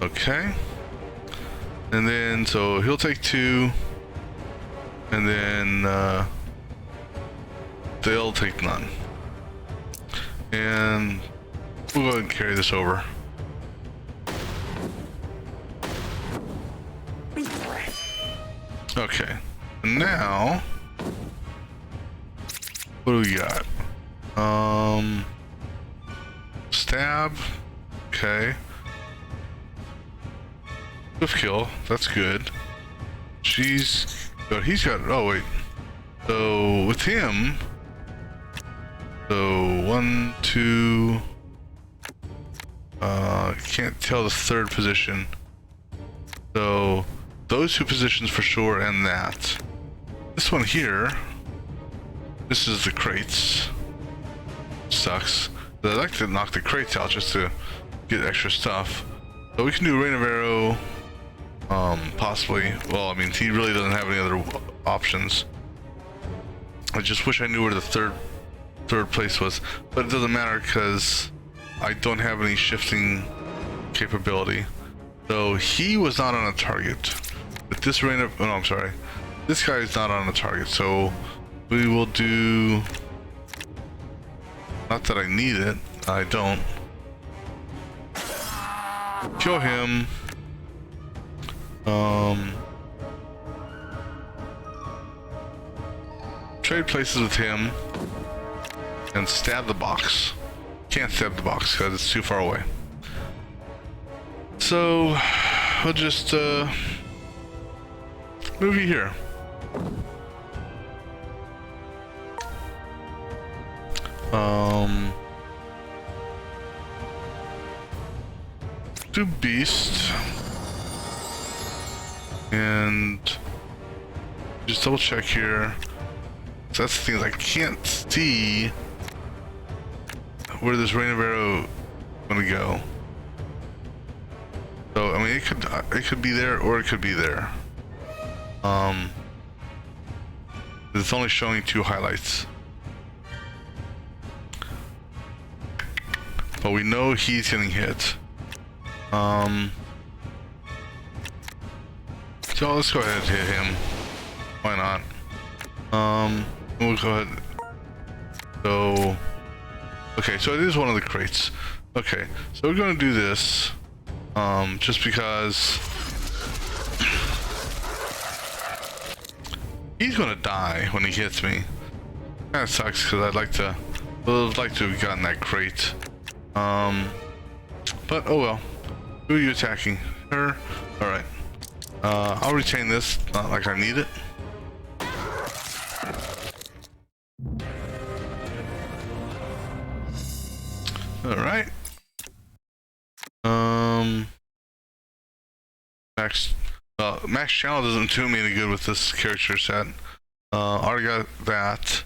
Okay. And then, so he'll take 2, and then they'll take none. And we'll go ahead and carry this over. Okay, now what do we got? Stab. Okay. Swift kill. That's good. He's got. Oh wait. So with him. So 1, 2. Can't tell the third position. So those 2 positions for sure, and that. This one here. This is the crates. Sucks. But I like to knock the crates out just to get extra stuff. So we can do Rain of Arrow. Possibly. Well, I mean, he really doesn't have any other options. I just wish I knew where the third place was, but it doesn't matter because I don't have any shifting capability. So he was not on a target. But this Rain of... Oh, no, I'm sorry. This guy is not on a target, so we will do... Not that I need it. I don't. Kill him. Trade places with him. And stab the box. Can't stab the box because it's too far away. So we'll just move you here. Do beast. And just double check here. So that's the thing, I can't see where this Rain of Arrow gonna go. So I mean, it could be there or it could be there. It's only showing 2 highlights, but we know he's getting hit. So let's go ahead and hit him. Why not? We'll go ahead. So, okay, so it is one of the crates. Okay, so we're gonna do this, just because he's gonna die when he hits me. Kinda sucks because would like to have gotten that crate. But oh well. Who are you attacking? Her? Alright. I'll retain this, not like I need it. Alright. Max channel doesn't do me any good with this character set. Already got that.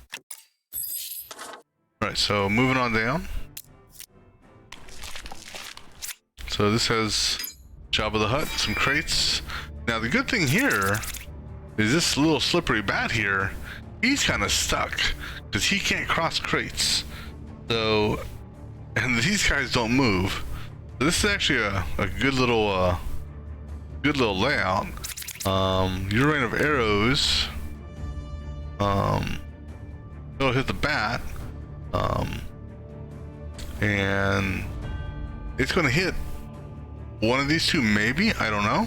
Alright, so moving on down. So this has Jabba the Hutt, some crates. Now the good thing here is this little slippery bat here, he's kind of stuck because he can't cross crates. So, and these guys don't move. So this is actually a good little layout. Your Rain of Arrows, it'll hit the bat, and it's going to hit one of these 2, maybe, I don't know.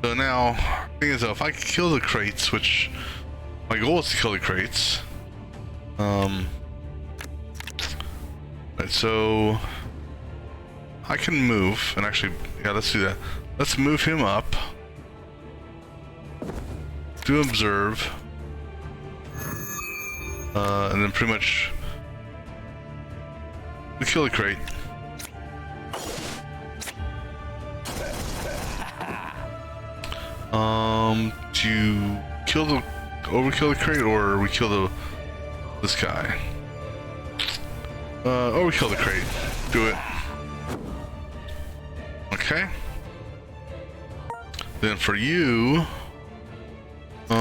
So now, the thing is though, if I can kill the crates, which my goal is to kill the crates. Right, so I can move, and actually, yeah, let's do that. Let's move him up. Do observe. And then pretty much we kill the crate. Do you overkill the crate, or we kill this guy? Overkill the crate. Do it. Okay. Then for you, so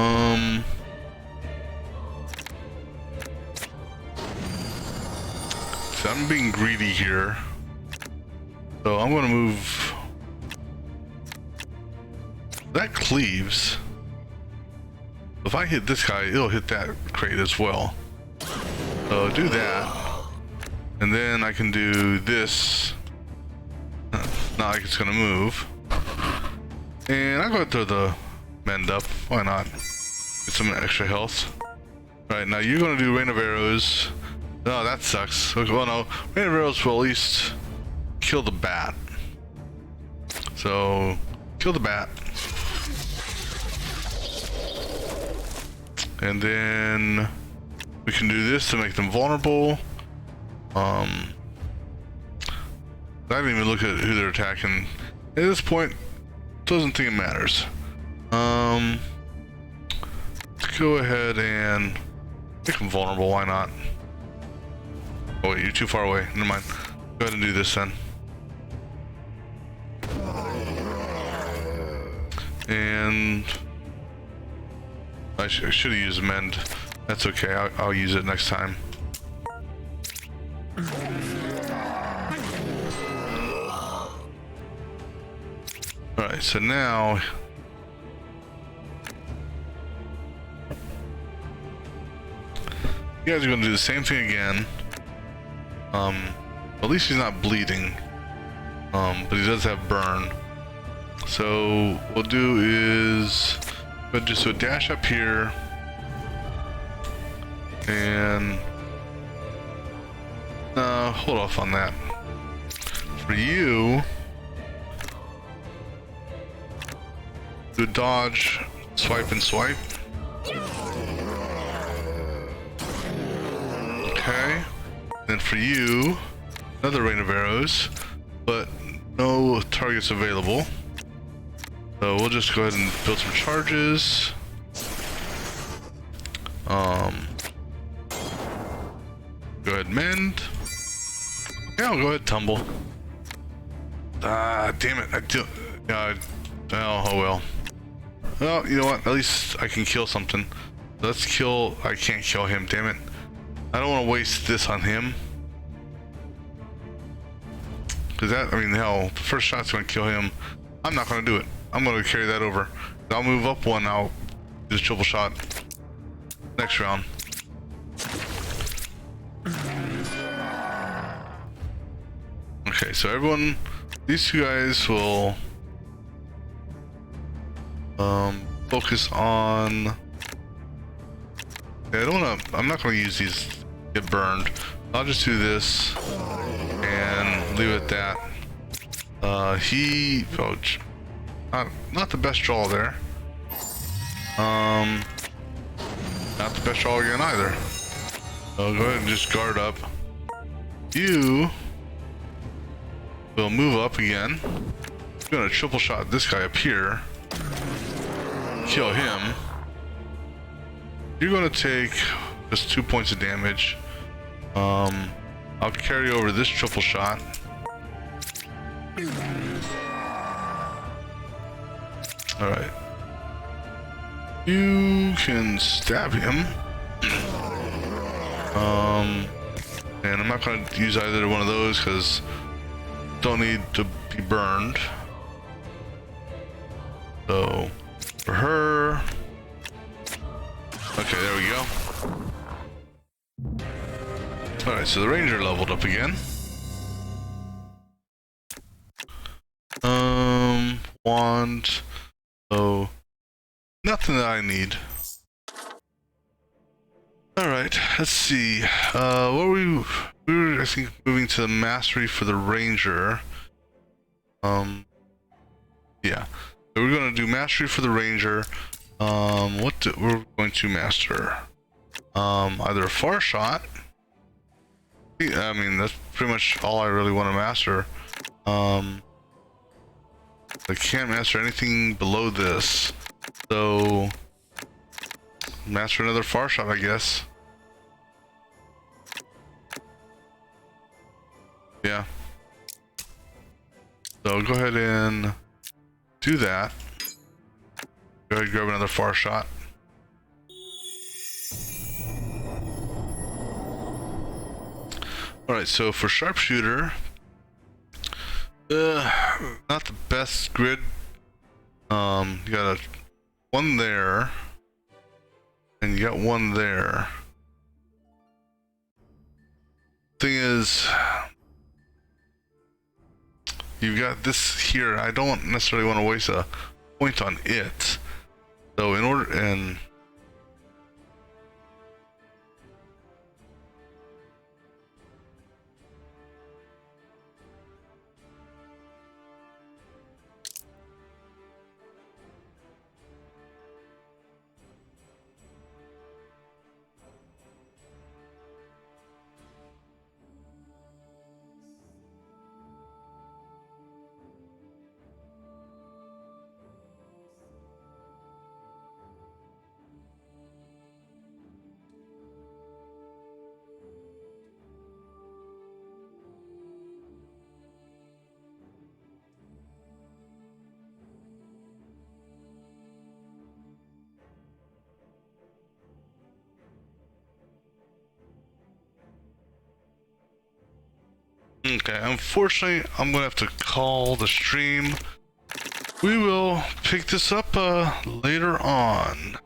I'm being greedy here. So I'm gonna move. That cleaves. If I hit this guy, it'll hit that crate as well. So do that. And then I can do this. Not like it's gonna move. And I'll go ahead and throw the mend up. Why not? Get some extra health. Alright, now you're gonna do rain of arrows. No, that sucks. Well, no. Rain of arrows will at least kill the bat. So, kill the bat. And then we can do this to make them vulnerable. I didn't even look at who they're attacking. At this point, doesn't think it matters. Let's go ahead and make them vulnerable. Why not? Oh wait, you're too far away. Never mind. Go ahead and do this then. And I should have used mend. That's okay. I'll use it next time. Alright, so now you guys are going to do the same thing again. At least he's not bleeding. But he does have burn. So what we'll do is we'll just do a dash up here. And hold off on that. For you, do a dodge, swipe and swipe. Okay. Then for you, another rain of arrows, but no targets available. So we'll just go ahead and build some charges. Go ahead and mend. Yeah, I'll go ahead and tumble. Ah, damn it. I do. Oh well. Well, you know what? At least I can kill something. Let's kill. I can't kill him. Damn it. I don't want to waste this on him. Because that, I mean, hell, the first shot's going to kill him. I'm not going to do it. I'm going to carry that over. I'll move up one. I'll do this triple shot next round. Okay, so everyone, these two guys will focus on. Yeah, I don't want to. I'm not going to use these. Get burned. I'll just do this and leave it at that. He, oh, not the best draw there. Not the best draw again either. So go ahead and just guard up. You will move up again. I'm gonna triple shot this guy up here. Kill him. You're gonna take just 2 points of damage. I'll carry over this triple shot. Alright. You can stab him. And I'm not going to use either one of those because don't need to be burned. So for her. Okay, there we go. Alright, so the ranger leveled up again. Wand. So nothing that I need. Alright, let's see. What were we were, I think, moving to the mastery for the ranger. Yeah. So we're gonna do mastery for the ranger. We're going to master? Either a far shot. I mean, that's pretty much all I really want to master. I can't master anything below this. So master another far shot, I guess. Yeah. So go ahead and do that. Go ahead and grab another far shot. Alright, so for sharpshooter, not the best grid. You got one there, and you got one there. Thing is, you've got this here. I don't necessarily want to waste a point on it. So in order, and okay, unfortunately, I'm gonna have to call the stream. We will pick this up later on.